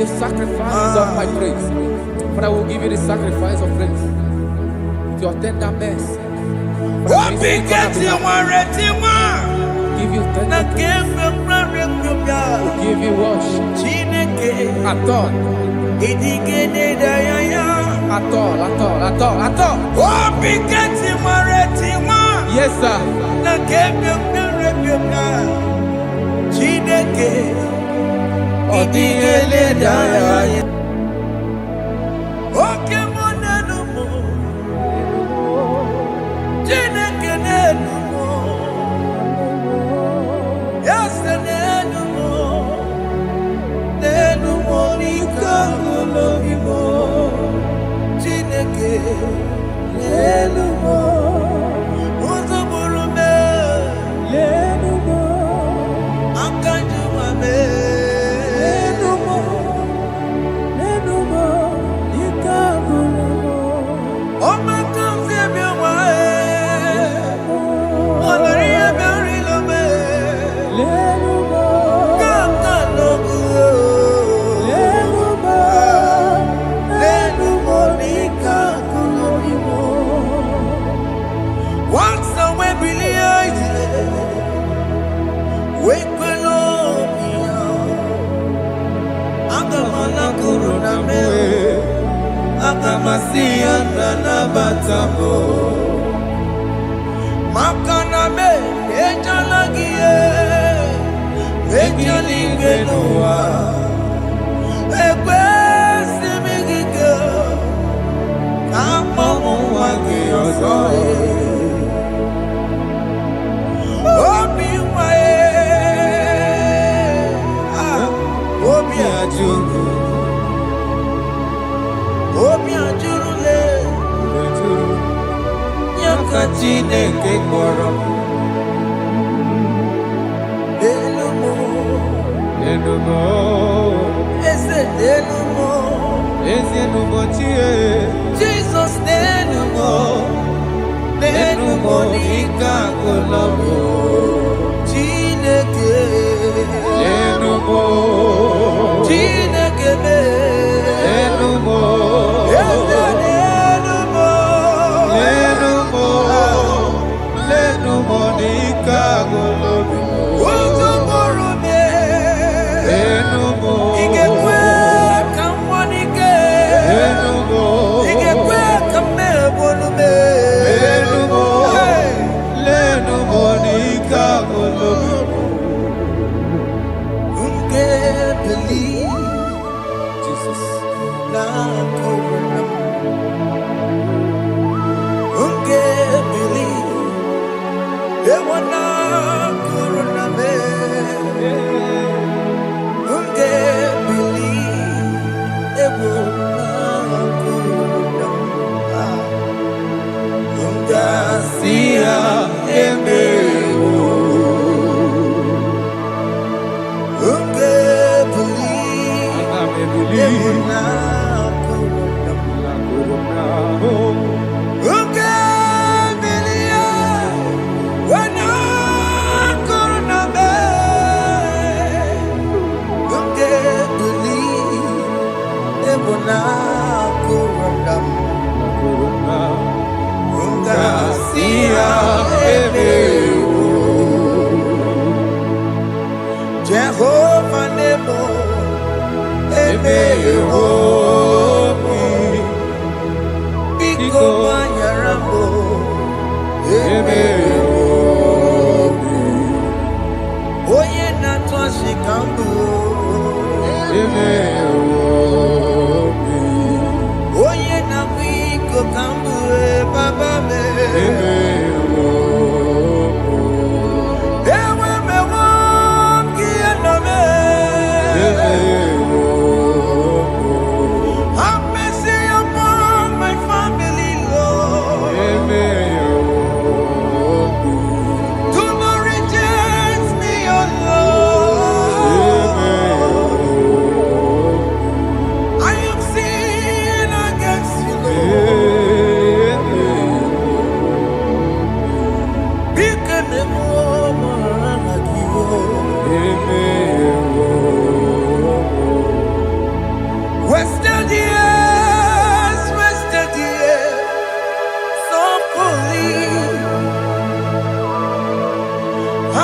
the sacrifice of my praise. Father, I will give you the sacrifice of praise. With your tender mercy. Give you tender praise. We'll give you worship. At all. Yes, sir.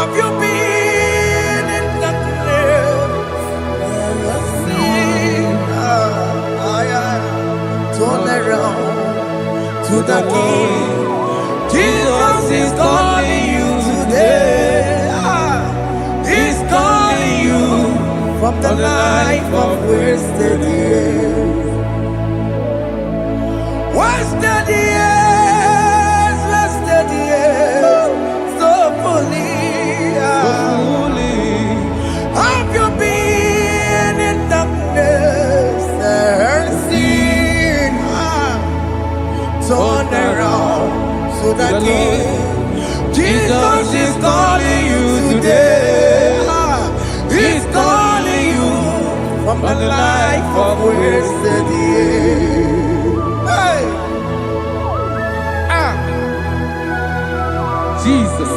Have you been in darkness? Turn around to the King. Jesus is calling you today. He's calling you from the life of wasted years. Wasted years, wasted years, so fully. Have you been in darkness and seen? Turn around to the King. Jesus is calling you today. He's calling you from the life of wasted years. Hey. Jesus.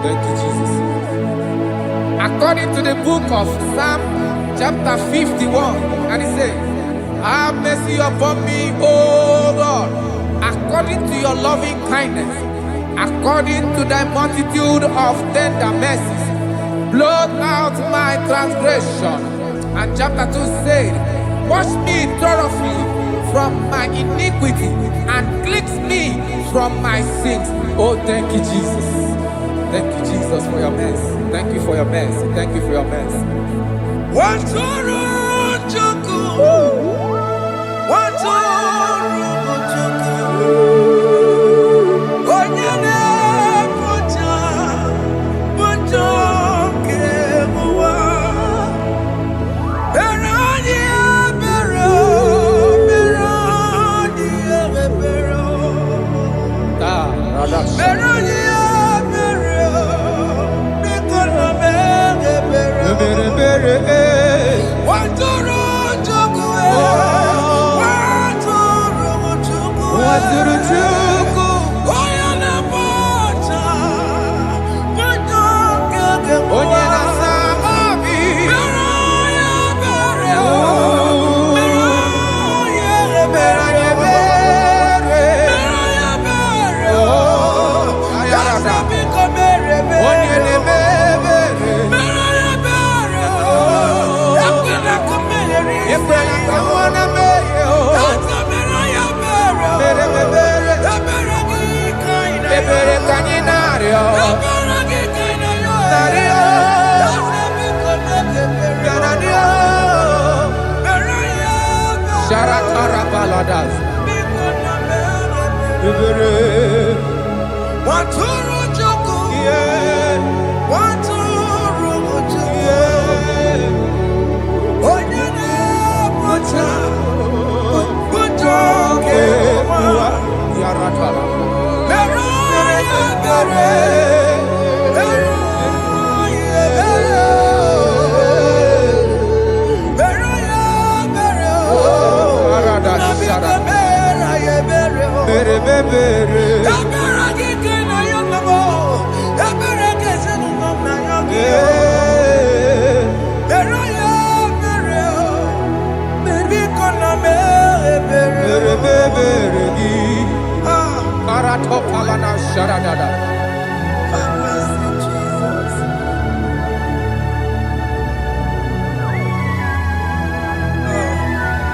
Thank you, Jesus. According to the book of Psalm chapter 51, and it says, have mercy upon me, O Lord, according to your loving kindness, according to thy multitude of tender mercies, blot out my transgression. And chapter 2 said, wash me thoroughly from my iniquity and cleanse me from my sins. Oh, thank you, Jesus. Thank you, Jesus, for your mercy. Thank you for your mercy. Thank you for your mercy.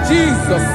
Jesus.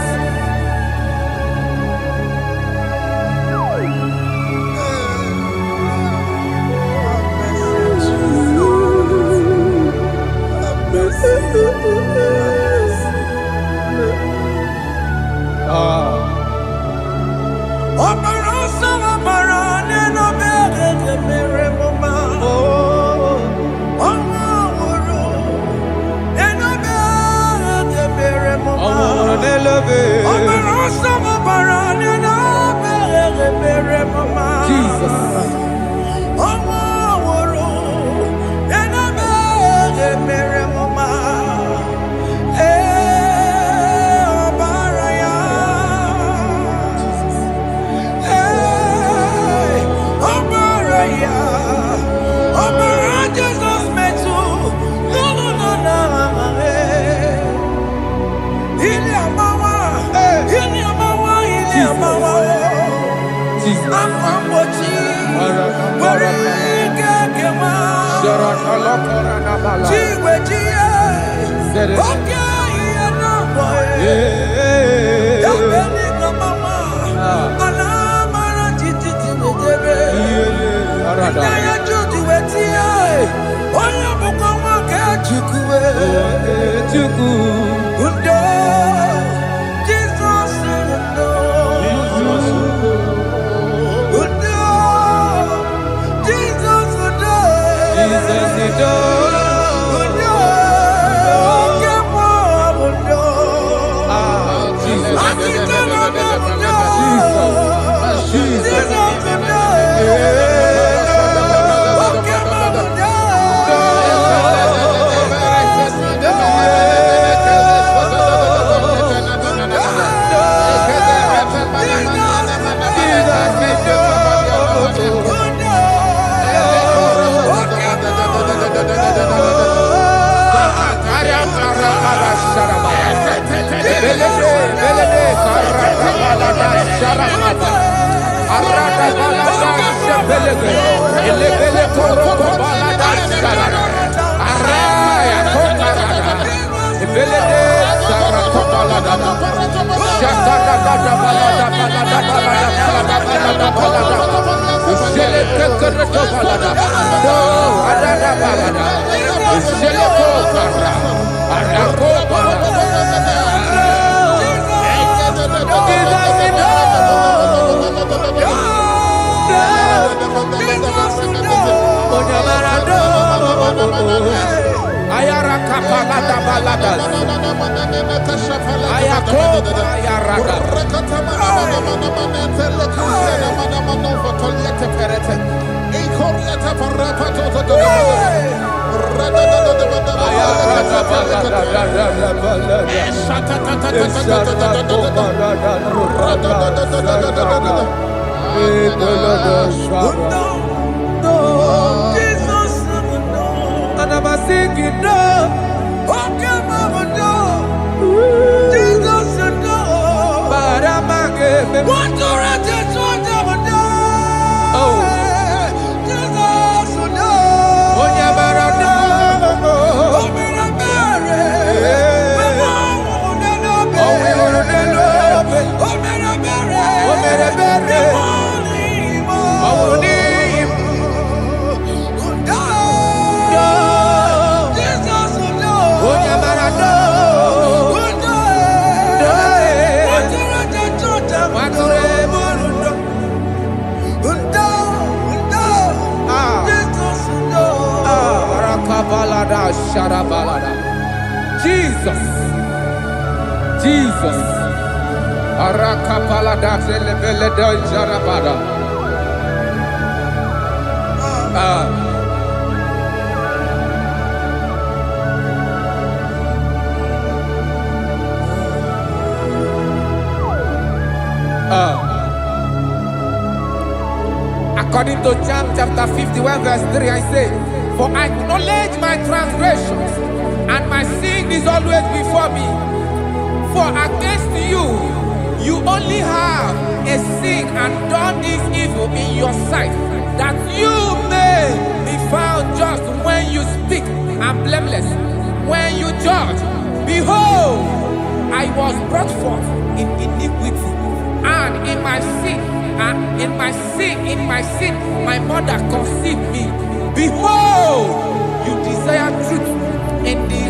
Jesus. Amambochi. Warika kema. Chiwejiye. Okay, no boy. Dabeni kamama. Alamara titi tibetebe. Inaya juju wetie. Oya bukama ke chukwe. Undo. Jesus undo. Undo. Jesus undo. Jesus undo. Undo. Kemo undo. Jesus. Akitana undo. Jesus undo. Jesus. Jesus. Arakapalada zelebeleda jarabada. According to John chapter 51 verse 3, I say, for I acknowledge my transgressions, and my sin is always before me. For against you, you only have a sin and done this evil in your sight, that you may be found just when you speak, and blameless when you judge. Behold, I was brought forth in iniquity, and in my sin, my mother conceived me. Behold, you desire truth in the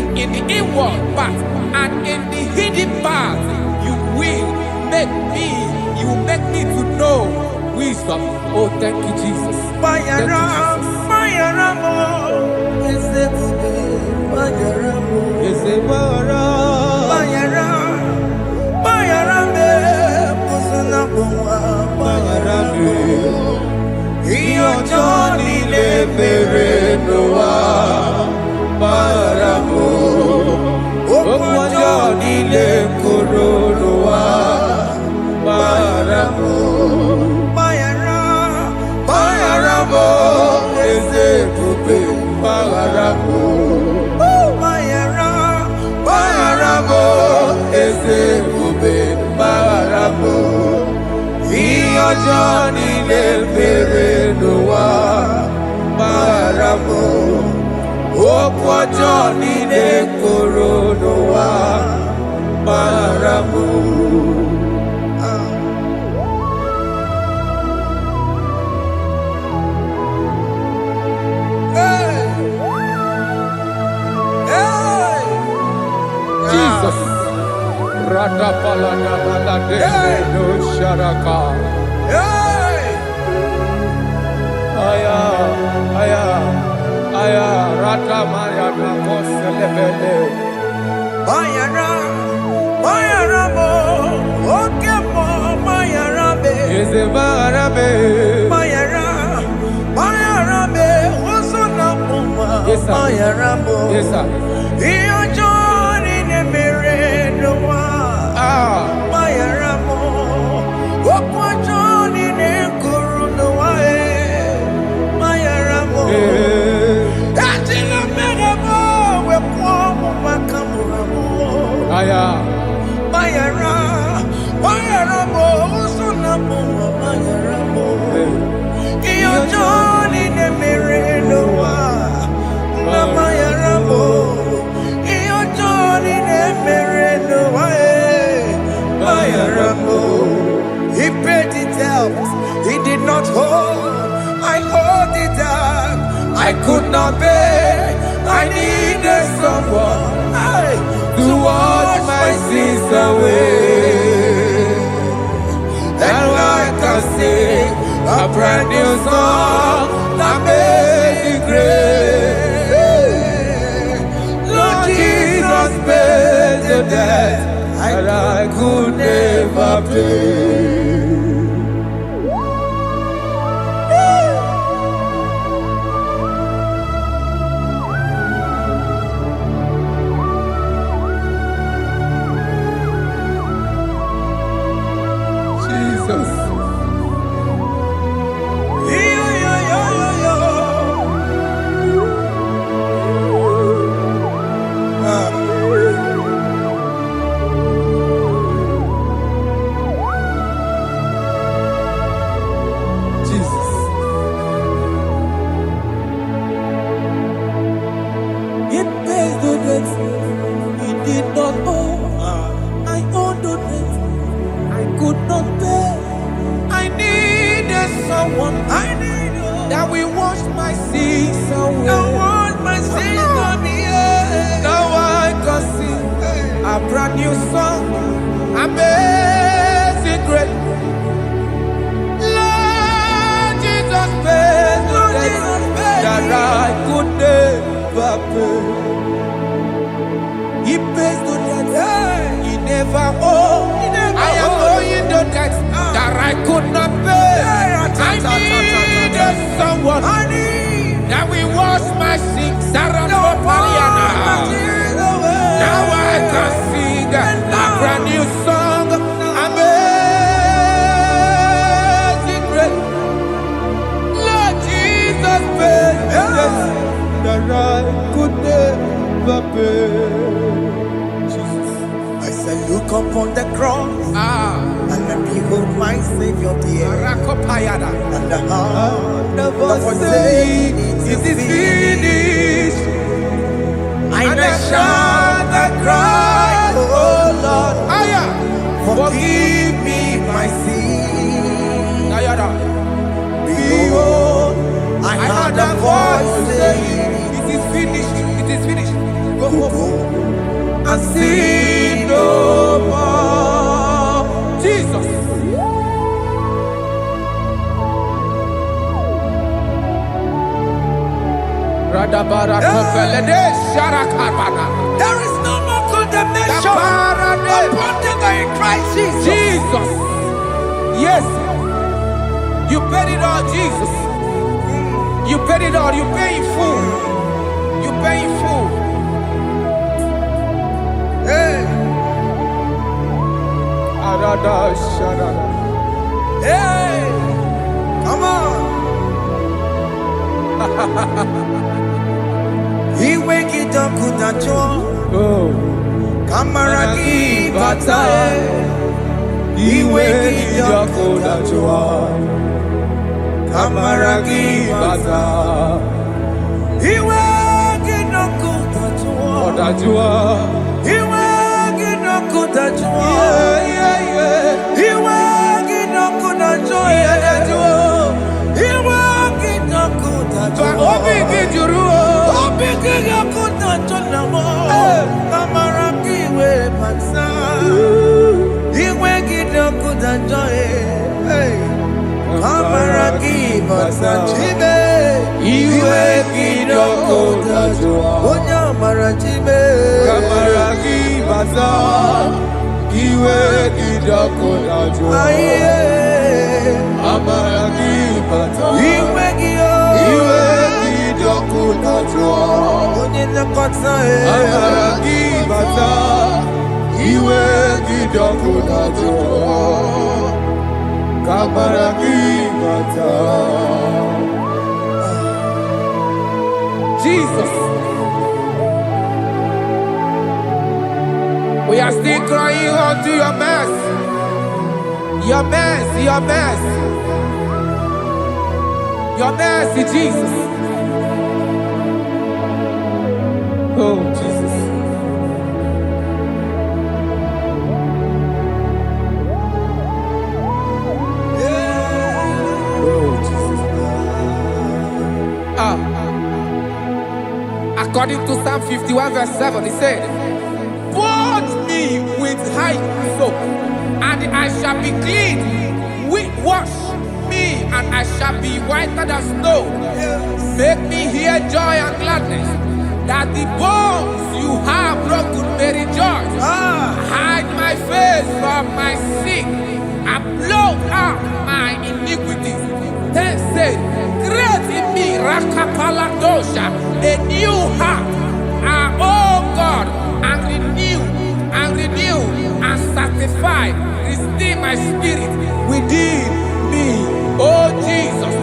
inward part, and in the hidden part you will make me to know wisdom. Oh, thank you, Jesus. Thank Johnny le mere no wa maramo. Okwa Johnny le koro no wa maramo. Jesus. Rada palada balade no sharaka. Aya, aya, aya. Rada maya na koselebele. Mayara, Mayara mo, okemo Mayara be. Eze Mayara be. Mayara, Mayara be. Osona muma. Yes sir. Mayara mo. Yes sir. Iyo Johnny ne mere no wa. Mayara mo. Okwa Johnny ne kuru no wa. Mayara mo. Atila mere mo. We kwa mo makamura mo. Aya. Mayara, Mayara mo. Osona muma Mayara mo. Iyo Johnny ne mere no wa. Mayara mo. Iyo Johnny ne mere no wa. Mayara mo. He paid the debt. He did not hold. I owed the debt. I could not pay. I needed someone to wash my sins away. And I can sing a brand new song that made me great. Lord Jesus paid the debt that I could never pay. Jesus. Jesus. It pays the debt he did not owe. I owed the debt I could not pay. I needed someone that will wash my sins away. Now I can sing a brand new song, amazing grace. Lord Jesus paid the debt that I could never pay. He pays the debt he never owed. I am owing the debt that I could not pay. I needed someone that will wash my sins. Now I can sing a brand new song, amazing grace. Lord Jesus paid the debt that I could never pay. I said, look upon the cross and behold my Savior dear. And the heart that was saying, it is finished. And I shout and cry, oh Lord, forgive me my sin. Behold, I heard a voice saying, it is finished, it is finished. go And sin no more. Jesus. There is no more condemnation upon them that in Christ Jesus. Jesus. Yes. You paid it all, Jesus. You paid it all. You pay in full. You pay in full. Hey, hey, come on. He wake it up, kudacho. Kamaraki batae. He wake it up, kudacho. Kamaragi bata. Iwe ginoku tajua. Odajua. Iwe ginoku tajua. Iwe ginoku tajua. Iwe ginoku tajua. Obi gijuru. Obi ginoku tajua. Kamaragi we bata. Iwe ginoku tajua. Kamaragi bata chibe. Iwe ginoku tajua. Onya marachibe. Kamaragi bata. Iwe ginoku tajua. Kamaragi bata. Iwe gio. Iwe ginoku tajua. Onye nakota Kamaragi bata. Iwe ginoku tajua. Kamaragi bata. Jesus. We are still crying unto your mercy. Your mercy, your mercy. Your mercy, Jesus. Oh, Jesus. Oh, Jesus. According to Psalm 51 verse 7, he said, "Purge me with hyssop, and I shall be clean. Wash me, and I shall be whiter than snow. Make me hear joy and gladness, that the bones you have broken may rejoice. Hide my face from my sin, and blot out my iniquities. Then say, create in me Rakapaladosha, a new heart, oh God, and renew, and sanctify, restore my spirit within me." Oh Jesus,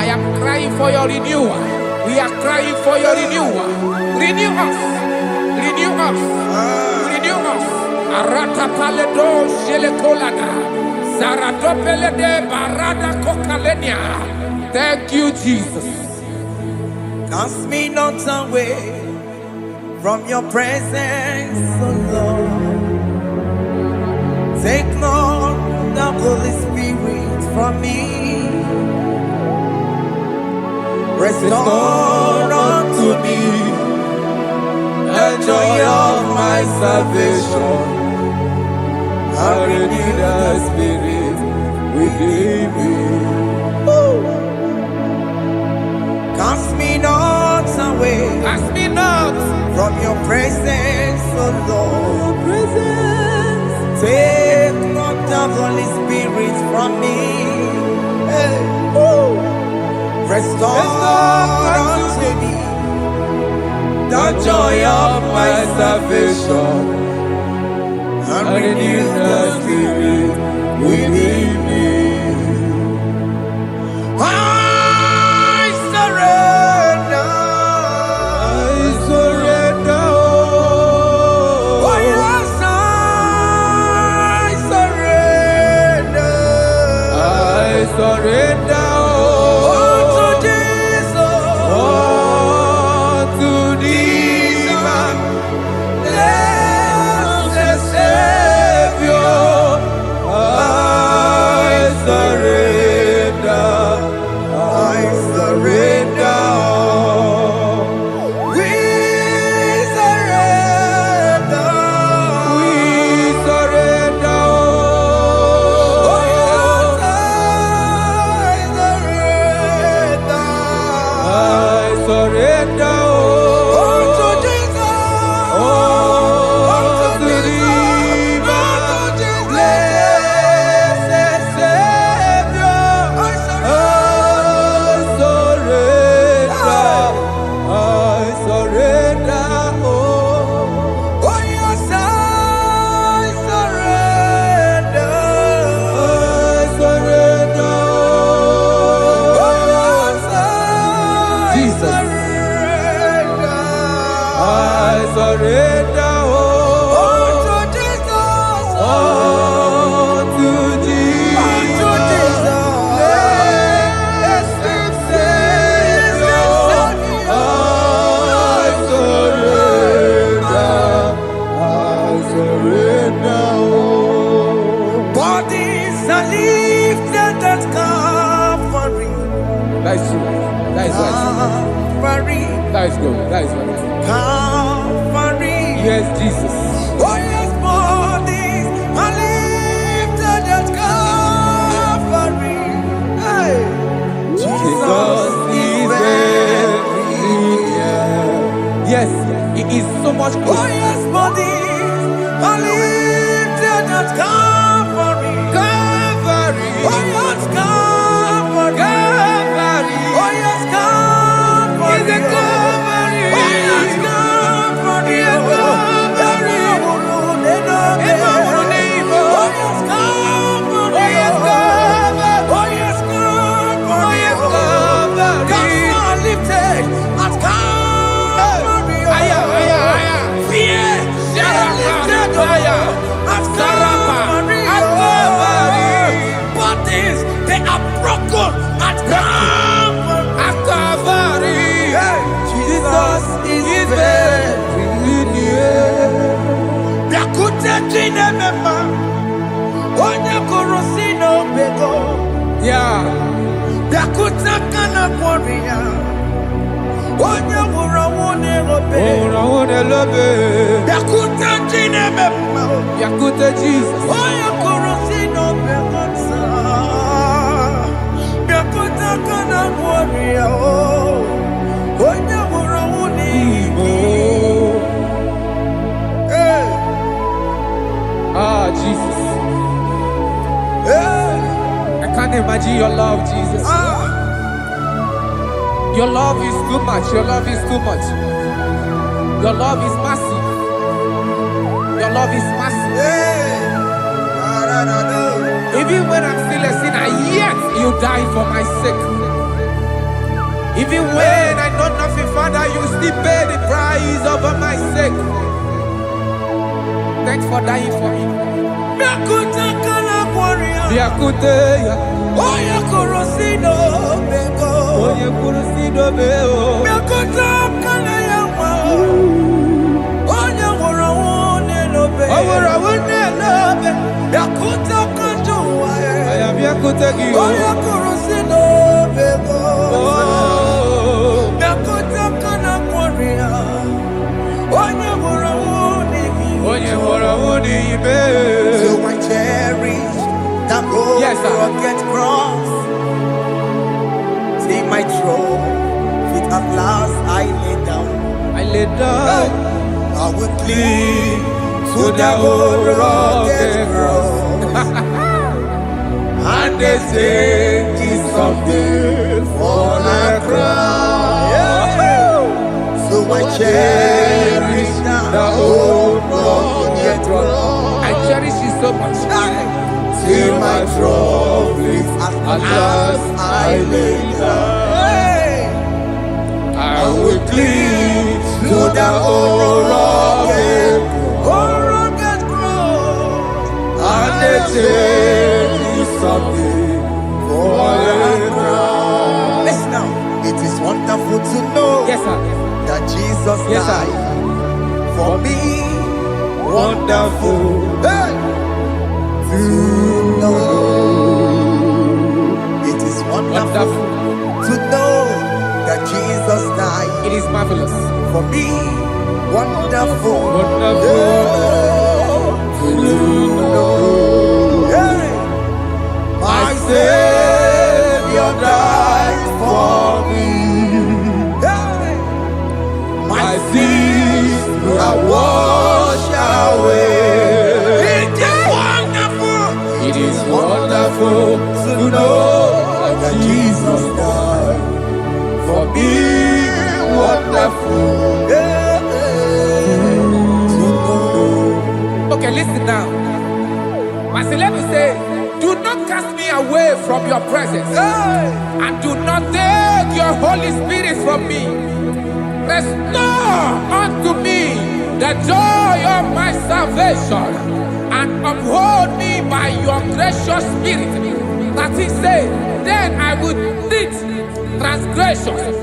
I am crying for your renewal. We are crying for your renewal. Renew us, renew us, renew us. Arata paledo shelekolada, zaradopele de barada kokalenia. Thank you, Jesus. Cast me not away from your presence, O Lord. Take not the Holy Spirit from me. Restore unto me the joy of my salvation. And renew the spirit within me. Cast me not away. Cast me not from your presence, O Lord. Take not the Holy Spirit from me. Restore unto me the joy of my salvation, and renew the spirit within me. I surrender. Oh yes, I surrender. I surrender. That is true. That is right. Calvary. That is good. That is right. Calvary. Yes, Jesus. Oh yes, bodies are lifted at Calvary. Hey. Jesus is very near. Yes, it is so much Oh closer. yes, bodies are lifted at Calvary. Calvary. Oh yes, Calvary. Calvary. Oh yes, Calvary. Is a Calvary. Oh yes, Calvary. Is a Calvary. Oh yes, Calvary. Oh yes, Calvary. Oh yes, Calvary. Oh yes, Calvary. Gods are lifted at Calvary. Aya, aya, aya. Fear lifted at Calvary. Bodies, they are broken at Calvary. At Calvary. Jesus is very near. Biakute chinemema, onye korosino bego. Yeah. Biakute kana kworiya, onye wurawune obe. Oh, I love it. Biakute chinemema, Yakute Jesus. onye korosino bego sa. Biakute kana kworiya, onye wurawune Oh. Hey, Ah, Jesus. hey, I can't imagine your love, Jesus. Your love is too much. Your love is too much. Your love is massive. Your love is massive. hey. Even when I'm still a sinner, yet you die for my sake. Even when I know nothing, Father, you still pay the price over my sake. Thanks for dying for me. Biakute kana kworiya, Biakute, onye korosino bego. onye kurusido beo. Biakute kana yawa, onye wurawune lobe. Owura wune lobe. Biakute kanjuwa, Aya biakute gi. onye korosino bego. Oh, Biakute kana kworiya, onye wurawune onye hora wuni ibe. So I cherish that old Yes, sir. rugged cross. See my throne, feet at last I lay down. I lay down I will cling to that old rugged cross. and they say it's someday for a crown. So I cherish The old rugged cross. I cherish it so much. till my troubles at last I lay down. I will cling to the old rugged cross. and they say it's someday for a crown. Listen now, it is wonderful to know Yes, sir. that Jesus Yes, sir. died for me. Wonderful. Hey! To know. It is wonderful Wonderful. to know that Jesus died It is marvelous. for me. Wonderful. Wonderful. To know. Hey! My Savior died for me. Hey! My sins are washed away. It is wonderful. It is wonderful to know that Jesus died for me. Wonderful. Okay, listen now. Pastor Levi say, do not cast me away from your presence, and do not take your Holy Spirit from me. Restore unto me the joy of my salvation, and uphold me by your gracious spirit. That he said, then I would teach transgressions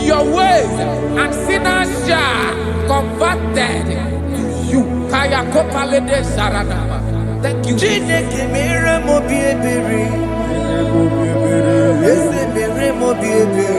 your ways, and sinners shall converted to you. Kaya kopalede saranama. Thank you. Chineke mere mo bi ebere. Eze mere mo bi ebere.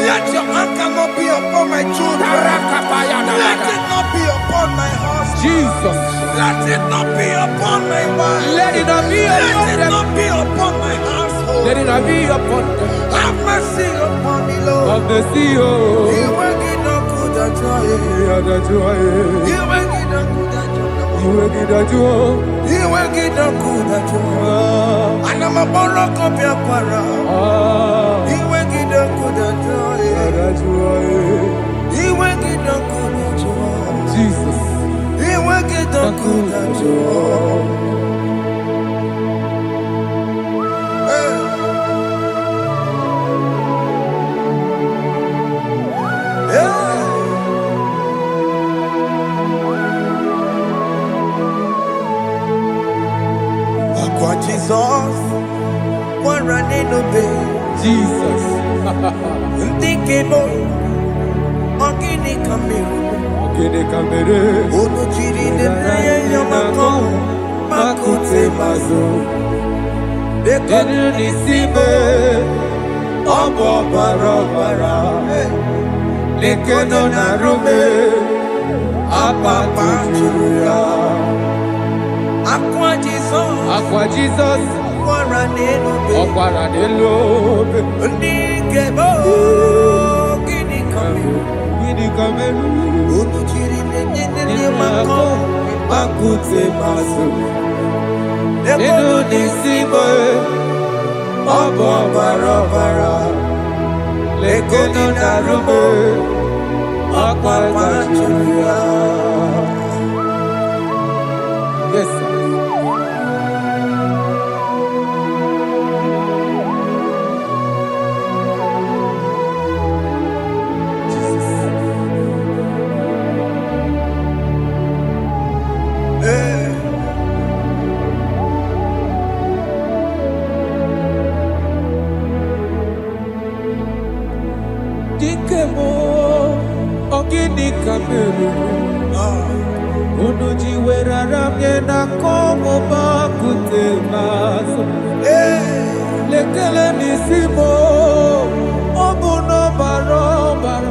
Let your anger not be upon my children. Let it not be upon my husband. Jesus. Let it not be upon my wife. Let it not be upon Let it not be upon my household. Let it not be upon them. Have mercy upon me, Lord. Of the sea. You will get no good at joy. You will get no good at joy. You will get no good at joy. And I'm a borrow of your para. You will get no good at joy. You will get no good at joy. Jesus. You will get no good at joy. Jesus, one running obey. Jesus. Ndikebo, ogini kamere. Ono chiri nene yamako, makute mazo. Denu nisibe, obo barabara. Lekono narume, apa tuya. Aqua Jesus, Okwara Nelobe, Ndikebo, ogini kamere. Ono chiri nene yamako, makute mazo. Denu nisibe, obo barabara. Lekono narume, apa tuya. Yes, sir. Yaramye na komo bakute maso. Lekele nisimo obuno barobara.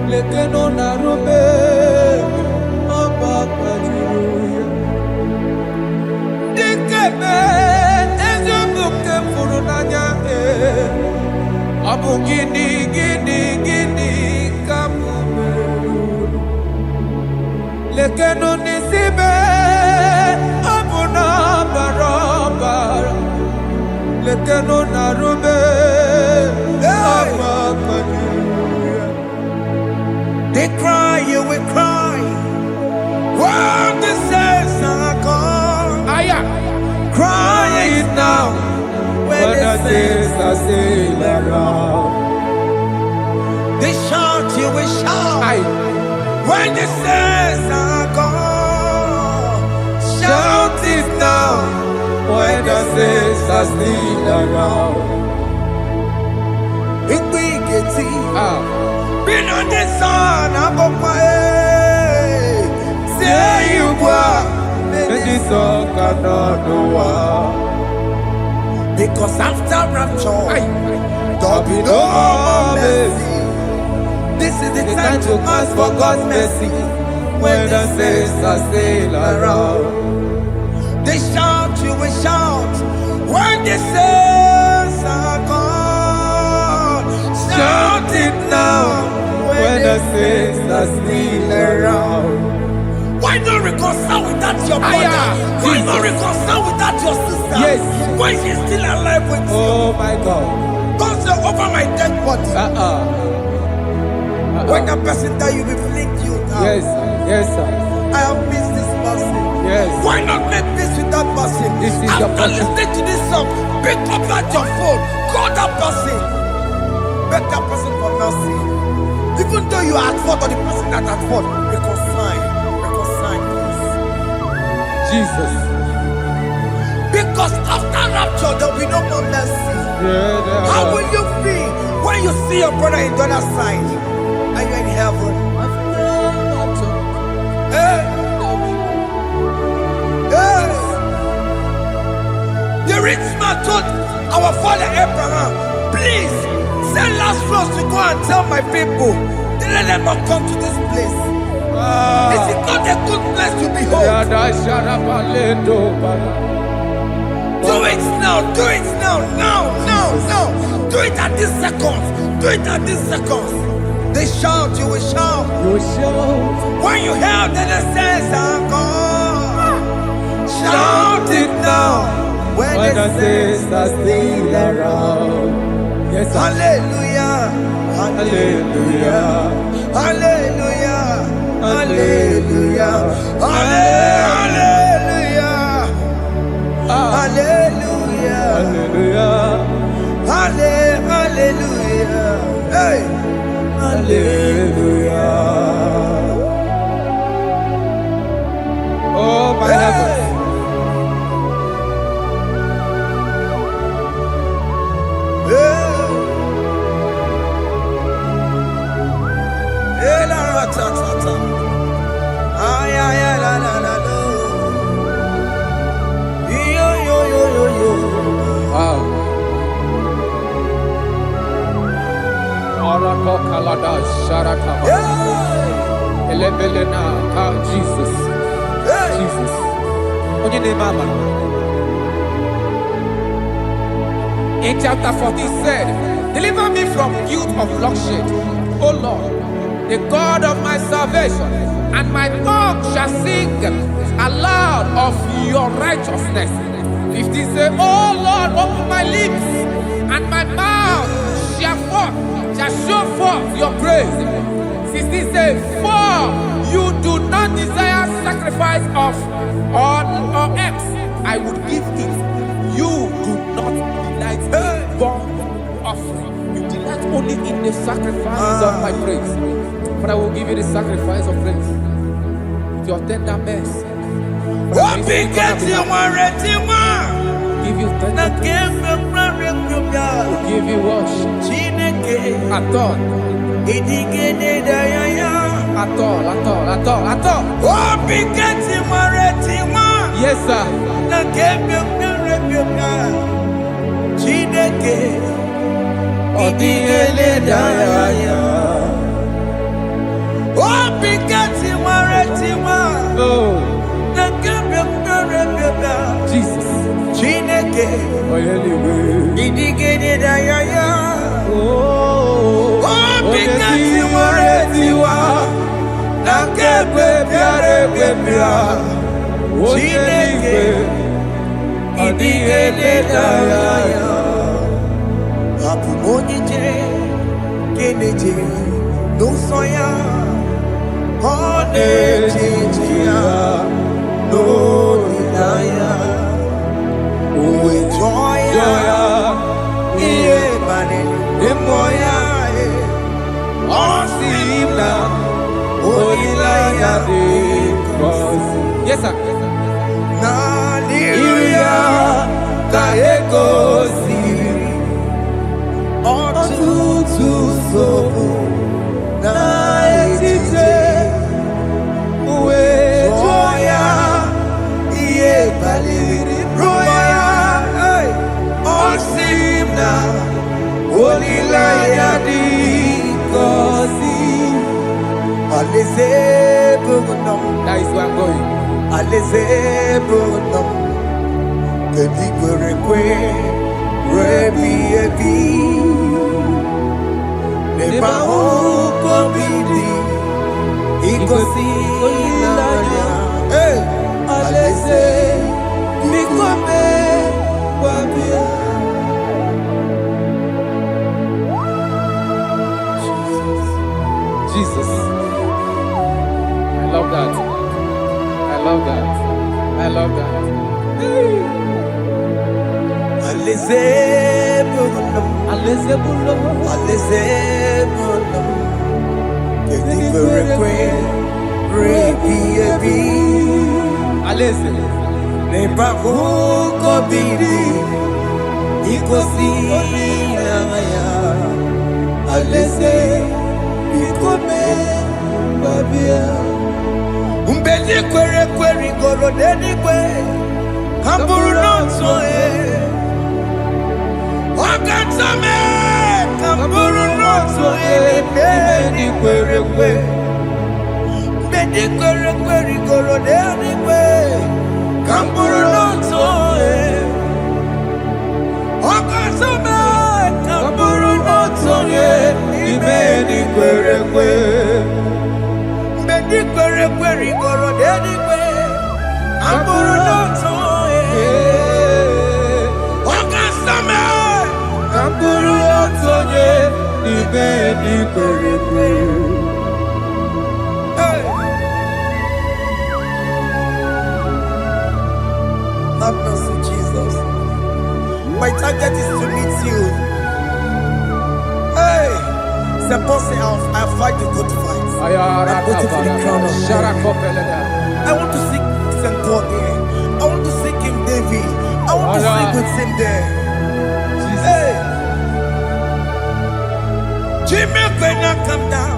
Lekeno narube abakajiruya. Dikeme ezobuke furunanya abu gini kamumeru. Lekeno nisibe abuna barobara. Lekeno narube abakajiruya. They cry, you will cry. When the saints are gone, cry it now. When the saints are still around, they shout, you will shout. When the saints are gone, shout it now. When the saints are still around, it will get been on the sun, I'm on my head. Say you were, and this song cannot do. Because after rapture, there'll be no more mercy. This is the time to ask for God's mercy. When the saints are still around, they shout, you will shout. When the saints are gone, shout it now. When the saints are still around. Why not reconcile without your brother? Why not reconcile without your sister? Yes. Why she's still alive with you? Oh my God. Don't say over my dead body. When the person that you will fling you down. Yes, yes, sir. I have missed this person. Yes. Why not make peace with that person? This is after listening to this song, pick up that your phone, call that person, beg that person for mercy. Even though you are at fault or the person that at fault, reconcile, please. Jesus. Because after rapture, there will be no more mercy. How will you feel when you see your brother in the other side? Are you in heaven? Hey. Hey. The rich man told our father Abraham, please send Lazarus to go and tell my people, let them not come to this place. This is not a good place to behold. Do it now, do it now, now. Do it at this second. Do it at this second. They shout, you will shout. You shout. When you hear that the saints are gone, shout it now. When the saints are still around. Yes, hallelujah, hallelujah, hallelujah, hallelujah, hallelujah, hallelujah, hallelujah, hallelujah, hey, hallelujah. Oh my heavens. Jesus. Jesus. In chapter 14 said, deliver me from guilt of bloodshed, O Lord, the God of my salvation, and my tongue shall sing aloud of your righteousness. 15 say, O Lord, open my lips, and my mouth shall show forth your praise. 16 say, for you do not desire sacrifice of or eggs, I would give it. You do not delight in burnt offering. You delight only in the sacrifice of my praise. But I will give you the sacrifice of praise with your tender mercy. Give you tender praise. Will give you worship. Adore. At all. Oh, Pikati Maretima. Yes, sir. Na kebyo Chineke. Odigele daya. Oh, Pikati Maretima. Oh, Na kebyo Jesus. Chineke. Odigele daya. Oh, Pikati Maretima. Na kebyo Chineke. Odigele daya. Apu monije keneje no soya onejeja no nilaya uwe joya iye bane emoya osimna onilaya de cross. Yes, sir. na liria kaego siri ọtụtụ nsogbu na etiti uwe jụọ ya ihe baliri rụọ ya ọ sị m na olileanya dị ngọzi alaeze bụ nọ That is where I'm going. alaeze bụ nọ kedu kwere kwe rebi ebi neba ụkọ bidi igosi olileanya alaeze biko mee wabịa. Jesus. I love that. Alaeze bụnụ Alaeze bụlọ. alaeze bụnụ kedu kwere kwe rebi ebi Alaeze. neba ụkọ bidi igosi olileanya alaeze biko mee wabịa. Mgbe ndị kwere rigoro n'eluigwe ha bụrụ n'otu onye ọ kacha mee ka m bụrụ n'otu onye n'ime ndị kwere ekwe. Mgbe ndị kwere rigoro n'eluigwe ka m bụrụ n'otu onye ọ kacha mee ka m bụrụ n'otu onye n'ime ndị kwere ekwe. Mgbe ndị kwere rigoro n'eluigwe ka m bụrụ n'otu onye ọ kacha mee ka m bụrụ n'otu onye n'ime ndị kwere ekwe. Have mercy, Jesus. My target is to meet you. Hey, c'est pensé I fight the good fight. I'm waiting for the crown of glory. I want to seek St. God there. I want to seek King David. I want to sing with him there. Hey, Jimmy, when I come down,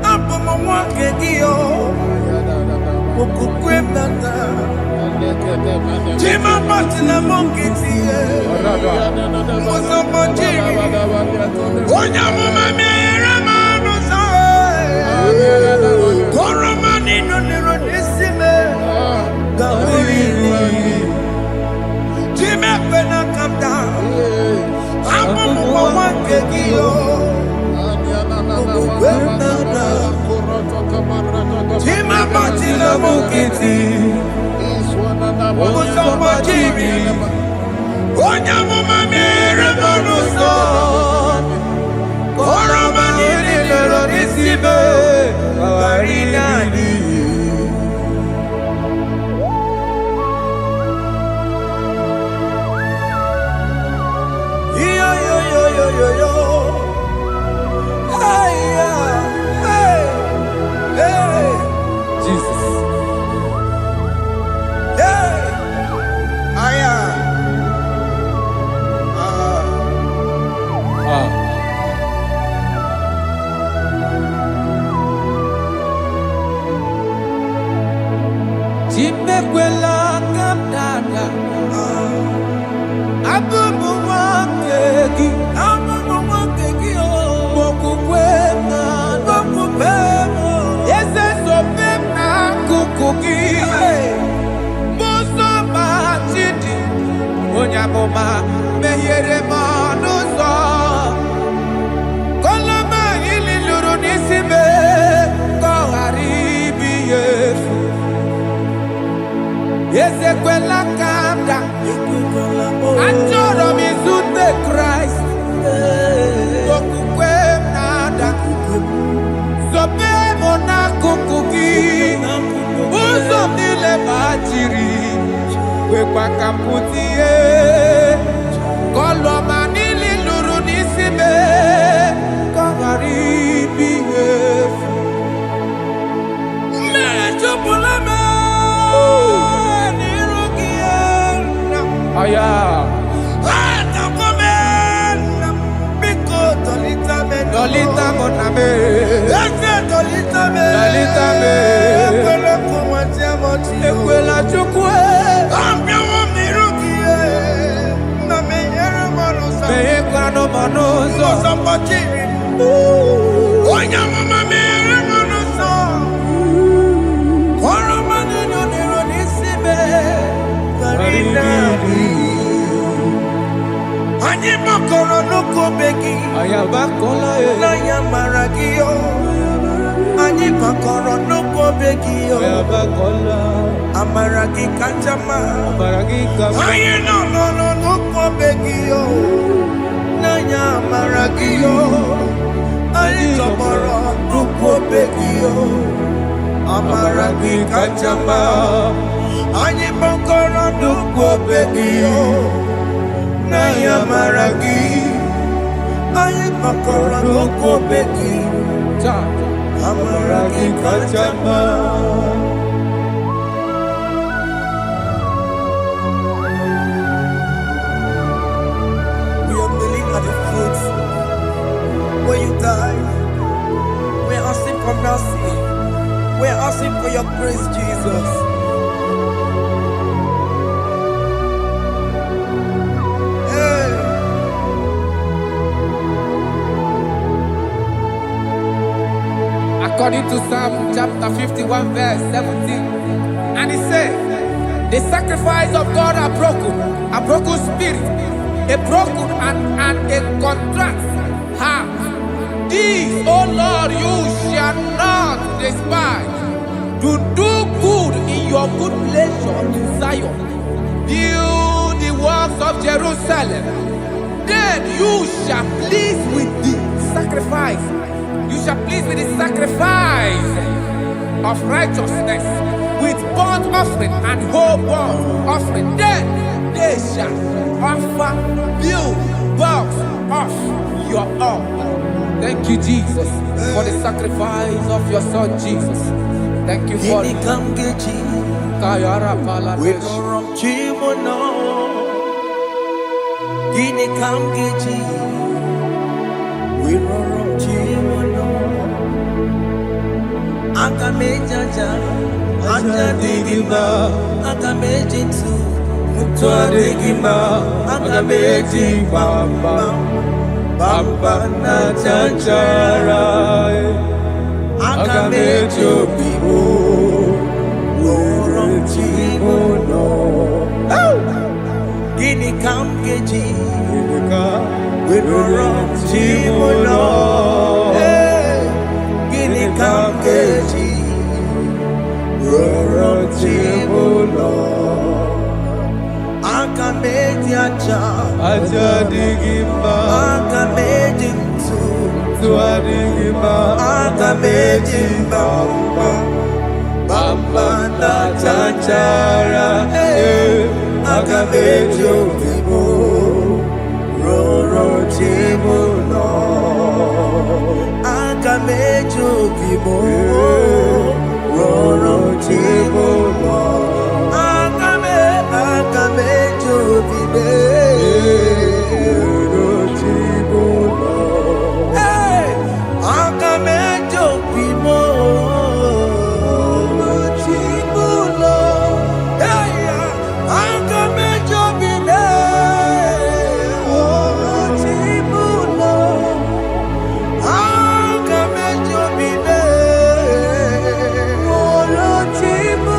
I'm on my walk again. Jima Martina Monkiti, was a Monjiri. Onya Mama Ramano Sai, Koromani no Nirodissime, Gawiri. Jima when I come down, I'm on one kegio. Jima Martina Monkiti. Onya mama mere bonuso Koroma nini lero nisibe Awarinani Yo yo yo yo yo yo Hey hey hey Jesus. amụma mehiere m ọnụ ụzọ koloma ili lụrụ n'isi me ka ọ ghara ibu ihe efu ezekwela ka m da achọrọ m izute Kraịst okwukwe m na-ada zobe m n'akụkụ gị ụzọ m niile gbachiri wekwa ka m pụta ihe kọlọma niile lụrụ n'isi me ka ọ ghara ibu ihe efu mmejupụla m n'iru gị aya Dolita moname, dolita me, ekwela chukwe, me ekwano manozo, onya mama me manozo, koro manino nero nisibe, karina. Anyi makoro nuko begi ayabakola naya maragio anyi makoro nuko begi ayabakola amaragi kanjama amaragi kama ayi no nuko begi naya maragio ayi tomoro nuko begi amaragi kanjama anyi makoro nuko begi Naya maragi, ayi makora loko beki, amaragi kachama. We are kneeling at the foot where you died. We are asking for mercy. We are asking for your grace, Jesus. According to Psalm chapter 51 verse 17, and he said, the sacrifice of God are broken spirit, a broken and a contrite heart. These, O Lord, you shall not despise. To do good in your good pleasure in Zion. Build the works of Jerusalem. Then you shall please with the sacrifice. You shall please with the sacrifice of righteousness, with burnt offering and whole burnt offering. Then they shall offer build works of your own. Thank you, Jesus, for the sacrifice of your Son, Jesus. Thank you for it. Akamejaja, ajadigima, akamejitu, mutuadigima, akamejibamba, bamba na chanchara, akamejobibo, oromchimono. Gini kamgeji, oromchimono. Kamkeji, Rorochibulo, Akameji aja digima, Akameji tuadigima, Akameji bamba, bamba na chanchara, Akameji obibo, Rorochibulo. Akamejo bibo, roro chibo, akamejo bibe, roro chibo, akamejo bibo, roro chibo, akamejo bibe, roro chibo. Akamejo bibe, roro chibo.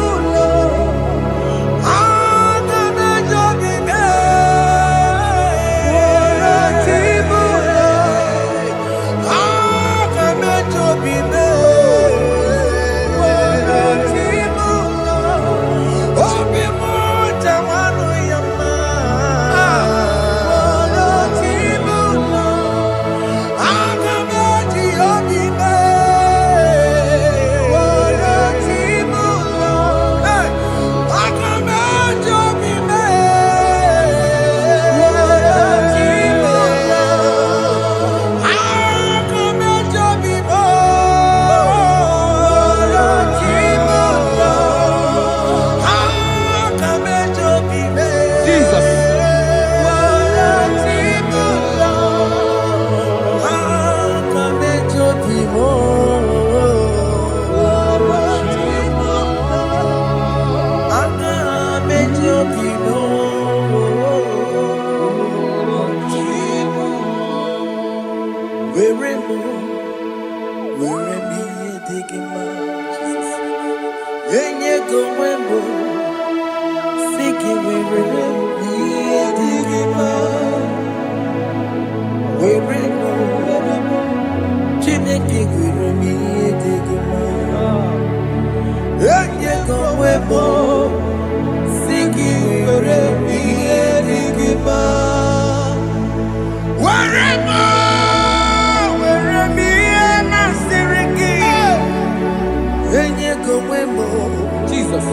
Jesus.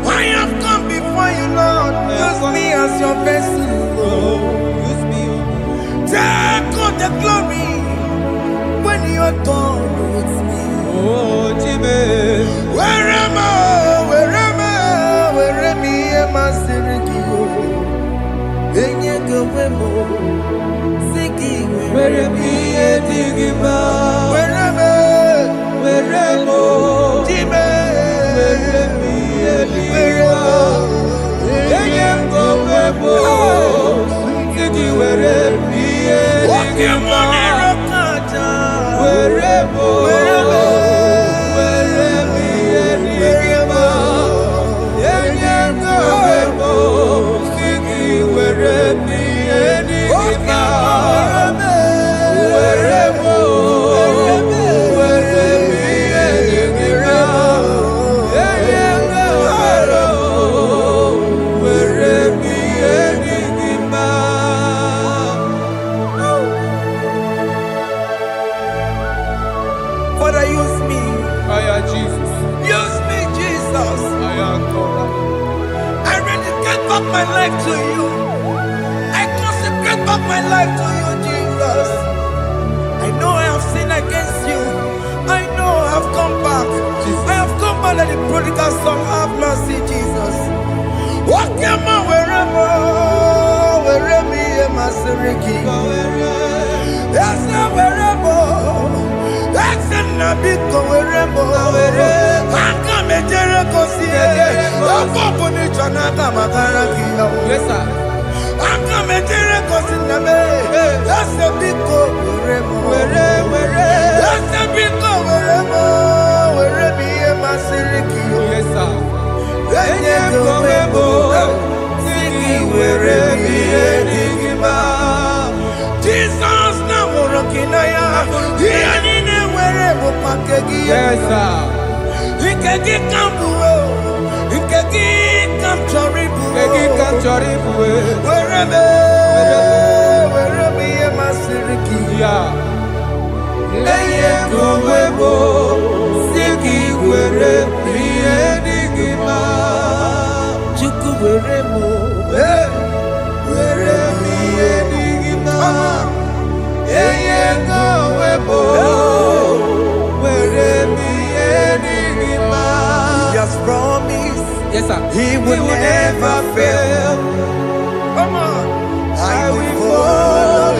I have come before you, Lord. Use me as your vessel, Lord. Use me. Take all the glory when you are done with me. Oh, Jimmy. Where am I? Where am I? Maserikio. Enye gowemo. Siki Where am I? Digima. Where am I? Jimmy. Where am I? Digima. Enye gowemo. Siki where am I? Digima. Where am Father, use me. Jesus. Use me, Jesus. I rededicate back my life to you. I consecrate back my life to you, Jesus. I know I have sinned against you. I know I have come back. Jesus. I have come back like the prodigal son. Have mercy, Jesus. Walk your man wherever me and my Seriki. Yes, wherever. That's a big wherever. I come and Jericho see it. Yes, sir. I come and Jericho see the man. That's a big wherever. That's a big wherever me and my Seriki. Yes, sir. Jesus na morokinaya. Yanine wherever pakegi. Yes, sir. Ikegi kambuo. Ikegi kamchoribu. Wherever me and my Seriki. Yeah. Eye gowebo. Siki where me enigma. Chuku wherever. Where me enigma. Eye gowebo. Where me enigma. He has promised. Yes, sir. He will never fail. Come on. I will follow.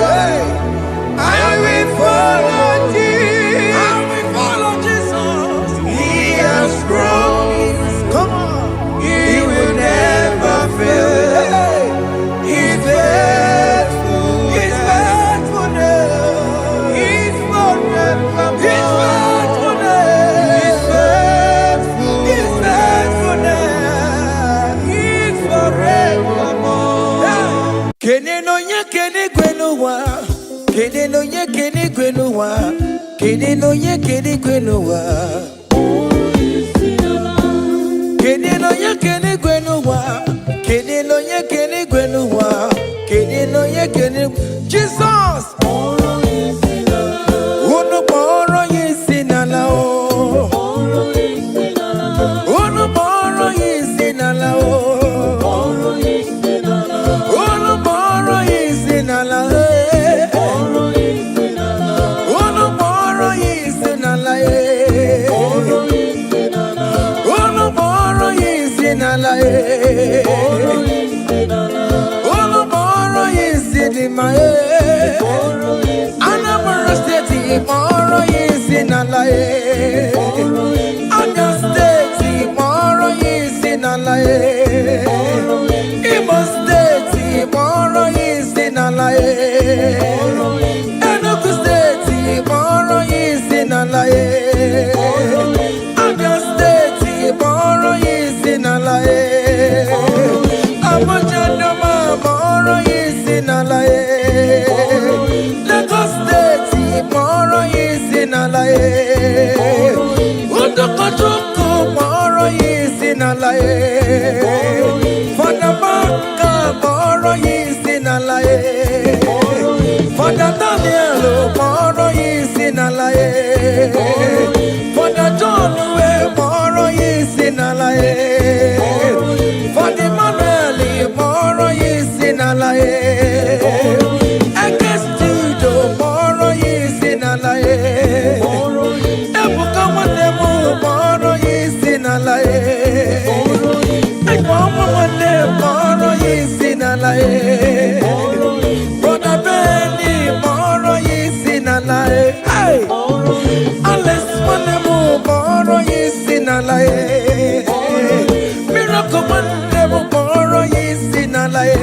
I will follow Jesus. I will follow Jesus. He has promised. Come on. He will never fail. He's faithful. His faithfulness. He's forevermore. His faithfulness. He's faithful. His faithfulness. He's forevermore. Kene no nye kene gwenuwa. Kene no nye kene gwenuwa. Kene no nye kene gwenuwa. Kene no nye kene gwenuwa. Kene no nye kene gwenuwa. Kene no nye kene. Jesus. Unu boro yesinala o. Unu boro yesinala o. Unu boro yesinala e. Unu boro yesinala e. Unu boro yesinala e. Unu boro yesinima e. Anambra State boro yesinala e. Abia State boro yesinala e. Imo State boro yesinala e. Enugu State boro yesinala e. Abia State sinalaye. Father Maka moro yi sinalaye. Father Daniel moro yi sinalaye. Father John we moro yi sinalaye. Father Manuel moro yi sinalaye. Ekestudo moro yi sinalaye. Ebuka wanemu moro yi sinalaye. Mama wande moro yi sinalaye. Brother Benny moro yi sinalaye. Hey, Alex wanemu moro yi sinalaye. Miracle wanemu moro yi sinalaye.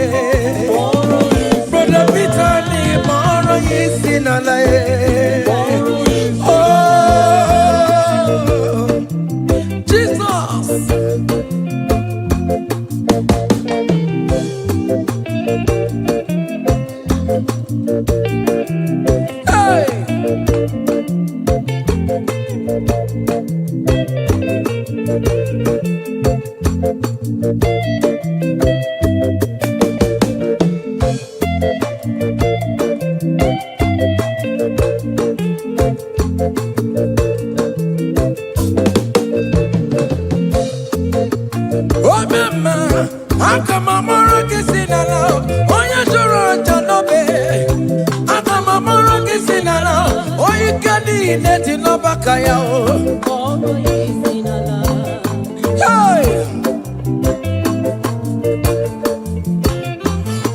Brother Peter ni moro yi sinalaye. Oh, Jesus. Hey. Oh mama, akamamoro kisinala, oya joro janobe. Akamamoro kisinala, oya kadi neti no bakaya o. Hey,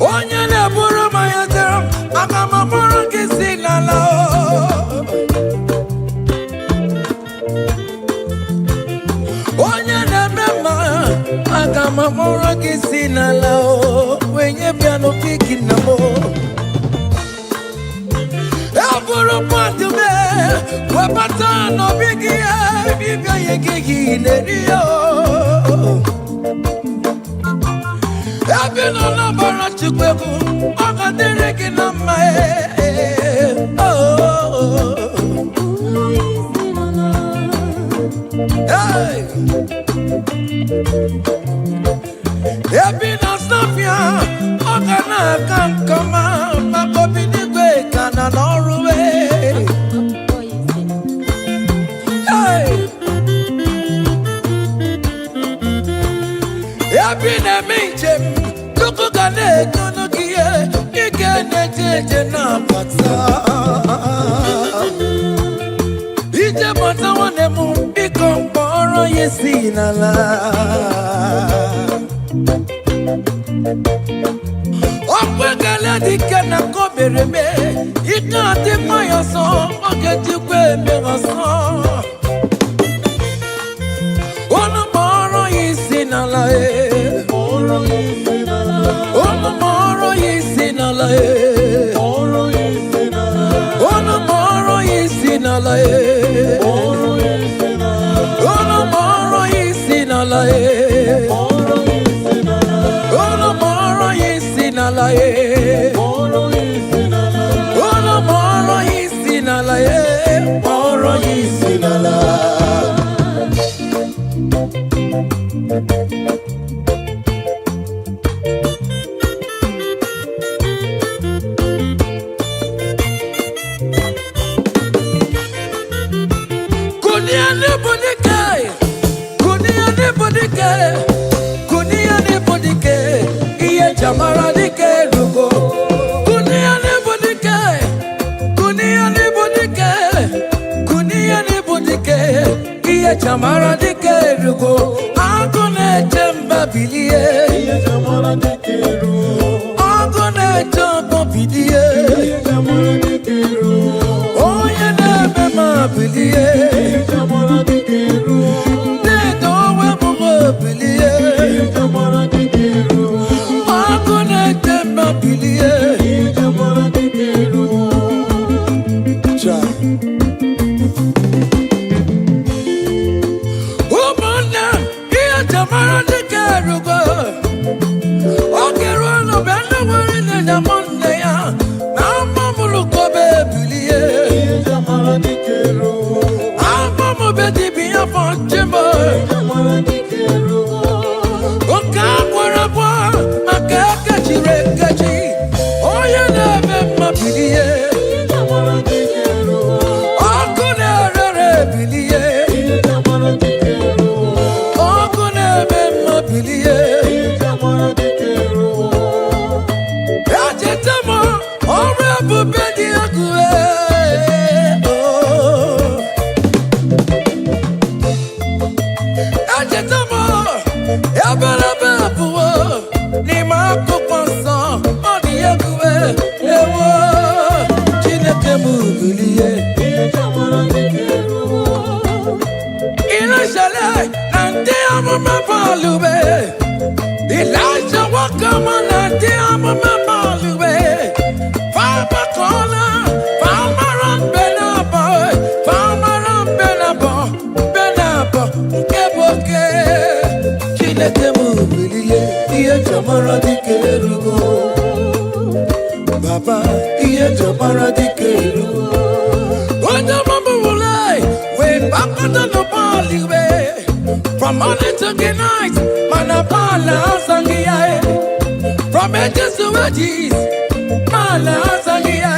oya ne buru mayate, akamamoro kisinala. Oya ne mema, akamamoro kisinala. Wenye piano piki namo. Eburu pantu me, wapata no bigi bibia yegi nerio. Ebino na bara chukweku, akadere kinama. Hey. Ebina Sofia, Ogana Kankama, Makobinigwe, Kana Norway. Hey, Ebina Minchem, Kukugane, Kunukia, Ikanete, Napata. Ije Mata Wanemu, Become Boro Yesinala. Okwegala dikana kobereme, ikati mayaso, ogetikwe megaso. Ono moro yisinalae, ono moro yisinalae, ono moro yisinalae, ono moro yisinalae. Ono moro yisinalaye. Ono moro yisinalaye. Moro yisinala. Kunia ne bodike. Kunia ne bodike. Kunia ne bodike. Iye jamara dike rugo. Kunia ne bodike. Kunia ne bodike. Kunia ne bodike. Iye jamara dike rugo. Agone jamba bilie. Iye jamara dike rugo. Agone jamba bilie. Iye jamara dike rugo. Oye ne bema bilie. Iye jamara dike rugo. Ne dowe bugo bilie. Iye jamara dike rugo. Agone jamba bilie. Iye jamara dike rugo. Cha. Umona iye jamara dike rugo. Okero no benda wori ne jamone ya. Na mamulu ko be bilie. Iye jamara dike rugo. Amamu be di biya fonchimo. Iye jamara dike rugo. Ebelebebuwo n'ime akụkọ nsọ ọ dị egwu ewo Chineke m bilie Ileshele na ndị amụma balụwe Elijah wakama na ndị amụma balụwe Famakola Famaran Benabo Famaran Benabo nke boke Chineke m bilie ihe jamara dike erugo Baba ihe jamara dike erugo Onye mabụwụle wee bakọta n'ụbọọliwe From morning to the night mana bala asangi ya From ages to ages bala asangi ya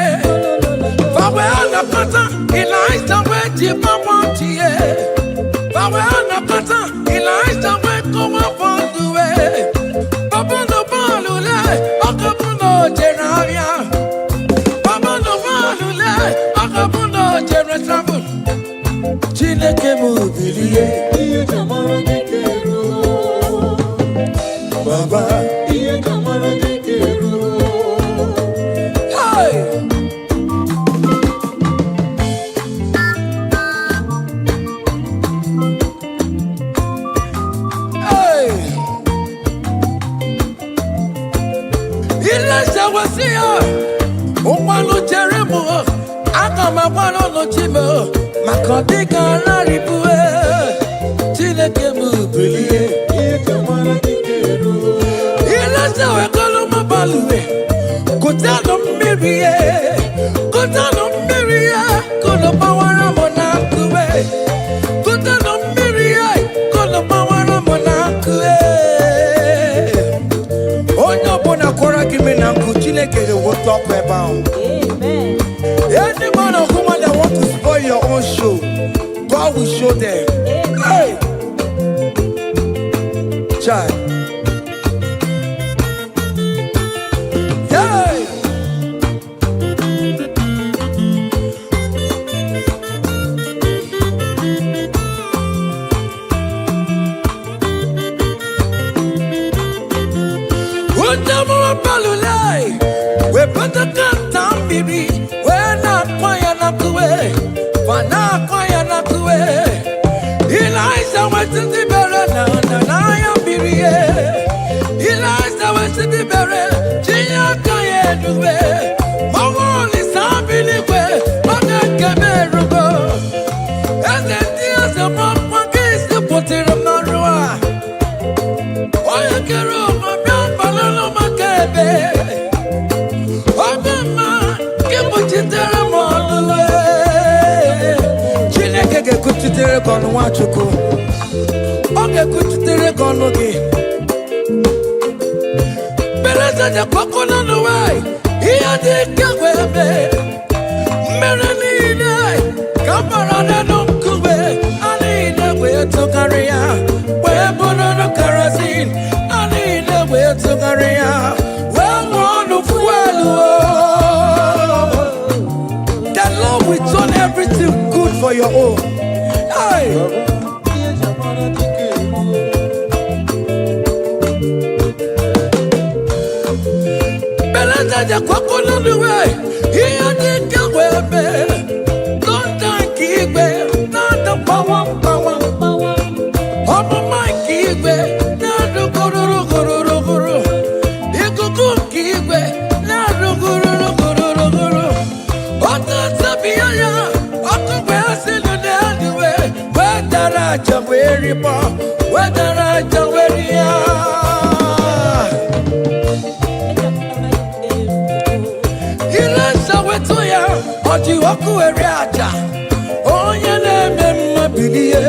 Fawe anakata Elijah wee jibabọchi ya Fawe anakata Elijah wee kowa fonduwe Babuno balule Akabuno jerabia Babuno balule Akabuno jeratrabu Chineke m bilie Baba Hey Elijah was here Ụgbọelu chere m aga m agbara n'ochime maka dịka narịbue Chineke m bilie Elijah wekọlụ m balụwe kụtanụ mmiri ya kụtanụ mmiri ya kụnụ gbawara m na nkụwe kụtanụ mmiri ya kụnụ gbawara m na nkụwe Onye ọbụla kwara gị me na nkụ Chineke ga-eweta ọkụ ebe ahụ Any man or woman that want to spoil your own show God will show them Hey Child Hey We better cut down, baby. We're not quiet enough to wait. We're not quiet enough to wait. Elijah went to the barrel, and I am busy. Elijah went to the barrel. Gia can't do it. My wall is happy, but I can't go. And then there's a one case to put it on the road. Why you can't run my balloon on my cabin? Chineke ga-ekuchitere gị ọnụ Nwachukwu Ọ ga-ekuchitere gị ọnụ gị Beleza dị kwakọ n'ụwa Ihe dị ike wee mee Mmiri niile ka mara n'elu nkume A niile wee tụgharị ya Wee bụrụ kerosene A niile wee tụgharị ya Wee nwụọ ọnụ fuelu The Lord will turn everything good for your own. Hey! Beleza de kwako n'ụwa Ihe dị ka wee mee Dọnta nke igwe Na-adụ gbawam Ọmụma nke igwe Na-adụ gụrụrụ Ikuku nke igwe Na-adụ gụrụrụ Onye na-eme mma bilie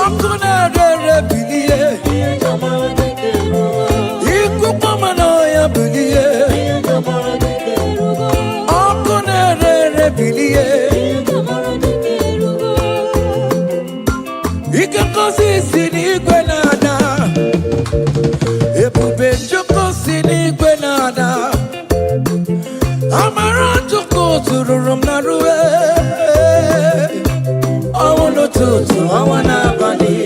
ọkụ na-ere bilie ikuku mana ya bilie ọkụ na-ere bilie ike ngozi si n'igwe na-ada ebube Chukwu si n'igwe na-ada amara Chukwu tụrụrụ m na ruwe ọnwụ n'ụtụtụ ọnwa n'abalị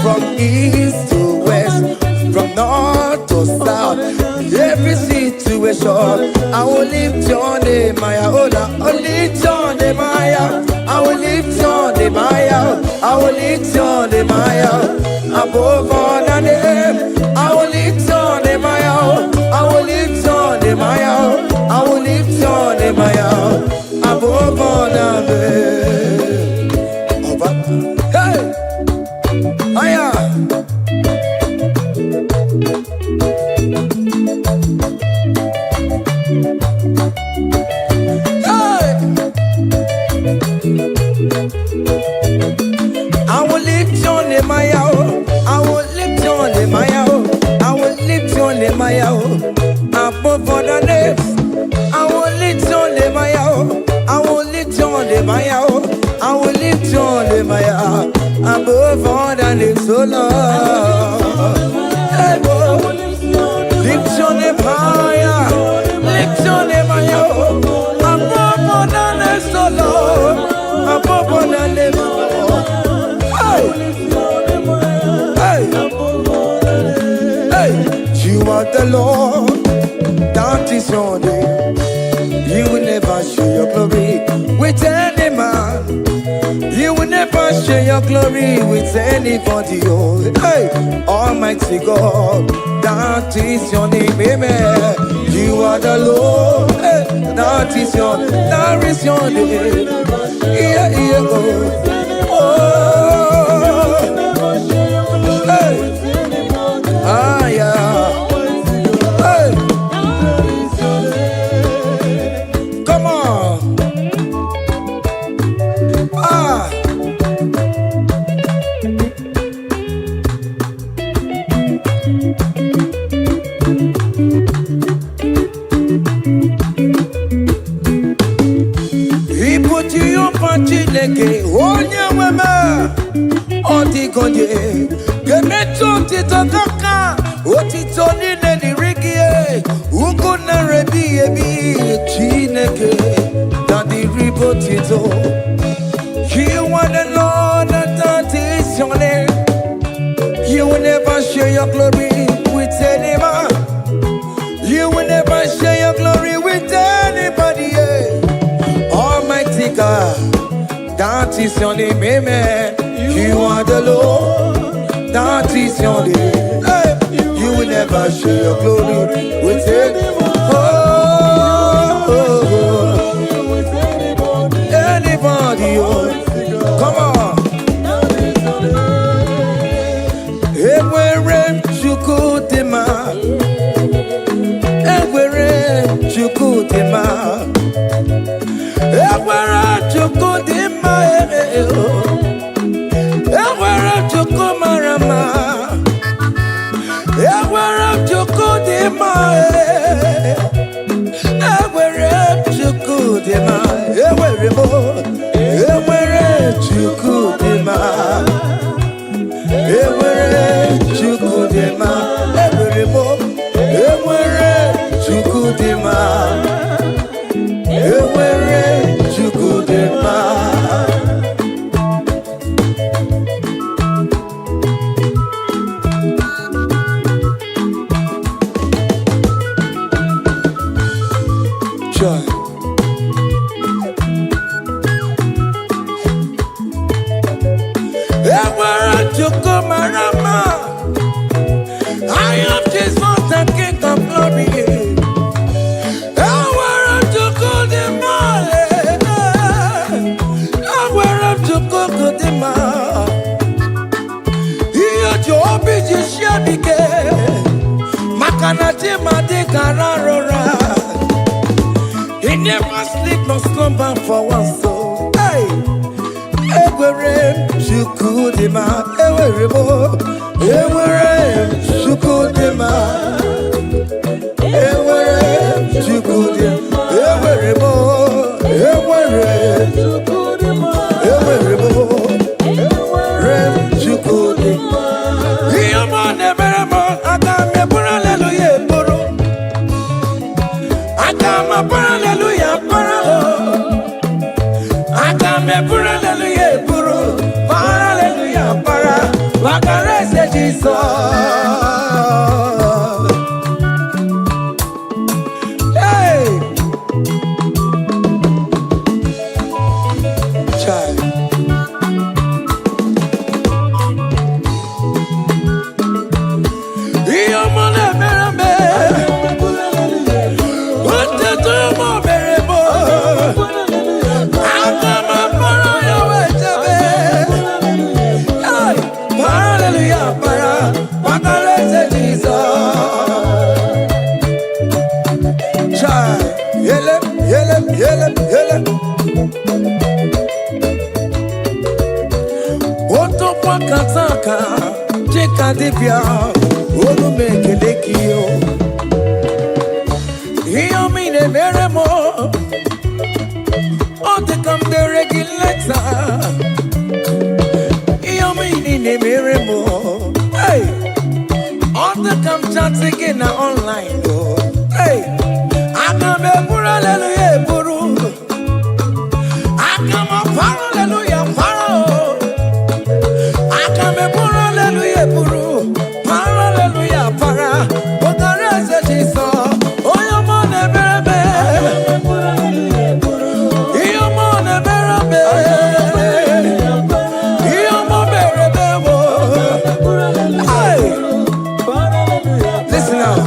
From east to west, from north to south, every situation, I will lift your name, I will lift your name, I will lift your name, I will lift your name, above all the name, I will lift your name, I will lift your name, I will lift your name, above all the name. Hey! Aya! I will lift your name, I will lift your name, I will lift your name, above all the names. I will lift your name, I will lift your name, I will lift your name, above all the names. so Lord. Hey, boy. Lift your name higher. Lift your name higher. Above all the names, so Lord. Above all the names, Lord. Hey. Hey. You are the Lord. That is your name. You will never share your glory with any man. You will never share your glory with anybody. Oh, hey, Almighty God, that is your name, amen. You are the Lord, hey, that is your name. Yeah, yeah, oh, hey, ah, yeah, hey, come on, ah. Chineke onye nweme ọdịgonye ga-emetụ otito kaka otito niile dịrị gị ugwu nara ebighị ebi Chineke na dịrị bụ otito. You are the Lord that is your name. You will never share your glory with any man. You will never share your glory with anybody. Almighty God, that is your name, amen. You are the Lord, that is your name. Hey. You will never share your glory with anyone. Anybody, oh. Come on. Ewere chukudema, ewere chukudema, ewere chukudema, ewere chukumarama, ewere chukudema, ewere chukudema, ewere mo, ewere chukudema, ewere chukudema, ewere mo, ewere chukudema, ewere chukudema. Joy. Ewere chukumarama, I am Jesus, the King of glory. Ewere chukudema, ewere chukudema. Iyo jobi jishabike, makanati madikararora. He never sleep nor slumber for one soul. Hey, ewere chukudema, ewere mo, ewere chukudema, ewere chukudema, ewere mo, ewere chukudema, ewere mo, ewere chukudema. Iyama nebere mo, agame pura hallelujah puro, agama pura hallelujah para, agame pura hallelujah puro, para hallelujah para, wakarese Jesus. Hey, child. Iyama nebere me, ote to mo bere mo, agama para yawe jabe. Hey, para hallelujah para, wakarese Jesus. Child, yele, yele, yele, yele. Oto kwa kataka, cheka dipya, olu mekelekio. Iyo mine meremo, ote kam de regulator. Iyo mine meremo, na online oh. Hey, akame puru hallelujah puru. Akame puru hallelujah puru. Akame puru hallelujah puru. Puru hallelujah para. Ogare se Jesus. Oyo mo ne berebe. Iyo mo ne berebe. Iyo mo berebe wo. Hey. Listen now.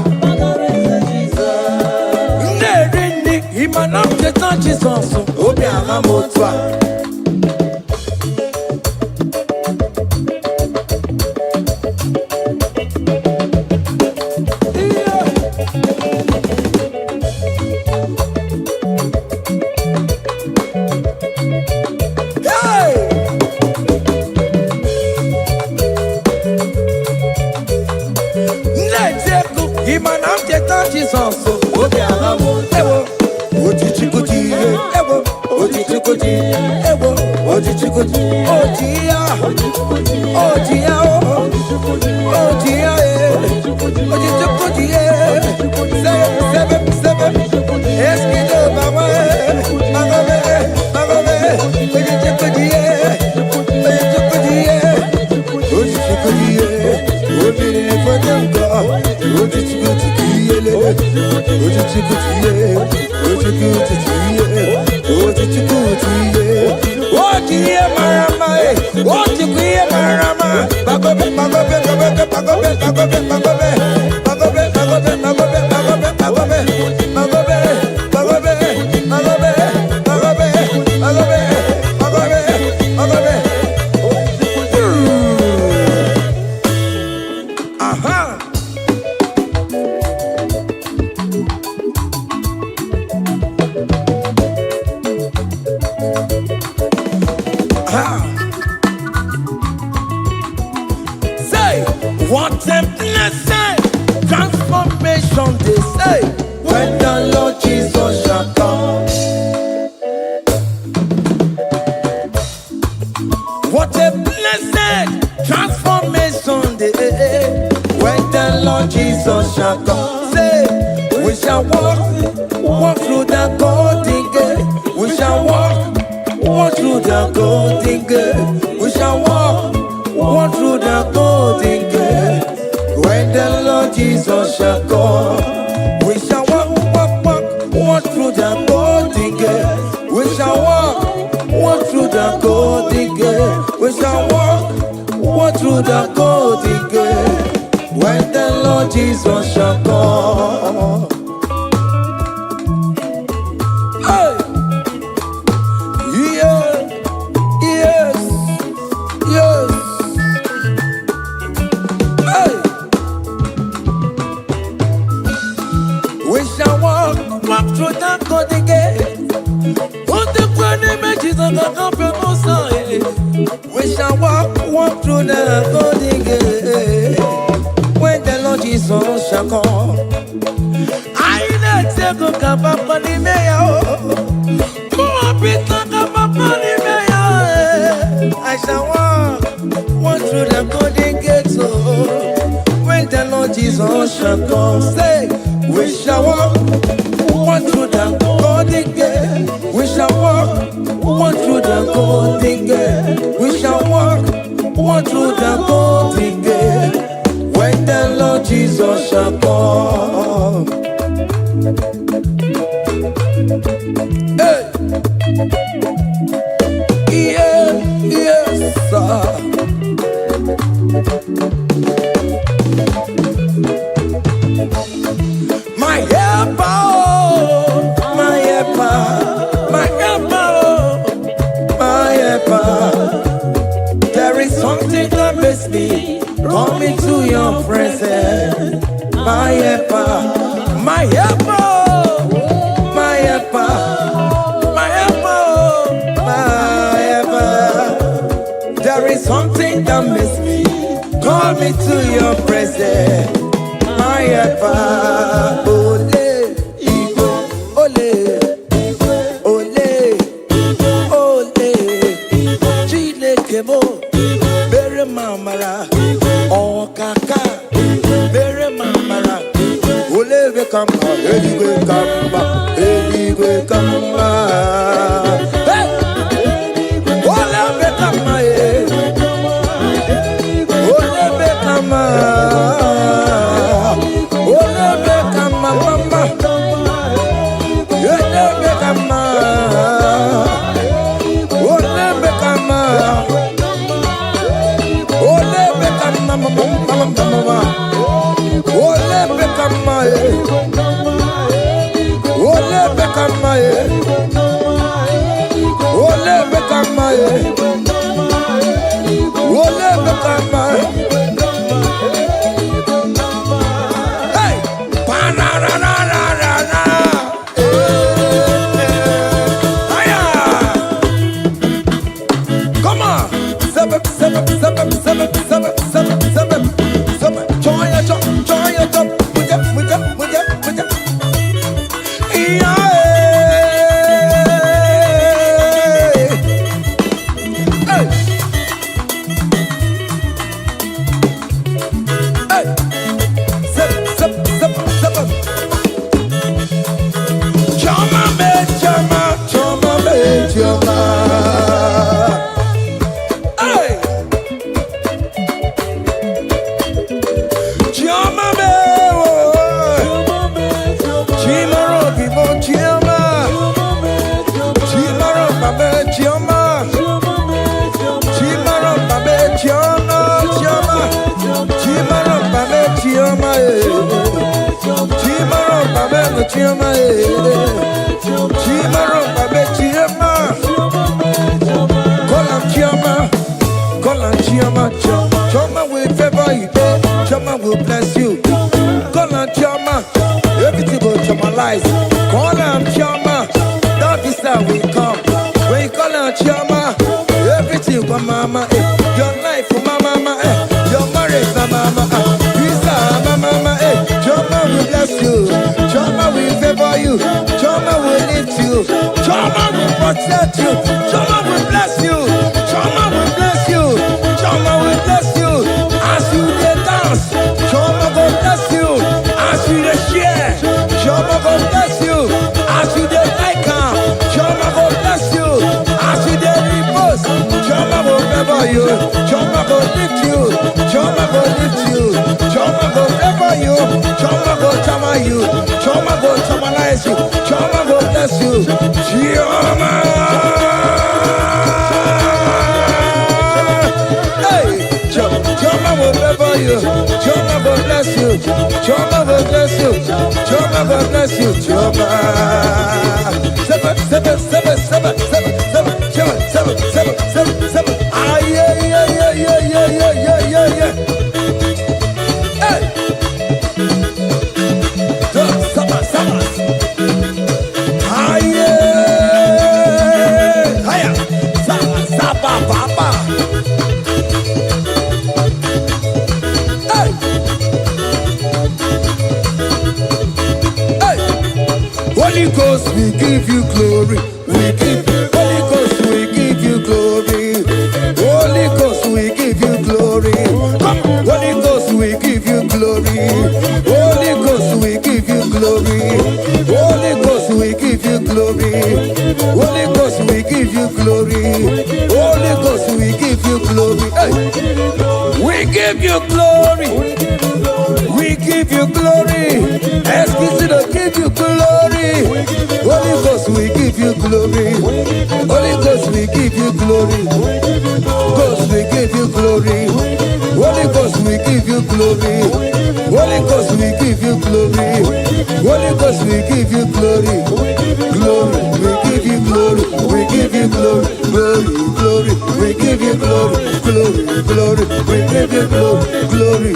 Nerini imanam jetan Jesus. Obi ahamotwa. Jesus, oh yeah, ewo, ojichikuti, ewo, ojichikuti, ewo, ojichikuti, ojia, ojia, ojia, ojichikuti, sebe, eskido mama, magobe, ojichikuti, ojichikuti, obìnrin fọdẹ́ǹkà ojichikuti. Ojiye marama, ojiye marama. Bagobe, bagobe, bagobe, bagobe, bagobe, bagobe, bagobe, bagobe, bagobe, bagobe, bagobe, bagobe, bagobe, bagobe, bagobe, bagobe, bagobe. Aha. Say, what a blessing, transformation they say, when the Lord Jesus shall come. What a blessing, transformation they say, when the Lord Jesus shall come. Say, we shall walk through the golden gate. We shall walk through the golden gate. We shall walk through the golden gate. When the Lord Jesus shall come, we shall walk through the golden gate. We shall walk through the golden gate. We shall walk through the golden gate. When the Lord Jesus shall come. Hey. Yes. Hey. We shall walk through the golden gate. What the grand images of the company side. We shall walk through the golden gate. When the Lord Jesus shall come. I let you go kapapani meya. I shall walk through the golden gate. When the Lord Jesus shall come, say, we shall walk through the golden gate. We shall walk through the golden gate. We shall walk through the golden gate. When the Lord Jesus shall come. Hey. Yes, sir. My helper, my helper, my helper, my helper. There is something that makes me coming to your presence. My helper, my helper, my helper, my helper, my helper. There is something that makes me call me to your presence. My helper, ole, Igbo, ole, ole, ole, Chineke mo, bere mamara, okaka, bere mamara, Choma will favor you, Choma will bless you. Call on Choma, everything will Chomalize. Call on Choma, that visa will come. When you call on Choma, everything for mama, your life for mama, your marriage for mama, visa mama, Choma will bless you. Choma will favor you. Choma will lift you. Choma will protect you. Choma will bless you. Choma will bless you. Choma will bless you. As you dance, Choma will bless you. As you share, Choma will bless you. As you like her, Choma will bless you. As you repose, Choma will favor you. Choma will lift you. Choma will lift you. Choma will favor you. Choma will chama you. Choma will chamalize you. Choma will bless you. Choma. Choma will favor you. Choma will bless you. Choma will bless you. Choma will bless you. Choma. Seven. Ah, yeah. Hey. Seven. Ah, yeah. Hiya. Saba. Holy Ghost, we give you glory. Holy Ghost, we give you glory. Holy Ghost, we give you glory. Holy Ghost, we give you glory. Holy Ghost, we give you glory. Holy Ghost, we give you glory. Holy Ghost, we give you glory. Holy Ghost, we give you glory. We give you glory. We give you glory. Excuse me, give you glory. Holy Ghost, we give you glory. Holy Ghost, we give you glory. Ghost, we give you glory. Holy Ghost, we give you glory. Holy Ghost, we give you glory. Holy Ghost, we give you glory. Glory, we give you glory. We give you glory. Glory, we give you glory. Glory, we give you glory. Glory,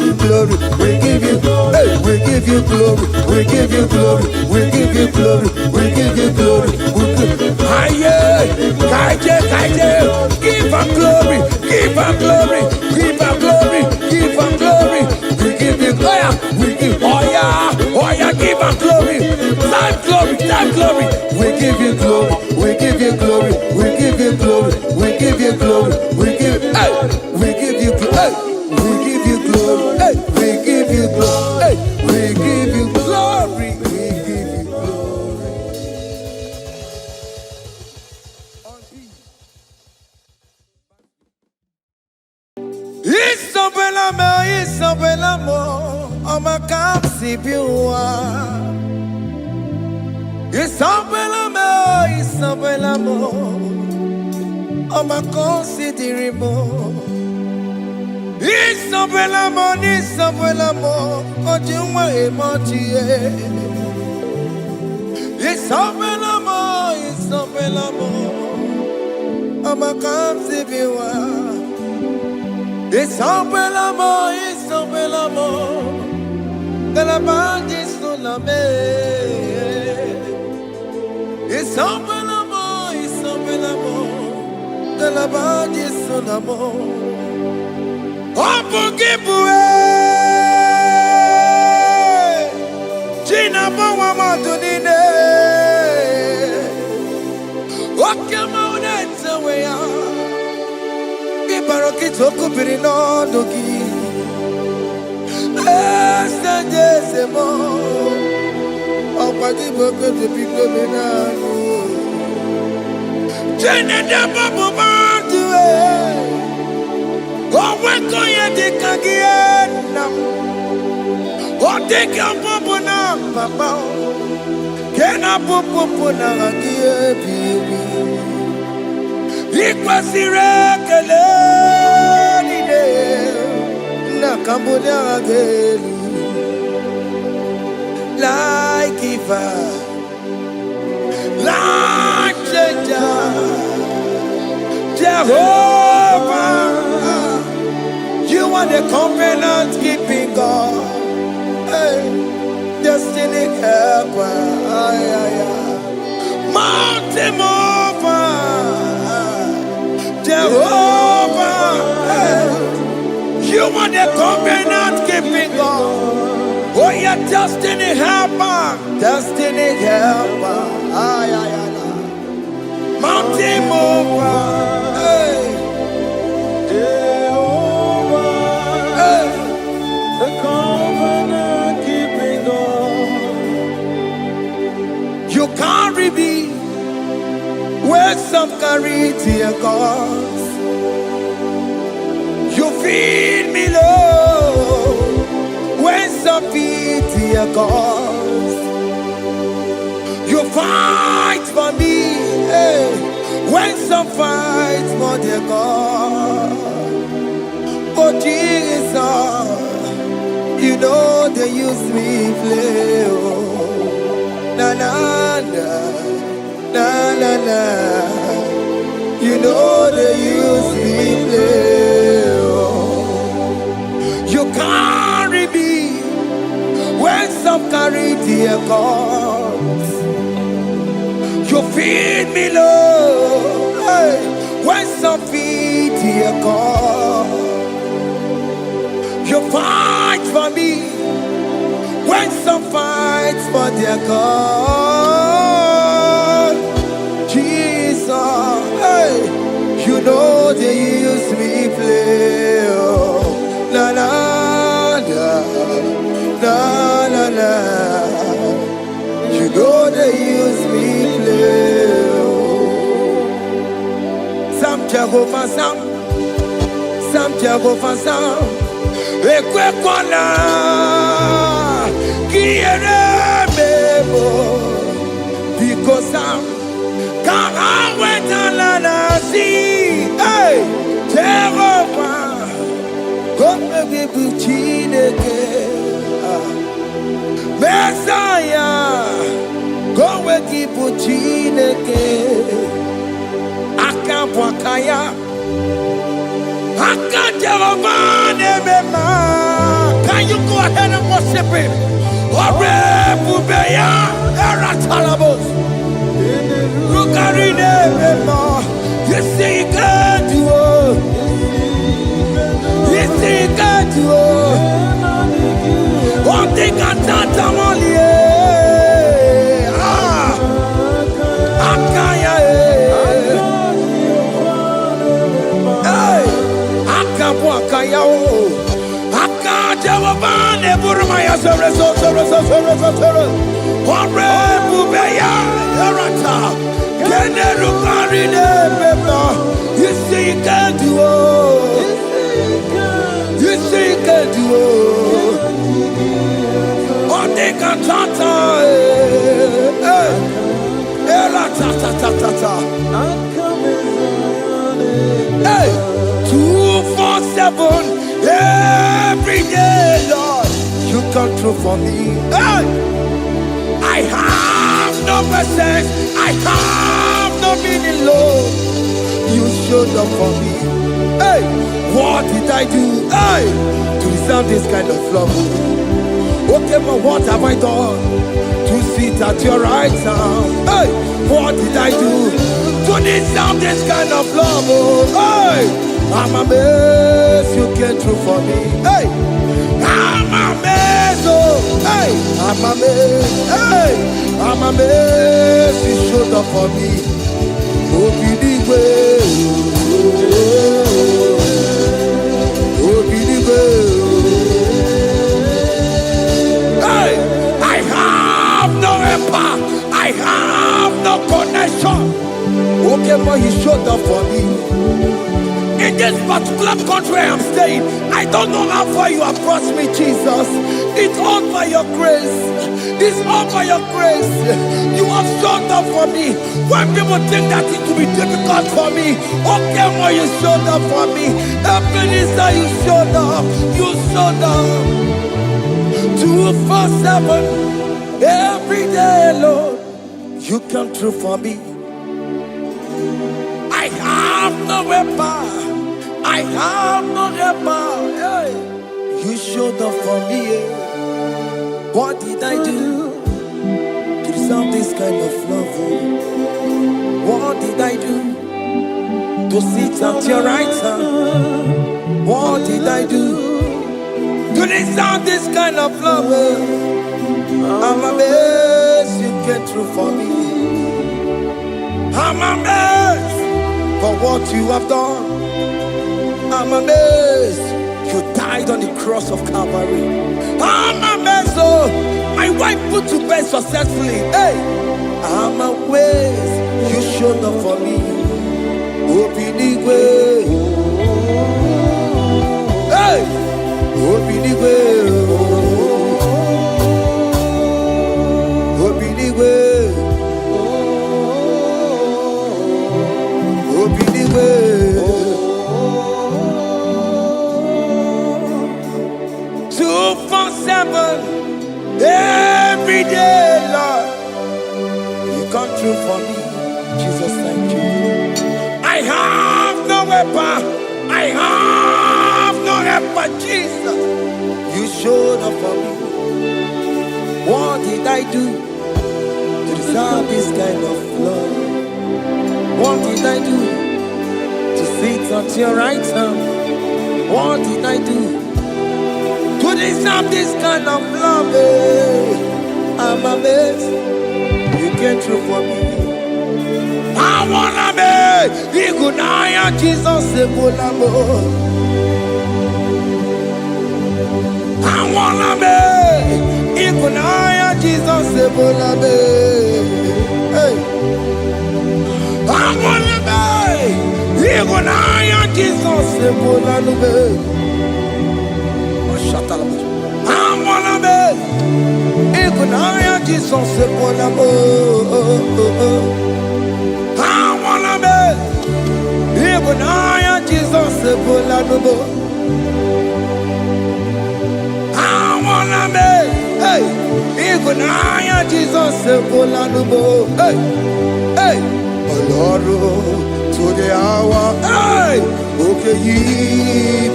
we give you glory. Hey, we give you glory. We give you glory. We give you glory. We give you glory. Kaije, give her glory. Give her glory. Give her glory. Give her glory. We give you glory. We give give her glory. Time glory. We give you glory. We give you glory. We give you glory. We give you glory. We give you glory. We give you glory. We give you glory. We give you glory. We give you glory. Isabella, I'ma come see you. Isabella, I'ma consider more. Isabella, Ojuma emotie. Isabella, mama comes if you are. It's open l'amor, it's open l'amor. Que la bande sur la mer. It's open l'amor, it's open l'amor. Que la bande sur la mer. Oh, pour qui pourrait. Gina, bon, maman, donne. Oh, come on, it's a way out. Baroki toko pirino doki, esta mo. Opadi boko de pico menano. Jene de bobo bantu oh weko ye de kagiena. Oh de bobo na papa. Kena bobo na kagie bibi. Ikwasire keleni de na kambonya agelu like Eva, like Jehovah. You are the covenant keeping God, hey, destiny helper, mountain mover. Jehovah, you are the covenant keeping God. Oh, your destiny helper, destiny helper. Mountain mover, Jehovah, the covenant keeping God. You carry me where some carry tear gas. You feed me low when some feed tear gas. You fight for me, hey, when some fight for their God. Oh Jesus, you know they use me play. Oh, na na na. Na na na, you know they use me play. Oh. You carry me when some carry their cause. You feed me low, hey, when some feed their cause. You fight for me when some fight for their cause. Jesus, hey, you know they use me play. Oh, la la la, la la la. You know they use me play. Oh, Sam Jehovah Sam, Sam Jehovah Sam. Ekwe kwana, kiere mebo, because Sam. Can't wait to see, hey, Jehovah, come and be Buchineke, Messiah, go and keep Buchineke, Akampwakaya, Jehovah, Nemema. Can you go ahead and worship him? Ore Bubeya, Eratalabos. Rukarine mema, you see you can do it. You see you can do it. One thing I can't only, Akaya, hey, Akabwakaya, Akajawabane, Burmaya, Ore Bubeya, Erata. You see you can do it. You see you can do it. On the cantata, hey, 247 every day, Lord. You come through for me. Hey, I have no patience. I have no meaning, Lord. You showed up for me. Hey, what did I do? Hey, to deserve this kind of love? Okay, but what have I done to sit at your right hand? Hey, what did I do to deserve this kind of love? Hey, I'm amazed you came through for me. Hey, I'm amazed. Oh, hey, I'm amazed. Hey, I'm amazed you showed up for me. Obinigwe, Obinigwe. Hey, I have no helper, I have no connection. Okay, but he showed up for me. In this particular country I'm staying, I don't know how far you have brought me, Jesus. It's all by your grace. It's all by your grace. You have showed up for me. When people think that it will be difficult for me, okay, well, you showed up for me. Ebenezer, you showed up. You showed up. 247 every day, Lord. You come through for me. I have no weapon. I have no helper. Hey. You showed up for me. What did I do to deserve this kind of love? What did I do to sit at your right hand? What did I do to deserve this kind of love? I'm amazed you came through for me. I'm amazed for what you have done. I'm amazed you died on the cross of Calvary. I'm amazed, oh, my wife put to bed successfully. Hey, I'm amazed you showed up for me. Obinigwe, hey, Obinigwe, Obinigwe, Obinigwe. 247 every day, Lord. You come through for me, Jesus. Thank you. I have no weapon. I have no helper, Jesus. You showed up for me. What did I do to deserve this kind of love? What did I do to sit at your right hand? What did I do to deserve this kind of love? I'm amazed you came through for me. I wanna be Igunaya Jesus Ebulamo. I wanna be Igunaya Jesus Ebulamo. Hey, I wanna be Igunaya Jesus Ebulamo. I wanna be Igunaya Jesus Ebulamo. I wanna be Igunaya Jesus Ebulamo. I wanna be, hey, Igunaya Jesus Ebulamo. Hey, hey, Oloro to the hour. Hey, okay,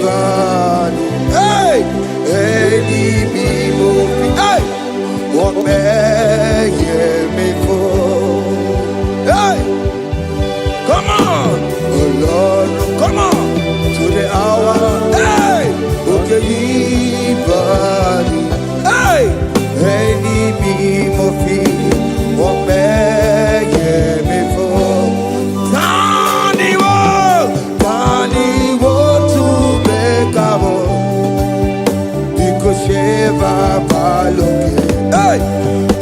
Yibani. Hey, IGBO. Hey, what may me for? Hey, come on, oh Lord, come on to the hour. Hey, okay, Yibani. Hey, IGBO. What may me for? Tani wo to make up. Sheva baloke, hey,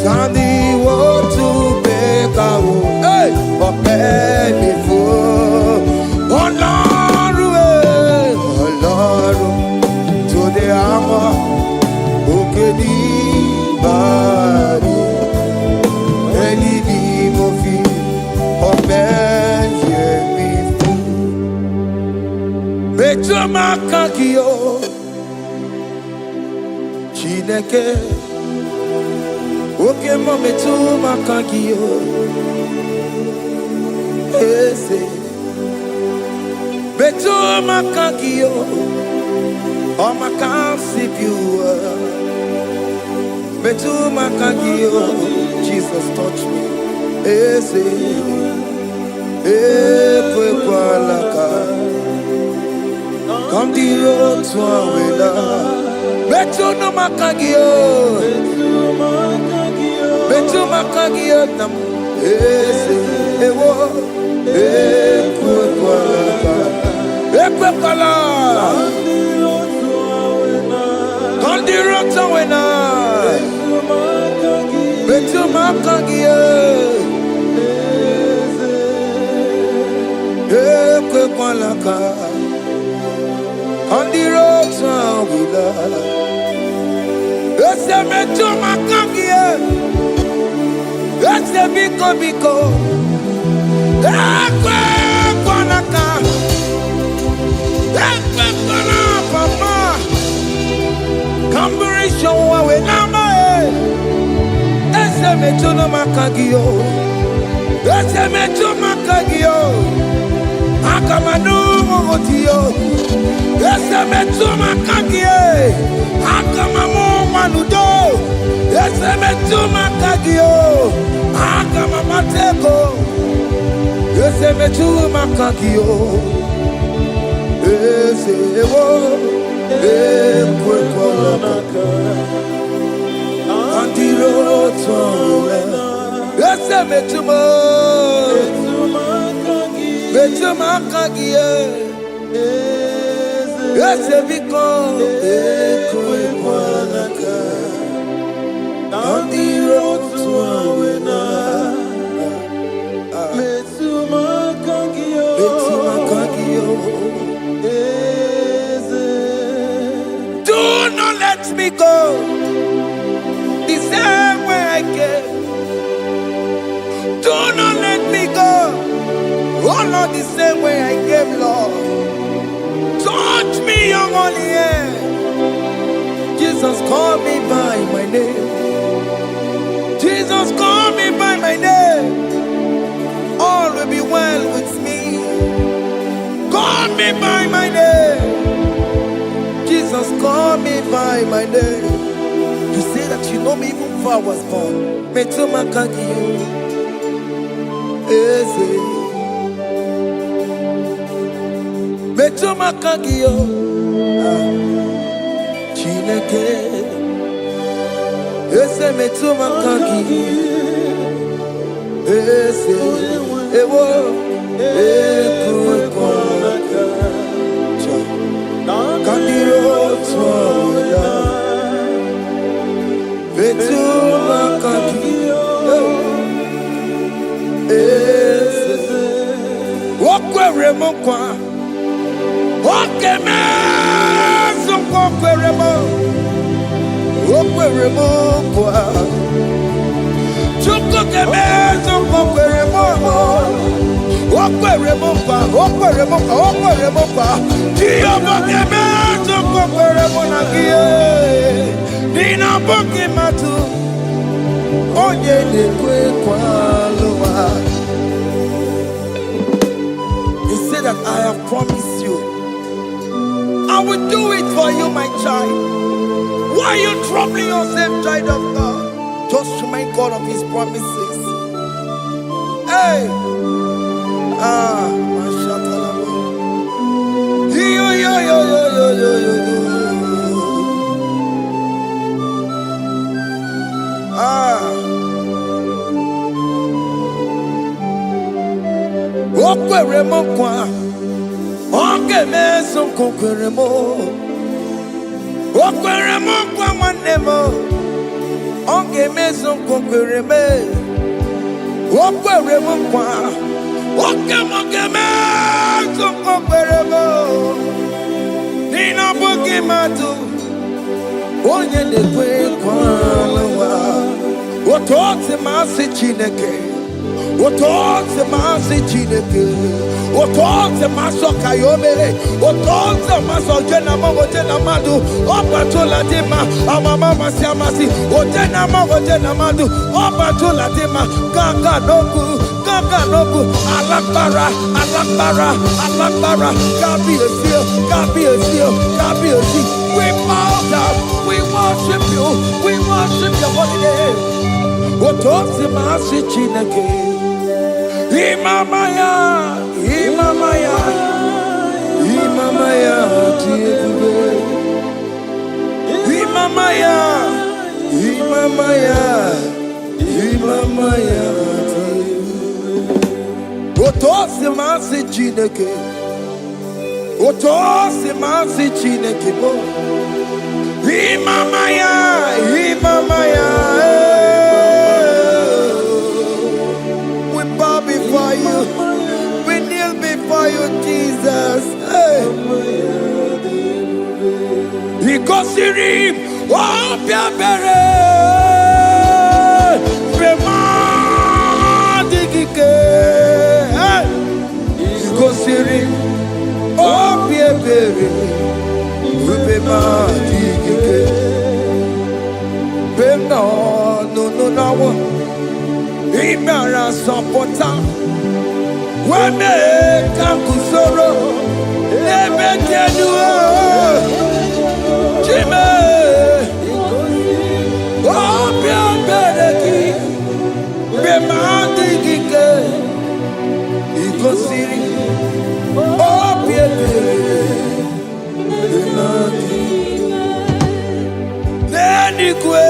Tandi wo to bekawo, hey, ope mi fo, Ọlọ́run, to the hour, oke ni bari, eni ni mo fi, ope ye mi fo, mejo makakiyo. Chineke, oke mometu makagiyo, ese, Betu makagio, oh makasipiu. Betu makagio, Jesus touch me. Ese, ekwalaka. Come the road to Awela. Betu no makagio, Betu makagio nam. Ese, ewo, ekwalaka. Ekwala, come the road to Awela. Betu makagio, ekwalaka. On the road to Awela. Ese Betu makagio, ese biko. Ekwalaka. Papa, Camberisha we nama. Ese Betu makagio, ese Betu makagio. Akamanu motio, ese Betu makagio. Akamamu manudo, ese Betu makagio. Akamamateko, ese Betu makagio. Ese ewo, ekwalaka. Andiro towe, ese Betu makagio. Ese biko, ekwalaka. Andiro towe na. Betu makagio. Do not let me go the same way I came. Do not let me go, oh Lord, the same way I came, Lord. Touch me, your holy hand. Jesus, call me by my name. Jesus, call me by my name. All will be well with me. Call me by my name. Jesus, call me by my name. You say that you know me even before I was born. Betu makagio, ese. Betu makagio, Chineke. Ese Betu makagio, ese. Ewo, ekwalaka. Kandiro toya, Betu makagio. Ese, okwere mokwa, okeme okwere mokwa. Chuko keme okwere mokwa. Okwere mokwa. Diyo bokeme okwere monagie. Dina boki matu. Onye dekwe kwalowa. He said that I have promised you. I will do it for you, my child. Why are you troubling yourself, child of God? Just remind God of His promises. Hey! Mashatalabo. Yo. Okwere mokwa, okeme sokwere mo. Okwere mokwa manemo, okeme sokwere me. Okwere mokwa, okeme sokwere mo. Nina boki matu, onye dekwe kwalawa. Otote masi Chineke. Otote masi Chineke. Otonze maso kayome. Otonze maso jena mamo jena madu. Opatola dema. Amama masiamasi. Ojena mamo jena madu. Opatola dema. Gaga nogu. Gaga nogu. Alakbara. Alakbara. Alakbara. Gabi a seal. Gabi a seal. Gabi a seal. We bow down. We worship you. We worship your holy name. Otonze masi chineke. Imamaya. Imamaya. Imamaya. Imamaya. Imamaya. Imamaya. Otosi masi chineke. Otosi masi chineke bo. Imamaya. Imamaya. We bow before you. We kneel before you, Jesus. Hey. Ikosirim. Oh, Piabere. Premadigike. Ikosirim. Oh, Piabere. Premadigike. No, no, no, no. Imara sapota. Wame kakusoro. Ebe tenua. Chime. Opia bereki. Bemandi gike. Ikosiri. Opia bereki. Neni kwe.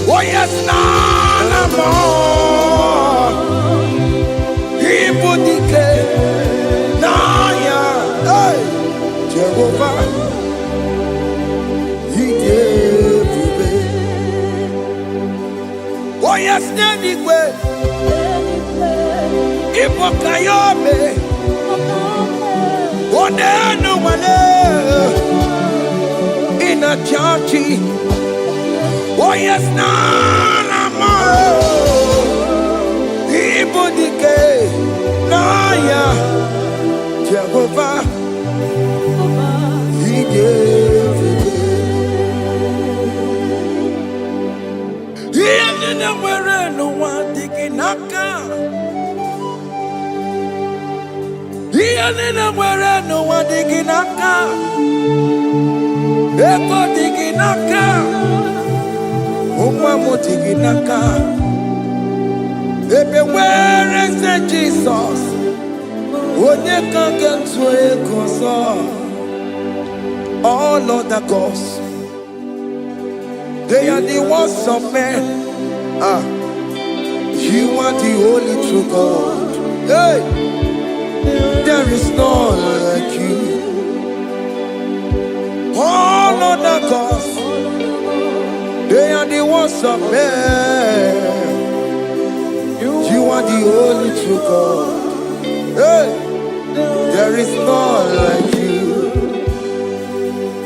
Oh yes, nana more. Ibudike, naya, hey, Jehovah, he gave me. Oh yes, anyway, Ibokayobe, oh no one in a church. Oh yes, nana more. Ibudike, naya, Jehovah, he gave it. He ended up where no one digging naka. He ended up where no one digging naka. Echo digging naka. Umamotiginaka. Where is the Jesus? Onye can get to a console. All other gods, they are the ones of men. You are the only true God. Hey, there is none like you. All other gods, they are the ones of men. You are the only true God. Hey, there is none like you.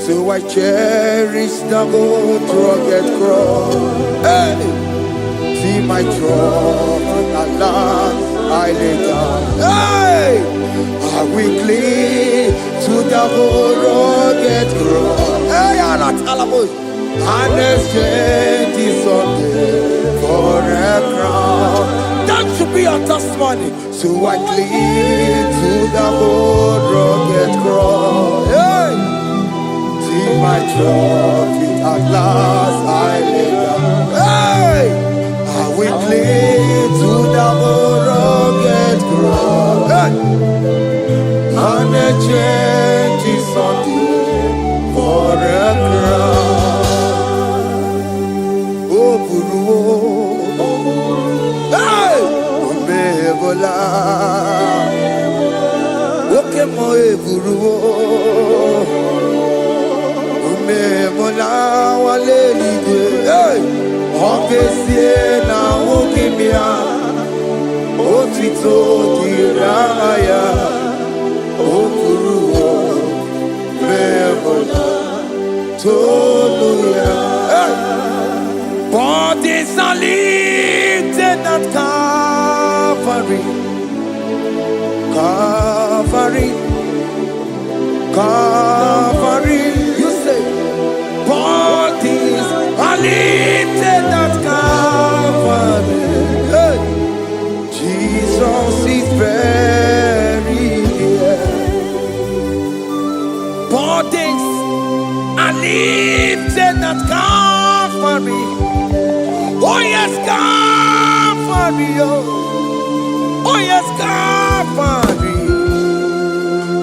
So I cherish the old rugged cross. Hey, see my throne, Allah, I lay down. Hey, I will cling to the old rugged cross. Hey, Allah, Talamus. And exchange is Sunday for a crown. That should be our testimony. So I cling to the old rugged cross. Hey, see my trophy at last I lay down. Hey, I will cling to the old rugged cross. Hey, and exchange is Sunday for a crown. Hey! Umebola. Oke mo eburu. Umebola wale ligwe. Hey! Okesie na okimia. Otito diraya. Okuru. Calvary, Calvary, Calvary. You say, bodies are lifted at Calvary. Hey. Jesus is very near. Bodies are lifted at Calvary. Oh yes, Calvary. Oh yes, Calvary.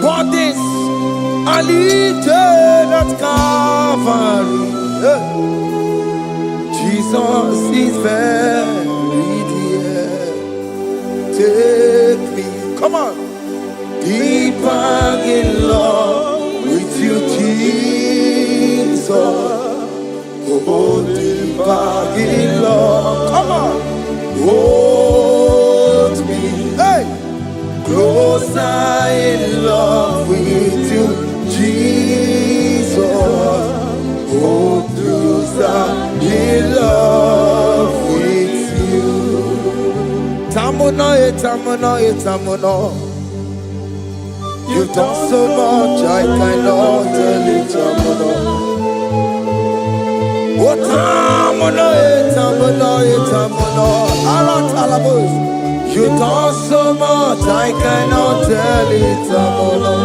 Bodies are lifted at Calvary. Jesus is very dear. Take me, come on, deeper in love with you, Jesus. Oh, deeper in love, come on, hold me, hey, closer in love with you, Jesus. Oh, closer in love with you. Tamuno, tamuno, tamuno. You've done so much, I cannot tell it, tamuno. Oh, tamuno, tamuno, tamuno. Aratalabos. You've done so much, I cannot tell it, tamuno.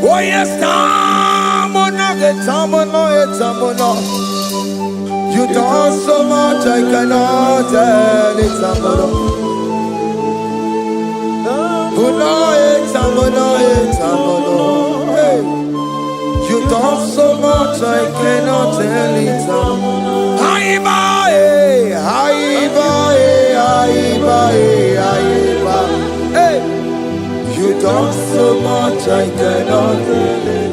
Oh yes, tamuno, tamuno, tamuno. You've done so much, I cannot tell it, tamuno. Hey. You've done so much, I cannot tell it. Hey. You've done so much, I cannot tell it.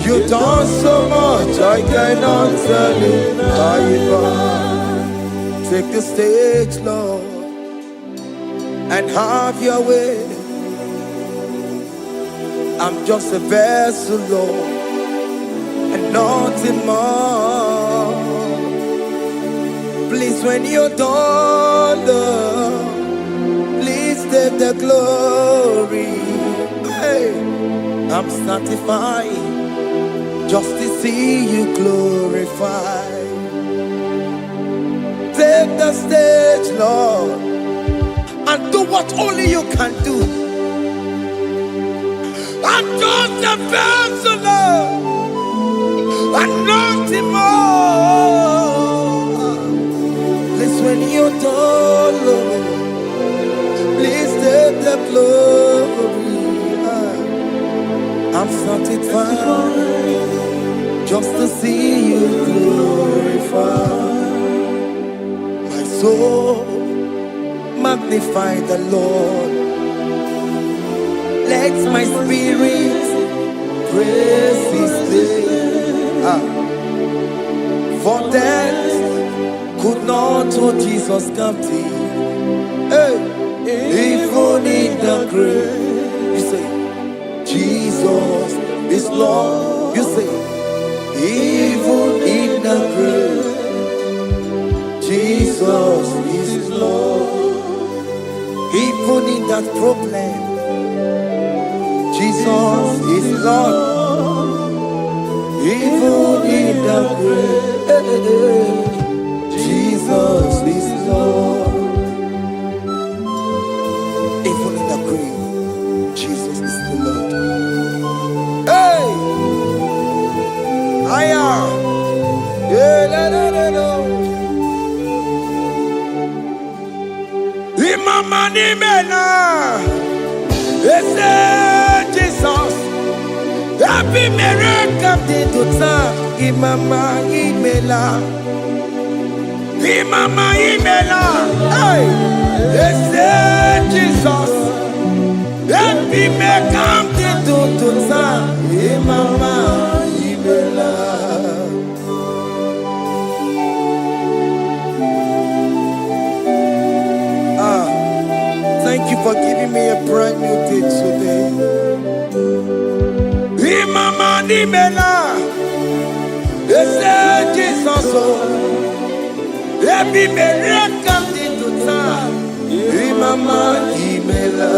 You've done so much, I cannot tell it. Take the stage, Lord, and have your way. I'm just a vessel, Lord, and nothing more. Please, when you're done, Lord, please take the glory. Hey, I'm satisfied just to see you glorified. Take the stage, Lord, and do what only you can do. I'm just a vessel, Lord, and nothing more. Please, when you're done, Lord, please take the glory. I'm satisfied just to see you glorified. My soul magnify the Lord. Let my spirit praise His name. For death could not hold Jesus captive. Hey, even in the grave, you say, Jesus is Lord. You say, even in the grave, Jesus is Lord. Even in that problem, Jesus is Lord. Even in the grave, Jesus is Lord. Even in the grave, Jesus is the Lord. Hey! I am. Imama ni mena, ese Jesus. Happy miracle de tota. Imama imela, Imama imela. Hey, ese Jesus. Happy miracle de tota. Imama imela. Thank you for giving me a brand new day today. Imama nimela, Every miracle into time. Imama imela.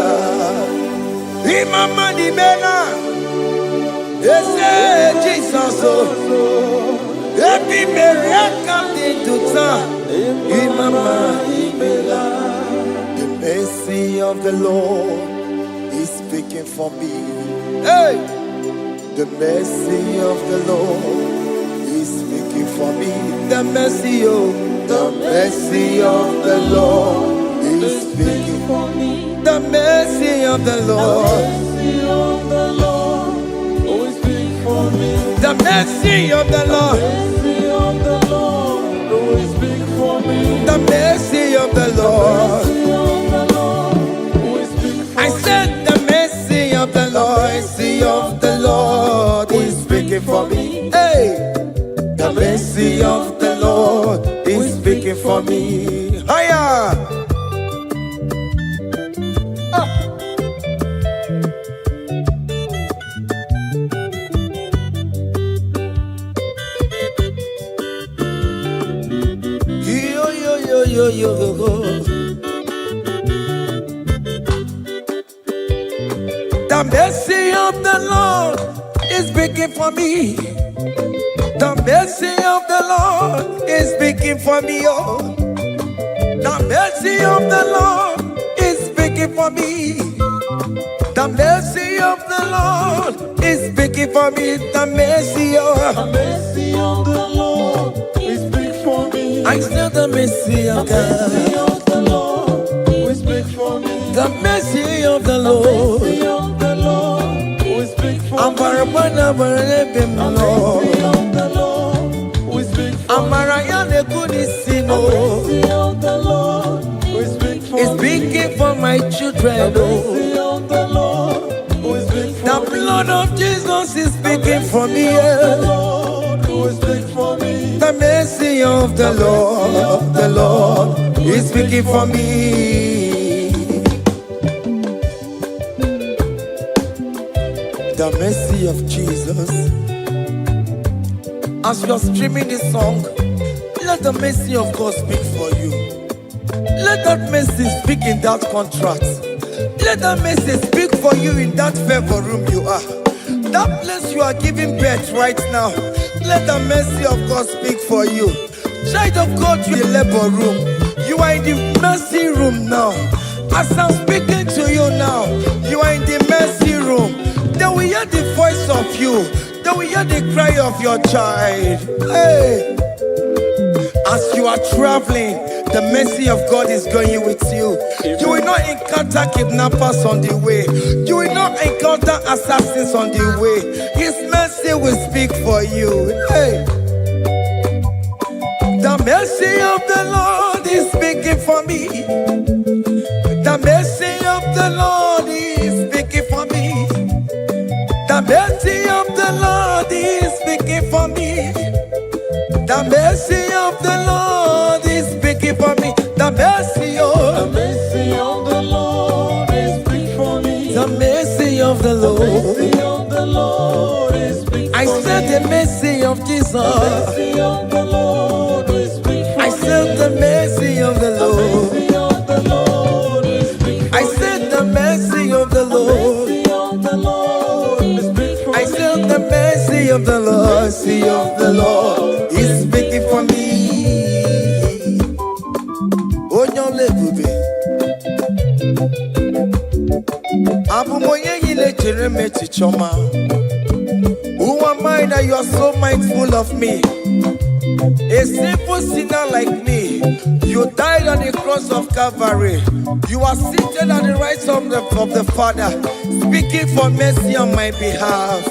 Imama imela. Yes, Jesus. Every miracle into time. Imama imela. The mercy of the Lord is speaking for me. Hey, the mercy of the Lord is speaking for me. The mercy of the Lord is speaking for me. The mercy of the Lord. The mercy of the Lord. The mercy of the Lord. I said the mercy of the Lord. Mercy of the Lord is speaking for me. Hey, the mercy of the Lord is speaking for me. Higher. Yo. The mercy of the Lord is speaking for me. The mercy of the Lord is speaking for me. Oh, the mercy of the Lord is speaking for me. The mercy of the Lord is speaking for me. The mercy of the Lord is big for me. I still the mercy of God. The Lord is big for me. The mercy of the Lord. The Lord is big for me. I'm Barabana Barabim Lord. The Lord is big for I'm Mariana Kudisino. The Lord is big for It's speaking for my children. The Lord is big for The blood of Jesus is speaking for me. The Lord is big for me. The mercy of the Lord is speaking for me. The mercy of Jesus. As you are streaming this song, let the mercy of God speak for you. Let that mercy speak in that contract. Let that mercy speak for you in that favor room you are. That place you are giving birth right now. Let the mercy of God speak for you. Child of God, you are in the labor room. You are in the mercy room now. As I'm speaking to you now, you are in the mercy room. They will hear the voice of you. They will hear the cry of your child. Hey, as you are traveling, the mercy of God is going with you. You will not encounter kidnappers on the way. You will not encounter assassins on the way. His mercy will speak for you. Hey, the mercy of the Lord is speaking for me. The mercy of the Lord is speaking for me. The mercy of the Lord is speaking for me. The mercy of the Lord is speaking for me. The mercy of the Lord is big for me. the mercy of the Lord. The Lord is big for me. I said the mercy of Jesus. The Lord is big for me. I said the mercy of the Lord. The Lord is big for me. I said the mercy of the Lord. The Lord is big for me. I said the mercy of the Lord. Mercy of the Lord is speaking for me. Oh, no, baby. Who am I that you are so mindful of me? A simple sinner like me. You died on the cross of Calvary. You are seated at the right side of the Father, speaking for mercy on my behalf.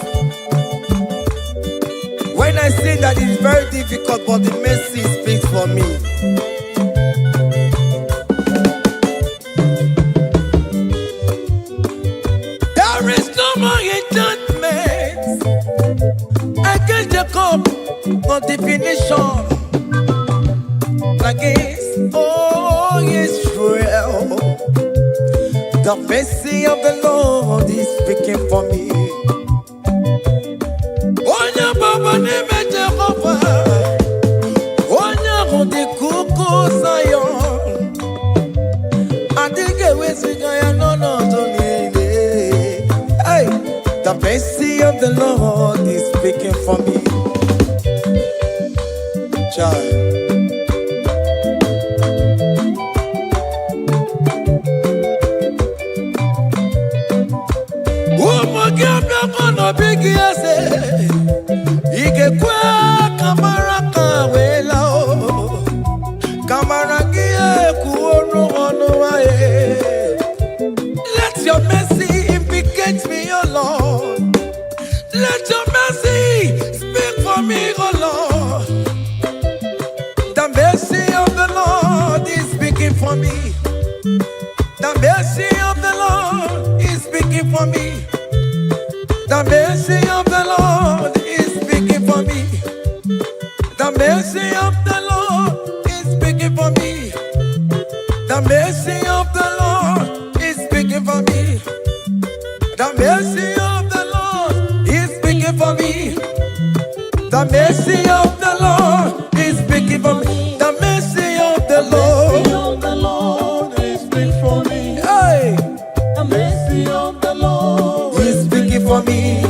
When I say that it's very difficult, but the mercy speaks for me. There is no more enchantment against Jacob, no definition against all Israel. The mercy of the Lord is speaking for me. Oh, yeah, Baba, name Jehovah. of the Lord is speaking for me. Child. Let your mercy implicate me, O Lord. Let your mercy speak for me, O Lord. The mercy of the Lord is speaking for me. The mercy of the Lord is speaking for me. The mercy of the Lord is speaking for me. The mercy of the Lord is speaking for me. The mercy of the Lord is speaking for me. The mercy of the Lord is speaking for me. The mercy of the Lord is speaking for me. The mercy of the Lord is speaking for me. Hey. The mercy of the Lord is speaking for me.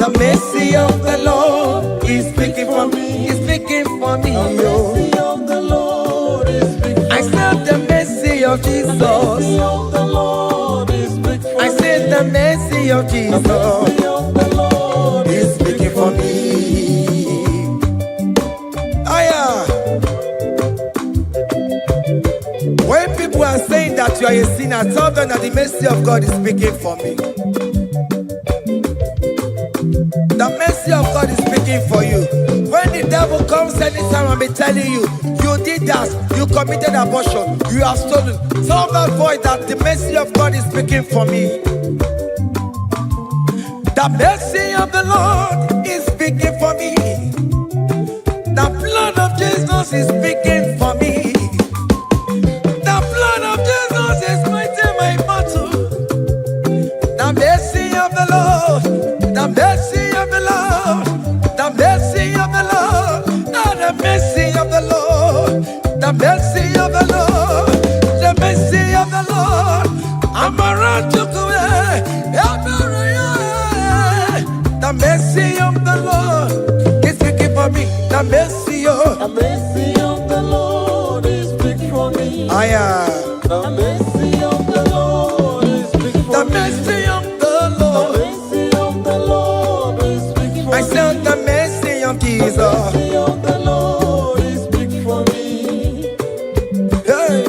The mercy of the Lord is speaking for me. Is speaking for me. The mercy of the Lord is speaking for me. I said the mercy of Jesus. The mercy of the Lord is speaking for me. I said the mercy of Jesus. The mercy of the Lord is speaking for me. Aya. When people are saying that you are a sinner, tell them that the mercy of God is speaking for me. The mercy of God is speaking for you. When the devil comes anytime and be telling you, you did that, you committed abortion, you have stolen, tell that boy that the mercy of God is speaking for me. The mercy of the Lord is speaking for me. The blood of Jesus is speaking for me. The blood of Jesus is fighting my battle. The mercy of the Lord, the mercy of the Lord, the mercy of the Lord, oh, the mercy of the Lord, the mercy of the Lord, the mercy of the Lord. I'm around to go the mercy of the Lord is speaking for me. The mercy of the Lord is speaking for me. I am. The mercy of the Lord is speaking for The me. mercy of the Lord. The mercy of the Lord is speaking for me. I said the mercy of Jesus. The mercy of the Lord is speaking for me. Hey.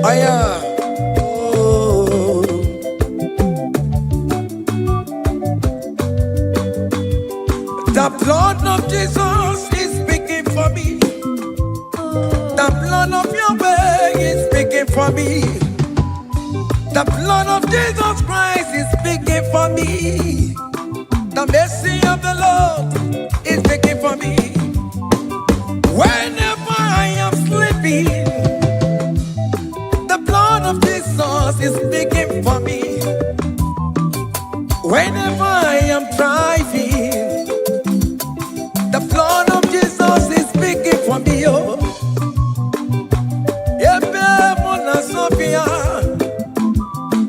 I am. Oh. The blood of Jesus is speaking for me. The blood of Yahweh is speaking for me. The blood of Jesus Christ is speaking for me. The mercy of the Lord is speaking for me. Whenever I am sleeping, the blood of Jesus is speaking for me. Whenever I am driving, the blood of Jesus is speaking for me. Oh, Ebe Mona Sophia,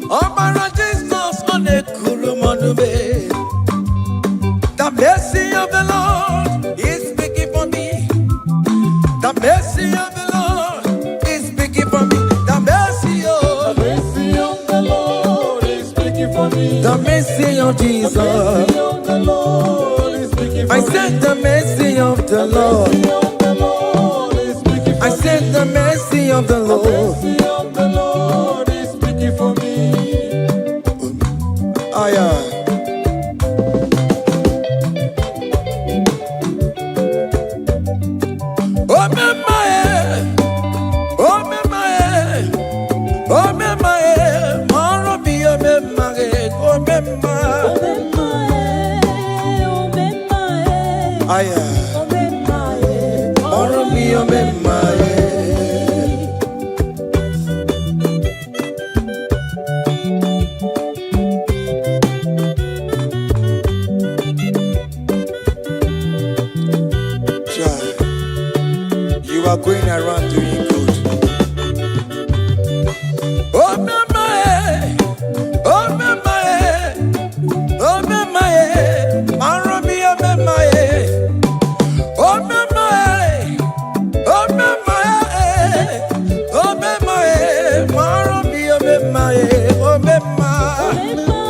Obara Jesus on a Kurumanube. The mercy of the Lord is speaking for me. The mercy of the Lord is speaking for me. The mercy of The Lord is speaking for me. the mercy of Jesus. The mercy of the Lord is speaking for I me. said the mercy of the Lord. The mercy of the Lord is speaking for I me. said the mercy of the The Lord. mercy of the Lord is speaking for me. Aya. Oh me oh me oh me moro bi oh me Aya. Moro bi oh me are going around doing good. Oh, mama, oh, mama, oh, mama, Maromi, oh, mama, oh, mama, oh, mama, oh, mama, Maromi, oh, mama, oh, mama, oh, mama,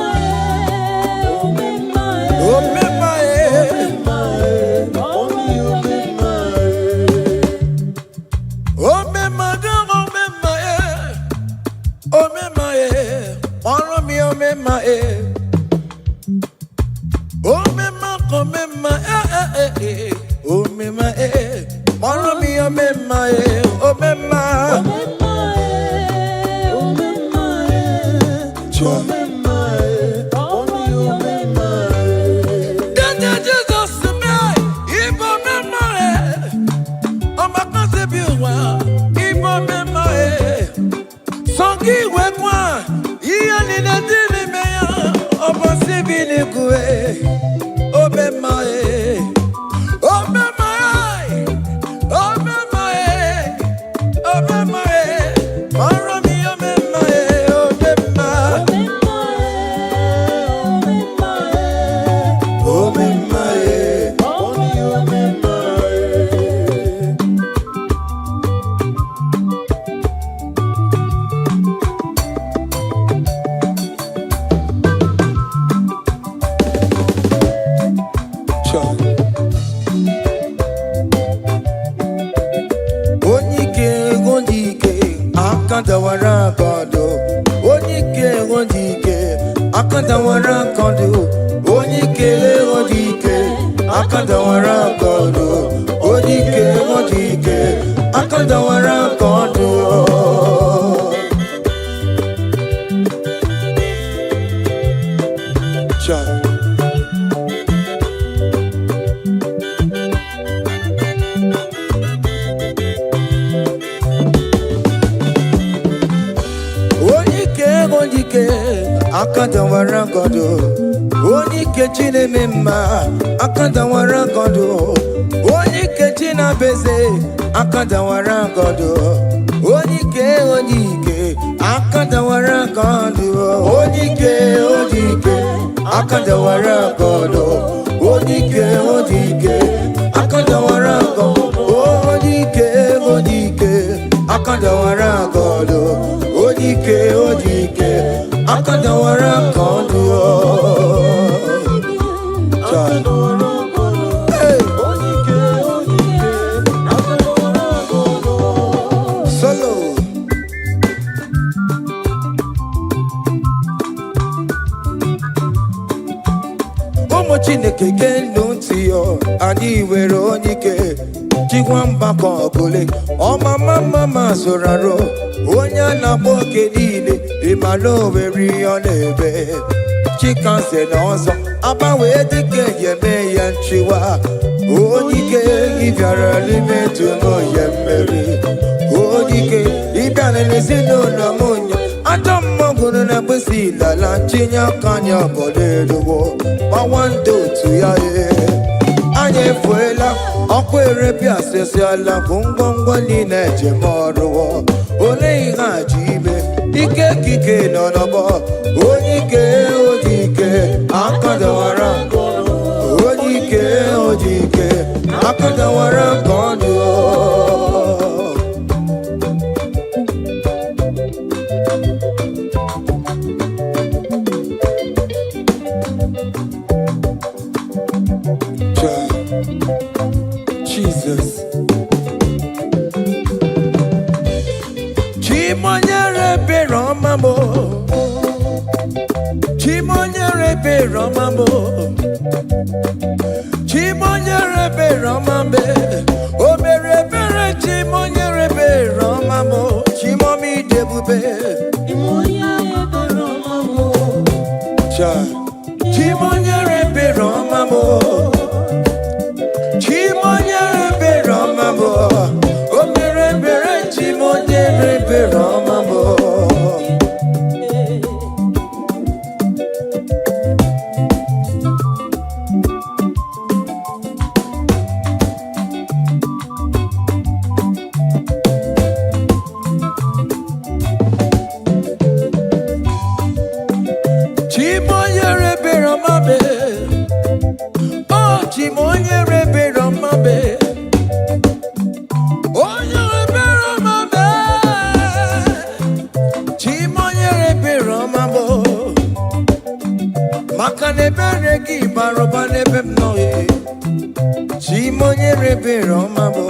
be romabo.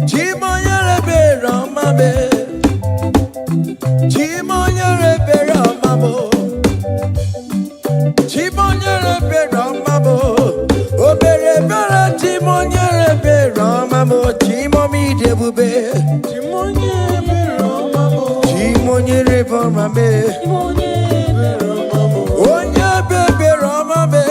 Chimonyere be romabe. Chimonyere be romabo. Chimonyere be romabo. Obere bere chimonyere be romabo. Chimomi debube. Chimonyere be romabo. Chimonyere be romabe. Onye bebe romabe.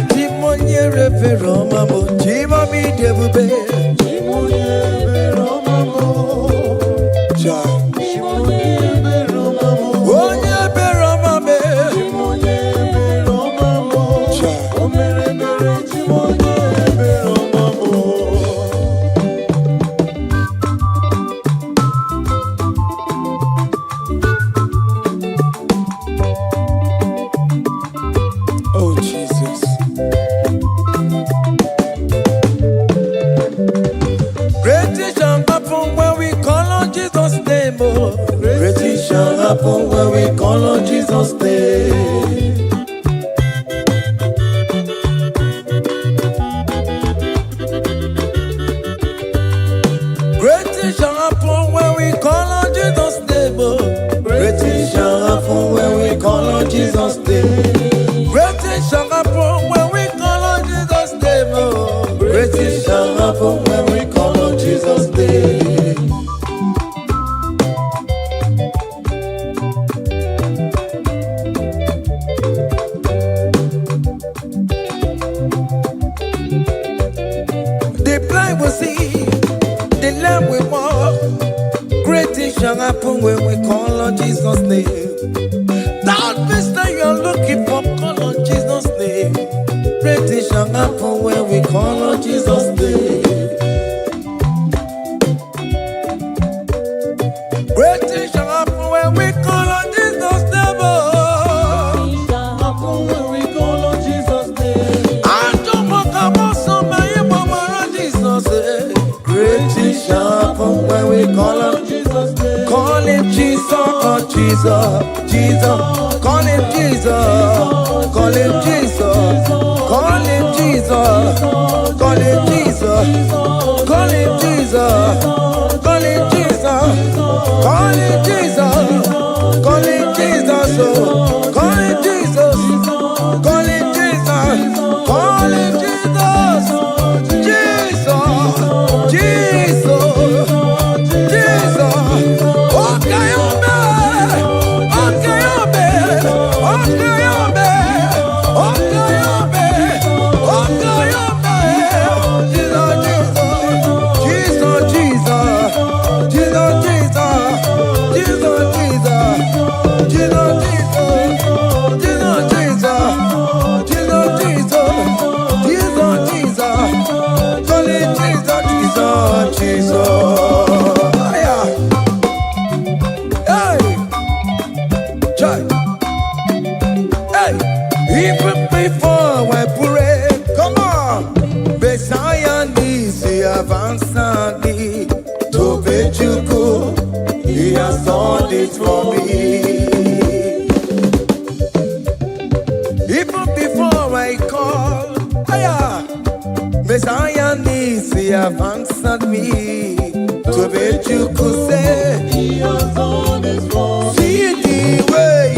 When we call on Jesus' name, great things shall happen when we call on Jesus' name. Great things shall happen when we call on Jesus' name. Great things shall happen when we call on Jesus' name. Great things shall happen when we call on Jesus' name. Shall happen when we call on Jesus' name. That means that you're looking for, call on Jesus' name. Great things shall happen when we call on Jesus' name. Great things shall happen when we call on Jesus' name. When we call on Jesus' name. I don't want to go so many more on Jesus' name. Great things shall happen when we call on Jesus' name. Call him Jesus, oh Jesus, Jesus. Call him Jesus, call him Jesus, call him Jesus, call him Jesus, call him Jesus, call him Jesus, call him Jesus, call him Jesus, call him Jesus, call him Jesus, call him Jesus, Jesus, Jesus. Even before I pray, come on, Messiah needs to answered me. To bet you good, He has done it for me. Even before I call, Messiah needs to answered me. To bet you could say He has done it for me. See the way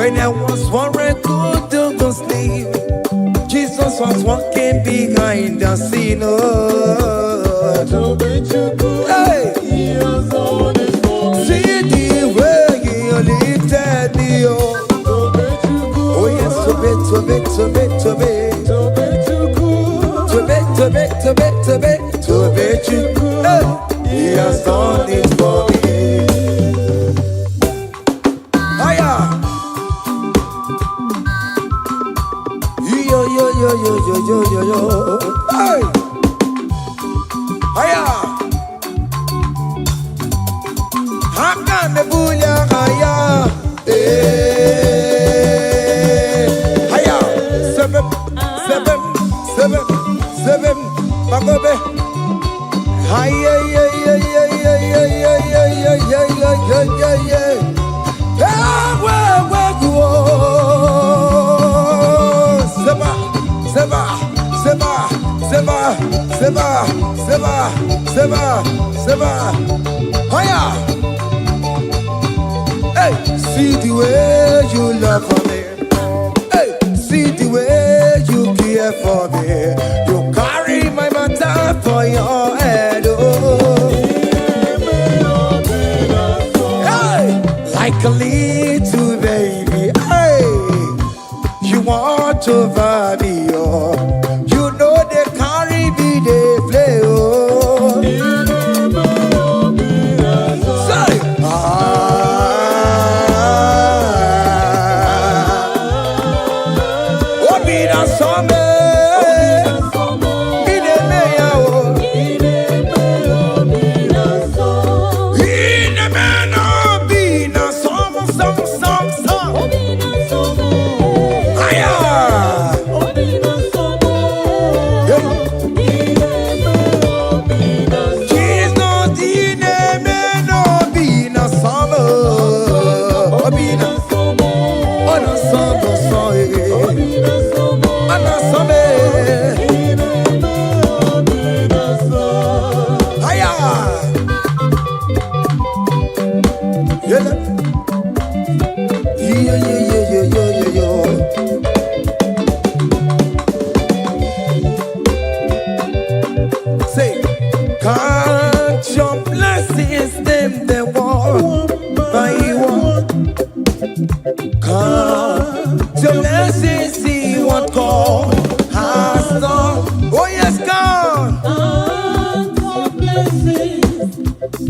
When I was worried, couldn't go sleep, Jesus was walking behind the scene. Hey! See the way you lifted me up. Oh yes, to be. Hey! He has done it for me. Hiya! Yo. Hey! Hiya! Hakane bunya haya. Haya. Seven. Magobe. Hiya. Seba. Hiya. Hey, see the way you love for me. Hey, see the way you care for me. You carry my matter for your head. Oh. Hey, like a little baby. Hey, you want over me. Oh, you know they carry me, they play. Oh. Say, can't your blessings them the one by one? Can't your blessings see what God has done? Oh yes, God. Can't your blessings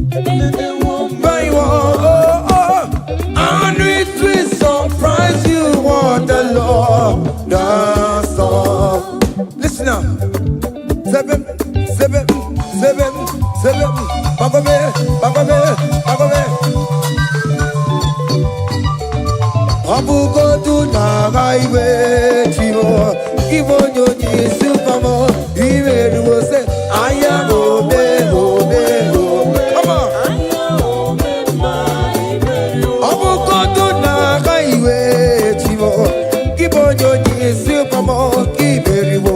the one by one? And it will surprise you what the Lord does. Listen now. Seven. Bagome. Abugo do na gaiwe chimo. Ibo nyoni supamo. Iwe duo se aya obe. Come on. Abugo do na gaiwe chimo. Ibo nyoni supamo. Iwe duo.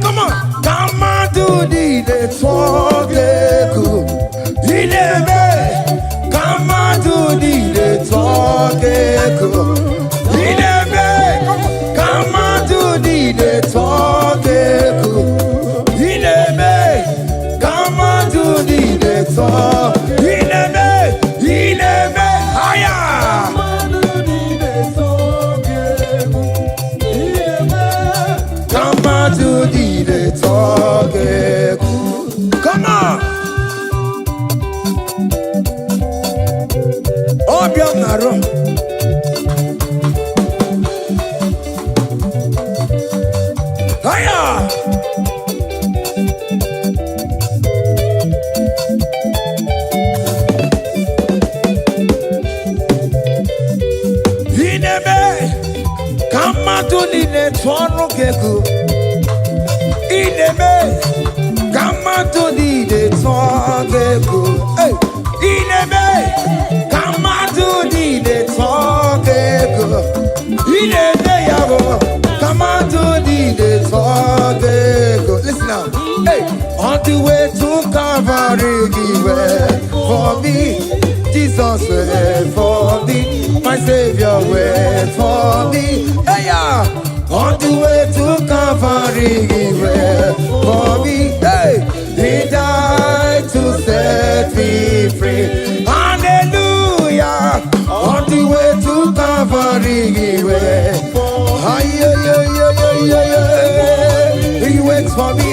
Come on to the talk. Come on. Obiam Naro. Hiya. Ineme twono keku. Ineme kama to di de twokeku. Hey, ineme kama to di de twokeku. Ineme yabo kama to di de twokeku. Listen now. Hey, on the way to Calvary, he went for me. Jesus went for me. My Savior went for me. Hey, yeah. On the way to Calvary, he went for me. Hey, he died to set me free. Hallelujah. On the way to Calvary, he went. He waits for me.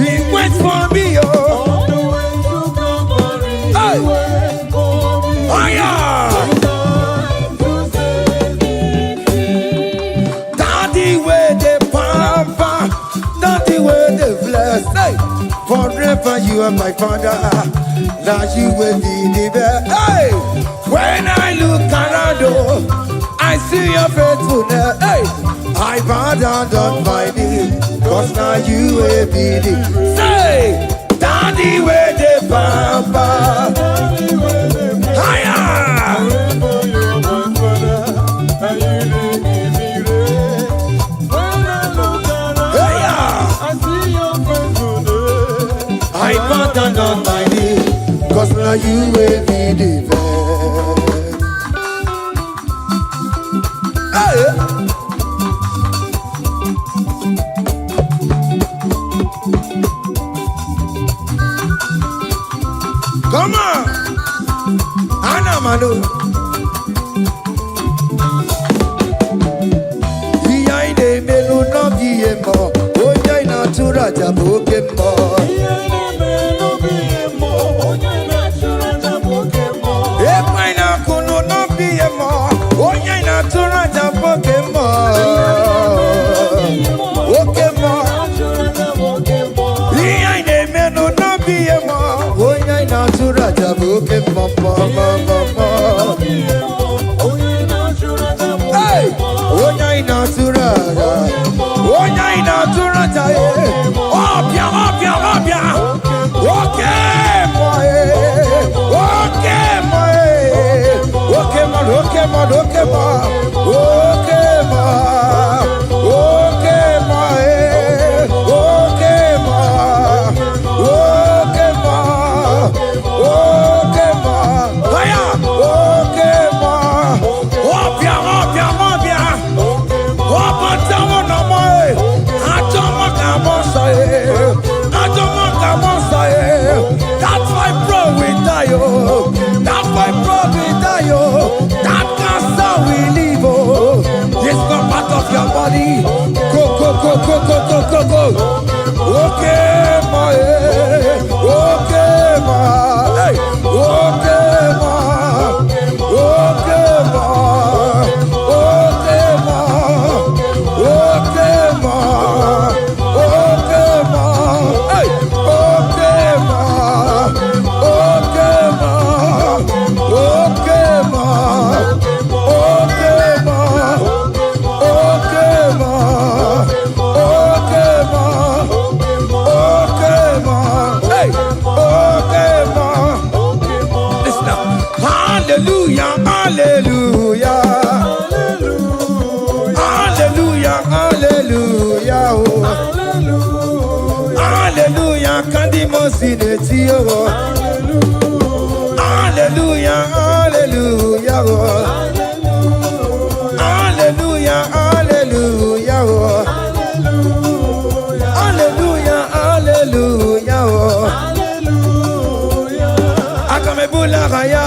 He waits for me. Oh. Hey. Oh, yeah. Forever you are my father, now you will be the best. Hey, when I look around, I see your faithfulness. Hey, I bow down on my knees, cause now you will be the. Say, Daddy, where the papa. Higher. I bow down on my knees, cause now you will be the best. Hey. Come on, Anna Manu. Behind the melu no biemo, oja ina tura jabo kemo. That's why bro we die, oh. That's why bro we die, oh. That cancer we live, oh. It's not part of your body. Go. Okay, my, okay, my, hey, okay, my, okay, my, okay, my, okay, my, okay, my, hey, okay, my, okay, my, okay, my, okay, my, okay, my. Hallelujah, hallelujah, hallelujah, hallelujah, oh. Hallelujah, kandi mosineti, oh. Hallelujah, hallelujah, oh. Hallelujah, hallelujah, oh. Hallelujah, hallelujah, oh. Akamebula raya.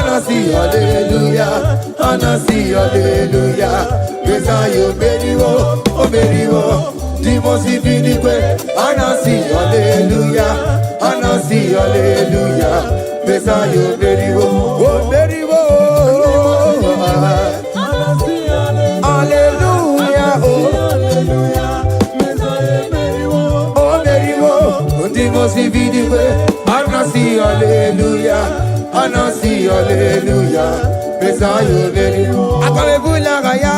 Anasi, hallelujah. Messiah, Meriwo, oh Meriwo. Dimosi Finikwe, Anasi, hallelujah. Anasi, hallelujah. Messiah, Meriwo, oh Meriwo. Hallelujah, oh Meriwo, oh Meriwo. Dimosi Finikwe, Anasi, hallelujah. Anasi, hallelujah. Messiah, Meriwo. Akalebula gaya.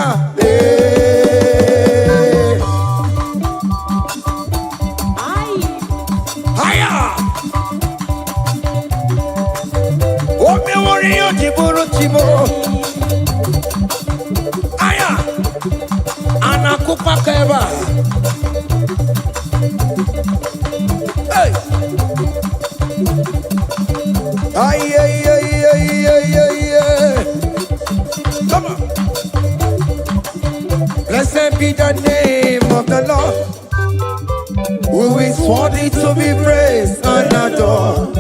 Aya, anakupa keba. Hey, ay. Come on. Blessed be the name of the Lord, who is worthy to be praised and adored.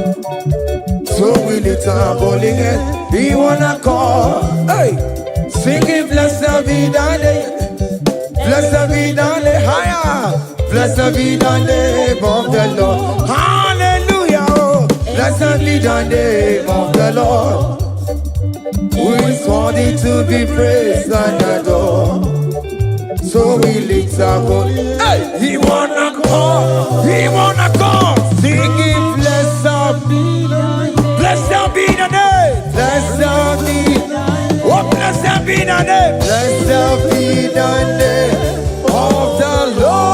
So we lift our holy hand, we wanna call, hey, singing blessed be the name, blessed be the name, higher, blessed be the name of the Lord, hallelujah, oh, blessed be the name of the Lord, who is worthy to be praised and adored. So we lift our holy hand, hey, we wanna call, singing blessed be the name. Blessed be the name. Blessed be. Oh, blessed be the name. Blessed be the name of the Lord.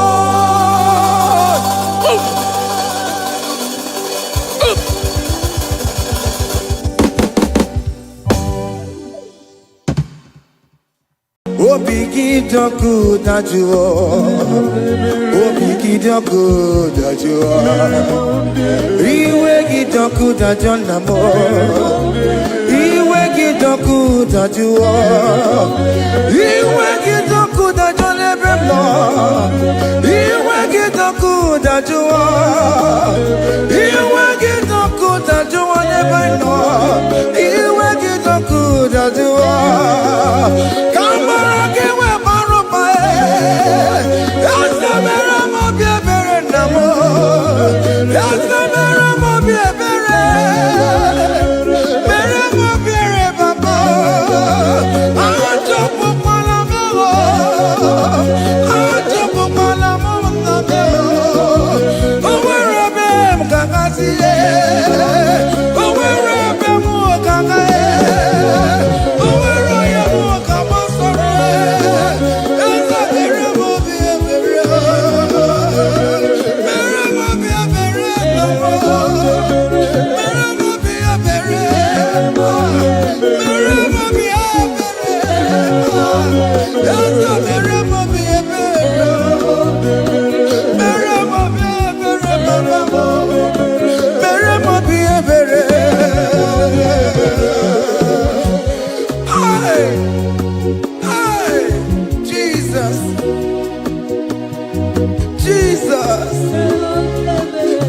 Oh, biggie the good that you are. Oh, biggie the good that you are. Iwe the good that you are. Iwe the good that you are. Iwe the good that you never know. Iwe the good that you are. Iwe the good that you never know. Iwe the good that you are. Come on.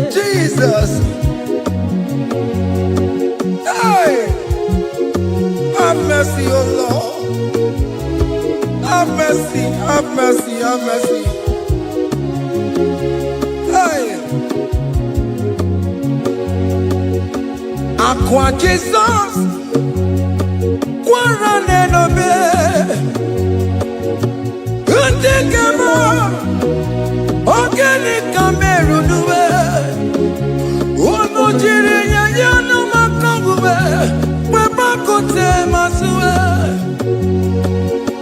Jesus. Hey, have mercy, oh Lord. Have mercy, have mercy, have mercy. Hey, Aqua Jesus, Quarane no be, Untekemo, Organic Cameru nuwe. Jirinya yana makangube, baba kote masue.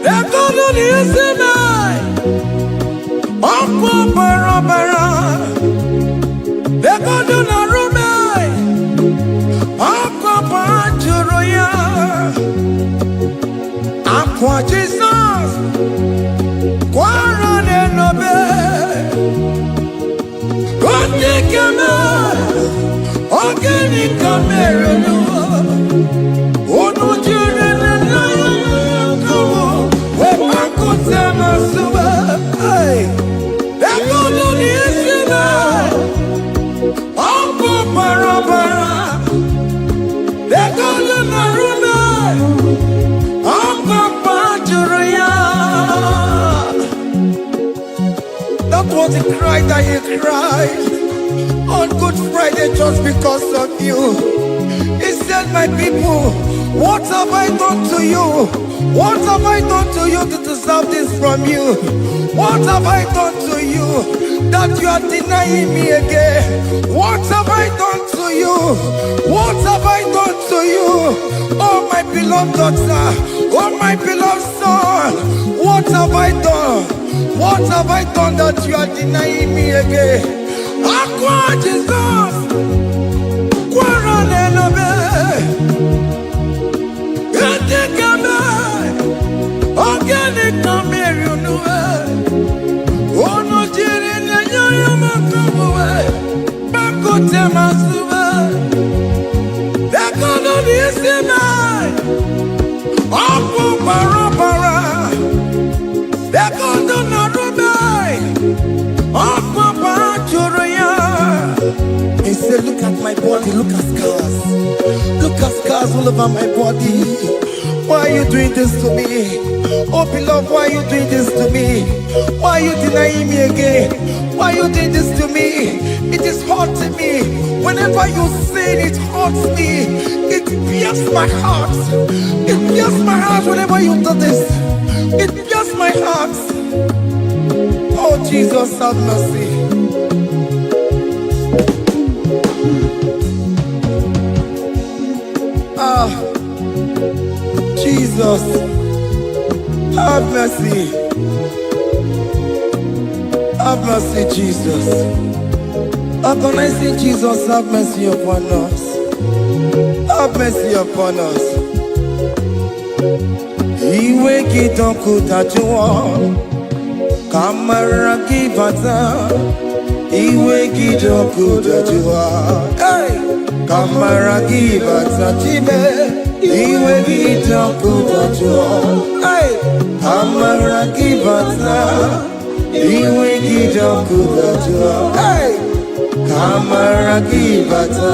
Ekono ni eseme, akwa bara. Ekono na rume, akwa panjuro ya. Akwa Jesus, kwarane nobe. Kote keme. Organic camera no, oh no children and no, where I could tell my super, hey, that good on the instrument, oh, para, that good on the room, oh, the cry that he cried on Good Friday just because of you. He said, my people, what have I done to you? What have I done to you to deserve this from you? What have I done to you that you are denying me again? What have I done to you? What have I done to you? Oh my beloved daughter, oh my beloved son, what have I done? What have I done that you are denying me again? Aqua Jesus, Quaranelabe, Etikame, Organic Namirunue, Ono Jirin Yayamakamue, Bakutema Sube, Dekono Nisime, Apu Parapara, Dekono Narube, Apu Parachuraya. He said, look at my body, look at scars. Look at scars all over my body. Why are you doing this to me? Oh beloved, why are you doing this to me? Why are you denying me again? Why are you doing this to me? It is hurting me. Whenever you sin, it hurts me. It pierces my heart. It pierces my heart whenever you do this. It pierces my heart. Oh Jesus, have mercy. Jesus, have mercy. Have mercy, Jesus. Agonizing Jesus, have mercy upon us. Have mercy upon us. Iwe kitonku tajuwa, kamara kibata. Iwe kitonku tajuwa, kamara kibata chibe. Iwe kitonku tajuwa, kamara kibata. Iwe kitonku tajuwa, kamara kibata.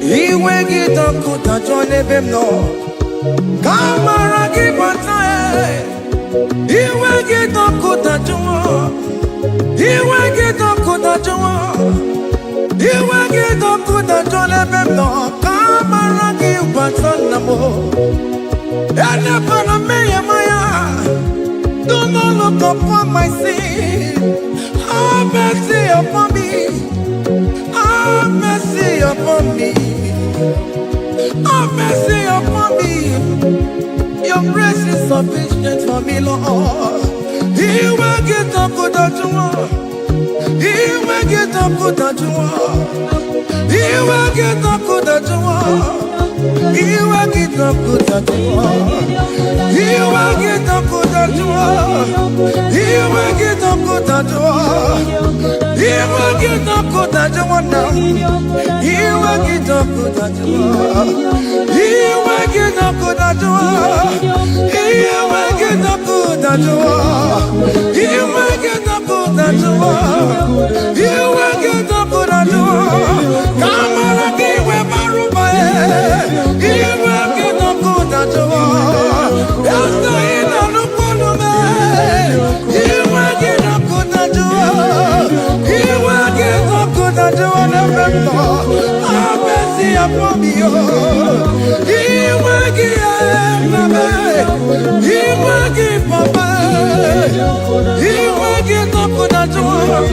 Iwe kitonku tajuwa nebemno, kamara kibata. Iwe kitonku tajuwa, iwe kitonku tajuwa, iwe kitonku tajuwa nebemno, kamara kibata namo. Ene pana meye maya, do not look upon my sin. Have mercy upon me. Have mercy upon me. Have mercy upon me. Your grace is sufficient for me, Lord. He will get up with that you want. He will get up with that you want. He will get up with that you want. He will get up with that you want. He will get up with that you want. He will get up with that you want. He will get up with that you want now. He will get up with that you want. He will get up with that you want. He will get up with that you want. He will get up with that you want. He will get up with that you want. Come on, give me my room. He will get up with that you want. Yes, I know no man. He will get up with that you want. He will get up with that you want. Have mercy upon me. He will give me. He will give me. He will get up with that you want.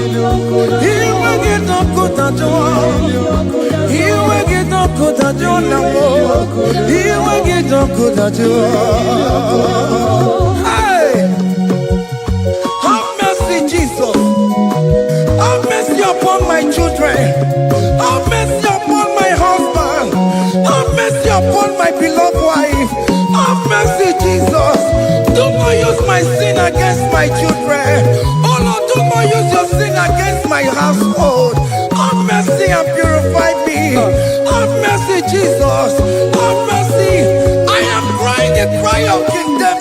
He will get up with that you want. He will get up with that you want. He will get up with that you want. Hey, have mercy, Jesus. Have mercy upon my children. Have mercy upon my husband. Have mercy upon my beloved wife. Have mercy, Jesus. Do not use my sin against my children. Oh Lord, do not use your sin against my household. Have mercy and purify me. Have mercy, Jesus. Have mercy. I am crying the cry of King David.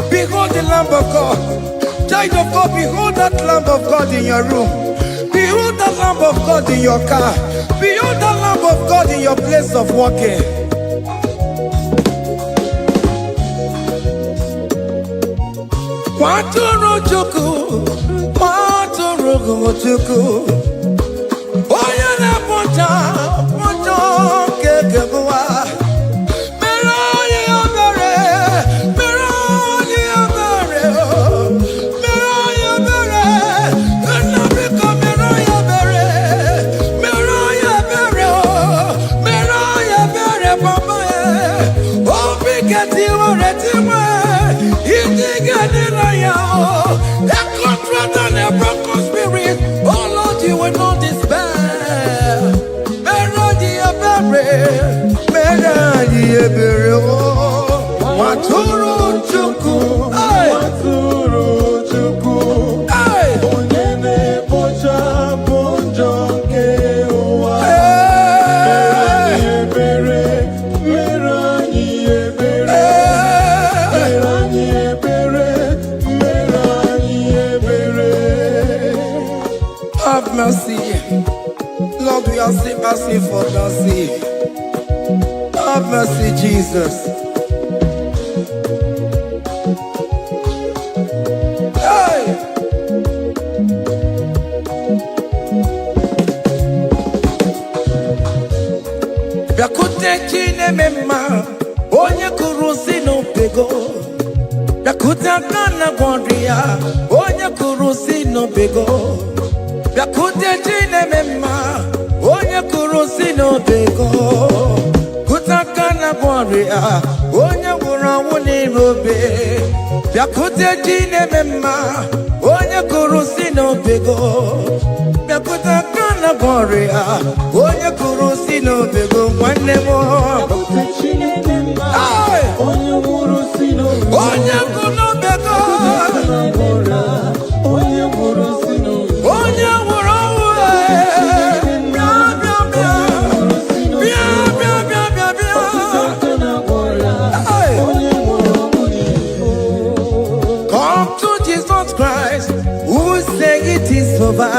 Behold the Lamb of God. Child of God, behold that Lamb of God in your room. Behold that Lamb of God in your car. Behold that Lamb of God in your place of working. Watoro Chuku, Watoro Chuku. Oya na ponta, ponta kekewa. Atụrụ Chukwu, Atụrụ Chukwu, onye na-ekpochapụ njọ nke ụwa. Mere anyị ebere, mere anyị ebere, mere anyị ebere. have mercy. Lord, we are still asking for mercy. Have mercy, Jesus. Hey! Bịakute Chineke mma, onye kụrụ si n'obego. Bịakute aka na gwọrọ ya, onye kụrụ si n'obego. Bịakute Chineke mma, onye kụrụ si n'obego. Kute aka na gwọrọ ya, onye gwụrụ ọnwụ n'irobe. Bịakute Chineke mma, onye kụrụ si n'obego. Bịakute aka na gwọrọ ya, onye kụrụ si n'obego. Nwanne m, Onye nwụrụ si n'obe, onye kwụ n'obego, onye nwụrụ si n'obe, onye gwụrụ ọnwụ. Bịa, bịa, bịa. Bịa, bịa, bịa, bịa, bịa. aka na-agwọ ya, onye nwụrụ ọnwụ n'ihu. Come to Jesus Christ, who say it is over.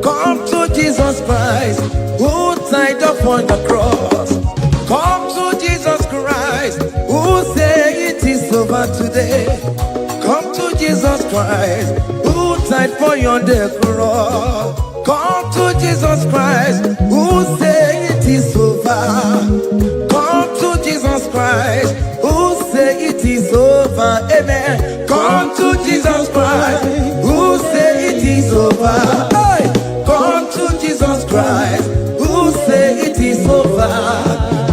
Come to Jesus Christ, who died upon the cross. Come to Jesus Christ, who say it is over today. Come to Jesus Christ, who died for you on the cross. Come to Jesus Christ, who say it is over. Come to Jesus Christ, who say it is over. Amen. Come to Jesus Christ, who say it is over. Hey! Come to Jesus Christ, who say it is over.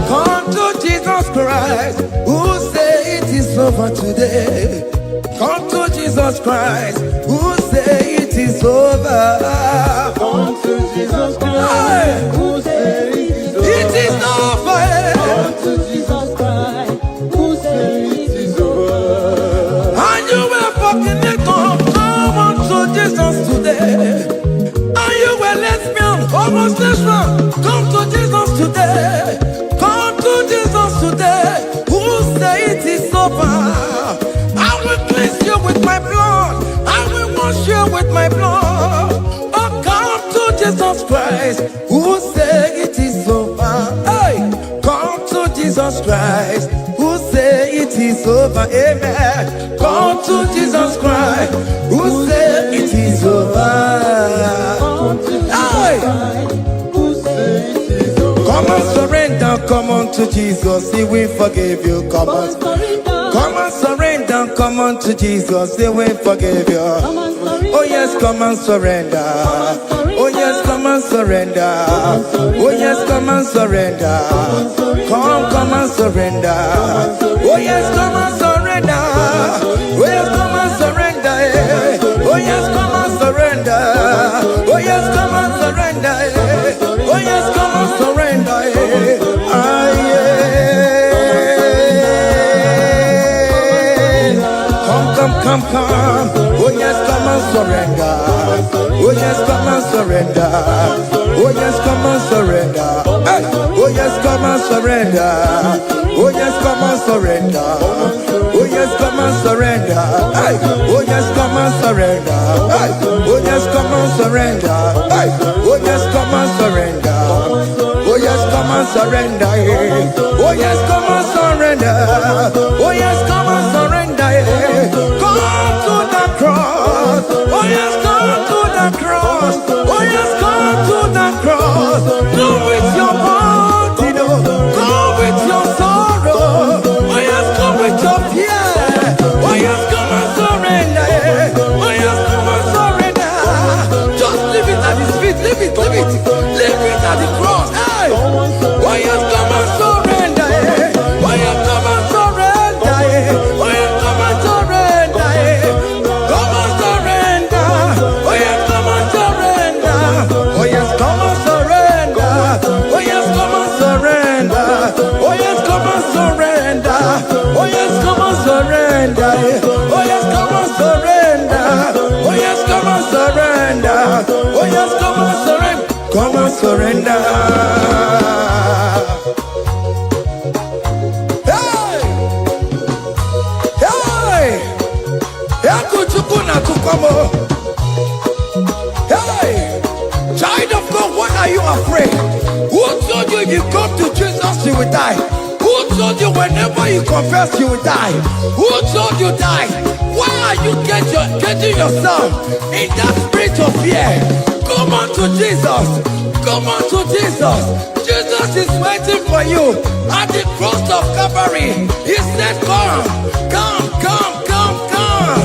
Come to Jesus Christ, who say it is over today. Come to Jesus Christ, who say it is over. Come to Jesus Christ, who said it is over. It is over. Come to Jesus Christ, who said it is over. And you will fucking come on to Jesus today. And you will lesbian, homosexual, come to Jesus today. Come to Jesus today. Who say it is over? I will cleanse you with my blood. I will wash you with my blood. Oh, come to Jesus Christ. Who say it is over? Hey, come to Jesus Christ. Who say it is over? Amen. Come to Jesus Christ. Who say it is over? Come to Jesus Hey! Christ, who said it is over. Come and surrender, come on to Jesus, He will forgive you. Come on, come and surrender, come on to Jesus, He will forgive you. Oh yes, come and surrender. Oh yes, come and surrender. Oh yes, come and surrender. Come and surrender. Oh yes, come and surrender. Oh yes, come and surrender. Oh yes, come and surrender. Oh yes, come and surrender. Oh yes, come and surrender. Ah, yeah. Come. Oh yes, come and surrender. Oh yes, come and surrender. Oh yes, come and surrender. Hey. Oh yes, come and surrender. Oh yes, come and surrender. Oh yes, come and surrender. Hey. Oh yes, come and surrender. Hey. Oh yes, come and surrender. Hey. Oh yes, come and surrender. Oh yes, come and surrender. Oh yes, come and surrender. Oh yes, come and surrender. Come to the cross. Oh yes, come to the cross. Oh yes, come to the cross. Go with your body, no. Go with your sorrow. Oh yes, come with your fear. Oh yes, come and surrender. Oh yes, come and surrender. Just leave it at His feet. Leave it. Leave it at the cross. Hey. Oh yes, come and surrender. Oh yes, come and surrender. surrender. Hey! Hey! Yakuchukuna tukwamo. Hey! Child of God, why are you afraid? Who told you if you come to Jesus you will die? Who told you whenever you confess you will die? Who told you die? Why are you getting yourself in that spirit of fear? Come on to Jesus. Come on to Jesus. Jesus is waiting for you at the cross of Calvary. He said, come, come, come, come, come.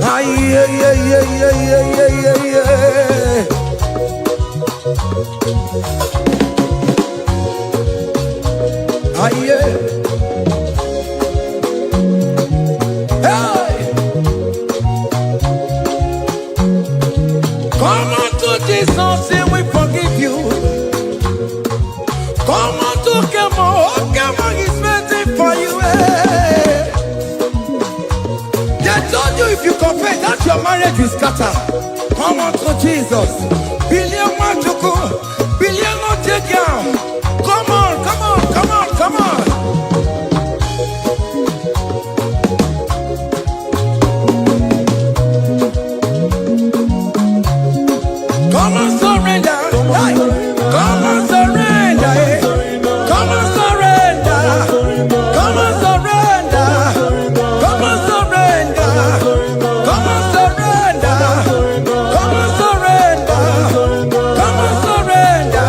Ah, yeah, yeah, yeah, yeah, yeah, yeah, yeah. Ah, yeah. Hey! Come on to Jesus, and we forgive you. Come on to Kemo, Kemo is waiting for you. Hey! They told you if you confess that your marriage will scatter. Come on to Jesus. Billion want to go, billion not take down. Come on, come on, come on, come on. Come on, surrender. Hey. Come on, surrender. Hey. Come on, surrender. Come on, surrender. Come on, surrender. Come on, surrender. Come on, surrender. Come on, surrender. Come on, surrender.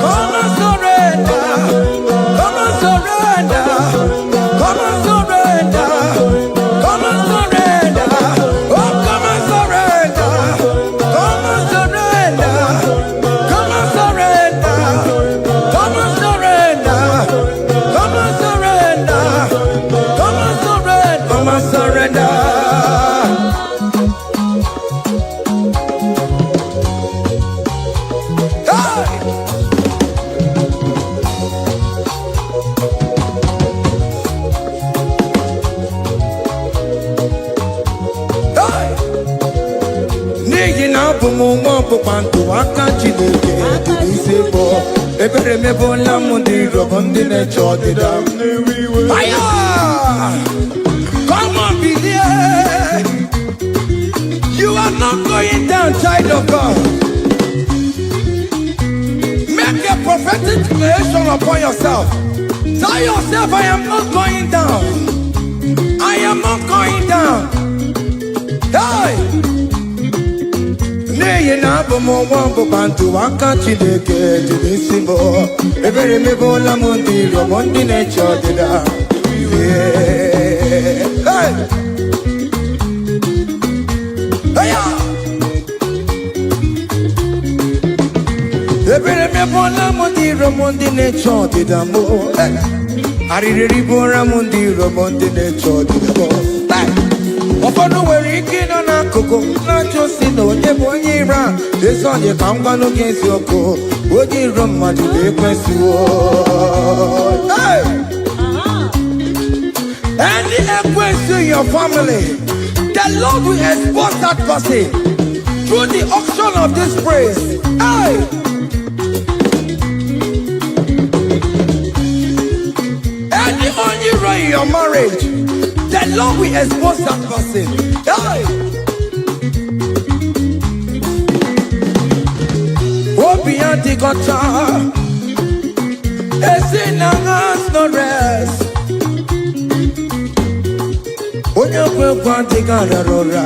Come on, surrender. Come on, surrender. Come on, surrender. Oh, come on, surrender. Come on, surrender. Come on, surrender. Come on, surrender. Come on, surrender. Come on, surrender. Come on, surrender. Hey! Hey! N'ihi na abụ m nwa ọkpụkpa ntụ aka Chineke dị isi bụ ebere mebola m ndị rọbọ ndị na-eche ọdịda m. Aya! Come on, believe. You are not going down, child of God. Make a prophetic declaration upon yourself. Tell yourself, I am not going down. I am not going down. Hey! N'ihi na abụ m nwa ọkpụkpa ntụ aka Chineke dị n'isi m. Ebere mebola m ndị rọbọ ndị na-eche ọdịda. Hey! Aya! Ebere mebola m ndị rọbọ ndị na-eche ọdịda m. Arịrịrị bụra m ndị rọbọ ndị na-eche ọdịda m. Ụfọdụ nwere ike ịnọ n'akụkụ na-achọ si na onye bụ onye iro a. Ezi onye ka m gwanụ gị eziokwu, onye iro mmadụ na-ekwesịwo. Any equence in your family, the Lord will expose that person through the auction of this praise. Hey! Any hero in your marriage, the Lord will expose that person. Hey! Obian the guitar, it's in has no rest. Onye kwekwa dịgara ụra,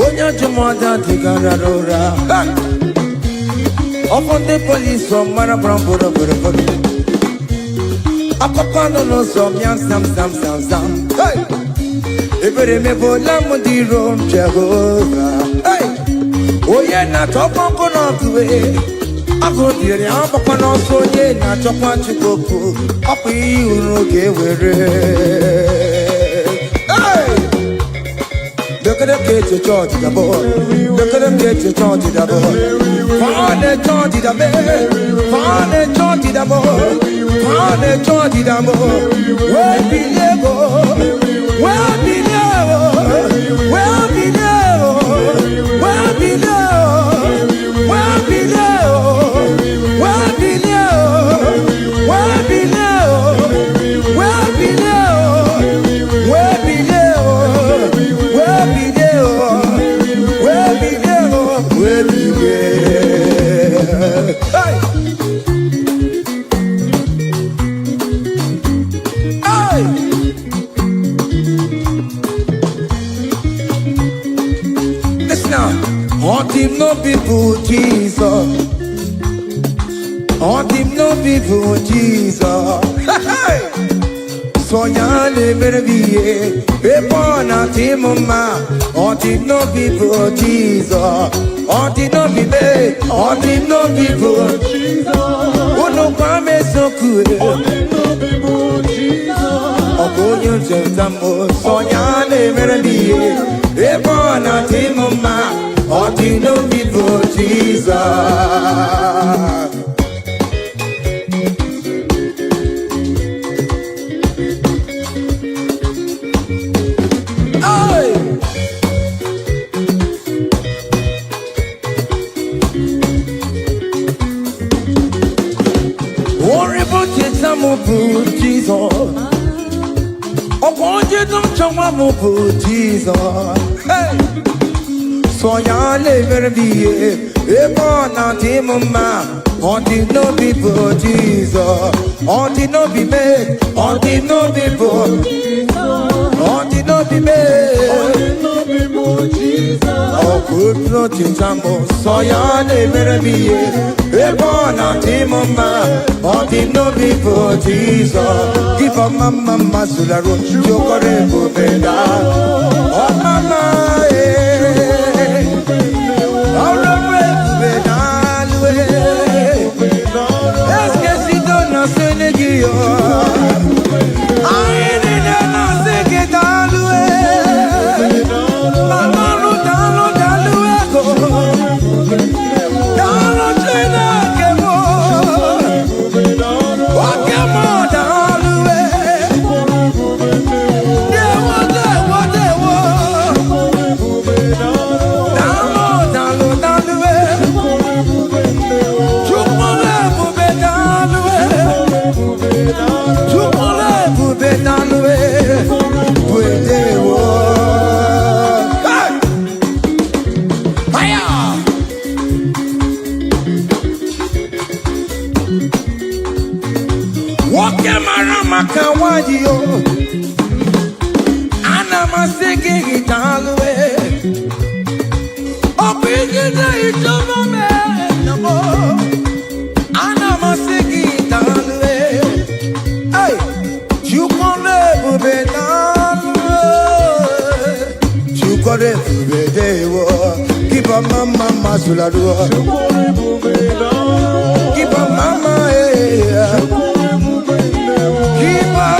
onye jụmọda dịgara ụra. Ọkụ ndị polisi ọmara bramboro bụrụbụrụ. Akụkọ nọ n'ụzọ mịa sam sam sam sam. Ebere mebola m ndị iro m Jehova. Onye na-achọkwa nkụ n'ọgụwe, agụ dịrị agbakwa n'ọsọ onye na-achọkwa Chukwu okwu. Ọkwa ihe uru ga-ewere. Look at them get to church, the boy. Look at them get to church, the boy. Find the church, the boy. Find the church, the boy. Find the church, the boy. Where be never? Where be never? Where be never? Where be never? him no people Jesus. On him no people Jesus. So ya never be a born at him ma. On him no people Jesus. On him no be me. On him no people Jesus. Oh no come so cool. On him no people Jesus. Oh go you just a mo. So ya never be a born at him ma. On him no people Jesus. Jesus, oh, won't you don't jump up Jesus? Hey, so ya never be a born at him, ma. On the no people Jesus, on the no be me, on the no people, on the no be me, on the no people Jesus. Oh, good nothing, Jambo, so ya never be a born at him, ma. On the no people Jesus. Give a mama masula ro, chokore bubeda. Oh mama, oh bubeda. Est-ce que si donne un Sénéguio? Aïe, non, c'est que t'as loué. Maman, nous t'as loué. Dans le chemin que moi. Ok, moi, t'as loué. Dewa. Dans l'eau, t'as loué. Keep a mama sula do. Keep a mama keep a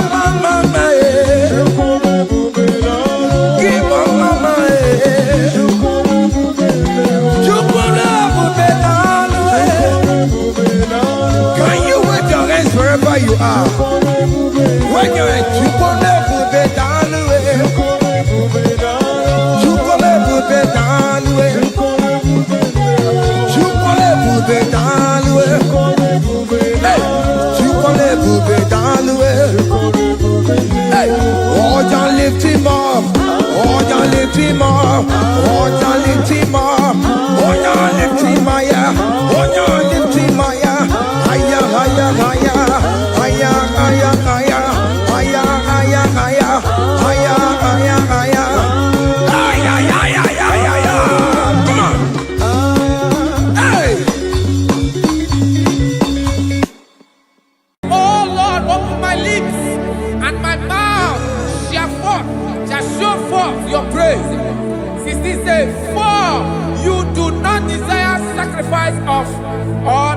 mama keep a mama Can you wave your hands wherever you are? Wave your hands. Lift him up, oh, you lift him up, oh, you lift him up, oh, you lift him higher, oh, you lift him higher, higher, higher, higher, higher, higher, higher, higher, higher, higher, higher, higher, higher, higher. Come on, hey! Oh Lord, open my lips and my mouth shall show forth your praise. 16 says, for you do not desire sacrifice of or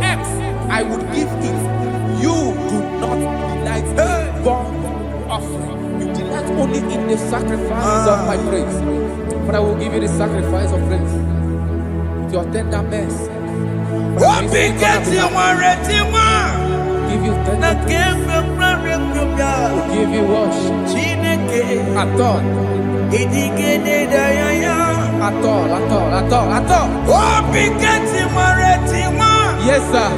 X, I would give it. You do not delight in burnt offering. You delight only in the sacrifice of my praise. But I will give you the sacrifice of praise. With your tender mercy. Give you tender praise. Give you worship. At all. Yes, sir.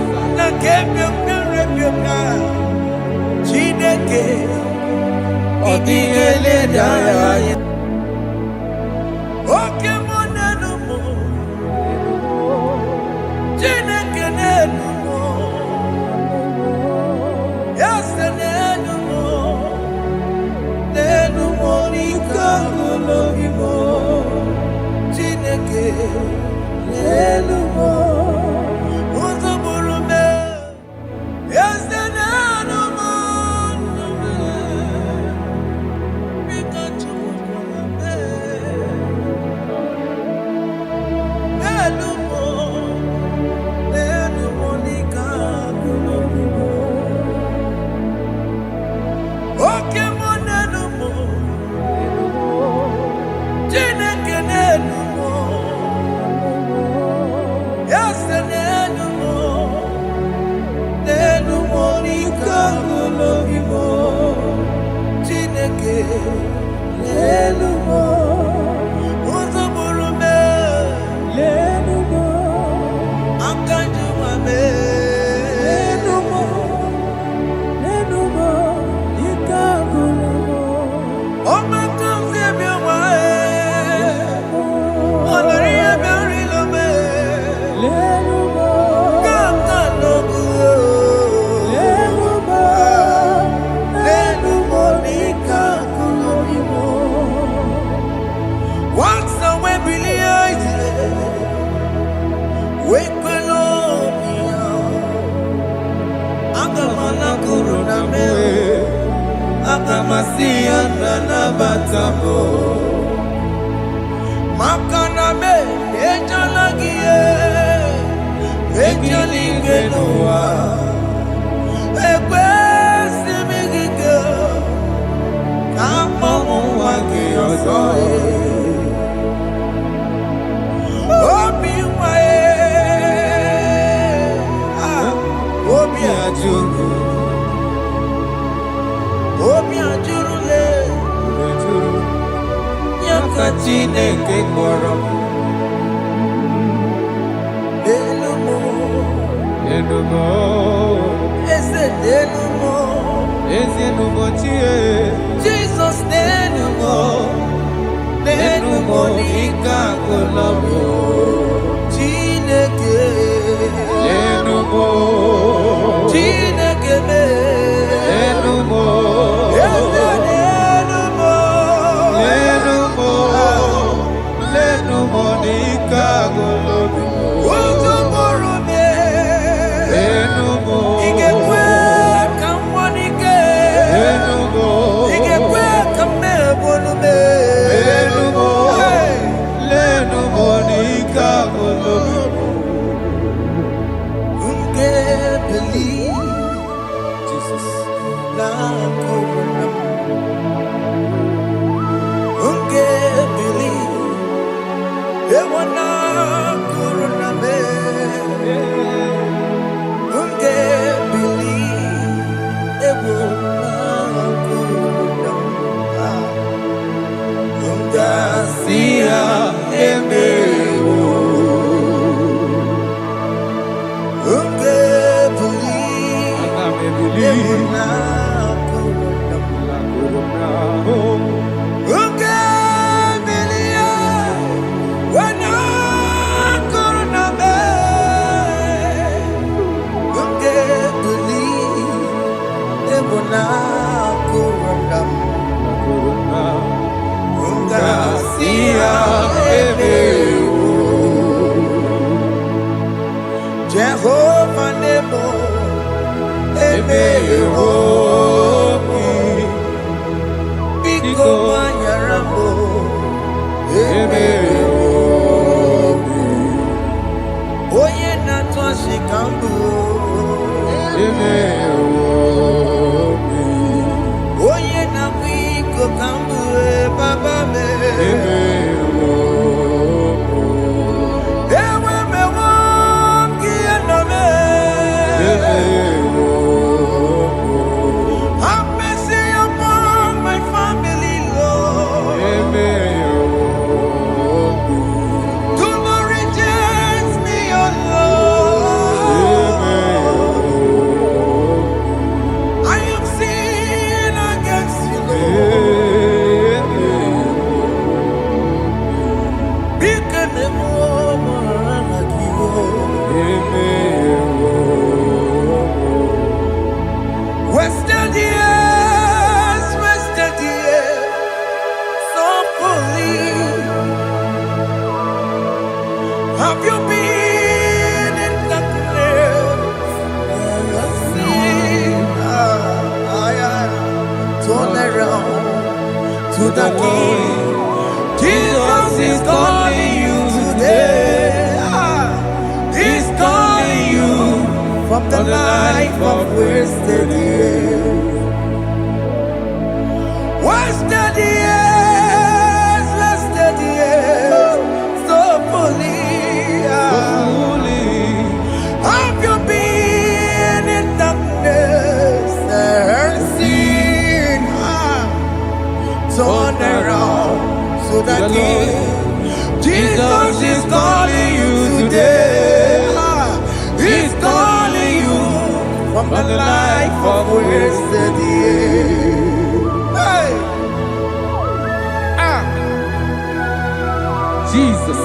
Agamasia na batamo Makana me ejalagie Ejalingenua Ekwesi migike Kamomu waki osoe Obi wae Obi ajuru Obi ajurule Yakachine ke koro Denumo Ese denumo chie Jesus denumo nika kolobo Chineke Chineke me denumo Lenumo nika kolobo Utumoro me Lenumo Igekwe kamwanike Lenumo Igekwe kamebolume Lenumo nika kolobo Unge believe Jesus na korona Unge believe Ewana korona me Unge believe Ewana korona Unga siya emewo Unge believe Ewana korona Unge believe Wana korona me Unge believe Ewana korona Unga siya emewo Jehovah Nebo emewo Biko Wanyarambo emewo Oye natwa shikambu emewo Oye na wiko kambu baba me emewo Ewe mewo kieno me emewo Have mercy upon my family, Lord. Do not reject me, oh Lord. I am sin against you, Lord. Become a woman like you. Wasted years, so fully. Have you been in darkness? Turn around to the King. Jesus is calling you today. He's calling you from the life of wasted years. Wasted years, so fully. Have you been in darkness and seen? Turn around so that Jesus is calling you today. He's calling you from the life of wasted years. Hey! Jesus.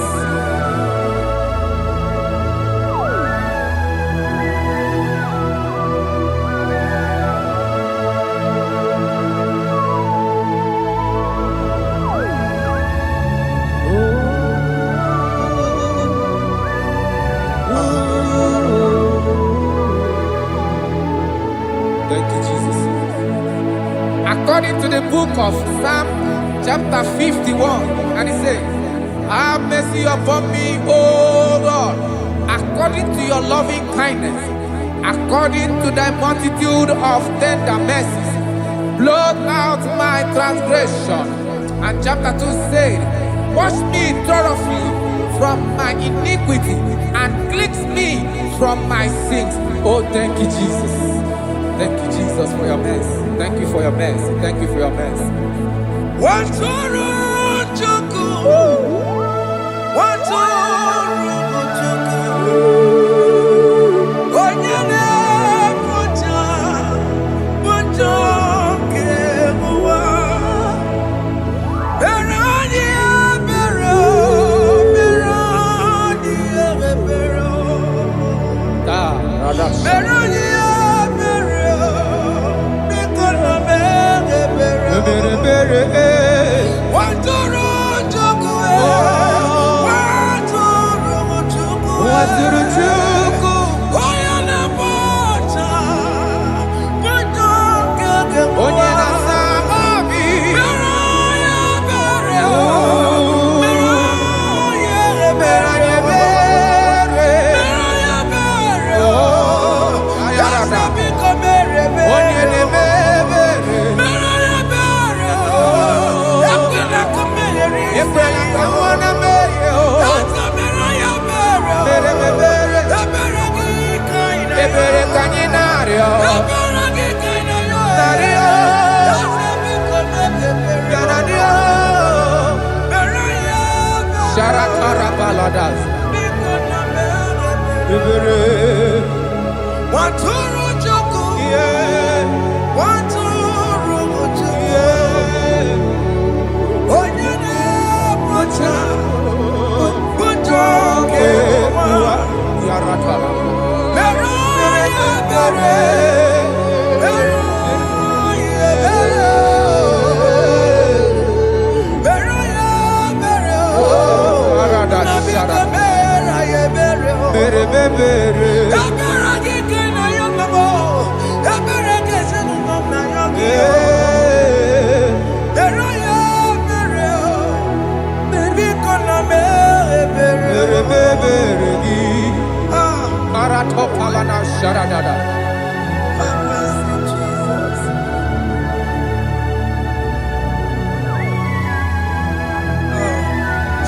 Thank you, Jesus. according to the book of Psalm chapter 51, and it says, have mercy upon me, O Lord, according to your loving kindness, according to thy multitude of tender mercies, blot out my transgression. And chapter 2 said, wash me thoroughly from my iniquity and cleanse me from my sins. Oh, thank you, Jesus. Thank you, Jesus, for your mercy. Thank you for your mercy. Thank you for your mercy.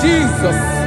Jesus.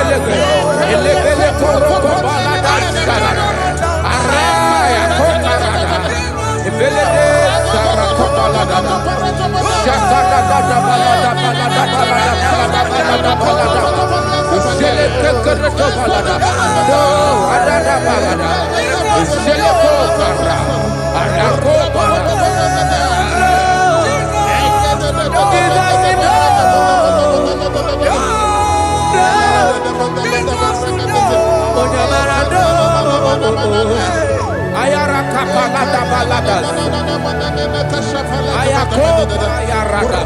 Zelege, Elebele Koroko Balada Shara, Araya Kotarada, Ebelede Sarako Balada, Shakada Balada Balada Balada Balada Balada, Zeleke Koroko Balada, No, Adada Balada, Zeleko Kara, Arako Balada. Ayara kapalada balada. Ayako ayarada.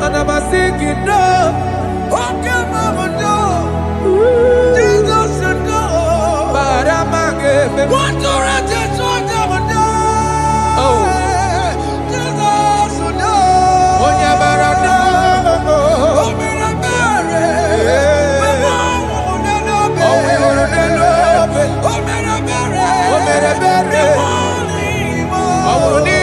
And I'm singing no. Okay, mama, no. Jesus, no. But I'm again. What do I just want to do? Oh, Jesus, no. Oh, yeah, but I know. Oh, me a berry. Oh, we want to love it. Oh, me a berry. Oh, me a berry. Oh, we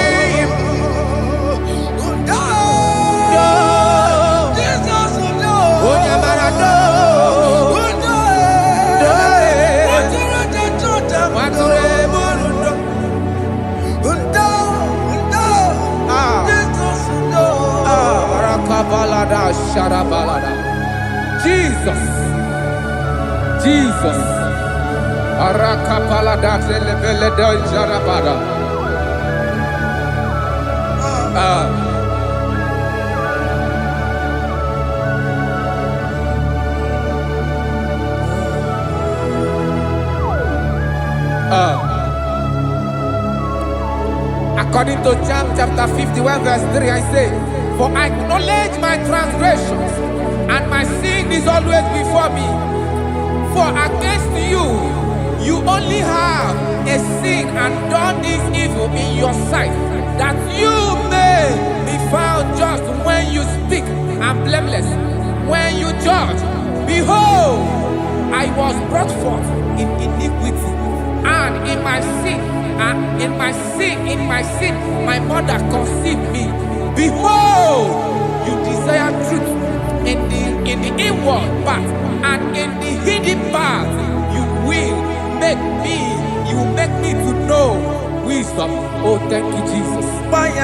Jesus, Jesus, Arakapalada Zelebeleda Jarabada. According to John chapter 51 verse 3, I say, for I acknowledge my transgressions, and my sin is always before me. For against you, you only have a sin and done this evil in your sight, that you may be found just when you speak and blameless when you judge. Behold, I was brought forth in iniquity, and in my sin, my mother conceived me. Behold, you desire truth in the inward part, and in the hidden part you will make me to know wisdom. Oh, thank you, Jesus. Thank you,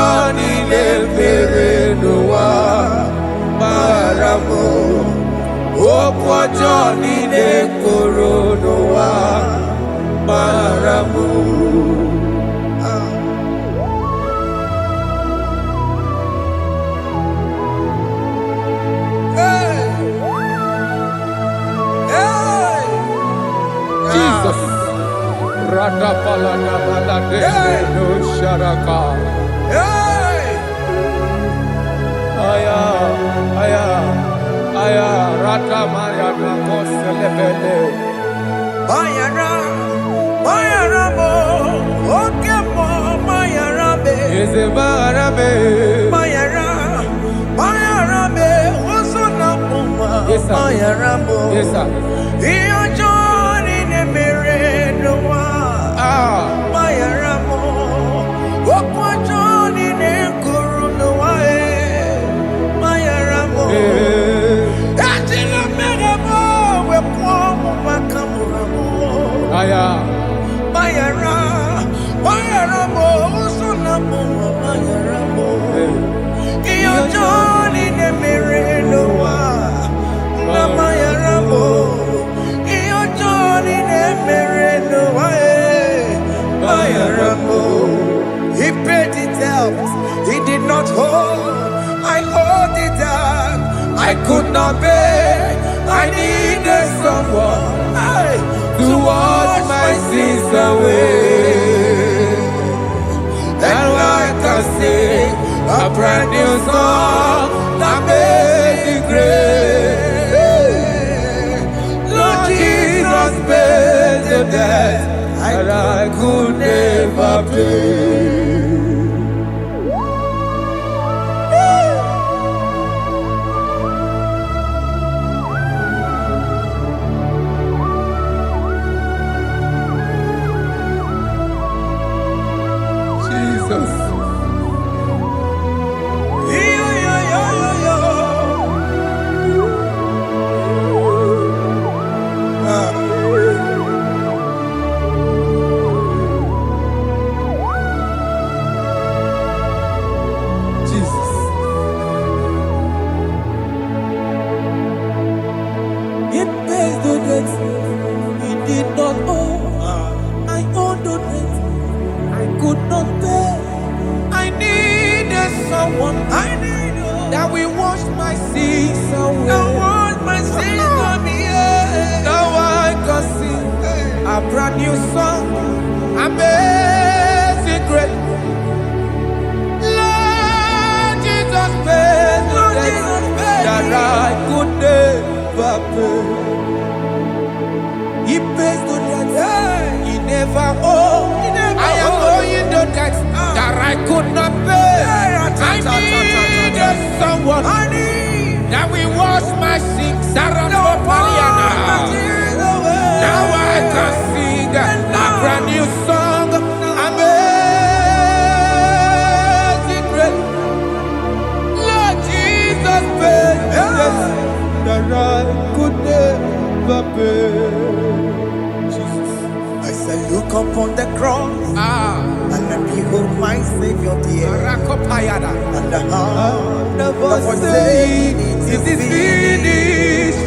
Johnny le perenoa paramo Opo Johnny le coronoa paramo Jesus Radapalana balade no sharaka. Aya, Rata Maya Nakoselebele. Bayara mo, Okemo, Bayarabe. Is it Bayarabe? Bayarabe, Wasuna Puma, Bayaramo. Yes, sir. You're joining the Mirenoa. Bayaramo, Okwa joining the Kurunoa. Bayaramo. Aya, Bayara mo, Usuna mo, Bayara mo. Iyo Johnny Nemerenoa, Namayarabo, Johnny Nemerenoa, Mayarabo. He paid it out, he did not hold. I owed it out, I could not pay. I needed someone to wash my sins away. And I can sing a brand new song, Amazing Grace. Lord Jesus paid the debt that I could never pay. That we wash my sins away. Now I can sing a brand new song, Amazing Grace. Lord Jesus paid the debt that I could never pay. He pays the debt he never owed. I am owing the debt that I could not pay. I needed someone that will wash my sins. Now I can sing a brand new song, Amazing Grace. Lord Jesus paid that I could never pay. Jesus, I said, look upon the cross. And behold my Savior dear. And the heart of us saying, it is finished.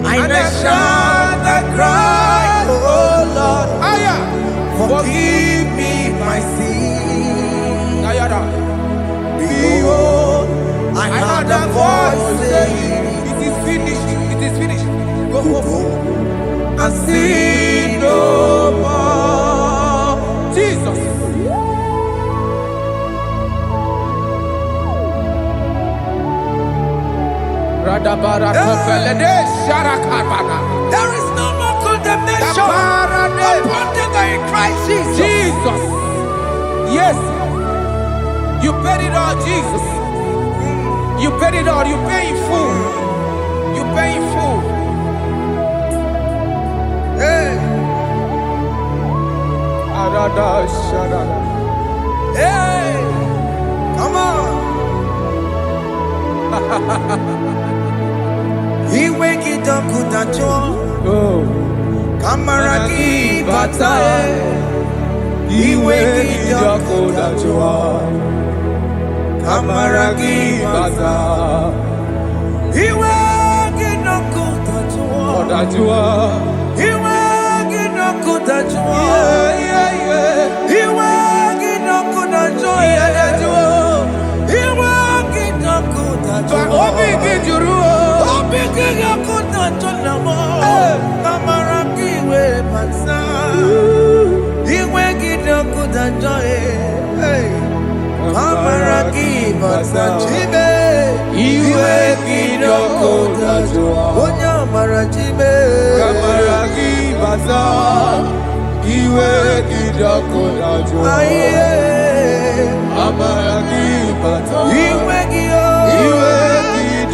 And I shall cry, oh Lord, forgive me my sin. Behold, I heard a voice saying, it is finished, it is finished. Go and sin no more. Jesus. There is no more condemnation upon them that in Christ Jesus. Jesus. Yes. You paid it all, Jesus. You paid it all. You pay in full. You pay in full. Hey. Hey. Come on. He wake it up good at you. Kamaraki batae. He wake it up good at you. Kamaraki batae. He wake it up good at you. He wake it up good at you. He wake it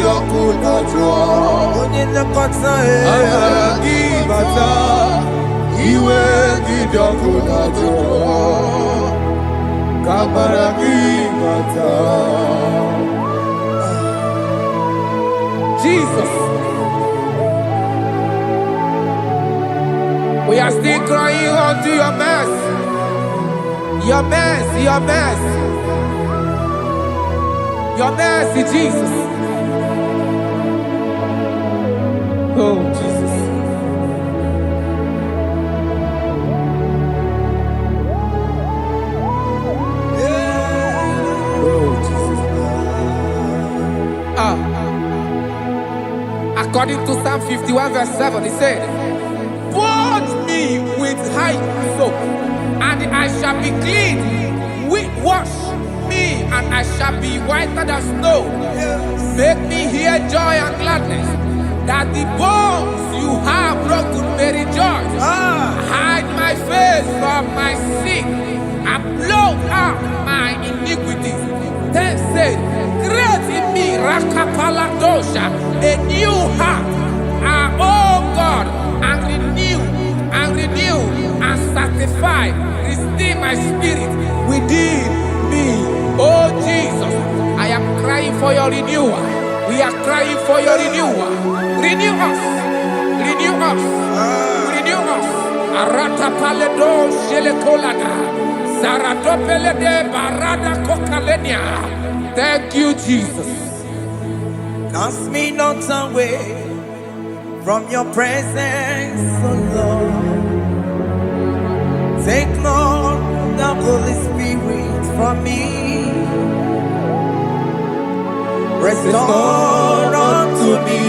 up good at you. He wake it up good at you. Jesus. We are still crying unto your mercy. Your mercy, your mercy. Your mercy, Jesus. Oh, Jesus. Oh, Jesus. According to Psalm 51 verse 7, it said, "Wash me with hyssop, soap, and I shall be clean. Wash me, and I shall be whiter than snow. Make me hear joy and gladness, that the bones you have broken may rejoice. Hide my face from my sin, and blot out my iniquities." Then said, "Create in me Rakapaladosha, a new heart, oh God, and renew, and sanctify, restore my spirit within me." Oh Jesus, I am crying for your renewal. We are crying for your renewal. Renew us, renew us, renew us. Arata paledo shelekolada, zaradopele de barada kokalenia. Thank you, Jesus. Cast me not away from your presence, oh Lord. Take not the Holy Spirit from me. Restore unto me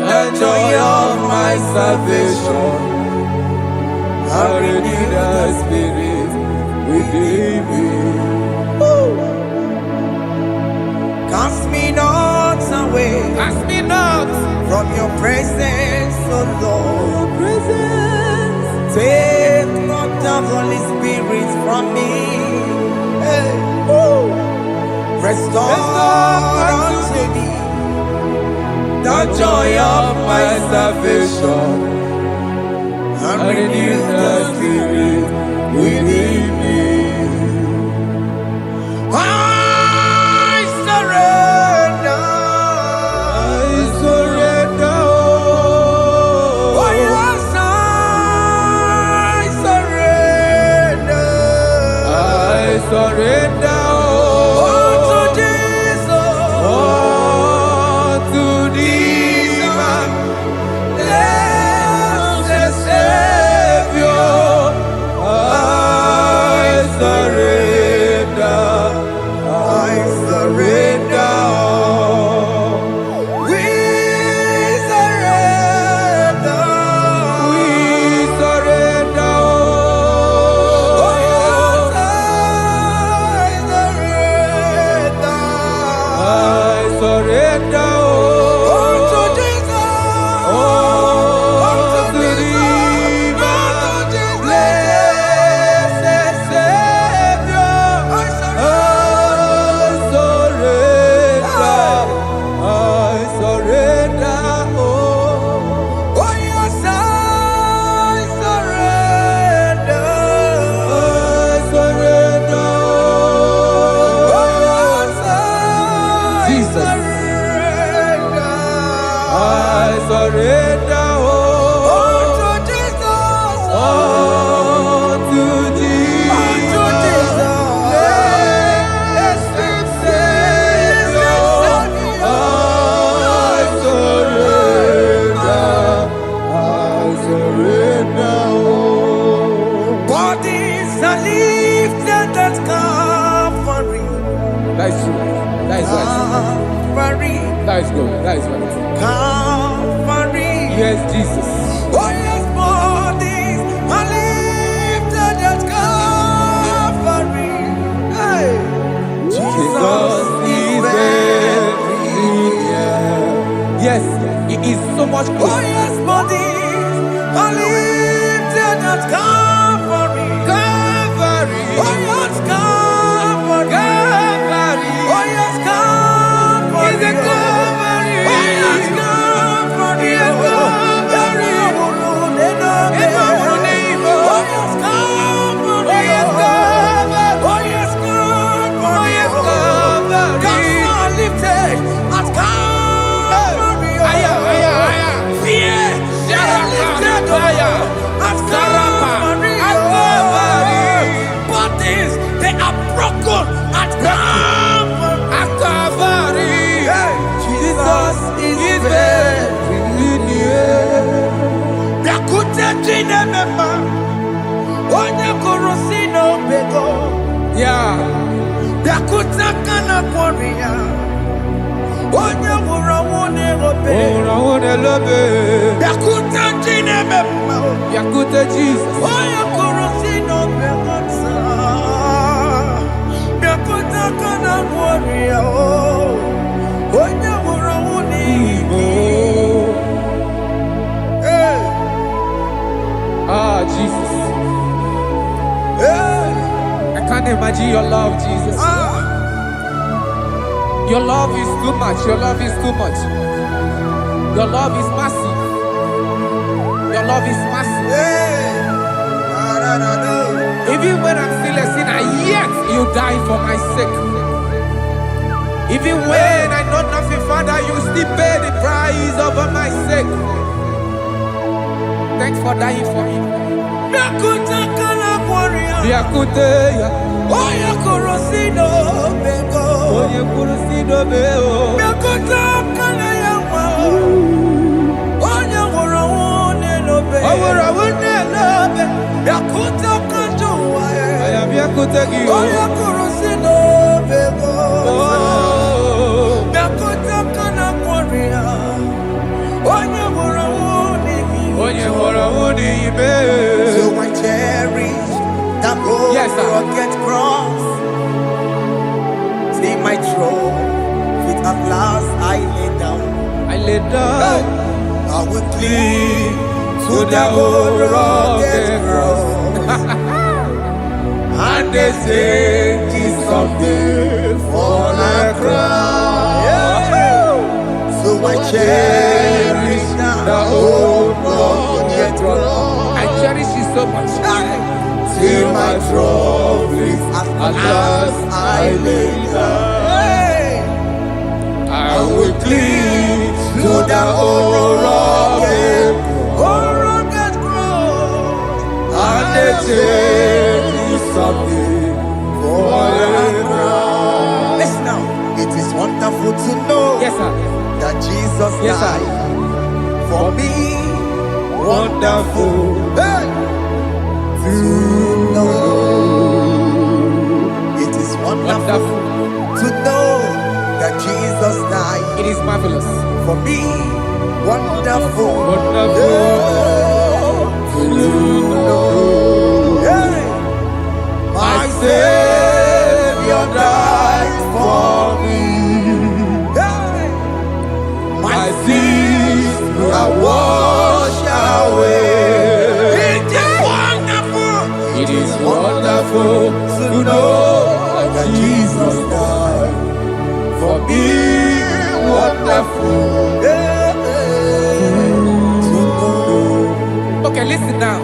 the joy of my salvation. I renew the spirit within me. Cast me not away, Cast me not from your presence, oh Lord. Take not the Holy Spirit from me. Hey. Restore unto me the joy of my salvation, and renew the spirit within me. I surrender. Oh yes, I surrender. surrender. That is good. That is right. Calvary. Yes, Jesus. Oh yes, bodies are lifted at Calvary. Hey. Jesus is everywhere. Yes, it is so much good. Oh yes, bodies are lifted at Calvary. Calvary. Oh yes, Calvary. Calvary. Oh yes, Calvary. Is it Calvary? Oh yes, Calvary. Yes, Calvary. Elobe. Yakuta Jineme. Yakute Jesus. Oya Kurosino Begonza. Yakuta Kana Warrior. Oya Wurawuni. Ah, Jesus. I can't imagine your love, Jesus. Your love is too much. Your love is too much. Your love is massive. Your love is massive. Even when I'm still a sinner, yet you die for my sake. Even when I know nothing, Father, you still pay the price over my sake. Thanks for dying for me. Biakuteya. Oya Kurosino Bego. Oye kurusino beo. Biakuta Kana Yawa. Oya Wurawuni Lobe. Awura wune lobe. Yakuta Kanjuwa. Aya biakutegi. Oya Kurosino Bego. Biakuta Kana Warrior. Oya Wurawuni. Oye wora wuni ibe. So I cherish that road. Yes, sir. Get cross. See my throne. With at last I lay down. I lay down I will cling to the old rugged cross. and they say it's someday for a crown. So I cherish The old rugged cross. I cherish it so much. Till my trophies At last I lay down. I will cling to the old rugged cross. and they say it's someday for a crown. Listen now, it is wonderful to know Yes, sir. that Jesus Yes, sir. died for me. Wonderful. Hey! To know. It is wonderful to know that Jesus died It is marvelous. for me. Wonderful. Wonderful. To know. Hey! My Savior died for me. Hey! My sins are washed away. It is wonderful. It is wonderful to know that Jesus died for me. Wonderful. To know. Okay, listen now.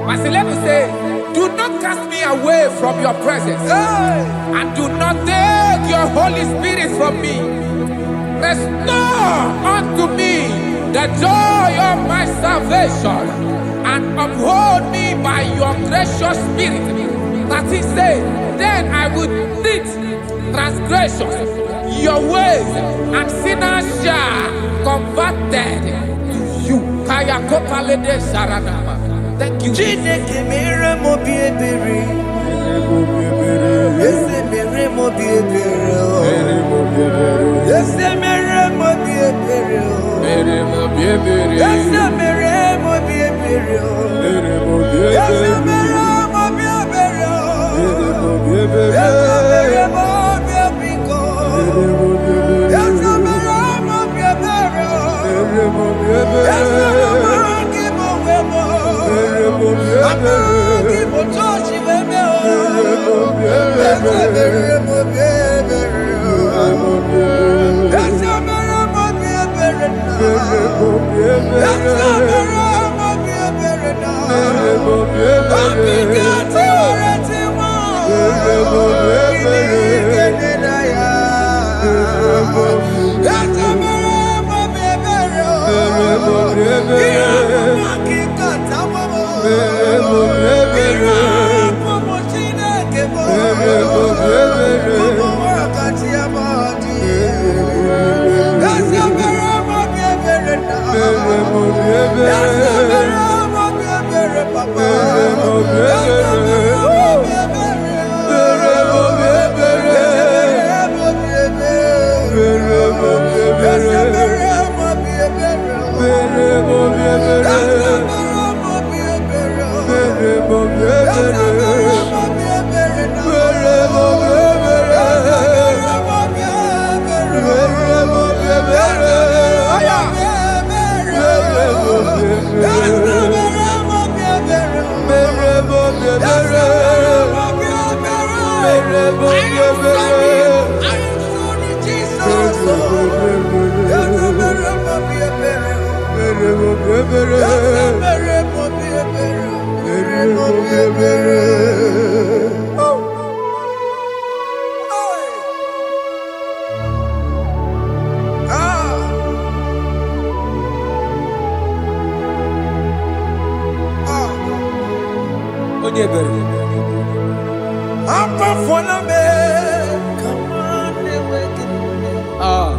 My Celeb say, do not cast me away from your presence, Hey! and do not take your Holy Spirit from me. Restore unto me the joy of my salvation, and uphold me by your gracious spirit. That is said, then I would teach transgressions your ways, and sinners shall converted to you. Kaya kopalede saranama. Thank you. Chineke mere mo bi ebere. Ese mere mo bi ebere. Ese mere mo bi ebere. Ese mere mo bi ebere. Ese mere mo bi ebere. Ese mere mo bi ebiko. Ese mere mo bi ebere. Ese mere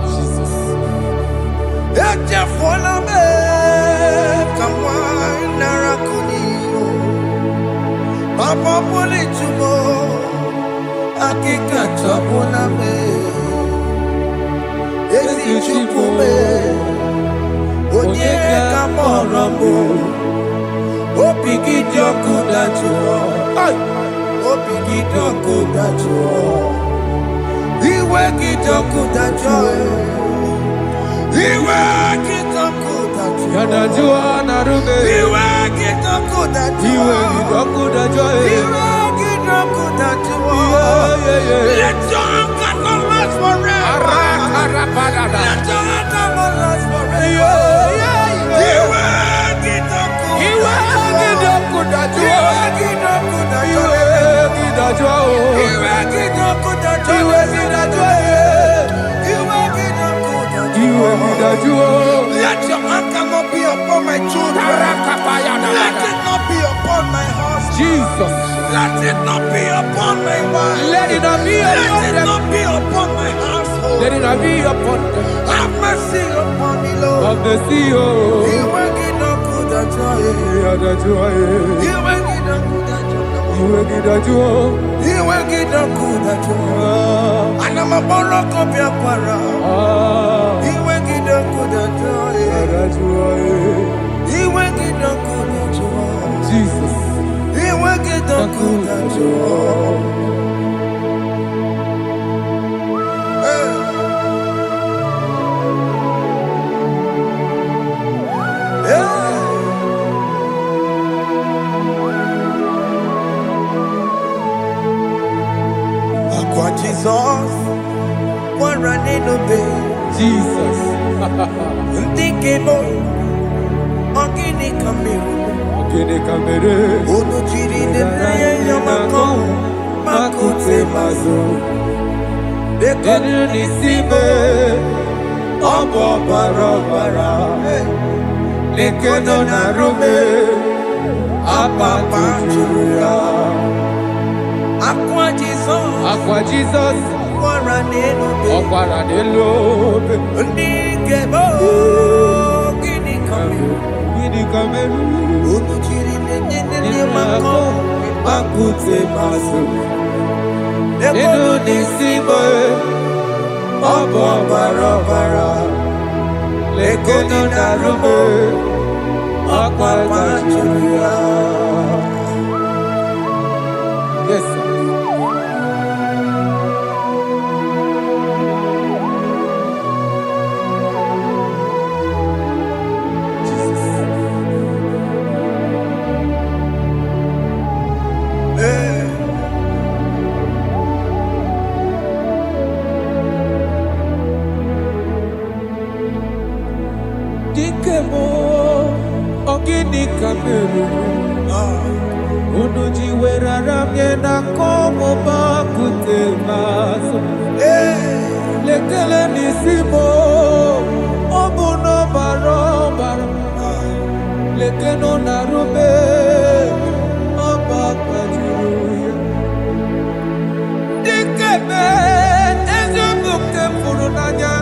Jesus. Papa poli chumo, akika chapona me, ezi chupume, onye kamorambo, opigidyo kudachuo, opigidyo kudachuo, iwe gidyo kudachuo, iwe gidyo kudachuo, Yadajua narume, iwe gidyo kudachuo, iwe gidyo kudachuo, let your anger not last forever. Let your anger not last forever. Let your anger not be upon my children. Let it not be upon my house. Jesus. Let it not be upon my wife. Let it not be upon Let it them. not be upon my household. Let it not be upon them. Have mercy upon me, Lord. Of the sea, oh. You make it not good at joy. You make it not good at joy. You make it not good at joy. And I'm a borrow copy of para. You make it not good at joy. You make it not good at joy. Jesus. You make it not good at joy. Jesus, one running obey. Jesus. Ndikemo, ogini kamiru. Ogini kamiru. Ono chiri nene yamako, makute mazo. Denu nisibe, obo barabara. Lekono narume, apa churia. Aqua Jesus, Okwara nelobe, Ndikemo, ogini kamiru. Ogini kamiru. Ono chiri nene yamako, Makute maso. Denu nisibe, obo barabara. Lekono narume, apa churia. Yes, sir. Dikemo, ogini kamiru. Unuji werara miena komo bakute maso. Lekele nisimo, obuno barobara. Lekeno narube, abakajuya. Dikeme, ezobuke furunanya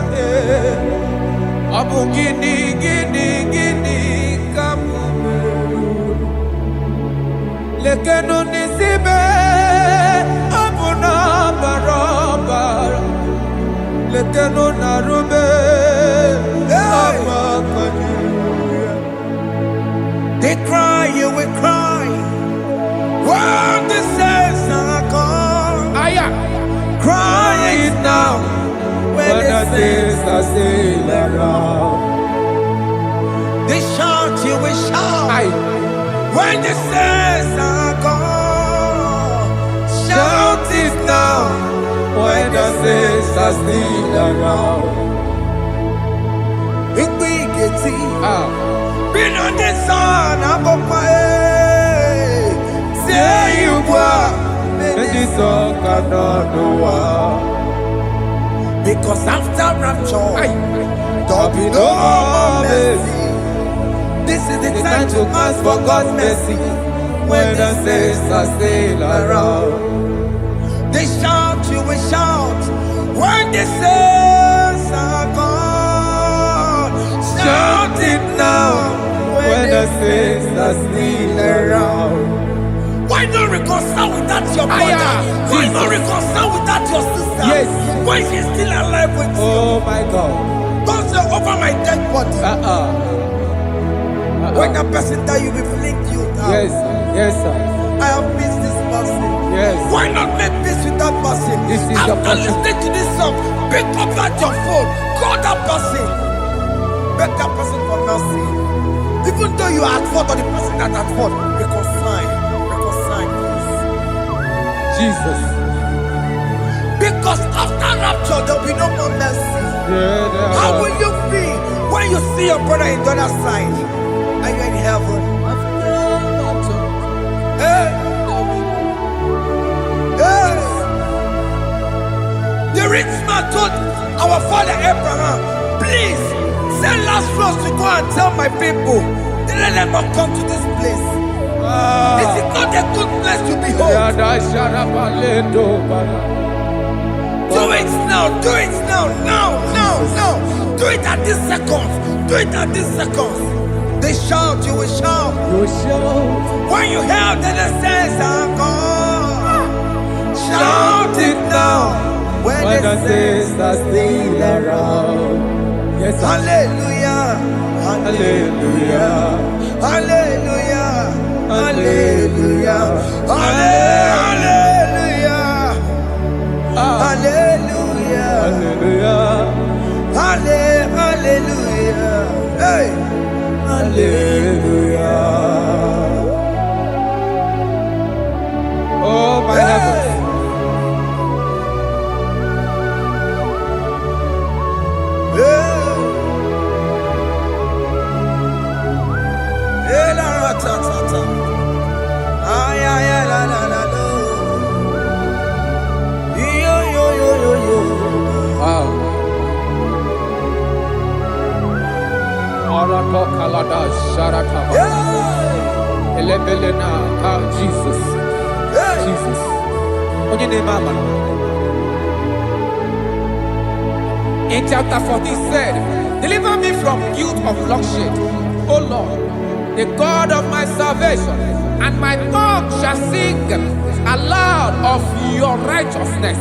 abu gini kamumeru. Lekeno nisibe, abu na barabara. Lekeno narube, abakajuya. We cry, you will cry. When the saints are gone, cry it now. When the saints are still around, they shout, you will shout. When the saints are gone, shout it now. When the saints are still around, been on the sun, I'm up my head. Say you were, and the sun cannot know why. Because after rapture, there'll be no more mercy. This is the time to ask for God's mercy. When the saints are still around, they shout, you will shout. When the saints are gone, shout it now. When the saints are still around. Why not reconcile without your brother? Why not reconcile without your sister? Yes. Why she's still alive with you? Oh my God. Don't say over my dead body. When that person die, you will fling you down. Yes, yes, sir. I have missed this person. Yes. Why not make peace with that person? This is your After person. listening to this song, pick up that your phone, call that person, beg that person for mercy. Even though you are at fault or the person that at fault, reconcile, please. Jesus. Because after rapture, there will be no more mercy. How will you feel when you see your brother in the other side and you're in heaven? Hey. Hey. The rich man told our father Abraham, please send Lazarus to go and tell my people to let them not come to this place. Is it not a good place to behold? Do it now, do it now, now. Do it at this second, do it at this second. They shout, you will shout. When you hear that the saints are gone, shout it now. When the saints are still around. Yes, sir. Hallelujah, hallelujah, hallelujah, hallelujah, hallelujah, hallelujah, hallelujah, hallelujah, hey, hallelujah. Oh my heavens. Jesus. Jesus. In chapter 14 said, deliver me from guilt of bloodshed, O Lord, the God of my salvation, and my tongue shall sing aloud of your righteousness.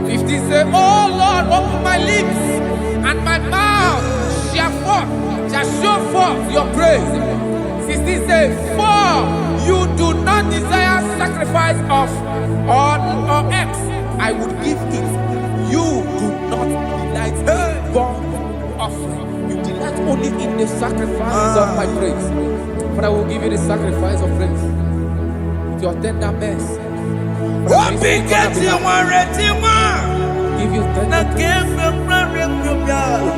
50 say, O Lord, open my lips, and my mouth shall show forth your praise. 60 say, for you do not desire sacrifice of or eggs, I would give it. You do not delight in burnt offering. You delight only in the sacrifice of my praise. But I will give you the sacrifice of praise with your tender mercy. Give you tender praise.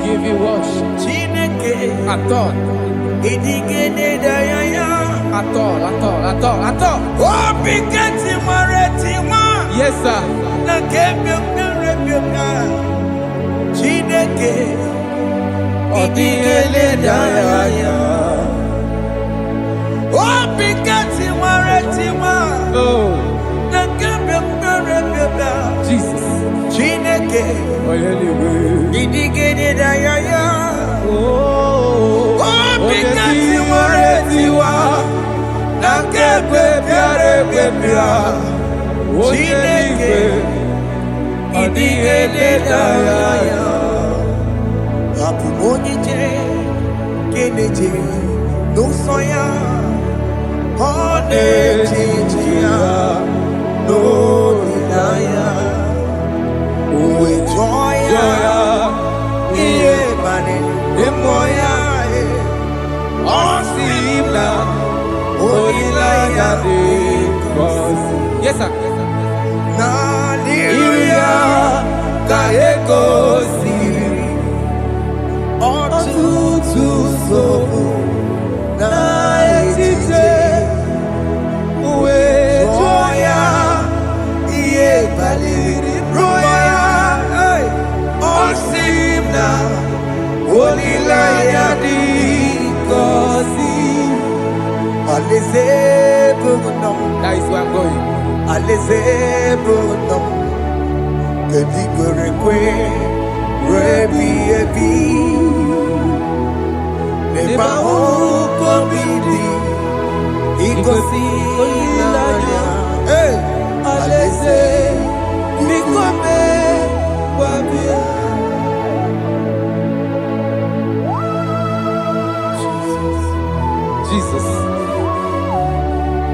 Give you worship. At all. Yes, sir. Jesus. One Chichia, no Inaya, we joya, ye bani, emoya, osibla, Olilaya de Kosi. Yes, sir. Naliria, Kaeko Siri, Otutu Sobu, Naetite, Uwe Joya, Iye Baliri, Roya, Osimna, Olilaya de Kosi. Alize Bono, That is where I'm going. Alize Bono, Kedigore, Rebi Ebi, Neba Hoko Bidi, Ikosi Olilaya, Alize, Nikome, Wabia. Jesus.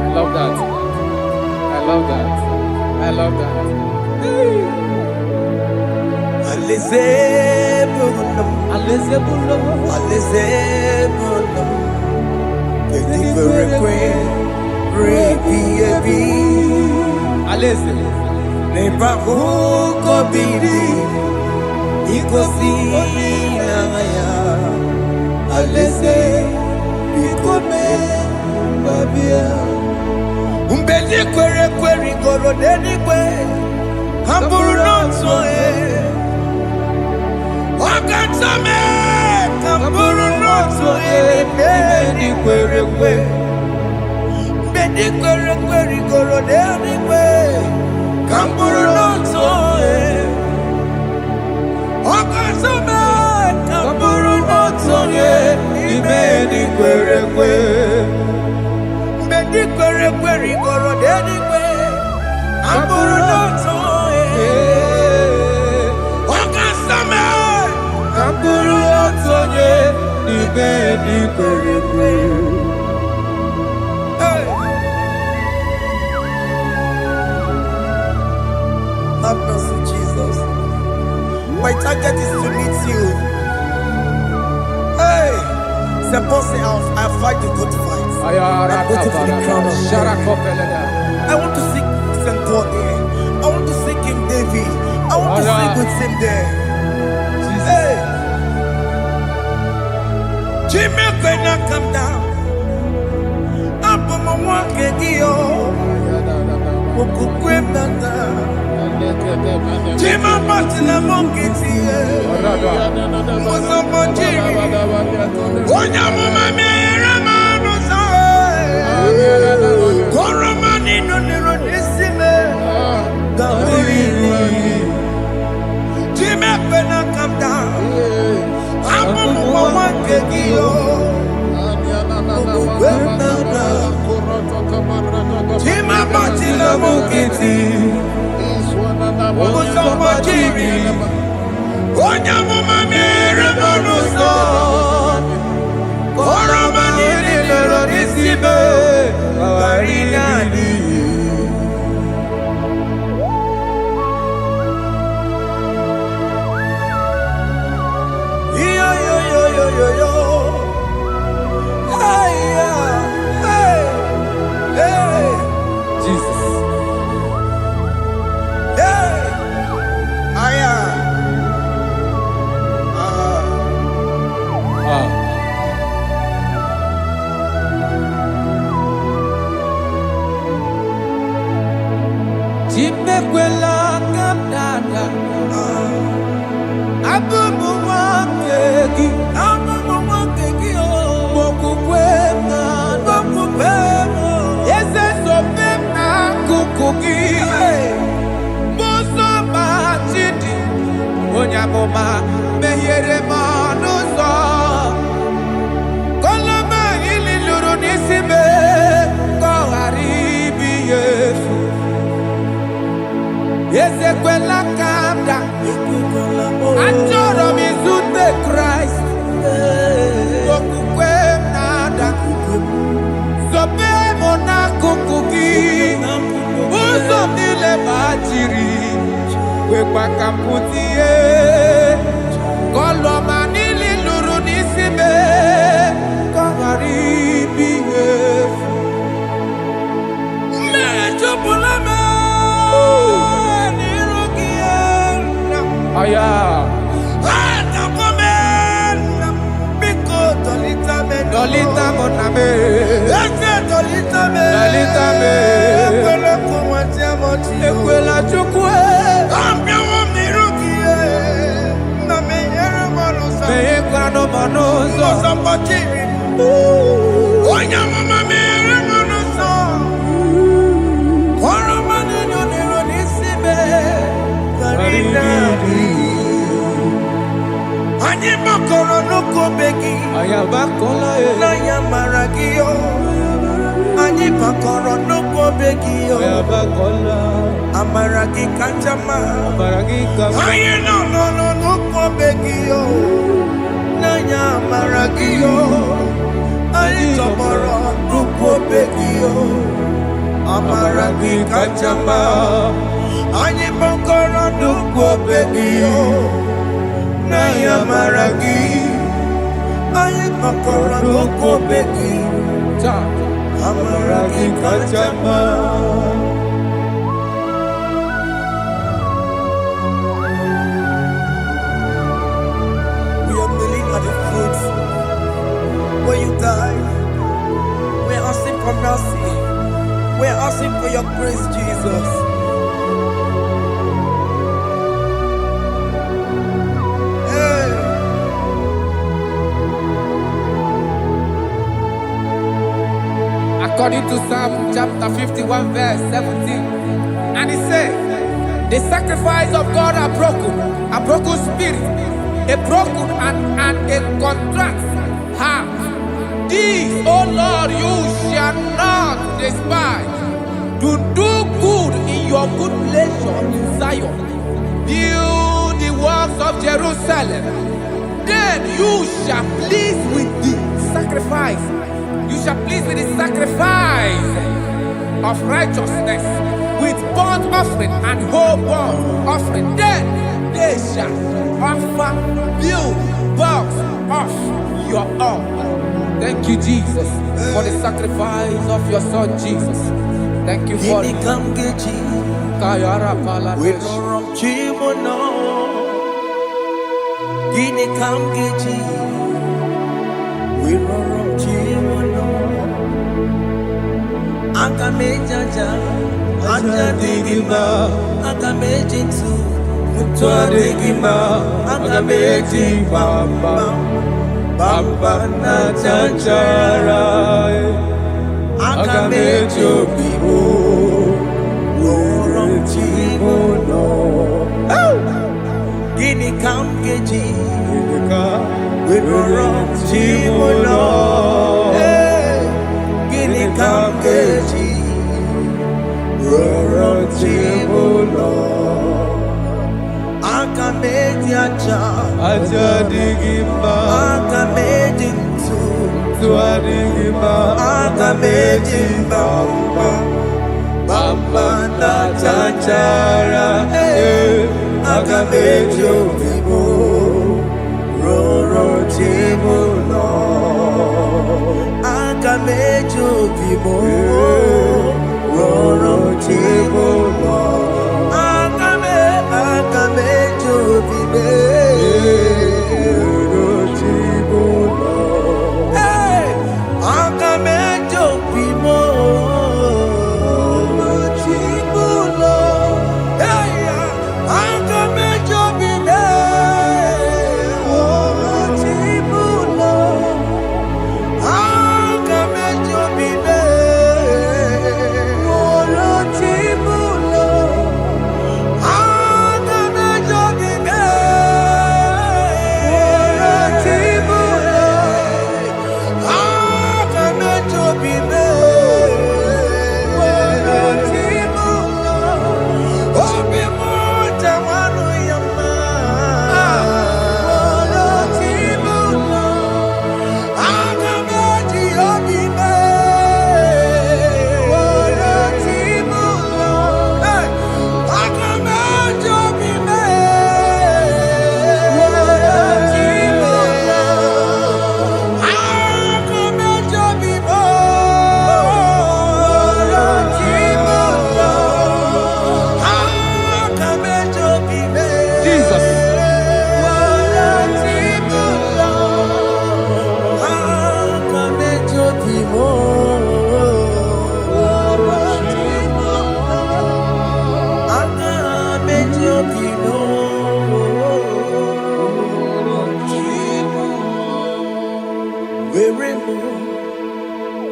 I love that. I love that. I love that. Alize Bono, Alize Bono, Alize Bono, Kedigore, Rebi Ebi, Alize. Neba Hoko Bidi, Ikosi Olilaya, Alize, Nikome, Wabia. Umbedi kweri goro deni kwe, Hamburu nonso Wakatame, Hamburu nonso Mbedi kweri goro deni kwe, Hamburu nonso Wakatame, Hamburu nonso Mbedi kweri goro deni kwe, Hamburu nonso Wakatame, Hamburu nonso Mbedi kweri. Have mercy, Jesus. My target is to meet you. Hey, suppose I fight the good fight. I'm waiting for the crown of glory. I want to seek St. Paul there. I want to seek King David. I want to sing with him there. Hey, Jimmy cannot come down. I'm on my walk again. Jima Martina Mongiti, Mosamajiri, Onyamuma Meramosa, Koromani no Neronisime, Gawiri, Jima Pena come down, Amama Kegio, Jima Martina Mongiti. Mosamajiri, Onyamuma Meramosa, Koromani Neronisime, Garinani. Yo. Hey. Jesus. Jimekwela kadada, abubu wakegi o, mokukwe yese sope na kukugi, muso machidi, onyamoma mehiere manuso, koloma ili luru nisime, koharibi Yesu. Yesekwela kamda, Anjoro mizute Christ, Okukwe nada, Sobe we pakaputie kolo manili luru nisime kangaribi mejobulame nirogiena aya atakomena biko dolita moname ese dolita me ekwela kumwati amoti ekwela chukwe ambiawo nirogie na meyere monosa meyekwano monoso mosambachiri onyamama meyere monosa koromani noniro nisime karinari Ani makoro nuko begi ayabakola na yamaragio Ani makoro nuko begi ayabakola amaragi kanjama baragika Aye no nuko begi na yamaragio Ani tomoro nuko begi amaragi kanjama Ani makoro nuko begi Naya maragi, aye makora nuko begi, amaragi kachama. We are kneeling at the foot where you died. We are asking for mercy. We are asking for your grace, Jesus. According to Psalm chapter 51 verse 17, and it says, the sacrifice of God are broken spirit, a broken and a contrite heart. These, O Lord, you shall not despise. Do good in your good pleasure in Zion. Build the walls of Jerusalem. Then you shall please with the sacrifice. You shall please with the sacrifice of righteousness, with burnt offering and whole burnt offering. Then they shall offer build boughs of your own. Thank you, Jesus, for the sacrifice of your Son, Jesus. Thank you for it. Kayara Paladesh. Akamejaja, ajadigima, akamejinsu, Twadigima, Agameji Bamba, Bamba na Chanchara, Agamejo Bibo, Worom Chimono, Gini Kamgeji, Worom Chimono, Gini Kamgeji, Worom Chimono, Akamejaja, Ajadigima, Akamejinsu, Twadigima, Akameji Bamba, Bamba na Chanchara, Agamejo Bibo, Roro Chimono, Agamejo Bibo, Roro Chimono, Agamejo Bibo, Roro Chimono, Agamejo Bibo. Chibu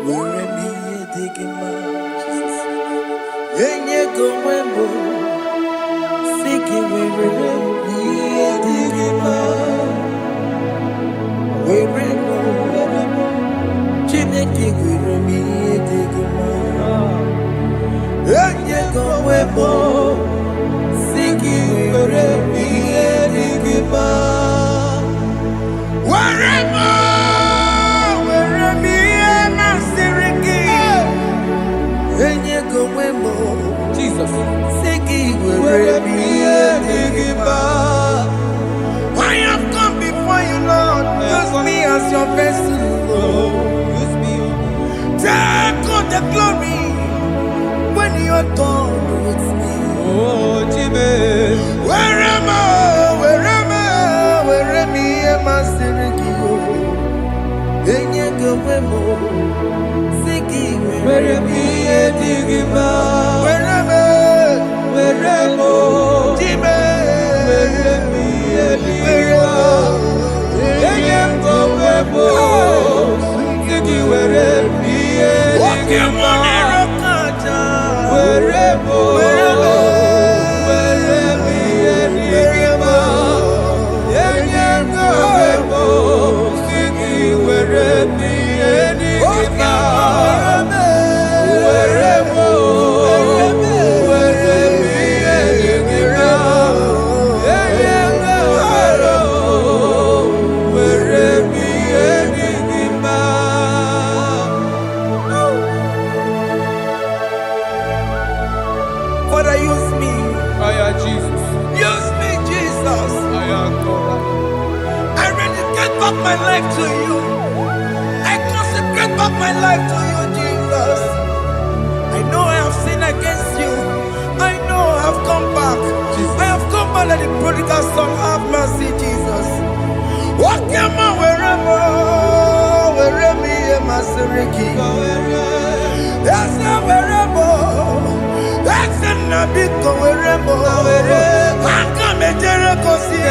where me digging my enye go wembo siki where me digging my where no chineke where me digging my enye go wembo siki where me digging my Jesus. I have come before you, Lord. Use me as your vessel. Use me. Take all the glory when you're done with me. Oh, Jesus. Where am I? Where am I? Sirikio. Enye go wemo. Siki where am I? Digima. Where am I? Weremo, Jime, Weremi, Eliwa, Eyengo Webo, Siki Weremi, Eliwa, Weremo, Weremi, Eliwa, Eyengo Webo, Siki Weremi, Eliwa, Weremo. Father, use me. Jesus. Use me, Jesus. I dedicate back my life to you. I consecrate back my life to you, Jesus. I know I have sinned against you. I know I have come back. I have come back like the prodigal son. Have mercy, Jesus. Walk your man wherever me and my Siriki. That's not wherever. That's not big wherever. I come a Jericho see.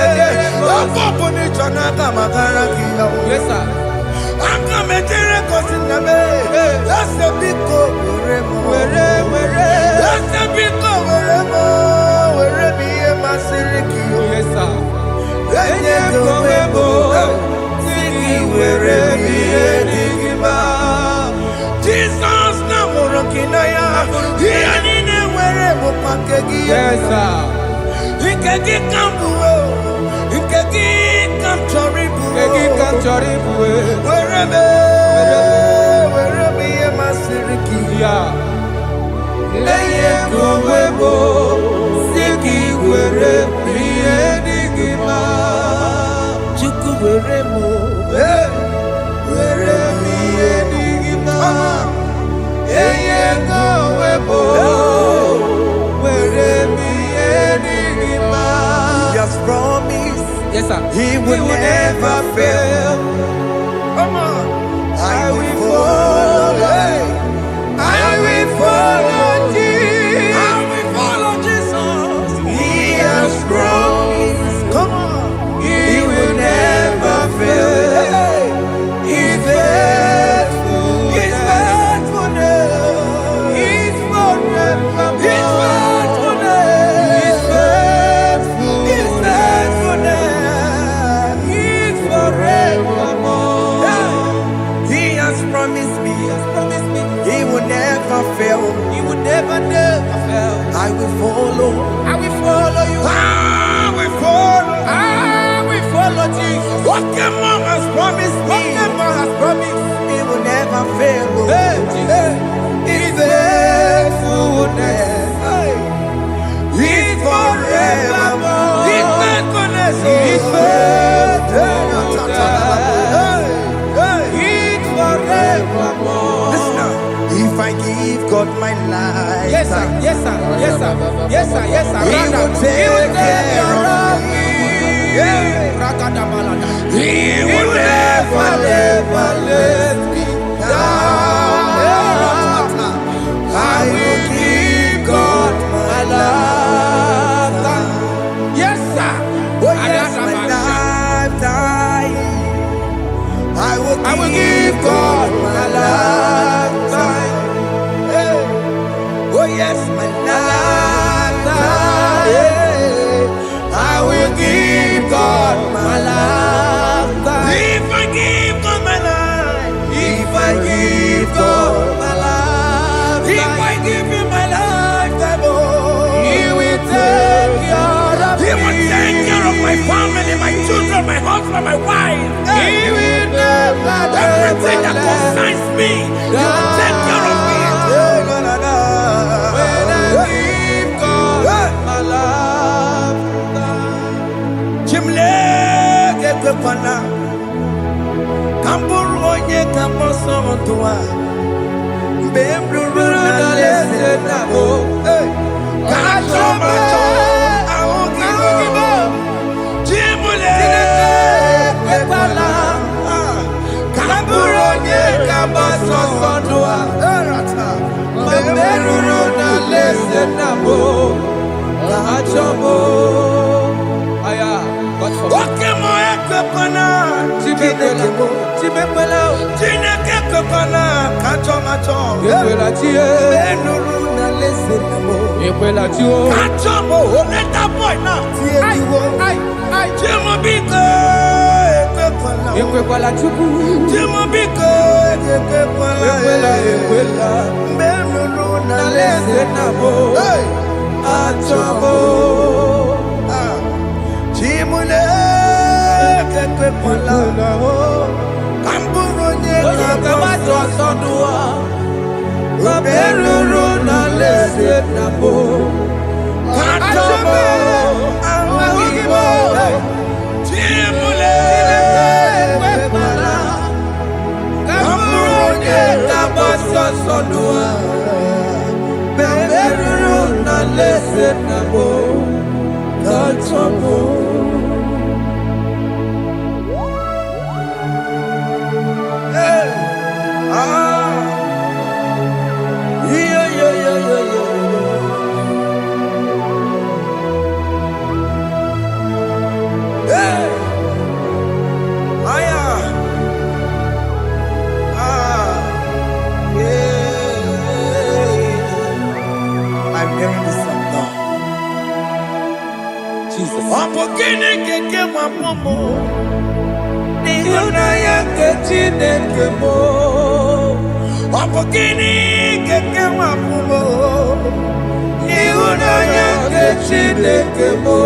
I'm going to Chanaka Makaraki. Yes, sir. I'm coming to in the bay. That's a big go wherever. That's a big go wherever me and my Siriki. Yes, sir. Then you go Siki wherever me and Digima. Jesus now Morokinaya. He ain't wherever Pakegi. Yes, sir. He can get Kambuo. He can get Kamchoribu. Wherever me and my Siriki. Yeah. Eyengo Webo, Siki wherever me and Digima. Chuku wherever, wherever me and Digima. Eyengo Webo, wherever me and Digima. Just promise. Yes, sir. He will never fail. Come on. I will follow. I will follow Jesus. I will follow Jesus. He has promised. Come on. He will never fail. He's faithful. He's faithfulness. He's forever. He's faithfulness. He's faithful. He's faithfulness. He's forevermore. He has promised me. He will never fail. He would never fail. I will follow. I will follow you. I will follow. I will follow Jesus. What your mom has promised me. What the man has promised. He will never fail. Hey, Jesus. His faithfulness. He's forevermore. His faithfulness. His faithfulness. He's forevermore. Listen now. If I give God my life, Yes, sir. Yes, sir. Yes, sir. Yes, sir. Yes, sir. He will take care of me. He will never let me down. I will give God my life. Yes, sir. Oh yes, my lifetime. I will give God my life. give God my life. If I give him my lifetime, oh, He will take care of he me. will take care of my family, my children, my husband, my wife. He will never, Everything that never concerns me, he will take care of me. when I give God my life. Chimle kekwana, kamburu onye kamboso ontua, mbembluru na lese nabo. Kachomacho, aogibo, chimule kekwana, kamburu onye kamboso ontua, Mbembluru na lese nabo. Kachomo. Aya, God for me. okemo ekekwana, Chimekwela, chimekwela, Chinekekwana, kachomacho, ekwela chie, benuru na lese nabo. ekwela chio. Kachomo, let that boy now. Ai, Chimobiko, ekekwana, ekwekwala chuku, Chimobiko, ekekwana, ekwela, benuru na na lese lese nabo. Achomo. Chimule, ekekwana, kamburu nye Oye kama kaboso. tosodua, kameruru na lese nabo. Kachomo, aogibo, Chimule, Ekwela, kamuru nye kabasosodua, kameruru na lese nabo. Achomo. Hey, yeah. Hey, yeah. I'm hearing this song now. Jesus. Opokini keke mwapomo, Ihunanya nke Chineke mo. opokini keke mwapomo, Ihunanya nke Chineke mo.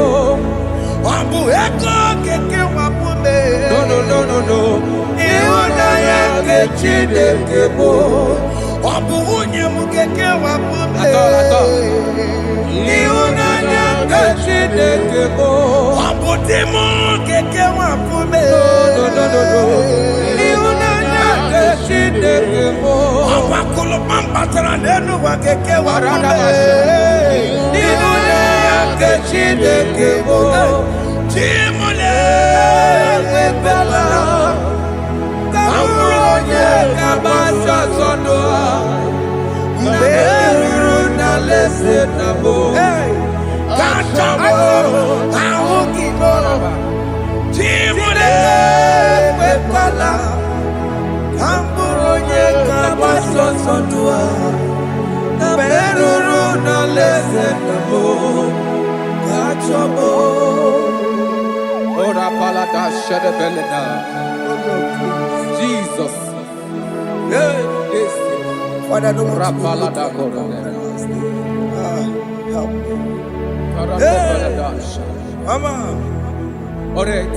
Obu eko keke mwapome. No. Ihunanya nke Chineke mo. Obu unye mu keke mwapome. Atọ. Ihunanya nke Chineke mo. Obu dimo keke mwapome. No. Ihunanya nke Chineke mo. Obu akulu pambatara nenu wa keke mwapome. Ihunanya nke Chineke mo. Chimule Ekwela, kamuru onye kabasosodua, kameruru na lese nabo. Kachomo, aogibo, Chimule Ekwela, kamuru onye kabasosodua, kameruru na lese nabo. Kachomo. Ora palada shedebelena. Jesus. Yes. Father, don't want to Rapalada look kora. help me. Karapalada. Mama. Alright.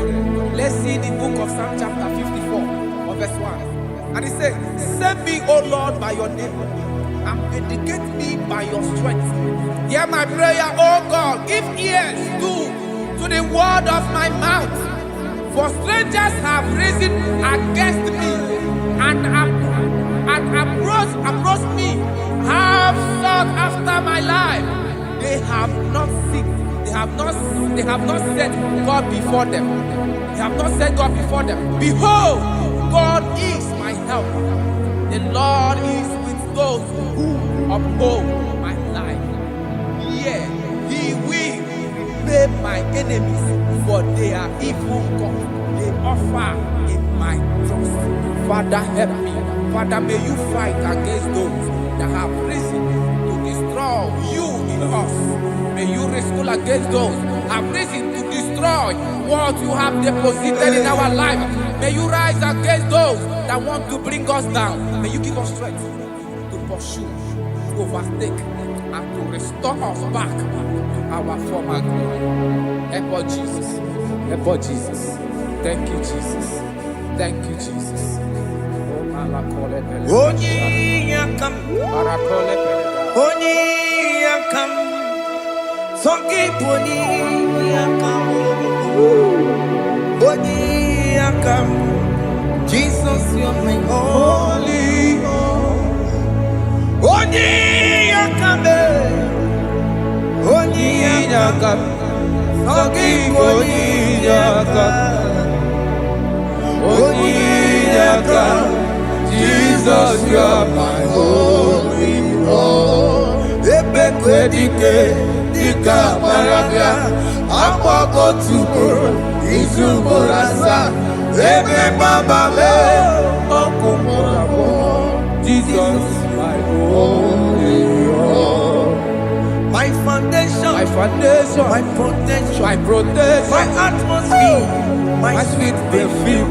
Let's see the book of Psalm chapter 54 of verse 1. And it says, save me, O Lord, by your name, and vindicate me by your strength. Hear my prayer, O God. Give ears to the word of my mouth. For strangers have risen against me and approached me, have sought after my life. They have not set God before them. They have not set God before them. Behold, God is my help. The Lord is with those who uphold my life. Yeah, He will repay my enemies, for they are evil gods. They offer in my trust. Father, help me. Father, may you fight against those that have risen to destroy you in us. May you wrestle against those that have risen to destroy what you have deposited in our life. May you rise against those that that want to bring us down, may you give us strength to pursue, to overtake, and to restore us back to our former glory. Help us, Jesus. Help us, Jesus. Thank you, Jesus. Thank you, Jesus. Onyiyakam, Onyiyakam, Songiponyiyakam, Onyiyakam, Jesus, you're my only hope. Onyiyakam, Onyiyakam, Songiponyiyakam, Onyiyakam, Jesus, you are my holy Lord. Ebekwedike, dika marabia, akwako tuko, izumorasa. Ebe baba me, okumorabo. Jesus, my holy Lord. My foundation, my protection, my atmosphere, my sweet perfume.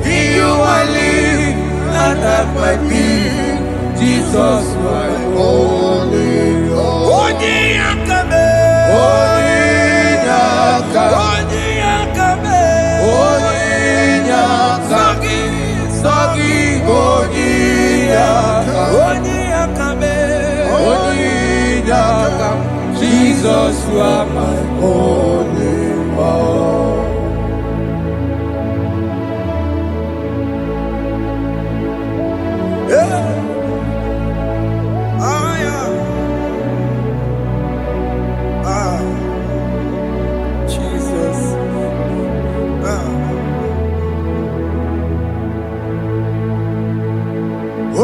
In you I live and have my being, Jesus, my holy Lord. Onyiyakame, Onyiyakame, Onyiyakame, Sogi, Onyiyakame, Onyiyakame, Jesus, you are my holy Lord. Jesus.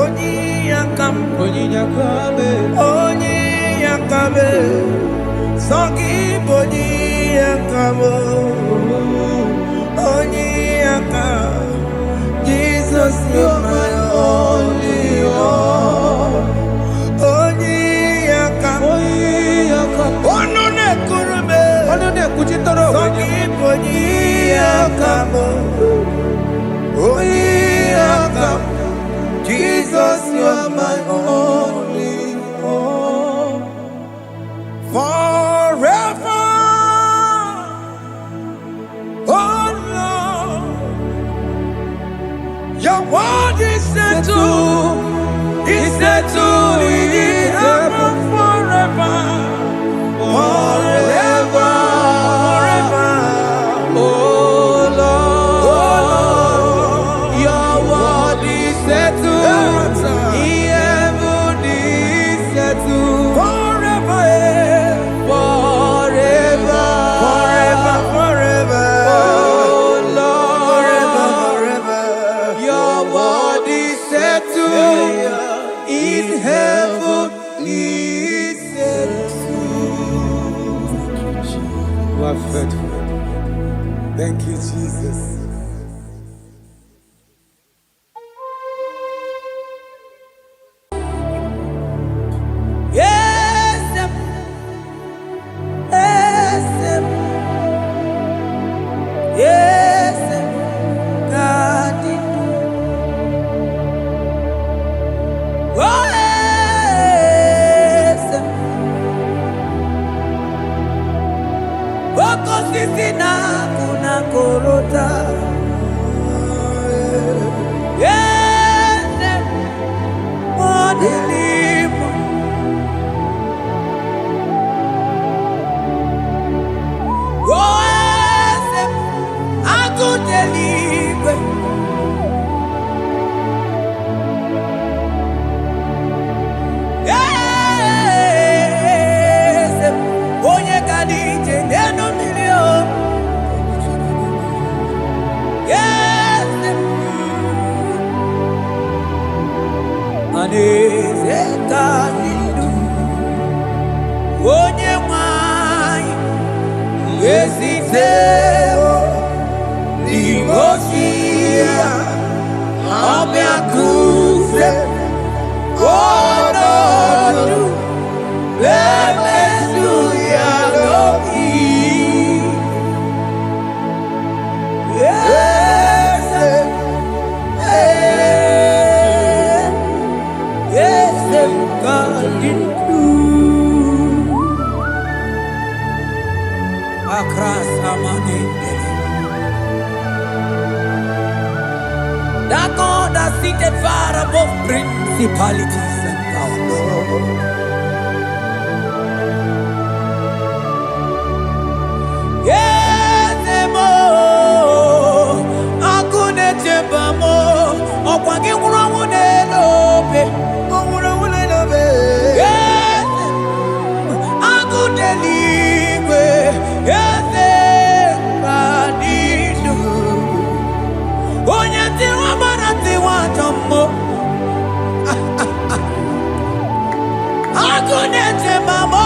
Onyiyakam, Onyiyakame, Sogi Onyiyakamo, Onyiyakam, Jesus, you're my only hope. Onyiyakam, Onone kurume, Sogi Onyiyakamo, Onyiyakam, Jesus, you're my only hope. Forever, oh Lord, your word is settled in heaven forever, forever, forever. Oh Lord, your word is settled in heaven, is settled forever, forever, forever, forever. Oh Lord, forever, forever. Your word is settled in heaven, is settled. You are faithful. Thank you, Jesus. Yes, yes, yes, God did. Oh, yes. Boko sisi na kuna korota. Yes, oh, deliver. Oh, yes, I could deliver. Yes, onye kadije neno million. Yes, aneze kadidu onye nwanyị eziteo ligosia ọbịa kuze ọnọdụ emezu ya n'obi. Yes, yes. God do. Across Amani. That God that seated far above principalities and powers. Yes, mo. Akune chebamo. Okwagi wurawune lobe. Wurawune lobe. Yes. Akune ligwe. Yes. Kadidu. Onyati wamarati watombo. Akune chebamo.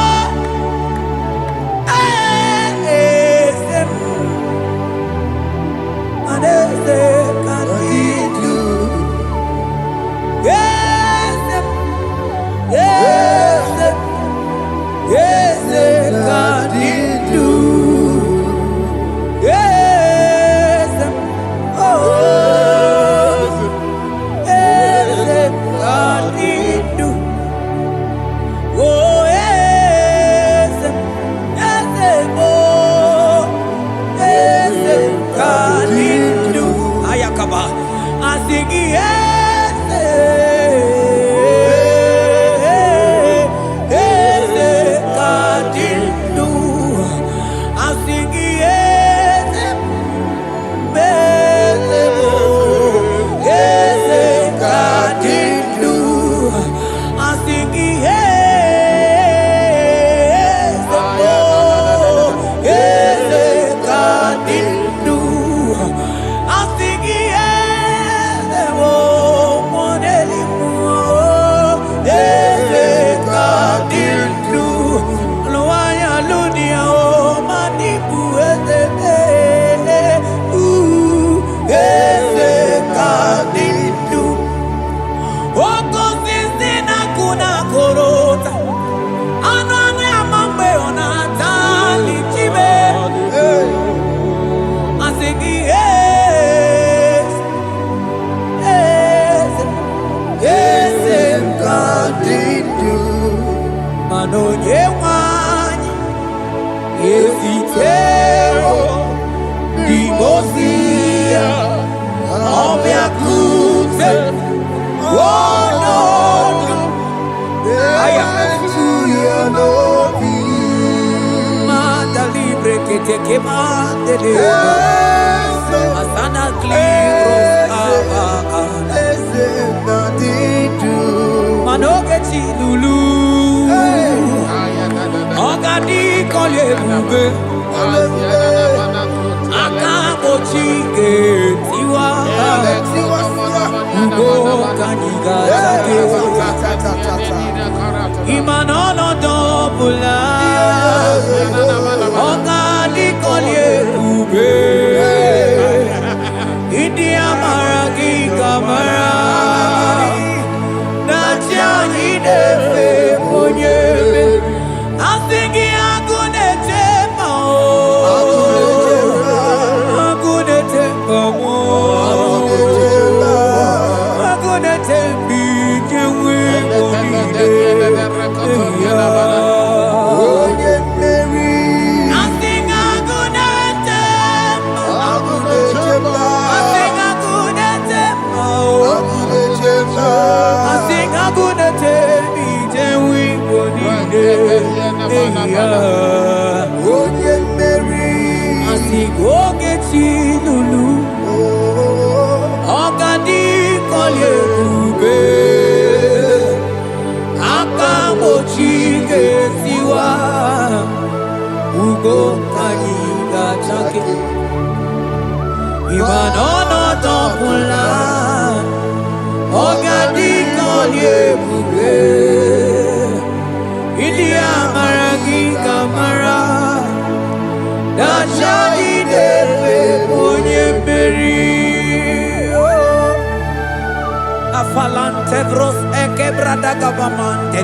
Falantevros ekebrada gabamante.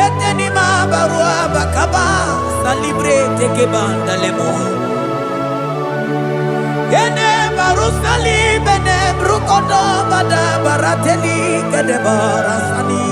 Etenima barua bakaba salibre teke banda lemo. Yene barusali bene brukodo bada barateli kede barasani.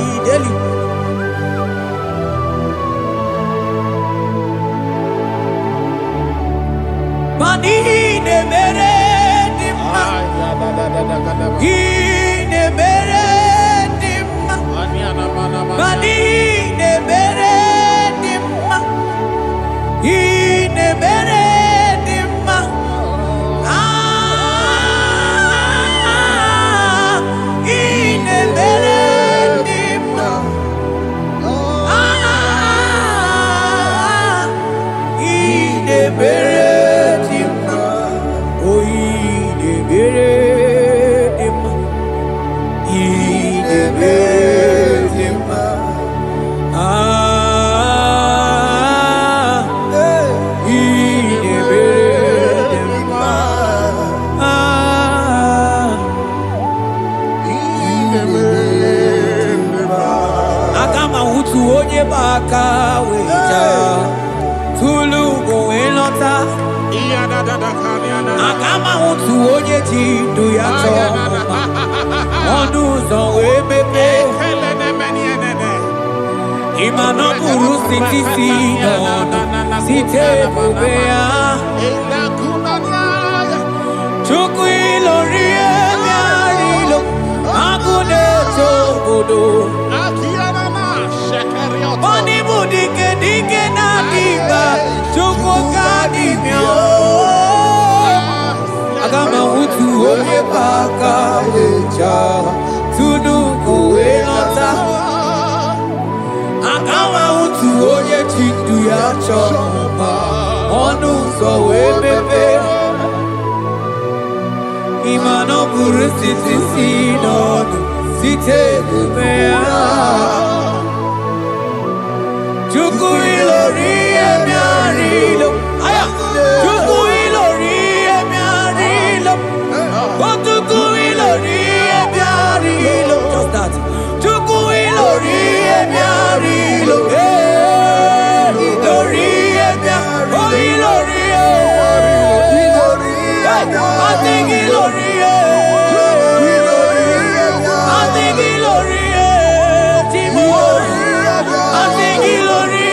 Akama utu onye ji ndu ya chọma ọnụ ụzọ wee mepee ịma na ọ bụrụ site si n'ọnụ site ebube ya Chukwu ilori emiara ilo agụ na-eto obodo Oni bụ dike dike na-adị mba Chukwu ka dị mịọ Agama utu onye baka wecha Tunu kowe nọta Agama utu onye chindu ya chọma Ọnụ ụzọ wee mepe Ịma na ọ bụrụ site si n'ọnụ Site ebube ya Chukwu ilori emiara ilo Chukwu ilori emiara ilo Chukwu ilori emiara ilo Just that Chukwu ilori emiara ilo Ilori emiara Oh ilori I think ilori I think ilori Timo I think ilori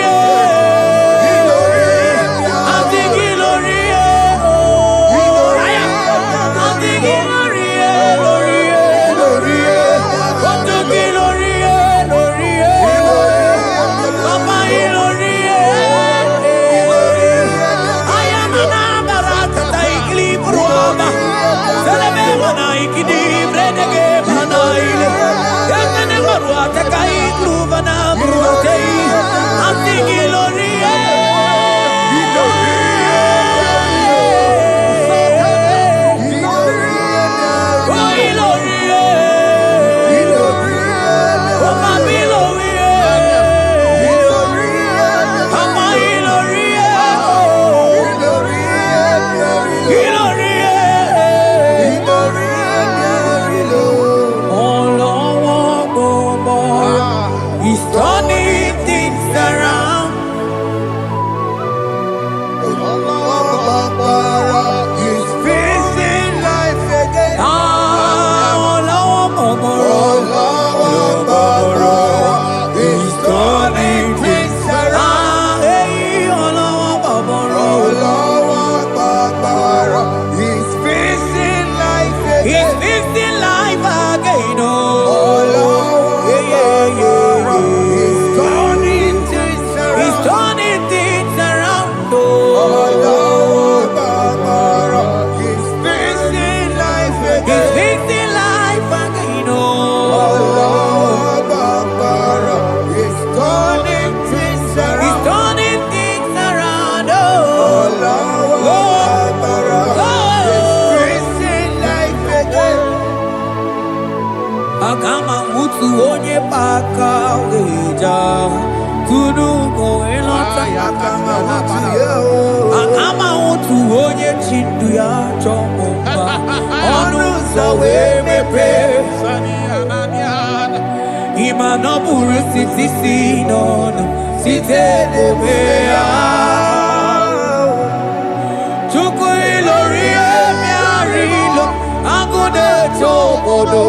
onye baka weja Tunu kowe nọta Akama utu onye chindu ya chọma Ọnụ ụzọ wee mepee Ịma na ọ bụrụ site si n'ọnụ Site ebube ya Chukwu ilori emiara ilo Agụ na-eto obodo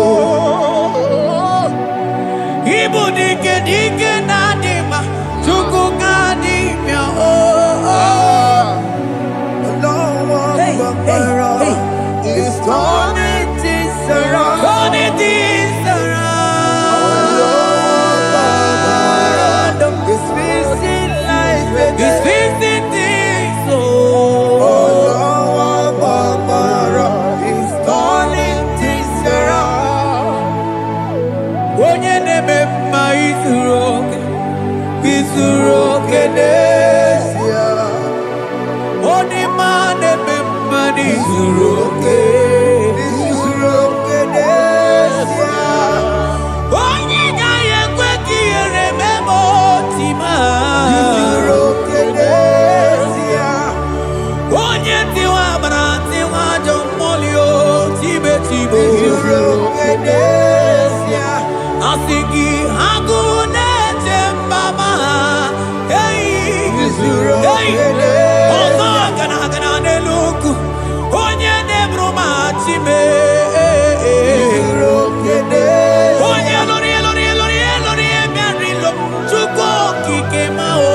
Ibu dike dike na dima Chukwu ka dị mịa Hey, hey, hey It's turning things around. Turning things around It's fixing life again. It's fixing things It's turning things around. Onye na-eme mma izuru oke n'ezie Onye ma na-eme mma izuru oke n'ezie Asigi agune tembama. Hey, hey. Ozo gana neluku. Onye nebruma chime. Onye lori miarilo. Chuko kikema o.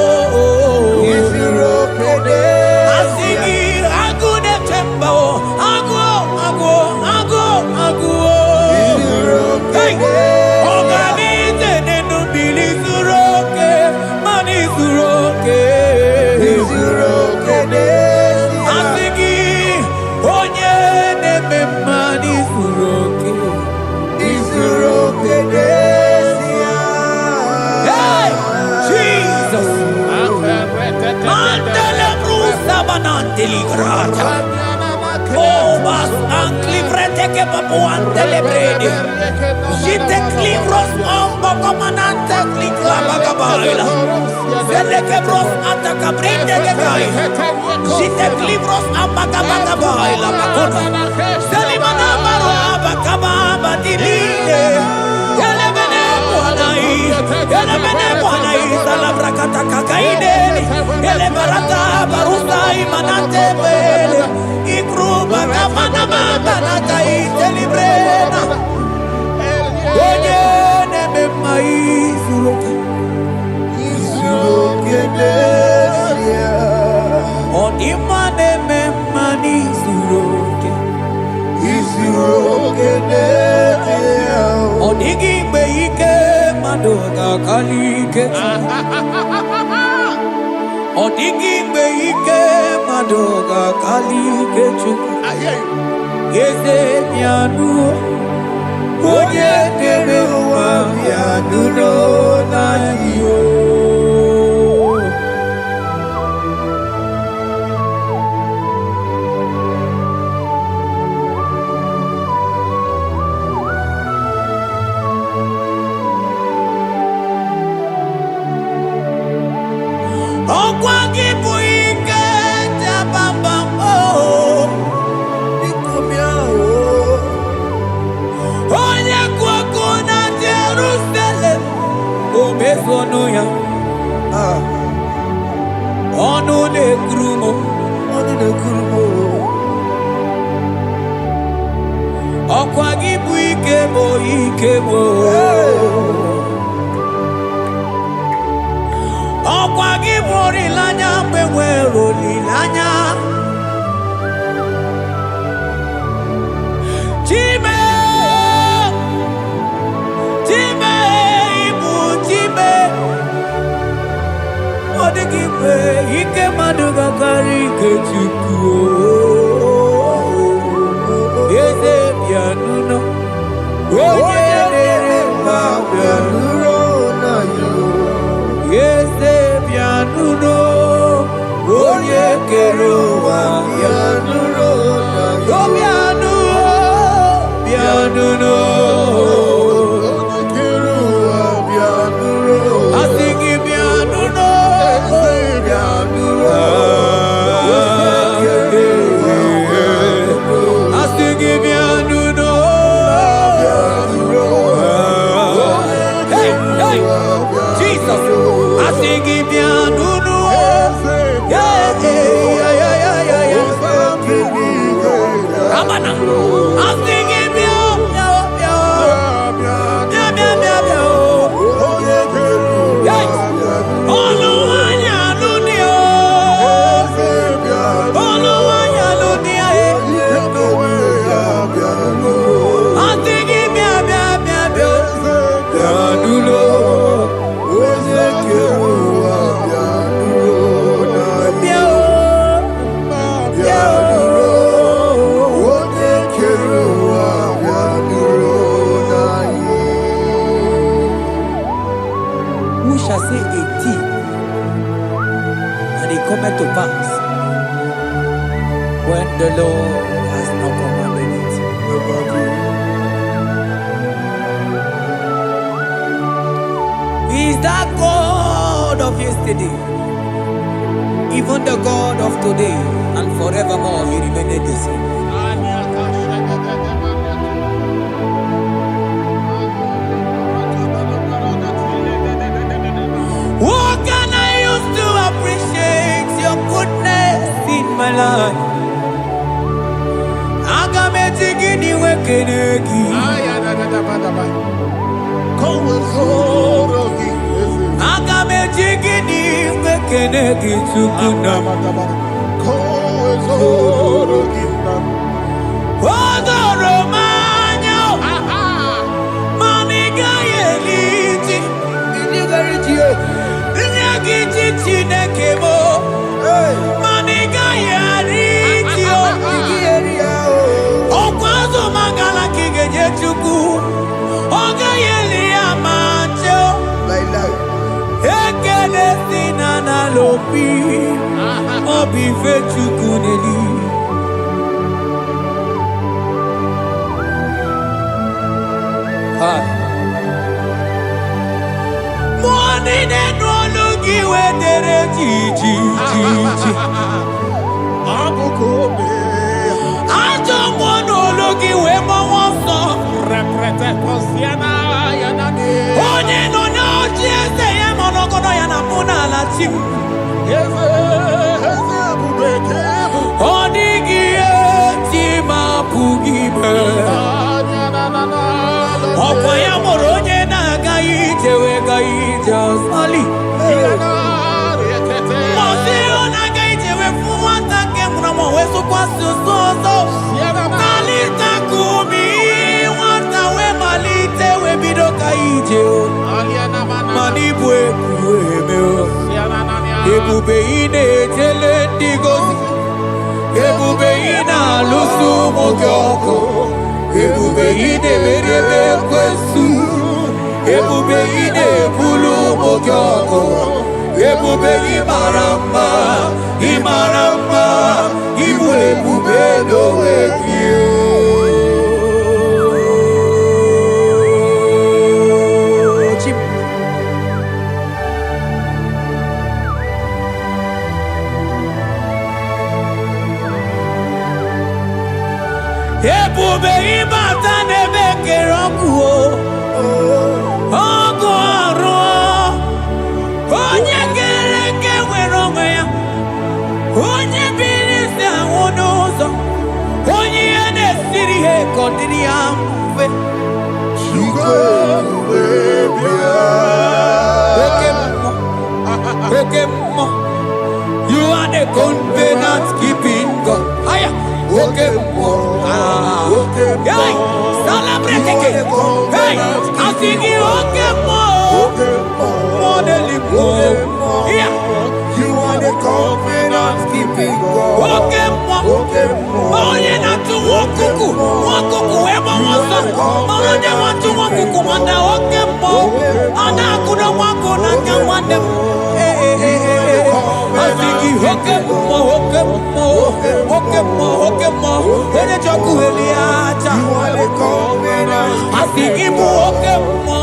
Asigi agune temba o. Agu. Hey. Organize nenubili zuroke. Mani zuroke. Asigi onye neme mani zuroke. Hey, Jesus. Mandele brusa bananteli grata. Oh, bas anclivrete che papuante le brede. Jite clivros ombo comanante clicla bagabaila. Zelle che bros attacca brinde che gai. Jite clivros ambagabagabaila bakona. Selimana baro abakababa dilile. Ele bene buanai salabrakata kakaideli. Ele barata barusai manante bele. Ikruba kamana makanata itelibrena. Oye neme maisuroke. Onima neme manisuroke. Onigi beike madoga kalike. Onigi beike madoga kalike chuku. Yeze mianu. Oye dere wa mianu no na yo. Okwagi buike jabamba o. Nikomia o. Onye kwako na Jerusalem. Omezono ya. Onu ne grumo. Okwagi buike bo. Okwagi bori lanya mwenwero lilanya. Chime ibu chime. Odigibe ike maduga kari kechuku. Yeze pianuno. Oye nere ma pianuno na yo. Yeze pianuno. Oye keruwa pianuno na yo. Pianuno. Asigi pianuno. Asigi pianuno. Hey, Jesus. Asigi pianuno. Yeah. Amana. Asigi pianuno. Who shall say a thing, and it cometh to pass, when the Lord has not commanded it? He is that God of yesterday, even the God of today, and forevermore He remained the same. life. Aga me jigini wekenegi. Aga me jigini wekenegi tukuna. Odoro manyo. Maniga yeliti. Nyagiti chinekemo. Maniga yariti. Okwazo mangala kigeje chuku. Oga yeli amacho. Ekele sinana lopi. Obi fechuku neli. Money ne no logi we dere ji. Abukome. Ajo mono logi we mo wonso. Reprete posiana yanane. Onye no no jese ye mono kono yana muna la chim. Eze abubeke. Odigi eti ma pugibe. Okwa ya moro onye na aga ije we ga ije osali. Mosi ona ga ije we fu nwata ke muna mo we so kwa so. Malita kumi nwata we malite we bido ka ije o. Mani bwe kueme o. Ebube ine tele ndigozi. Ebube ina lusu mogyoko. Ebube ine merebe kwesu. Ebube ine bulu mogyoko. Ebube imaramba. Ibu ebube no ekio. Ebube ibata nebe keroku o. Ogo aro. Onye kereke nwere onwe ya. Onye biri si anwụ n'ụzọ. Onye ihe na-esiri ihe ka ọ dịrị ya mfe. Oke mmụọ. You are the covenant keeping God. Aya. Oke mmụọ. Hey, celebrate again. Hey, asigi oke mmụọ. Modeli mmụọ. Yeah. You are the covenant keeping God. Oke mmụọ. Onye na-atụ nwakuku. Nwakuku ebe ọsọ. Onye na-atụ nwakuku mana oke mmụọ. Ọ na-akụ na nwaku na nke nwanne m. Asigi oke mmụọ. Onye chọkụ eli aja. Asigi bụ oke mmụọ.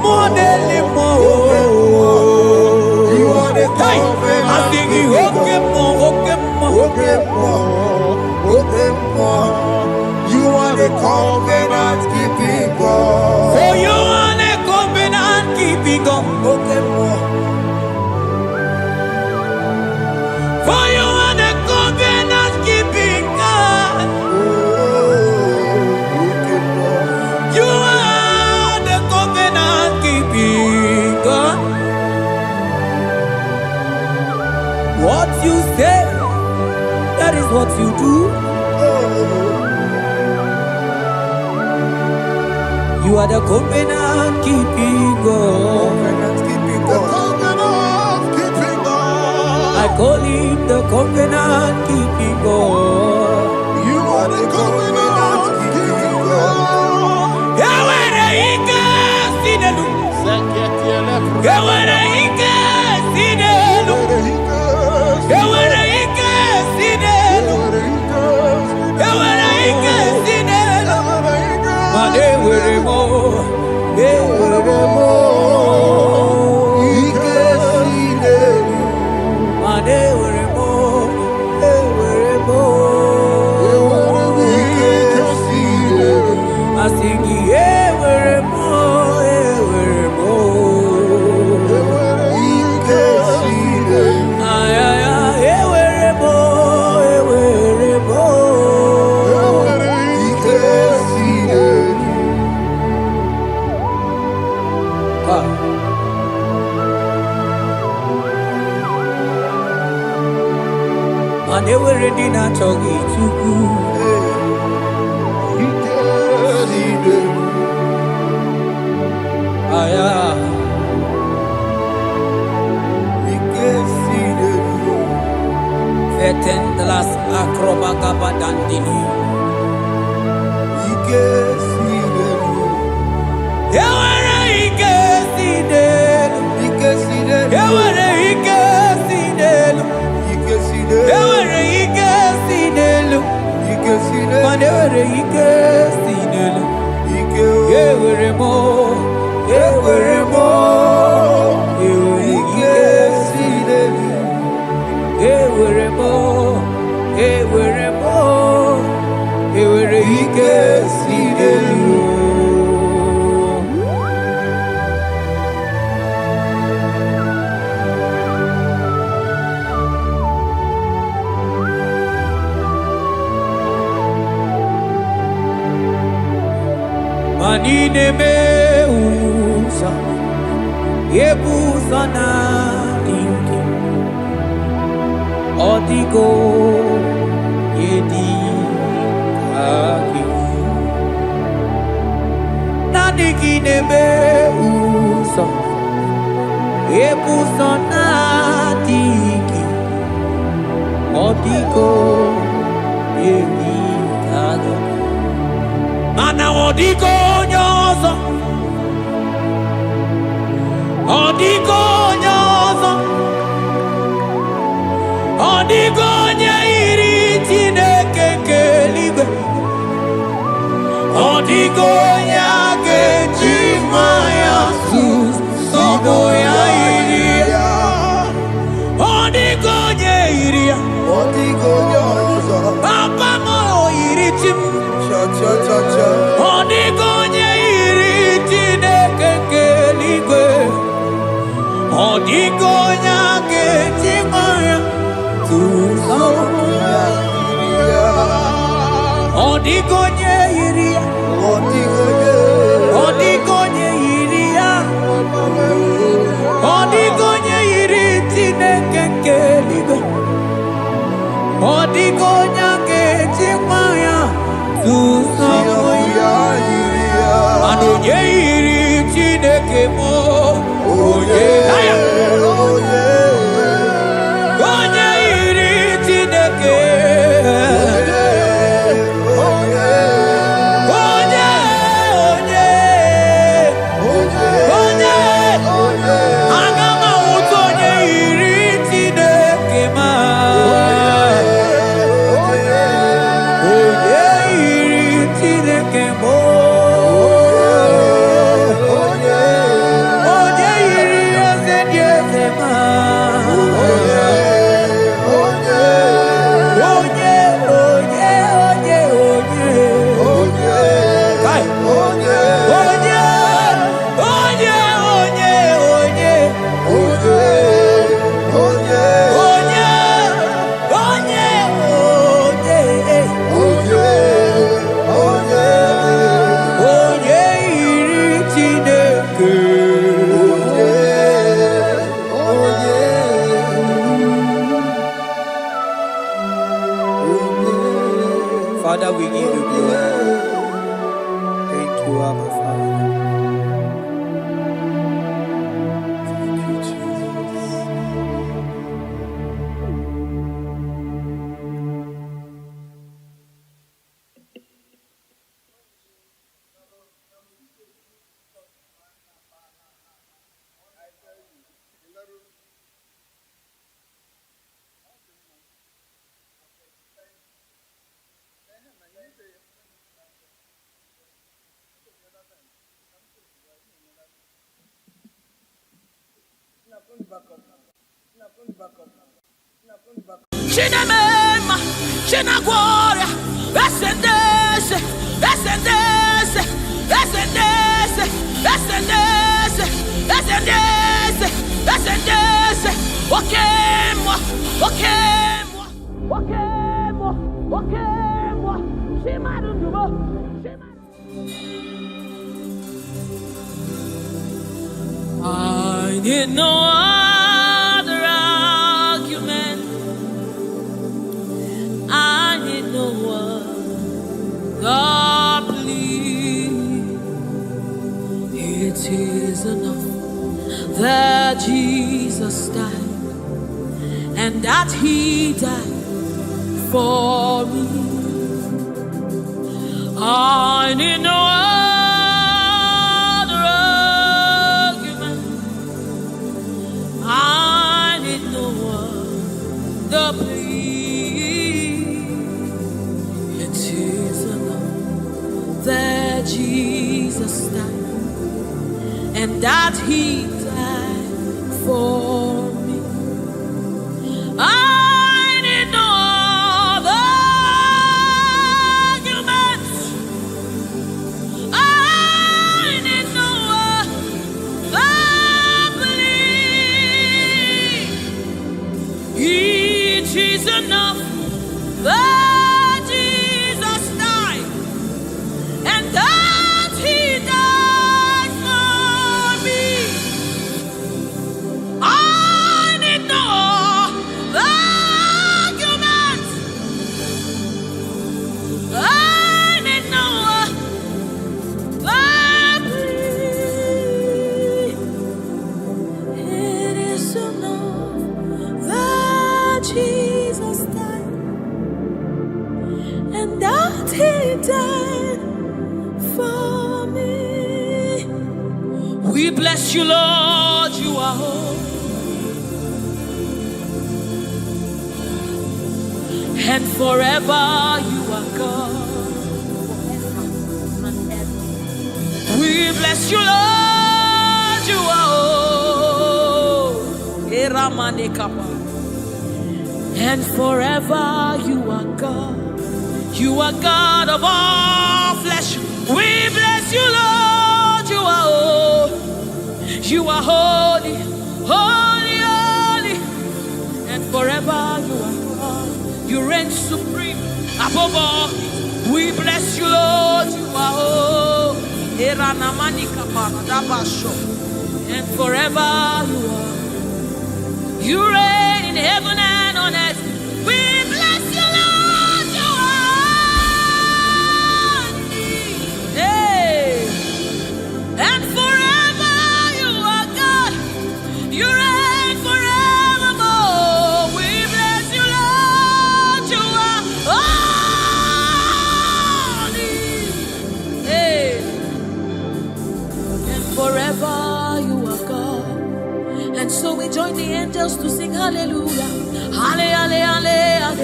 Modeli mmụọ. Hey, asigi oke mmụọ. You are the covenant keeping God. For you are the covenant keeping God. For you are the covenant keeping God. You are the covenant keeping God. What you say, that is what you do. You are the covenant keeping God. I call him the covenant keeping God. You are the covenant keeping God. Yawere ike sinelu. Yawere ike sinelu. Yawere ike sinelu. Yawere ike sinelu. Mane were mo. Ike sinelu. Mane were mo. Ike sinelu. Asigi were mo. Mane were di na chogi chuku. Aya. Fetendlas akrobaka badandini. Yawara ikesidelu. Yawara ikesidelu. Yawara ikesidelu. Manewara ikesidelu. Yewere mo. Yewere mo. Yewere ikesidelu. Yewere mo. Yewere mo. Yewere ikesidelu. Manine meusa, yebusa na dinki, odigo yedi aki. Nadigine meusa, yebusa na dinki, odigo yedi aki. Mana odigo nyozo, odigo nyozo, odigo nyairi Chineke kelibe, odigo nyake chimaya sus sobo ya iria, odigo nyairia, odigo nyozo, papa mo iritim. Odigonye iri Chineke keligwe, odigonya kechimaya tusoya iria, odigonye iria, odigonye iria, odigonye iri Chineke keligwe, odigonya kechimaya tusoya iria, anonye iri Chineke mo, oye, oye, onye iri Chineke, oye, onye, onye, onye, agama uto onye iri Chineke ma, onye iri Chineke mo. Father, we give you glory. Thank you, Abba Father. Thank you, Jesus. Chinamema, Chinaguara, Ascendese, Ascendese, Ascendese, Ascendese, Ascendese, Ascendese, Wakemwa, Wakemwa, Wakemwa, Wakemwa, Shimarumo, need no other argument. I need no other plea. It is enough that Jesus died, and that He died for me. I need no other argument. I need no other plea. It is enough that Jesus died, and that He died for me. I need no other argument. I need no other plea. It is enough that Jesus died, and that He died for me. I need no argument. I need no plea. It is enough that Jesus died, and that He died for me. We bless you, Lord, you are holy. And forever you are God. We bless you, Lord, you are holy. And forever you are God. You are God of all flesh. We bless you, Lord, you are holy. You are holy, holy, holy. And forever you are God. You reign supreme above all. We bless you, Lord, you are holy. And forever you are. You reign in heaven and on earth. We bless you, Lord, you are. Hey. And forever you are God. You reign forevermore. We bless you, Lord, you are holy. Hey. And forever you are God. And so we join the angels to sing hallelujah. Hallelujah, hallelujah.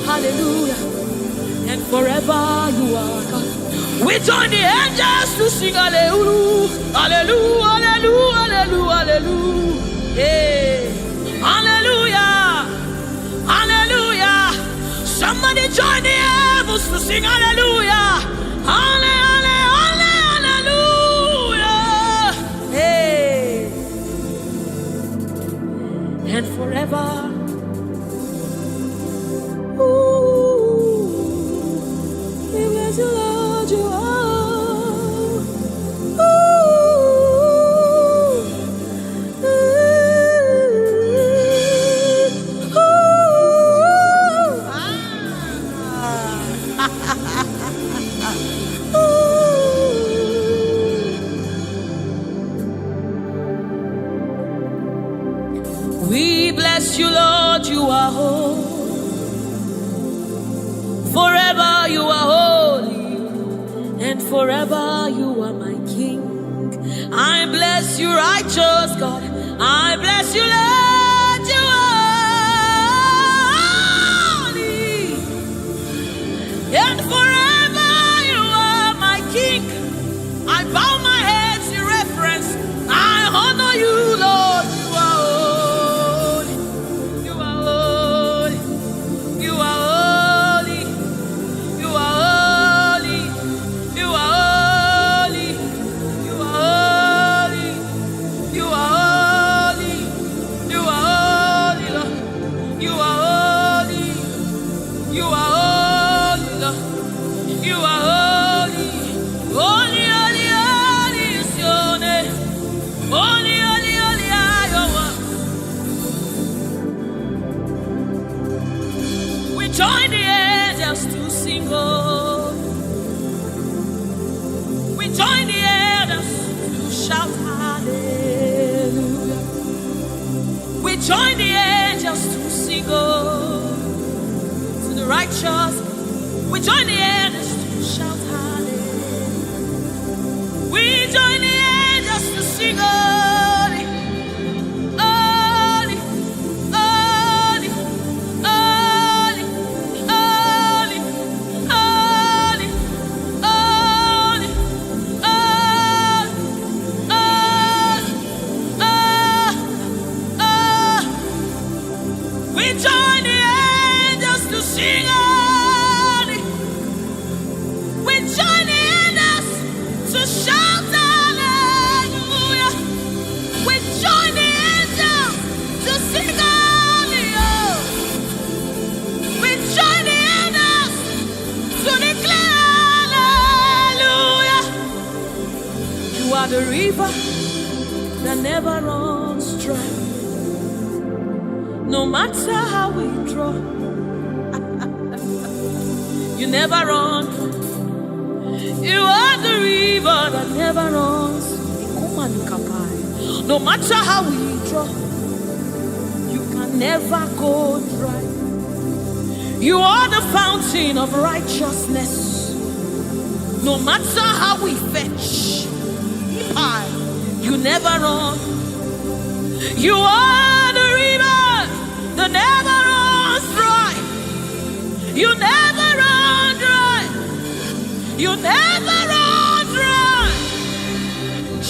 Hallelujah. And forever you are God. We join the angels to sing hallelujah. Hallelujah, hallelujah, hallelujah, hallelujah. Hey. Hallelujah. Hallelujah. Somebody join the heavens to sing hallelujah. Hallelujah. And forever, ooh, we bless you, Lord, you are. Ooh, ooh, ooh. We bless you, Lord, you are holy. Forever you are holy, and forever you are my King. I bless you, righteous God. I bless you, Lord, you are holy. And forever you are my King. I bow my head in reverence. I honor you, Lord. You are holy, holy, holy, holy. join the angels to sing oh, to the righteous. We join the angels to shout hallelujah. We join the angels to sing holy, holy, holy, holy, holy, holy, holy, we join the angels to sing holy. We join the angels to shout hallelujah. We join the angels to sing holy. Oh. We join the angels to declare hallelujah. You are the river that never runs dry. No matter how we draw, you never run. You are the river that never runs. No matter how we draw, you can never go dry. You are the fountain of righteousness. No matter how we fetch, you never run. You are the river that never runs dry. You never run dry. You never run dry.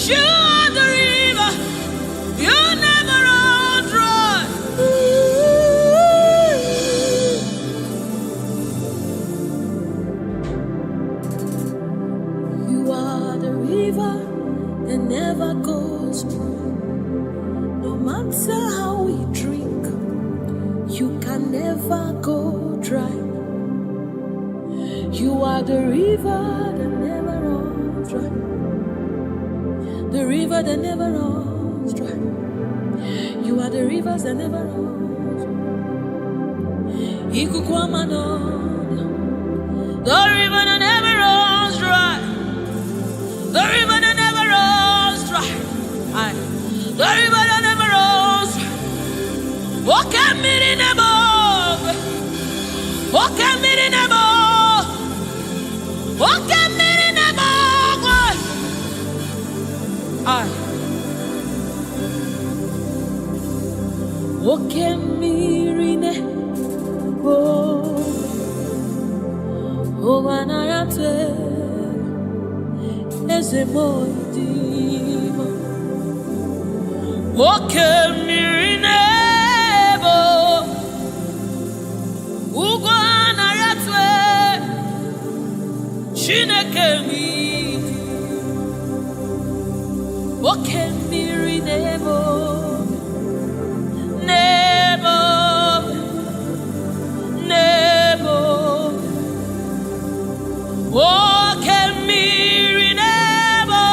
You are the river. You never run dry. You are the river that never goes dry. No matter how we drink, you can never go dry. You are the river that never runs dry. The river that never runs dry. You are the rivers that never runs dry. The river that never runs dry. The river that never runs dry. The river that never runs dry. Walk at me in the boat. Walk at me in the boat. Walk at me in the boat. Walk at me in the boat. Oh, when I am there, is a boy. Walk at me in the boat. Ugwana yatwe Chineke mi Woke miri nebo Nebo Nebo Woke miri nebo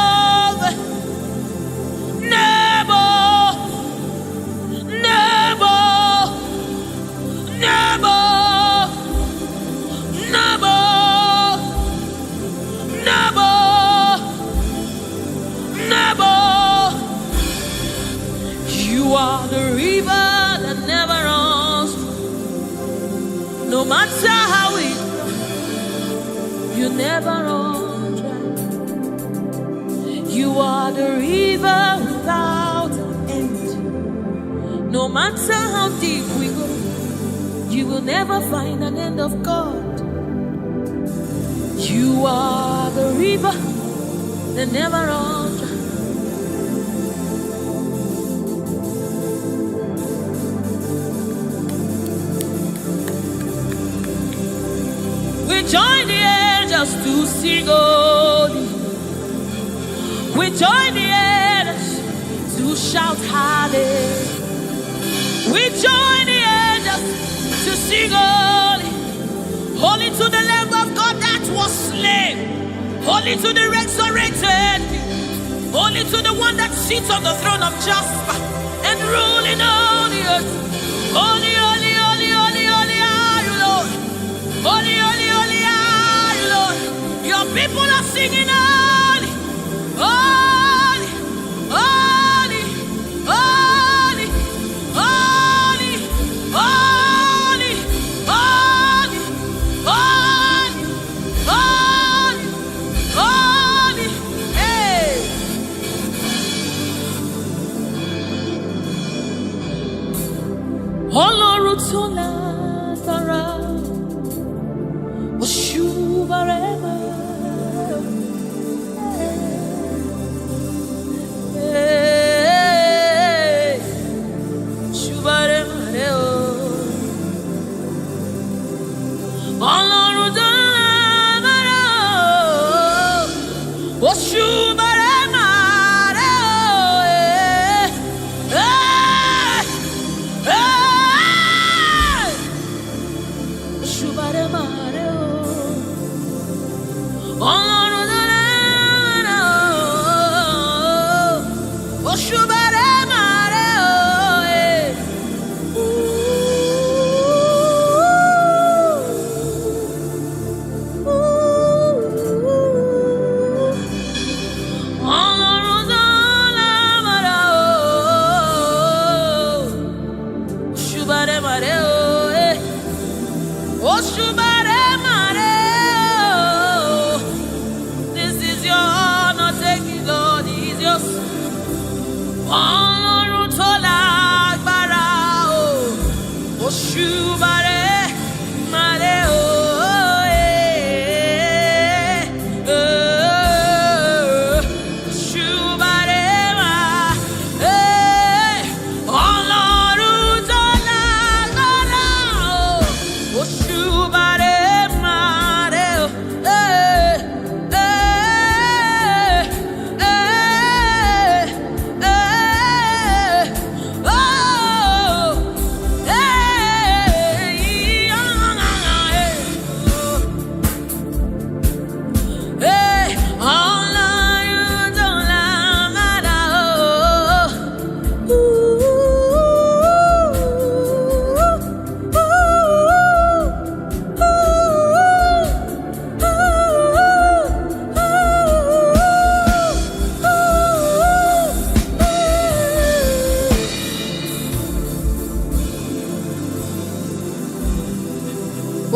Nebo Nebo Nebo Nebo Nebo Nebo. You are the river that never runs. No matter how it, you never run dry. You are the river without end. No matter how deep we go, you will never find an end of God. You are the river that never runs dry. We join the angels to sing holy. We join the angels to shout hallelujah. We join the angels to sing holy. Holy to the Lamb of God that was slain. Holy to the resurrected. Holy to the one that sits on the throne of Jasper and ruling all the earth. Holy, holy, holy, holy, holy are you, Lord. Holy, holy, holy are you, Lord. Your people are singing holy, holy, holy, holy, holy. Ọlọ́run tó lágbára, òṣùbà rẹ̀ máa òṣùbà rẹ̀ máa rẹ̀ o. Ọlọ́run tó lágbára, òṣùbà rẹ̀ máa rẹ̀ o. Òṣùbà rẹ̀ máa rẹ̀ o. Ọlọ́run tó lágbára, òṣùbà rẹ̀ máa rẹ̀ o. This is your honor, take it, Lord, is yours. Ọlọ́run tó lágbára o, òṣùbà rẹ̀ máa rẹ̀ o. Òṣùbà rẹ̀ máa Ọlọ́run tó lágbára o, òṣùbà rẹ̀ máa rẹ̀ o.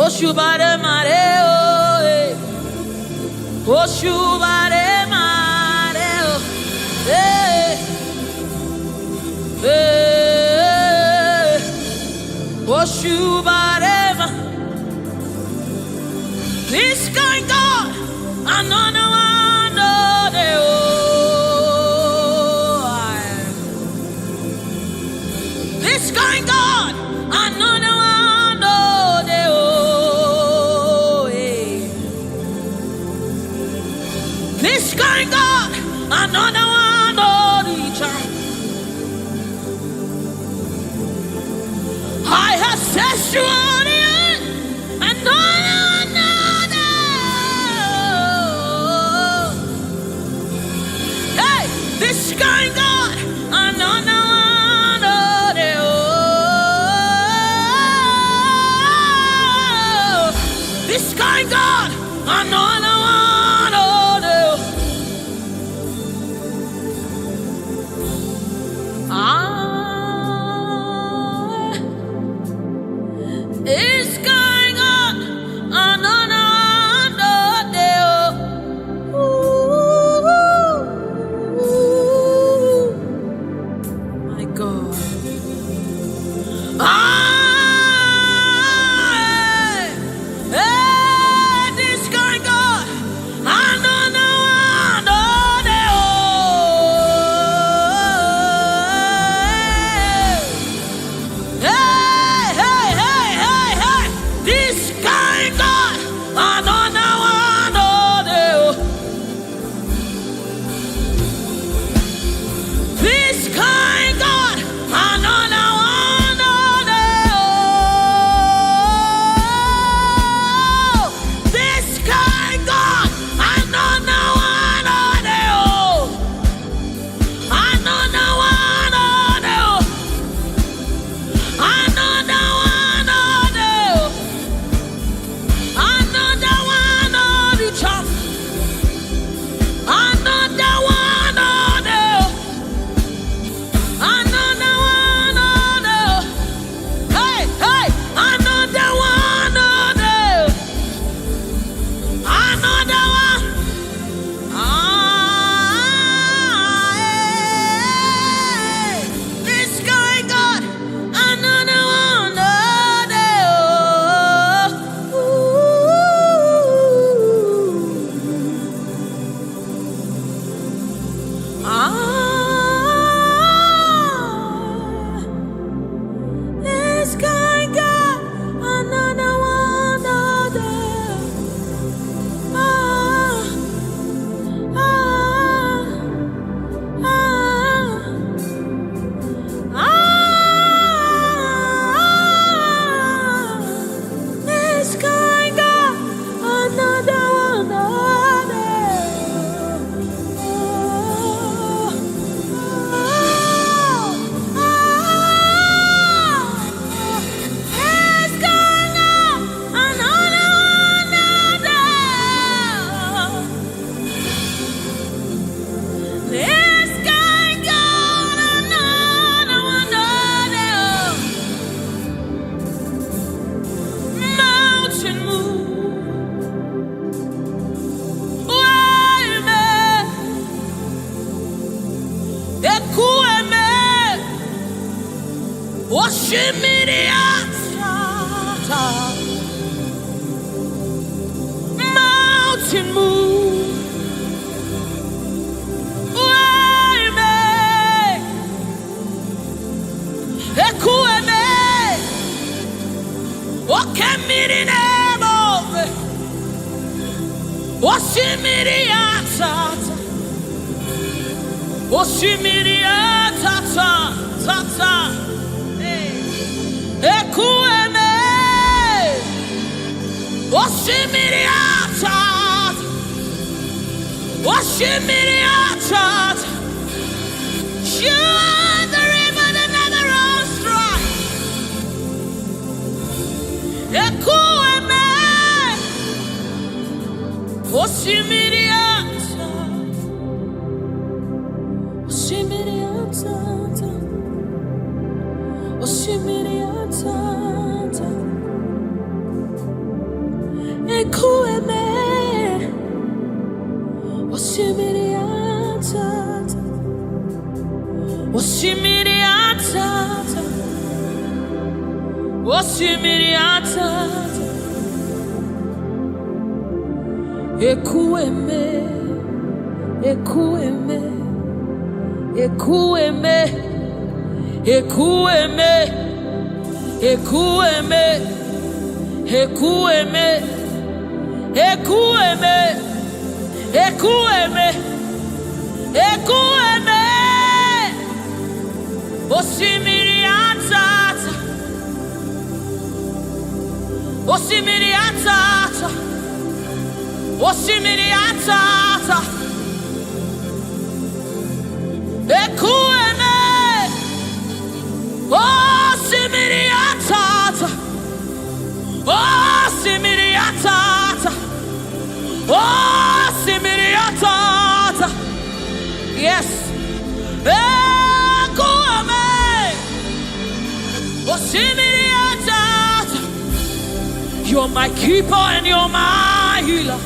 Òṣùbà rẹ̀ máa rẹ̀ o, òṣùbà rẹ̀ máa rẹ̀ o, òṣùbà rẹ̀ máa. This kind God, another one, no, they this kind God, another one, no, they this kind God, another one, no, I have set you on the earth, and no one knows. Hey, this kind God, another one, this kind God, another one. It's going on another day. Mountain move, way make, ekueme, okemiri nemo, osimiri atata, osimiri atata, tata, ekueme, osimiri atata, osimiri atata. You are the river that never runs dry. Ekueme, osimiri atata, osimiri atata, osimiri atata. Ekueme, osimiri atata, osimiri atata, osimiri atata. Ekueme, ekueme, ekueme, ekueme, ekueme, ekueme, ekueme, ekueme, ekueme, osimiri atata, osimiri atata, osimiri atata, ekueme, osimiri atata, osimiri atata. Oh, Simiriatata. Yes. Ekueme. Oh, Simiriatata. You're my keeper and you're my healer,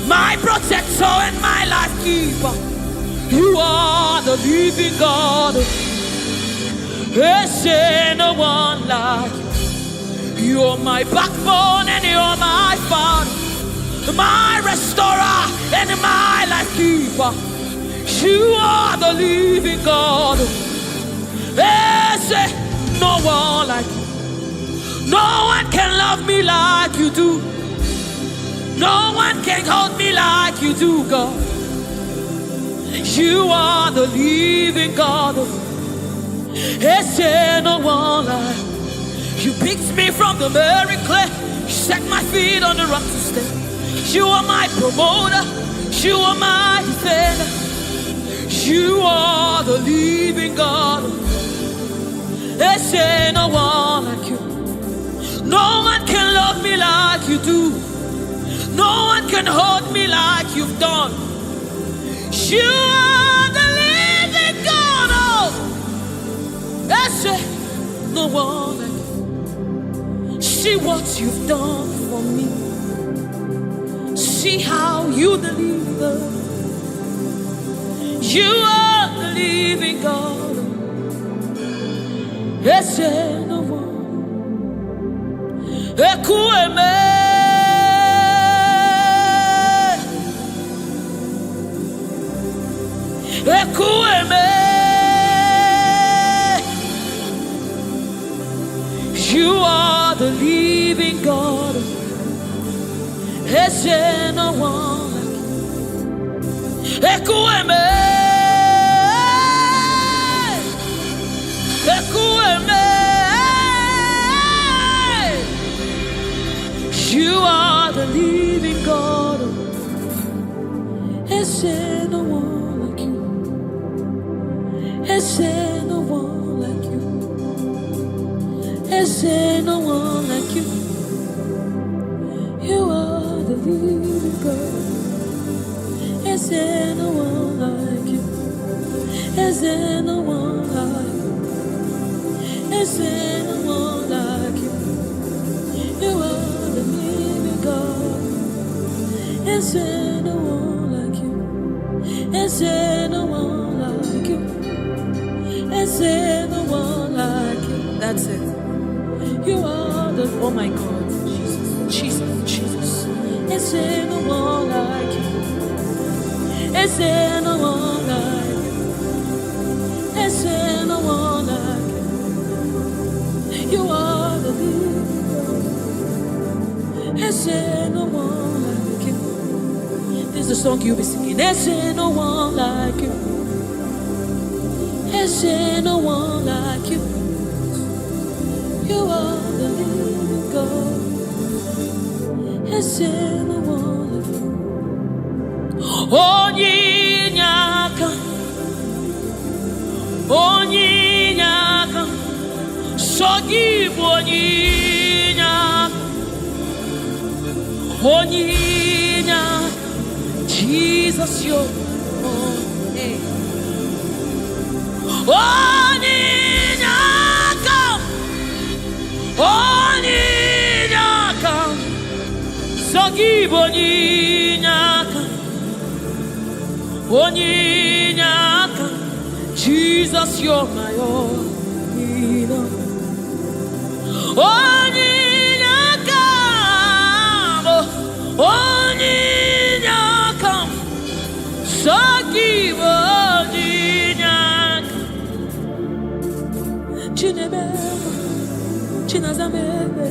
my protector and my life keeper. You are the living God. There's no one like you. You're my backbone and you're my father, my restorer and my life keeper. You are the living God. There's no one like you. No one can love me like you do. No one can hold me like you do, God. You are the living God. There's no one like you. You picked me from the very clay. You set my feet on the rock to stay. You are my promoter. You are my defender. You are the living God. There's no one like you. No one can love me like you do. No one can hold me like you've done. You are the living God. Oh, there's no one like you. See what you've done for me. See how you deliver. You are the living God. There's no one. Ekueme, ekueme. You are the living God. There's no one like you. Ekueme, ekueme. You are the living God. There's no one like you. There's no one like you. There's no one like you. You are the living God. There's no one like you. There's no one like you. There's no one like you. You are the living God. There's no one like you. There's no one like you. There's no one like you. That's it. You are the, oh my God, Jesus, Jesus, Jesus. Is there no one like you? Is there no one like you? Is there no one like you? You are the leader. Is there no one like you? This is the song you'll be singing. Is there no one like you? Is there no one like you? You are the living God. Is there no one like you? Onyinyaka, onyinyaka, sogibo onyinyaka, onyinyaka, Jesus yo. Hey. Onyinyaka, onyinyaka, sogibo onyinyaka, onyinyaka, Jesus you're my own. Onyinyaka, onyinyaka, sogibo onyinyaka, chinebe, chinazamebe,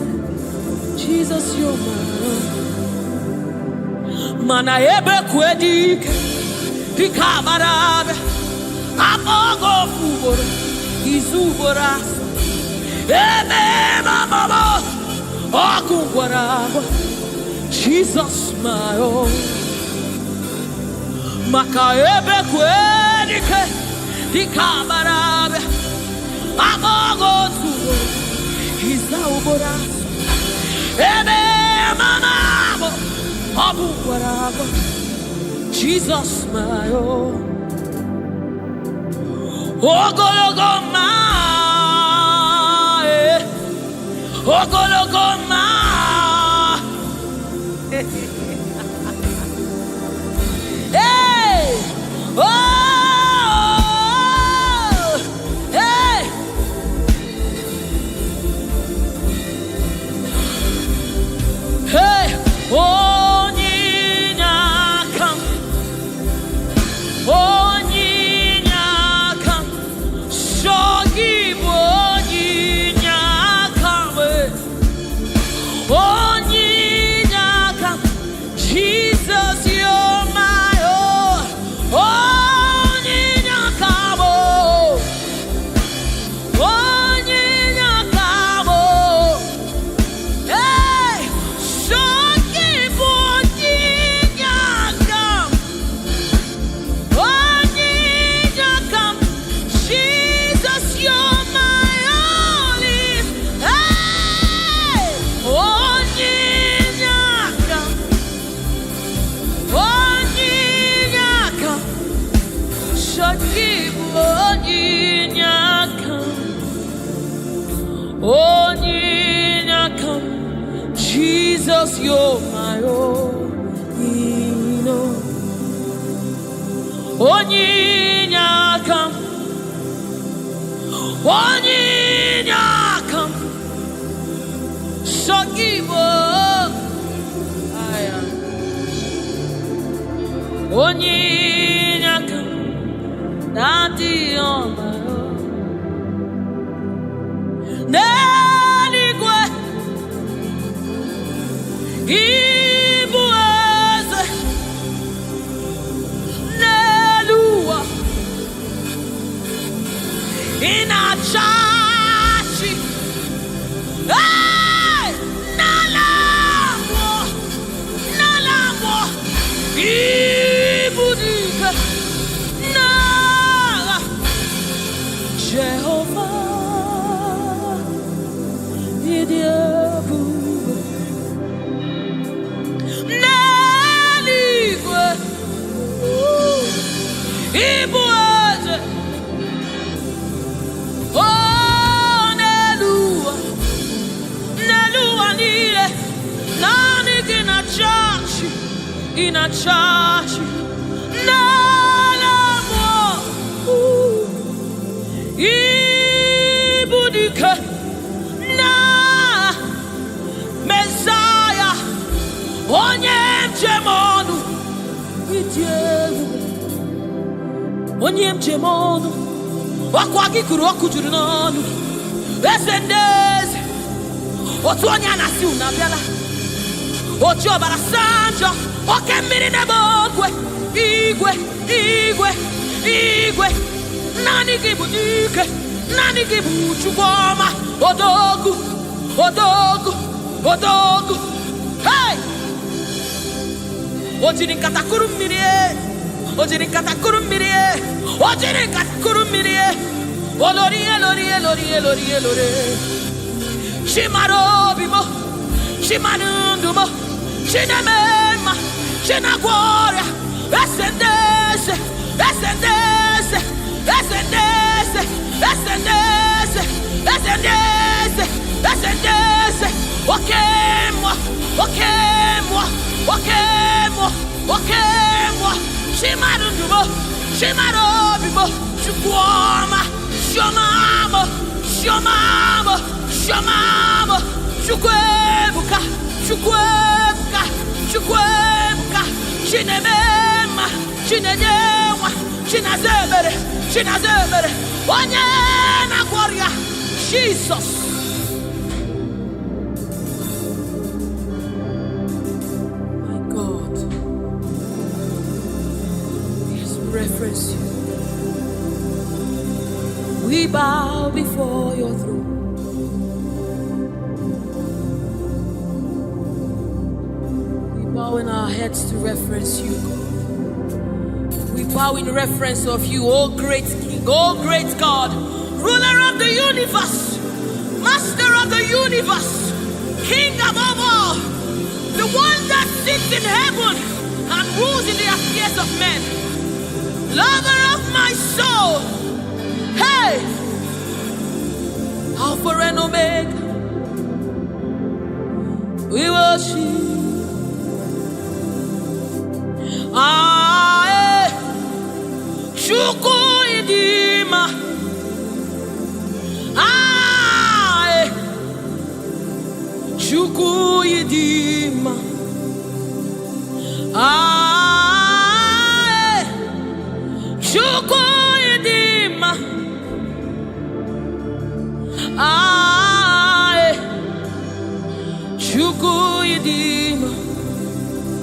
Jesus you're my own. Mana ebe kwedike, pikabarabe, amogo fuboro, izuboras, ebe mamamo, okungwarabo, Jesus my own. Maka ebe kwedike, pikabarabe, amogo fuboro, izuboras, ebe mamamo, okungwarabo, Jesus my own. Ogologoma, ogologoma. Hey, oh, hey. Hey, onyinyaka, onyinyaka, sogibo onyinyaka, onyinyaka, Jesus you're my own. Onyinyaka, onyinyaka, hey, sogibo onyinyaka, onyinyaka, Jesus you're my only. Hey, onyinyaka, onyinyaka, sogibo onyinyaka, onyinyaka, Jesus you're my own. Onyinyaka, onyinyaka, sogibo aya, onyinyaka, daddy on my own. Neligwe, ibueze, nelua, inachachi, hey, nalamo, nalamo, ibudike, nala, Jehovah, idiebu, neligwe, ibueze, oh, nelua, nelua nile, nani inachachi, nalamo, ibudike, onye njem ọnụ ọkwa gị kụrụ ọkụ juru n'ọnụ eze ndị eze otu onye a na-asị unu abịala oji ọbara saa njọ oke mmiri n'ebe ogwe igwe igwe igwe naanị gị bụ ike naanị gị bụ Chukwu ọma odogwu odogwu odogwu hey o jiri nkata kụrụ mmiri o jiri nkata kụrụ mmiri o jiri nkata kụrụ mmiri olori elori elori elori elori chimara obi mo chimara ndụ mo chineme mma chinagwọ ọrịa eze ndị eze eze ndị eze eze ndị eze eze ndị eze eze ndị eze eze ndị eze oke mmụọ oke mmụọ oke mmụọ oke mmụọ chimara ndụ mo chimara obi mo Chukwu ọma chiọma mo chiọma mo chiọma mo Chukwu ebuka Chukwu ebuka Chukwu ebuka chineme mma chinenye nwa chinaza emere onye na-agwọ ọrịa Jesus. My God, yes, we reference you. We bow before your throne. Bowing our heads to reference you, God. We bow in reference of you, O great King, O great God, ruler of the universe, master of the universe, King above all, the one that sits in heaven and rules in the affairs of men, lover of my soul. Hey, Alpha and Omega, we worship. Chukwu idima Chukwu idima Chukwu idima Chukwu idima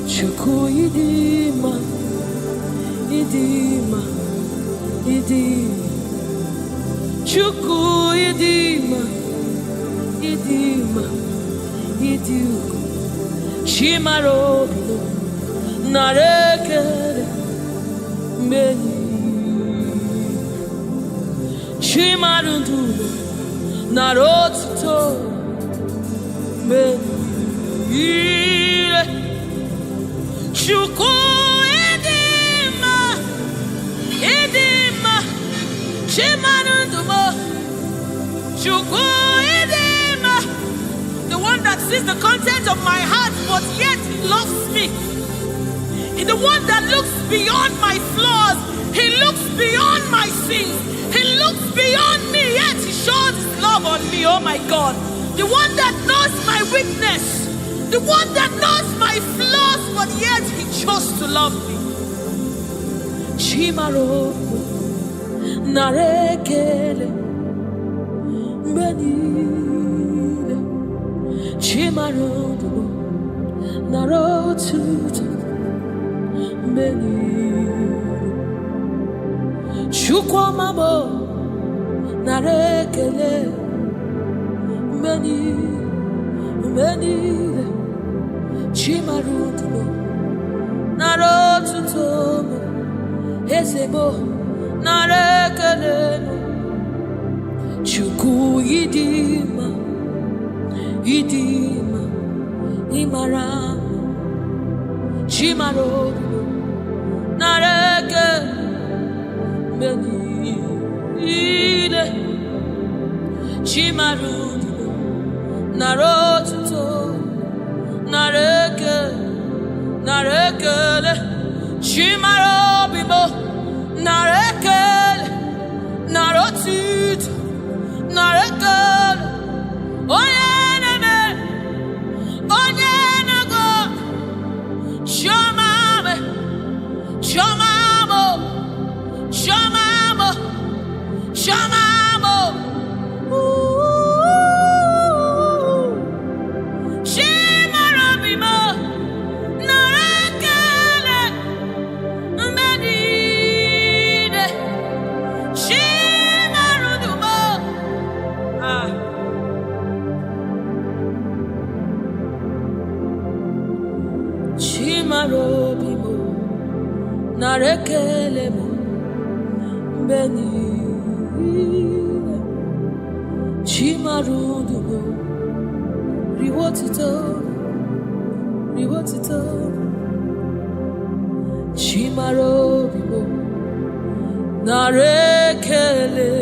Chukwu idima idima idima Chukwu idima idima idima chimara obi narekere meni chimara ndụ nara otuto meni Chukwu idima chimara ndụ Chukwu idima, the one that sees the content of my heart but yet he loves me. He's the one that looks beyond my flaws. He looks beyond my sins. He looks beyond me, yet he shows his love on me. Oh my God. The one that knows my weakness. The one that knows my flaws, but yet he chose to love me. Chimaro narekele benile chimaro narotuta benile chukwamabo narekele benile chimaro narotuta Ezebo narekele Chukwu idima idima imara chimaro nareke menile chimaro narotuto narekele chimaro bibo narekele narotuto narekele onye nago shomame Chimarudumo. Chimarobimo. Narekelemo. Beni. Chimarudumo. Riwotito. Chimarobimo. Narekele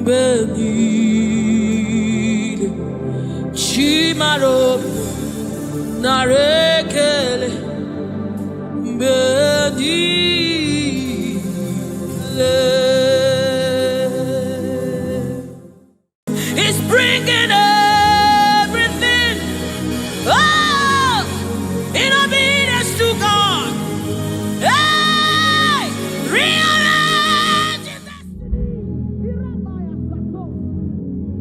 Benile Chimarob Narekele Benile. It's bringing everything in obedience to God. Hey, rearrange his destiny.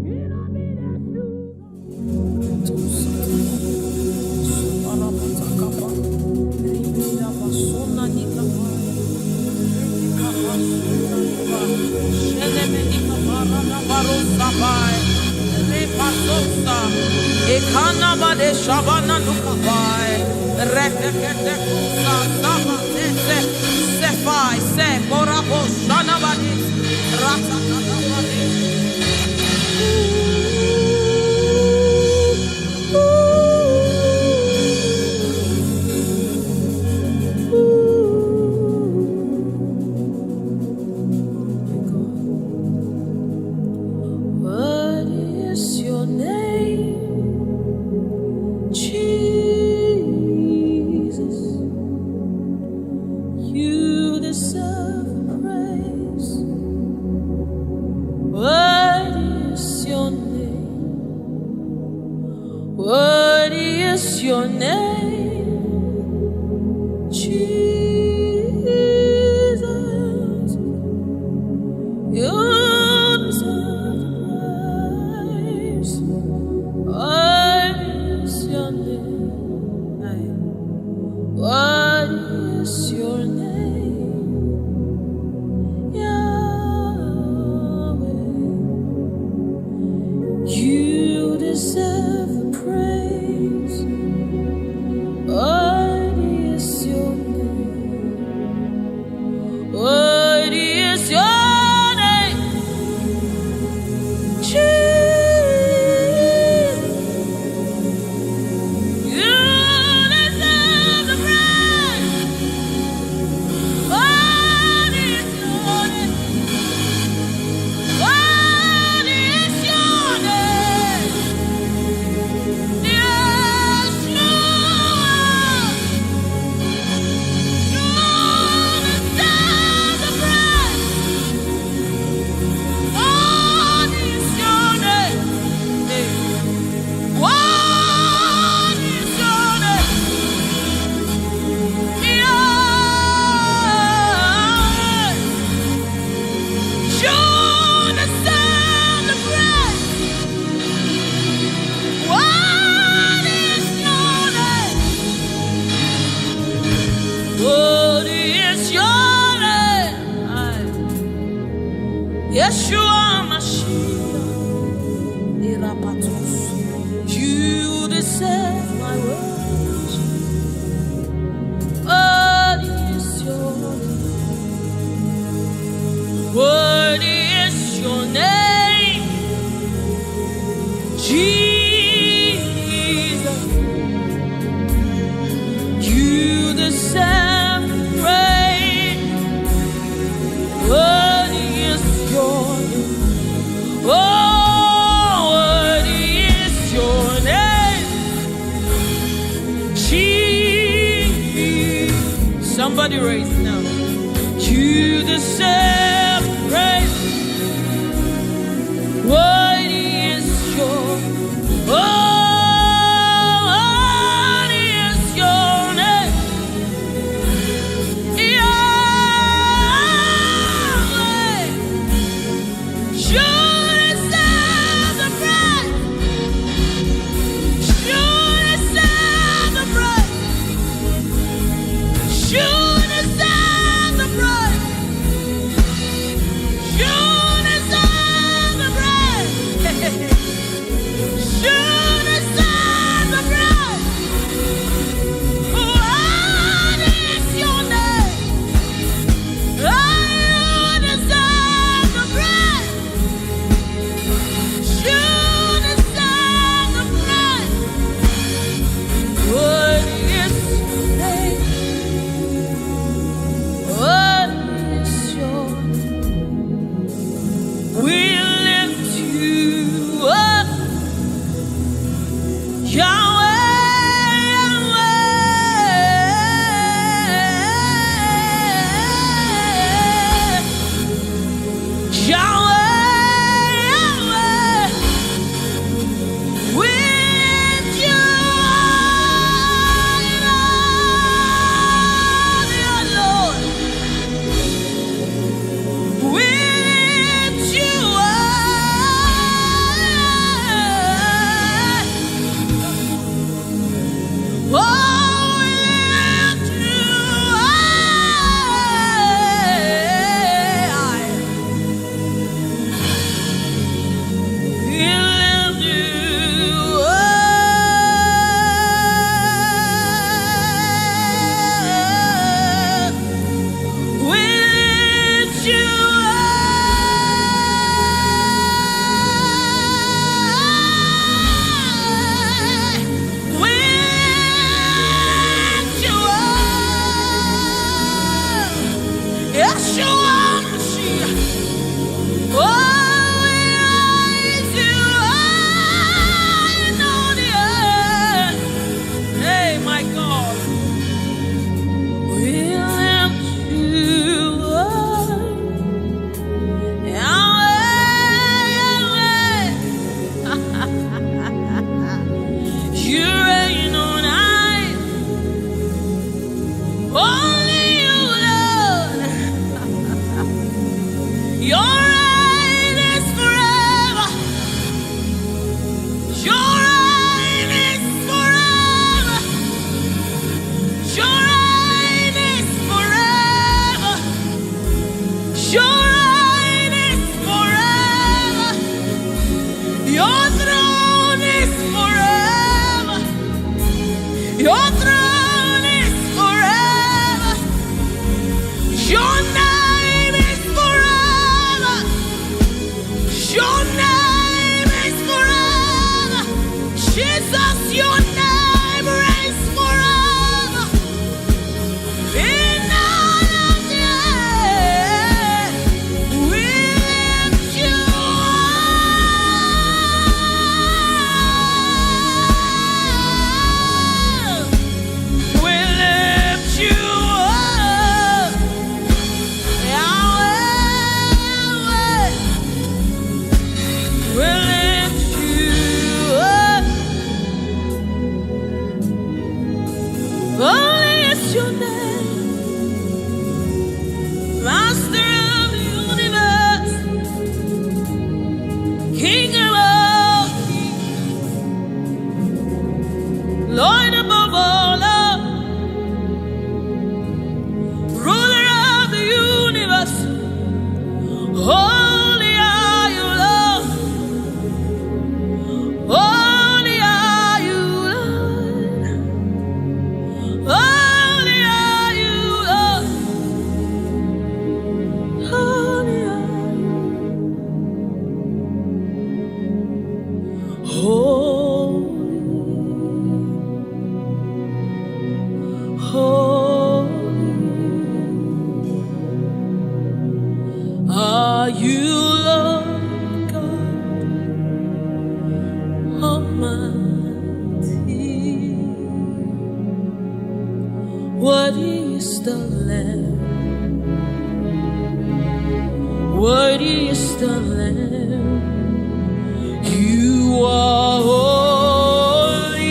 In obedience Ekanabade Shabana Nukabai, Rekete Kusa, Saba, Sefai, Se, Borabo, Shanabadi, Ratakabadi. What is your name? Jesus, you deserve praise. What is your name? What is your name? Jesus, you deserve praise. What is your name? What is your name? Yahweh. You deserve the praise. What is your name? What is your name? Jesus. You deserve the praise. What is your name? What is your name? Yeshua. You deserve the praise. What is your name? What is your name? Yahweh. You deserve the praise. What is your name? What is your name? Yeshua Mashiach, Irapatos. You deserve my worship. What is your name? What is your name? Jesus, you deserve praise. What is your name? Oh, what is your name? Jesus. Somebody raise it now. You deserve praise. What is your Oh, what is your name? Yahweh. You deserve the praise. You deserve the praise. You deserve Are you Lord God Almighty? Worthy is the Lamb. Worthy is the Lamb. You are holy,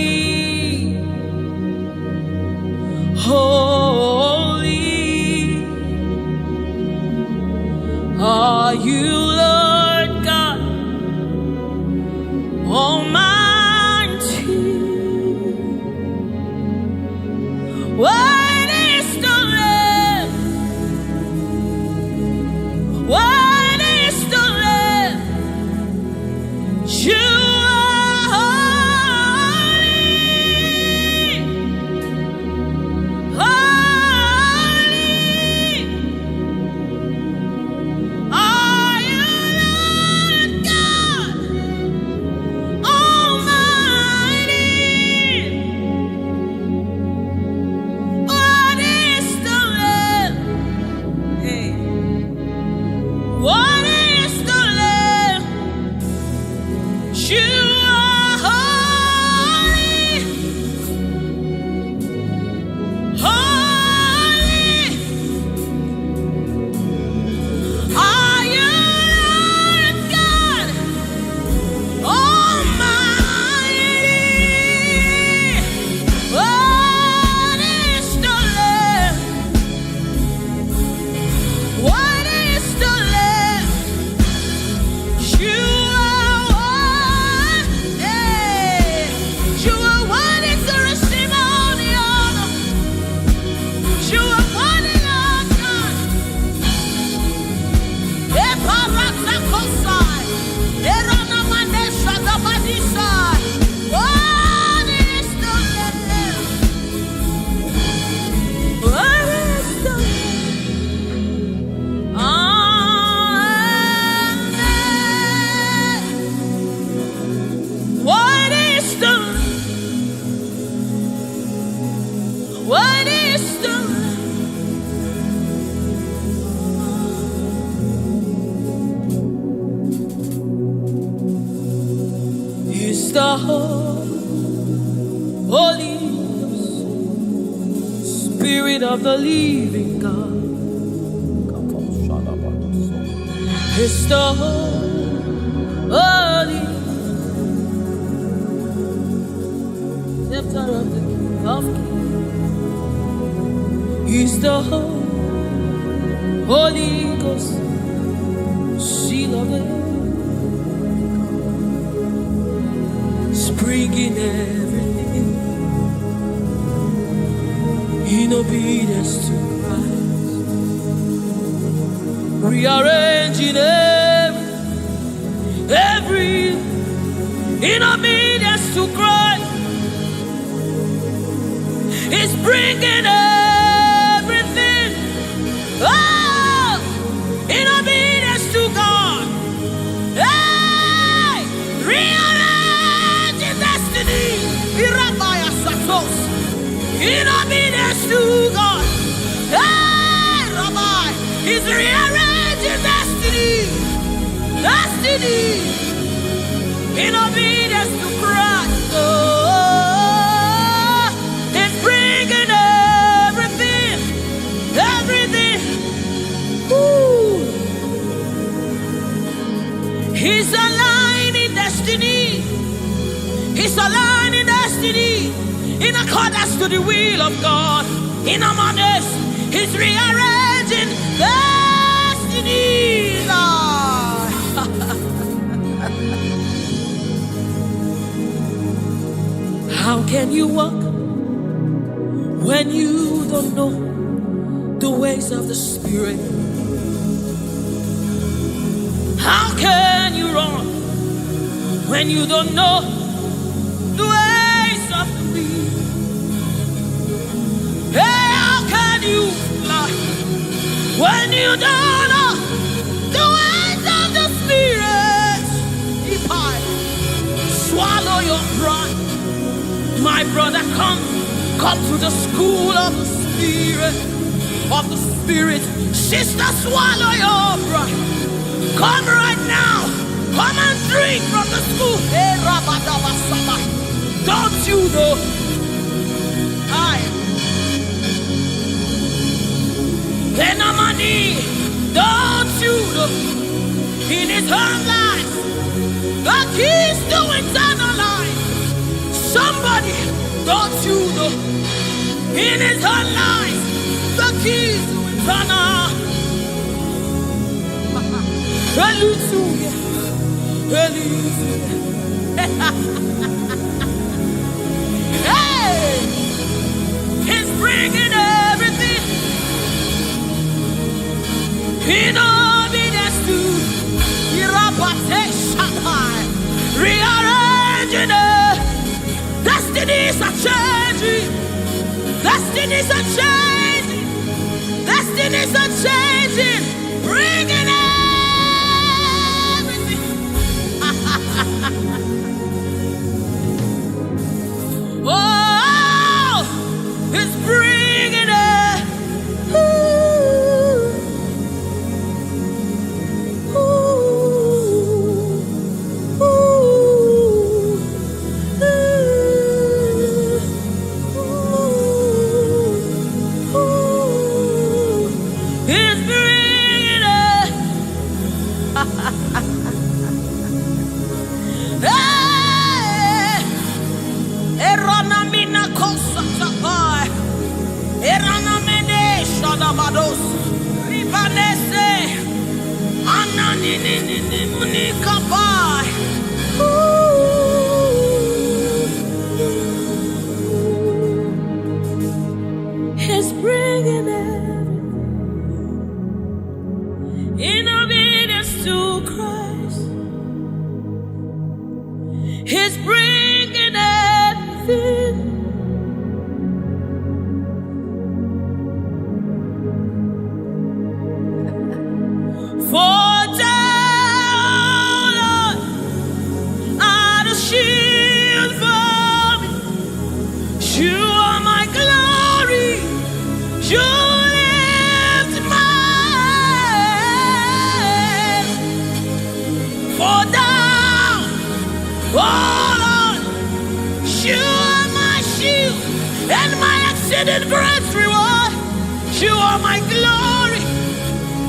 holy. Are you Lord God Almighty? What is the Lamb? What is the Lamb? You the Holy Spirit of the living God. It's the Holy Scepter of the King of Kings. He's the Holy Ghost, seal of the bringing everything in obedience to Christ, rearranging every in obedience to Christ. He's bringing everything in obedience to God. Hey, in obedience to God. Hey, Rabbi, He's rearranging destiny, in obedience to Christ. Oh, He's bringing everything. Ooh. He's aligning destiny. He's aligning destiny in accordance to the will of God. In Amadeus, He's rearranging destinies. How can you walk when you don't know the ways of the Spirit? How can you run when you don't know the ways of the wind? Hey, how can you fly when you don't know the ways of the Spirit? If I swallow your pride, my brother, come to the school of the Spirit, Sister, swallow your pride. Come right now. Come and drink from the school. Hey, don't you know? Enamani, don't you know? In his own life, the keys to eternal life. Somebody, don't you know? In his own life, the keys to eternal. Hallelujah, hallelujah. Hey, he's bringing everything in obedience to rearranging it. Destinies are changing. Destinies are changing. Destinies are changing. Bringing everything. Oh, it's bringing it. He's bringing everything in obedience to Christ. He's bringing everything. For down are the shield for me. You are my glory. You lift my head. For down, oh Lord, you are my shield and my exceeding great reward. You are my glory.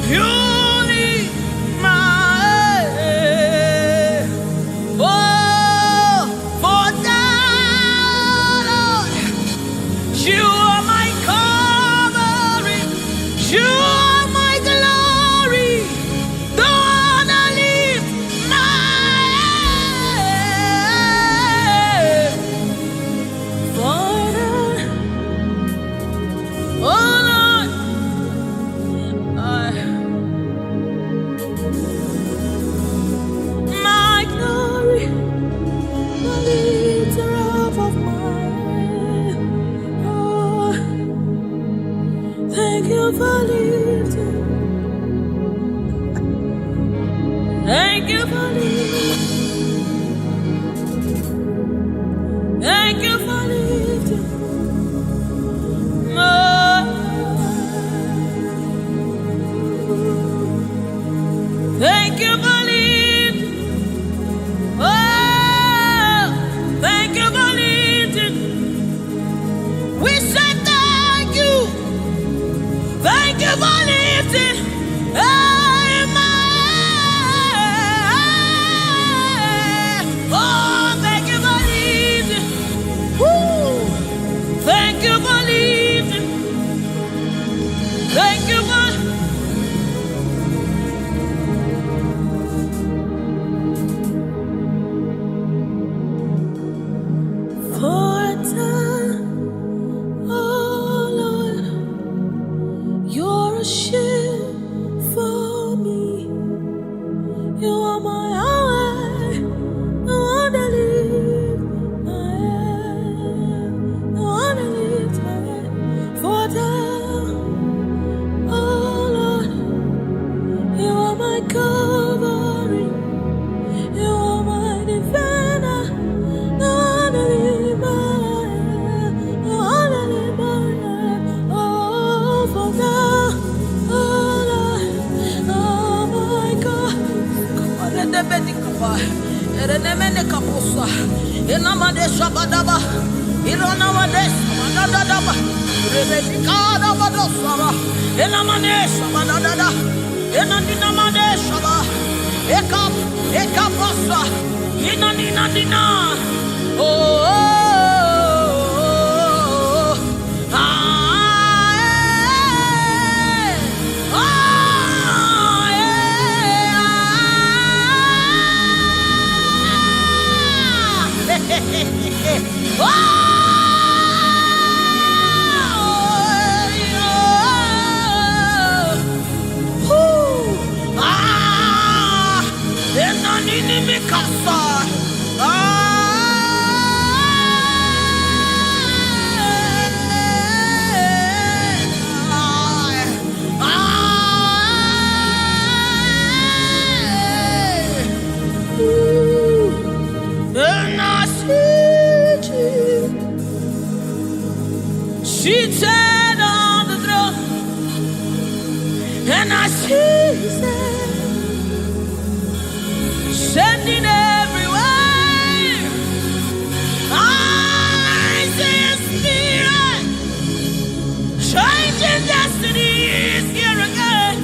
You lift my head. Oh, for thou, Lord, you are my covering. You are my glory. The one I lift my head. For thou, oh Lord, my glory, the lifter up of my head. Oh, thank you for lifting. Thank you for lifting. Thank you for lifting. Thank you for lifting. Oh, thank you for lifting. We say thank you. Thank you for lifting. Amen. Oh, thank you for lifting. Woo. Thank you for lifting. Thank you for bedikapa. Erenemene kaposa. Enamade shabadaba. Ironawade sabadadaba. Rebedikada badosara. Enamane sabadadada. Enandinamade shaba. Ekapasa. Inandinandina. Oh. Seated on the throne, and I see His hand sending everywhere. I see His Spirit changing destinies here again.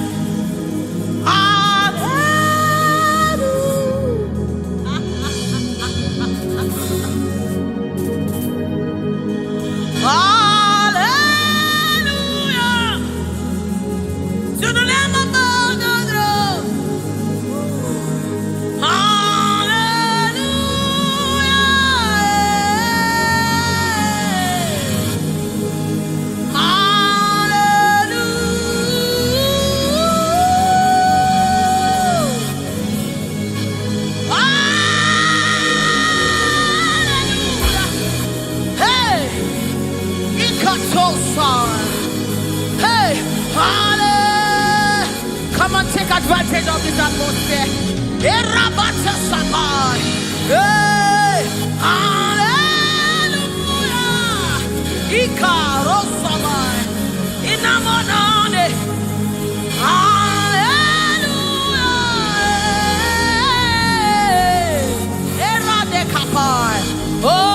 Hey, come on, take advantage of this atmosphere. Hey, hallelujah. Ikarosamai. Inamonane. Hallelujah. Eradekapai. Oh.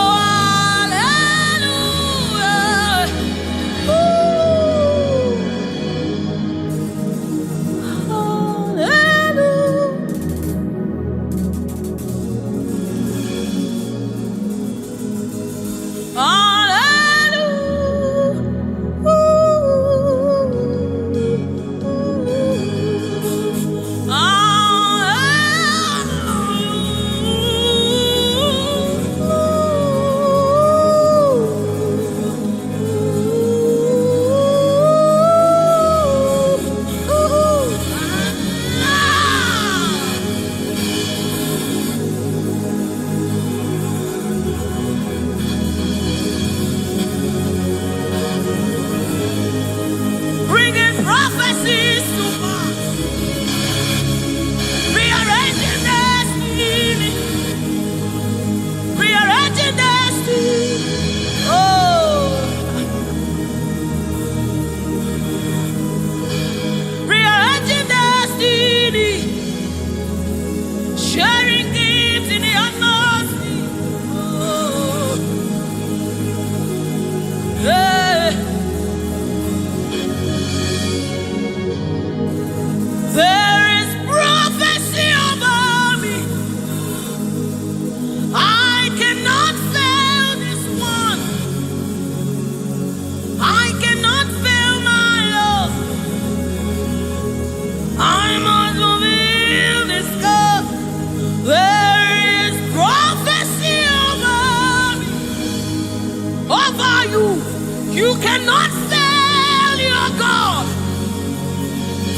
You cannot fail your God.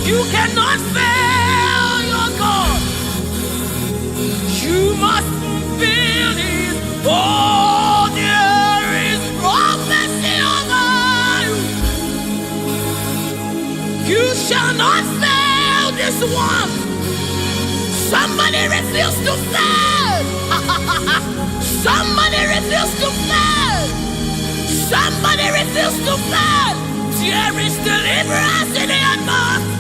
You cannot fail your God. You must fulfill His. Oh, there is prophecy over you. You shall not fail this one. Somebody refuse to fail. Somebody refuse to fail. Somebody refuse to fail. There is deliverance in the atmosphere.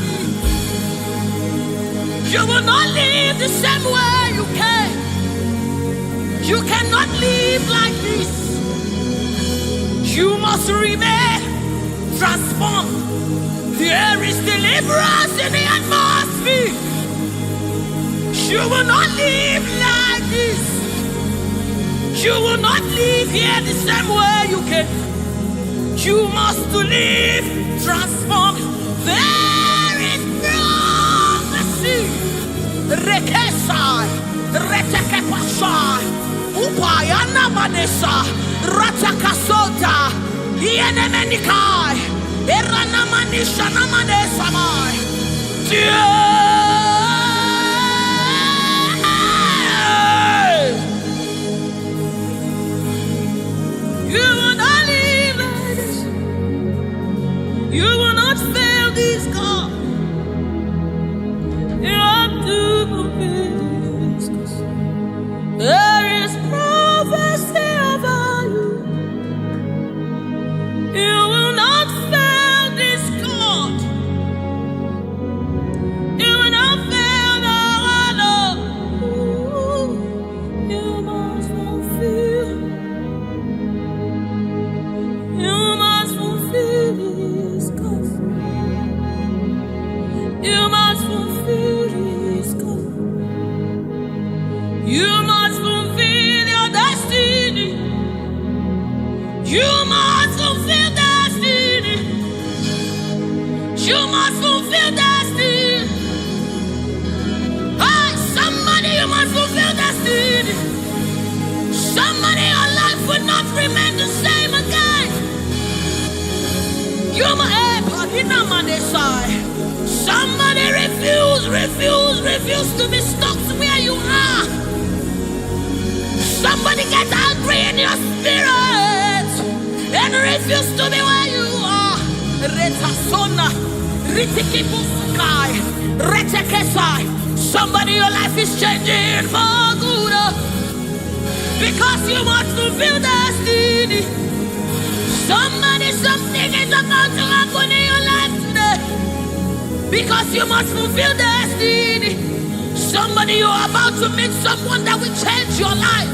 You will not live the same way you came. You cannot live like this. You must remain transformed. There is deliverance in the atmosphere. You will not live like this. You will not live here the same way you came. You must live transformed. There is prophecy. Rekesai, retekepasai, upayana manesa, ratakasota, ienemenikai, eranamanisha namanesamai. You will not live like this. You will not fail this God. You have to fulfill this. There is prophecy over you. You will not fail this God. You will not fail the Lord. You must fulfill. You must fulfill this God. You must fulfill this God. You must fulfill your destiny. You must fulfill destiny. You must fulfill destiny. Hey, somebody, you must fulfill destiny. Somebody, your life will not remain the same again. You must, somebody refuse to be stuck where you are. Somebody get angry in your spirit and refuse to be where you are. Somebody, your life is changing for good because you must fulfill destiny. Somebody, something is about to happen in your life today because you must fulfill destiny. Somebody, you are about to meet someone that will change your life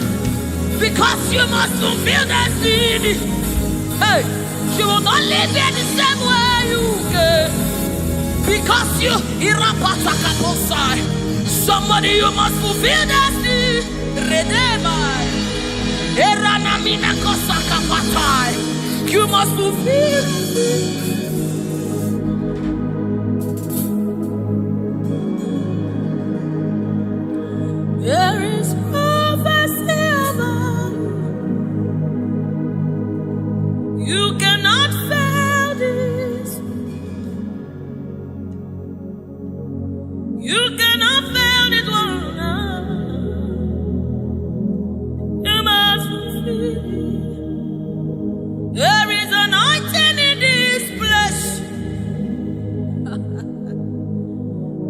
because you must fulfill destiny. Hey, you will not live here the same way you came because you irapatakaposai. Somebody, you must fulfill destiny. Redeemai. Eranamina kosakapatai. You must fulfill. There is prophecy about you. You cannot fail this. You cannot fail this one. You must fulfill. There is anointing in this place.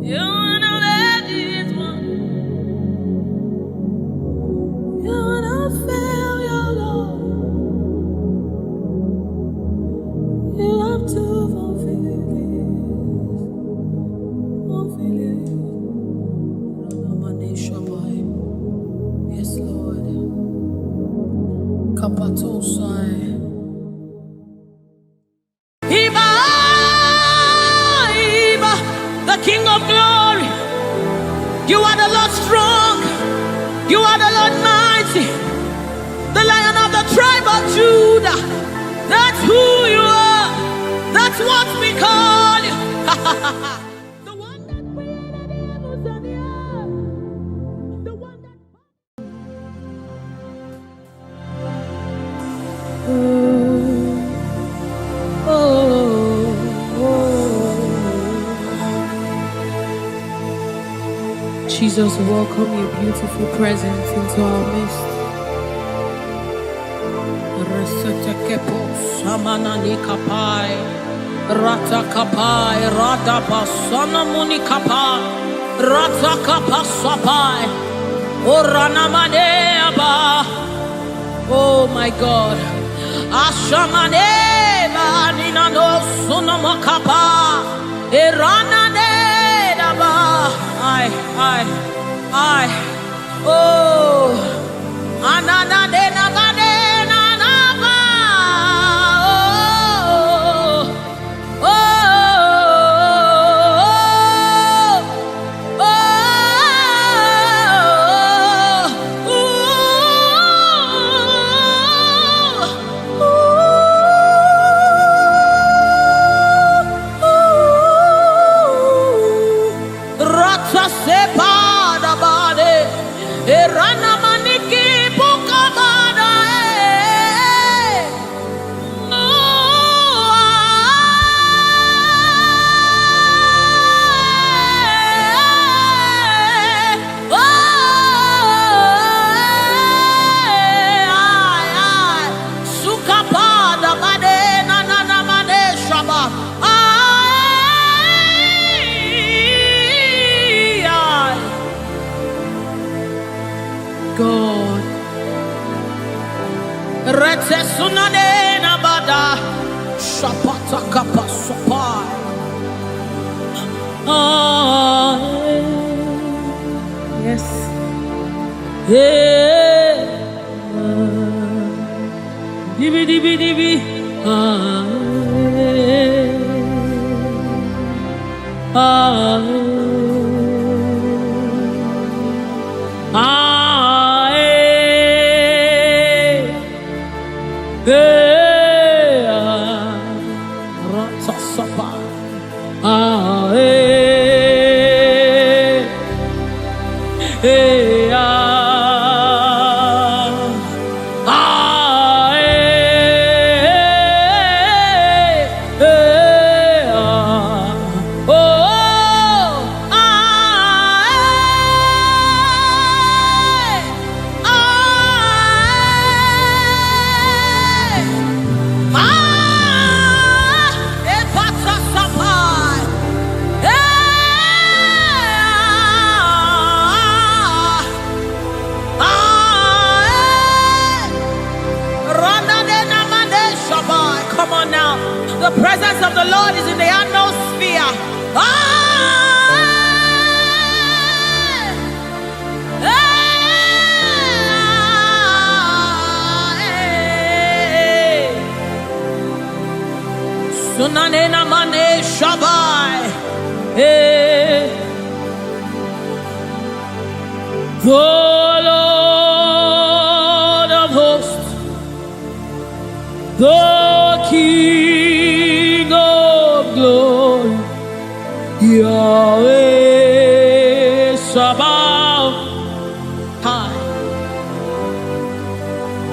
You wanna let this one. You wanna fail your Lord. You have to fulfill it. Fulfill it. Yes, Lord. Kapatosai. The King of glory, you are the Lord strong, you are the Lord mighty, the Lion of the tribe of Judah. That's who you are, that's what we call you. The one that created the heavens and the earth, the one that... Jesus, welcome your beautiful presence into our midst. Samananikapai, Ratakapai, Radabasanamuni-kapai, Ratakapasapai, Oranamaneba. Oh my God. Ashamaneba Ninano Sunamakapa, Erananeba. I, oh, anana de na ba de na na ba, oh, oh, Rata sepa da bade, erana maniki buka bada, suka bada bade na na na made shaba. God, rete sunane na bada, shapata kapa sopai. Yes, yeah, dibi dibi dibi, come on now. The presence of the Lord is in the atmosphere. Sunanena mane shabai. The Lord of hosts, the King of glory, Yahweh Sabaoth,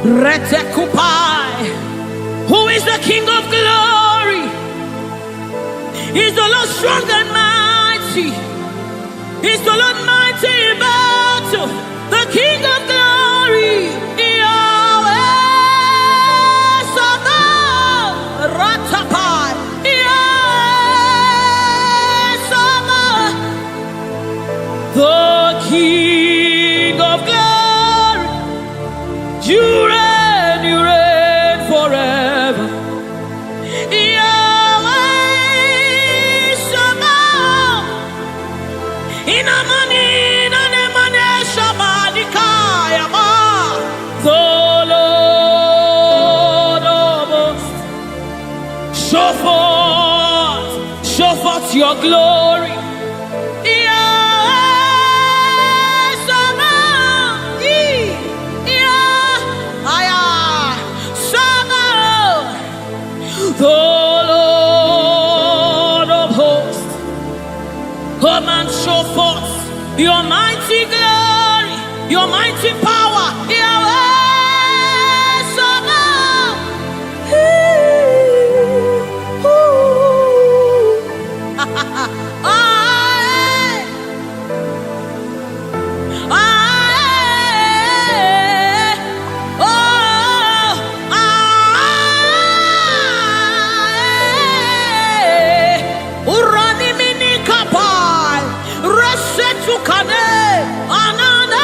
Retekupai. Who is the King of glory? He's the Lord strong and mighty. He's the Lord mighty in battle. The King of glory, Yahweh Sabaoth, Ratapai, Yahweh Sabaoth, the King of glory. You reign forever. Yahweh Sabaoth, Inamani, Nanemane Shabadikaya, the Lord of hosts. Show forth your glory. The Lord of hosts, come and show forth your mighty glory, your mighty power, Yahweh Sabaoth. Kane, anana,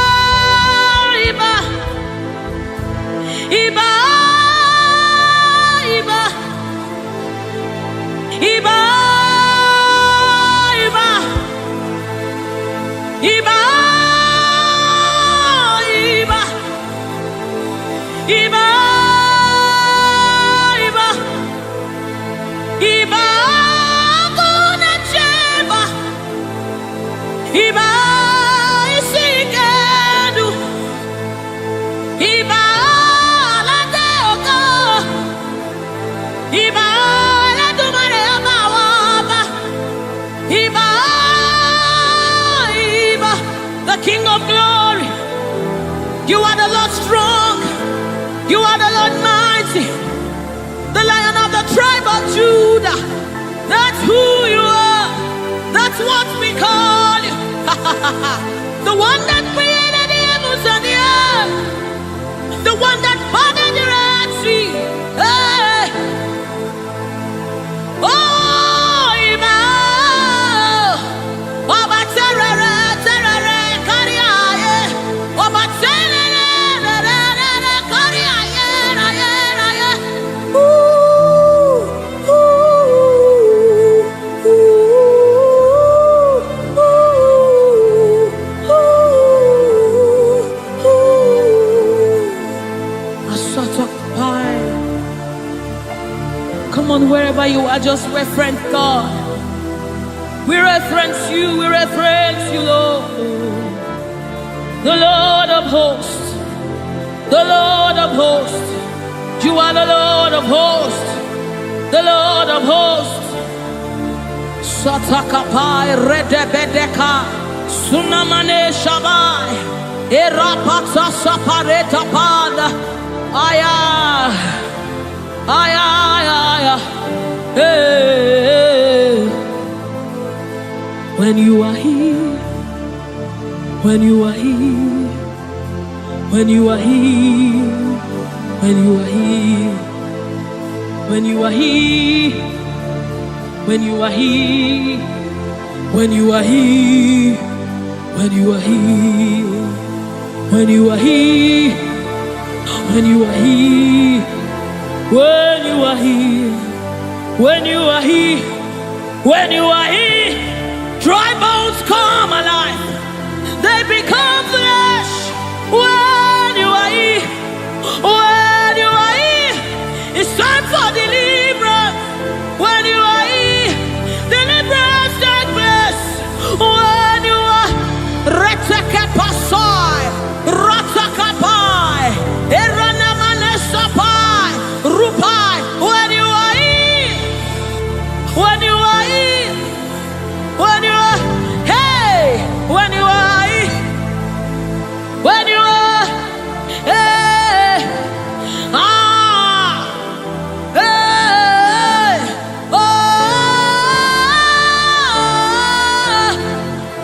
glory. You are the Lord strong. You are the Lord mighty. The Lion of the tribe of Judah. That's who you are. That's what we call you. The one that created the heavens and the earth. The one that parted the Red Sea. Hey. Oh, Emmanuel. Oba terere, terere, kariaye. Oba terere, terere, kariaye, aye, aye. Ooh, ooh, ooh, ooh, ooh. A sort of pie. Come on, wherever you are, just reference God. We reference you, Lord. The Lord of hosts. The Lord of hosts. You are the Lord of hosts. The Lord of hosts. Satakapai redebedeka. Sunamane shabai. Erapata sapareta panda. Aya. Aya, aya, aya. Hey. When you are here, when you are here, when you are here, when you are here, when you are here, when you are here, when you are here, when you are here, when you are here, when you are here, when you are here, when you are here, when you are here, dry bones come alive. They become flesh. When you are here, when you are here, it's time for deliverance. When you are here, deliverance takes place. When you are retekepasai, ratakapai, eranamanesapai, rupai. When you are here, when you are here, when you are, hey, when you are, when you are, hey, ah, hey, oh,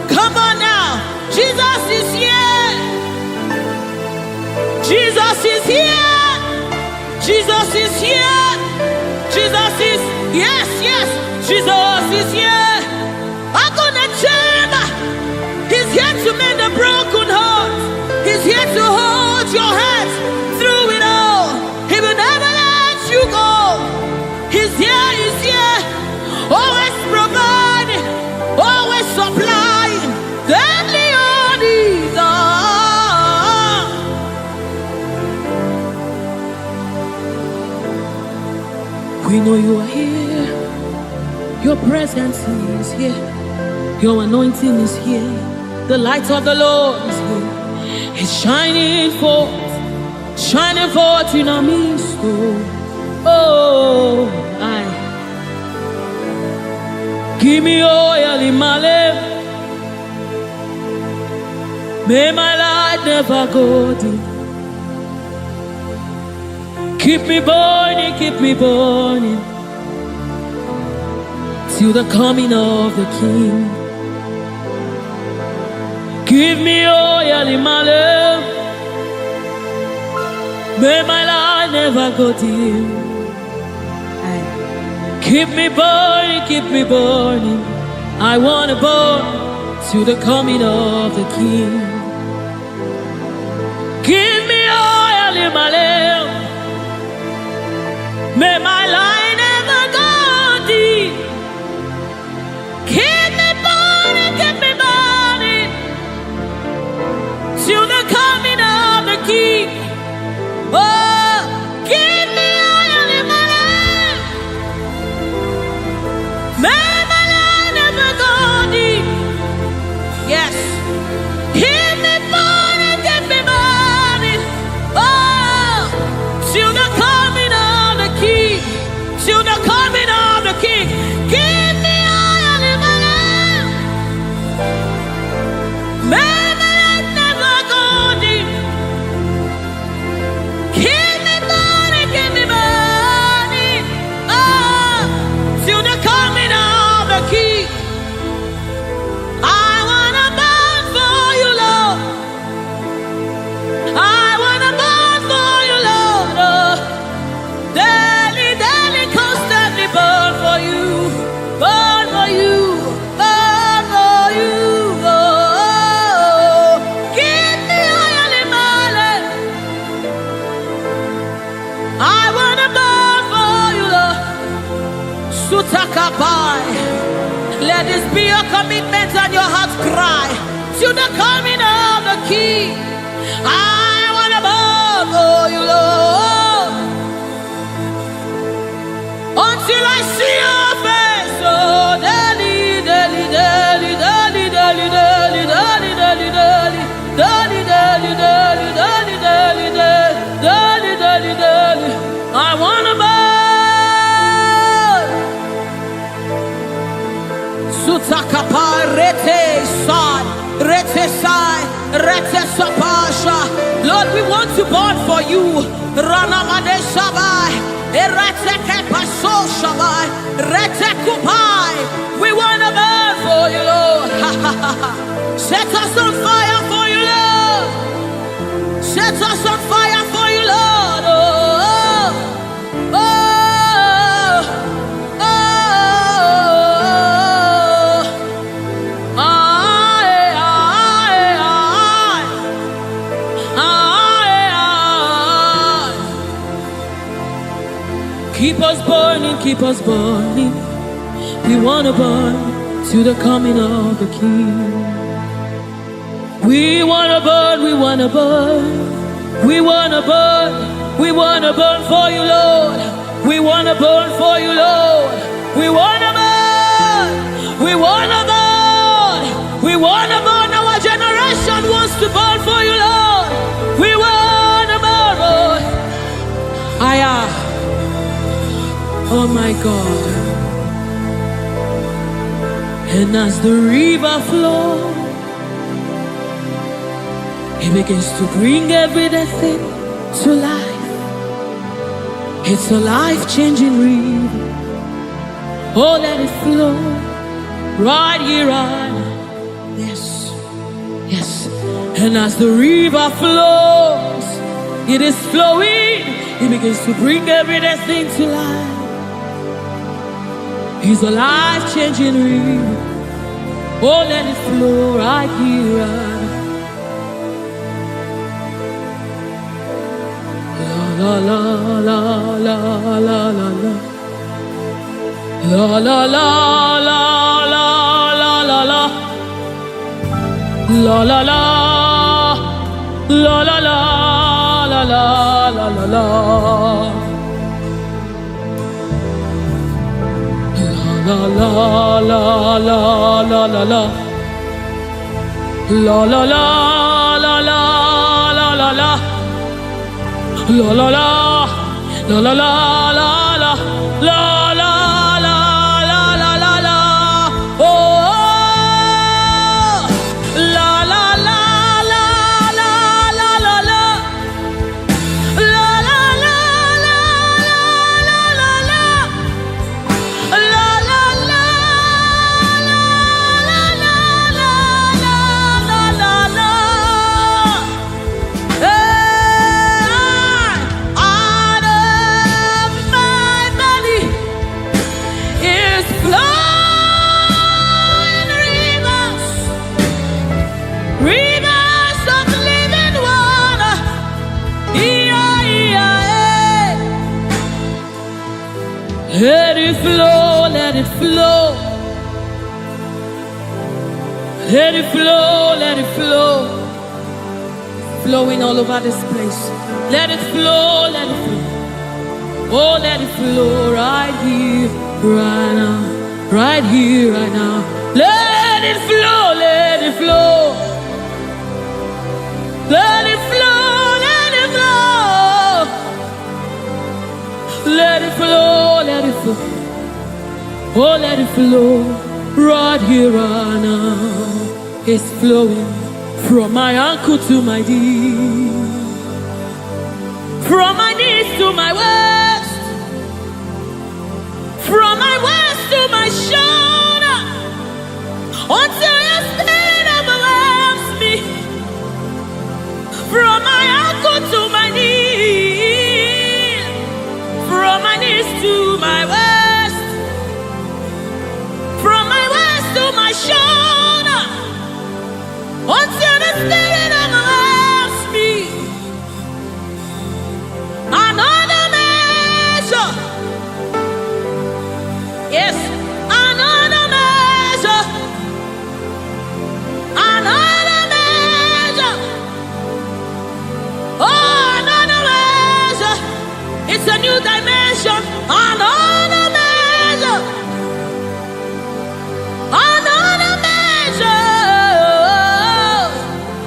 come on now, Jesus is here, Jesus is here, Jesus is here, Jesus is, yes, yes, Jesus is here. I'm gonna chamber. He's here to mend the broken heart. He's here to hold your hands through it all. He will never let you go. He's here, he's here. Always providing, always supplying. Deadly on his arm. We know you are here. Your presence is here. Your anointing is here. The light of the Lord is here. It's shining forth in our midst. Oh, I give me oil in my lamp. May my light never go dim. Keep me burning till the coming of the King. Give me oil in my lamp. May my light never go dim. Keep me burning. I want to burn till the coming of the King. Give me oil in my lamp. May my light never go dim. Keep me burning till the coming of the King. Oh, give me oil in my lamp. May my light never go dim. Yes. Keep me burning. Oh, till the coming of the King. Till the coming of the King. Give me oil in my lamp. May my light never cry to the coming of the King. I want to bow for you, Lord, until I see your face. Oh, daily, daily, daily, daily, daily, daily, daily, daily, daily, daily, daily, daily, daily, daily, daily, daily, daily. I want to bow. Sutakapa rete sai, rete sai, rete sapasha. Lord, we want to burn for you. Ranamade sabai, erete kepaso sabai, rete kupai. We want to burn for you, Lord. Set us on fire for you, Lord. Set us on fire for you, Lord. Oh, oh, oh, oh. Keep us burning, keep us burning. We want to burn to the coming of the King. We want to burn, we want to burn. We want to burn, we want to burn for you, Lord. We want to burn for you, Lord. We want to burn, we want to burn. We want to burn, our generation wants to burn for you, Lord. We want to burn, Lord. Oh my God. And as the river flows, it begins to bring everything to life. It's a life-changing river. Oh, let it flow right here, right now. Yes, yes. And as the river flows, it is flowing. It begins to bring everything to life. It's a life-changing river. Oh, let it flow right here, right now. La la la la la la la. La la la la la la la la. La la la la la la la la la la la. La la la la la la la. La la la la la la la la. La la la la la la la la la la la la la la. Oh, la la la la la la la la. La la la la la la la. La la la la la la la la. Let it flow, let it flow. Let it flow, let it flow. Flowing all over this place. Let it flow, let it flow. Oh, let it flow right here, right now. Right here, right now. Let it flow, let it flow. Let it flow, let it flow. Let it flow, let it flow. Oh, let it flow right here, right now. It's flowing from my ankle to my knee, from my knees to my waist, from my waist to my shoulder, until your spirit overwhelms me. From my ankle to my knee, from my knees to my waist, from my waist to my shoulder, until the spirit overwhelms me. Another measure, yes, another measure. It's a new dimension. Another measure. Another measure.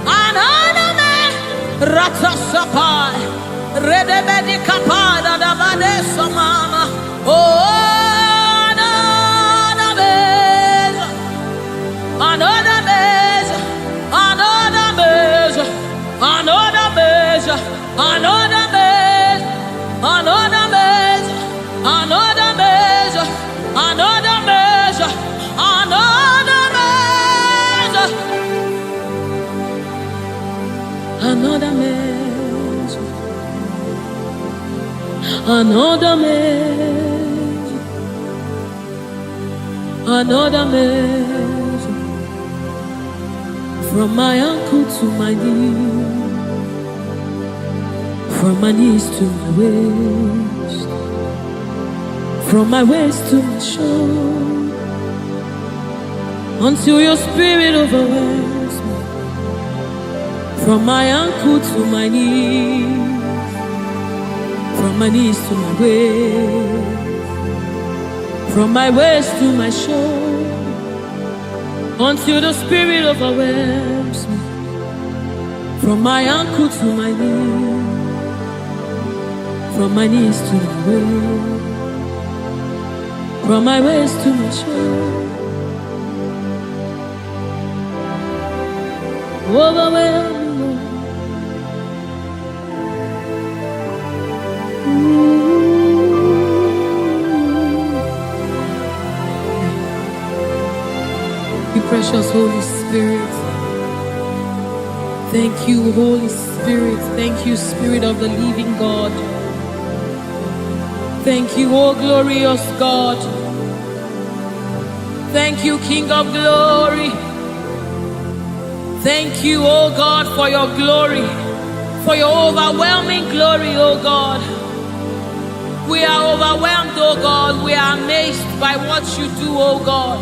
Another measure. Ratasapai. Redebedi kapada da badesa mama. Oh, another measure. Another measure. Another measure. Another measure. Another measure. Another measure. Another measure. Another measure. Another measure. Another measure. Another measure. Another measure. From my ankle to my knee. From my knees to my waist. From my waist to my shoulder. Until your spirit overwhelms me. From my ankle to my knees. From my knees to my waist. From my waist to my shoulder. Until the spirit overwhelms me. From my ankle to my knees. From my knees to my waist. From my waist to my shoulder. Overwhelm me, Lord. You precious Holy Spirit. Thank you, Holy Spirit. Thank you, Spirit of the living God. Thank you, oh glorious God. Thank you, King of glory. Thank you, oh God, for your glory, for your overwhelming glory, oh God. We are overwhelmed, oh God. We are amazed by what you do, oh God.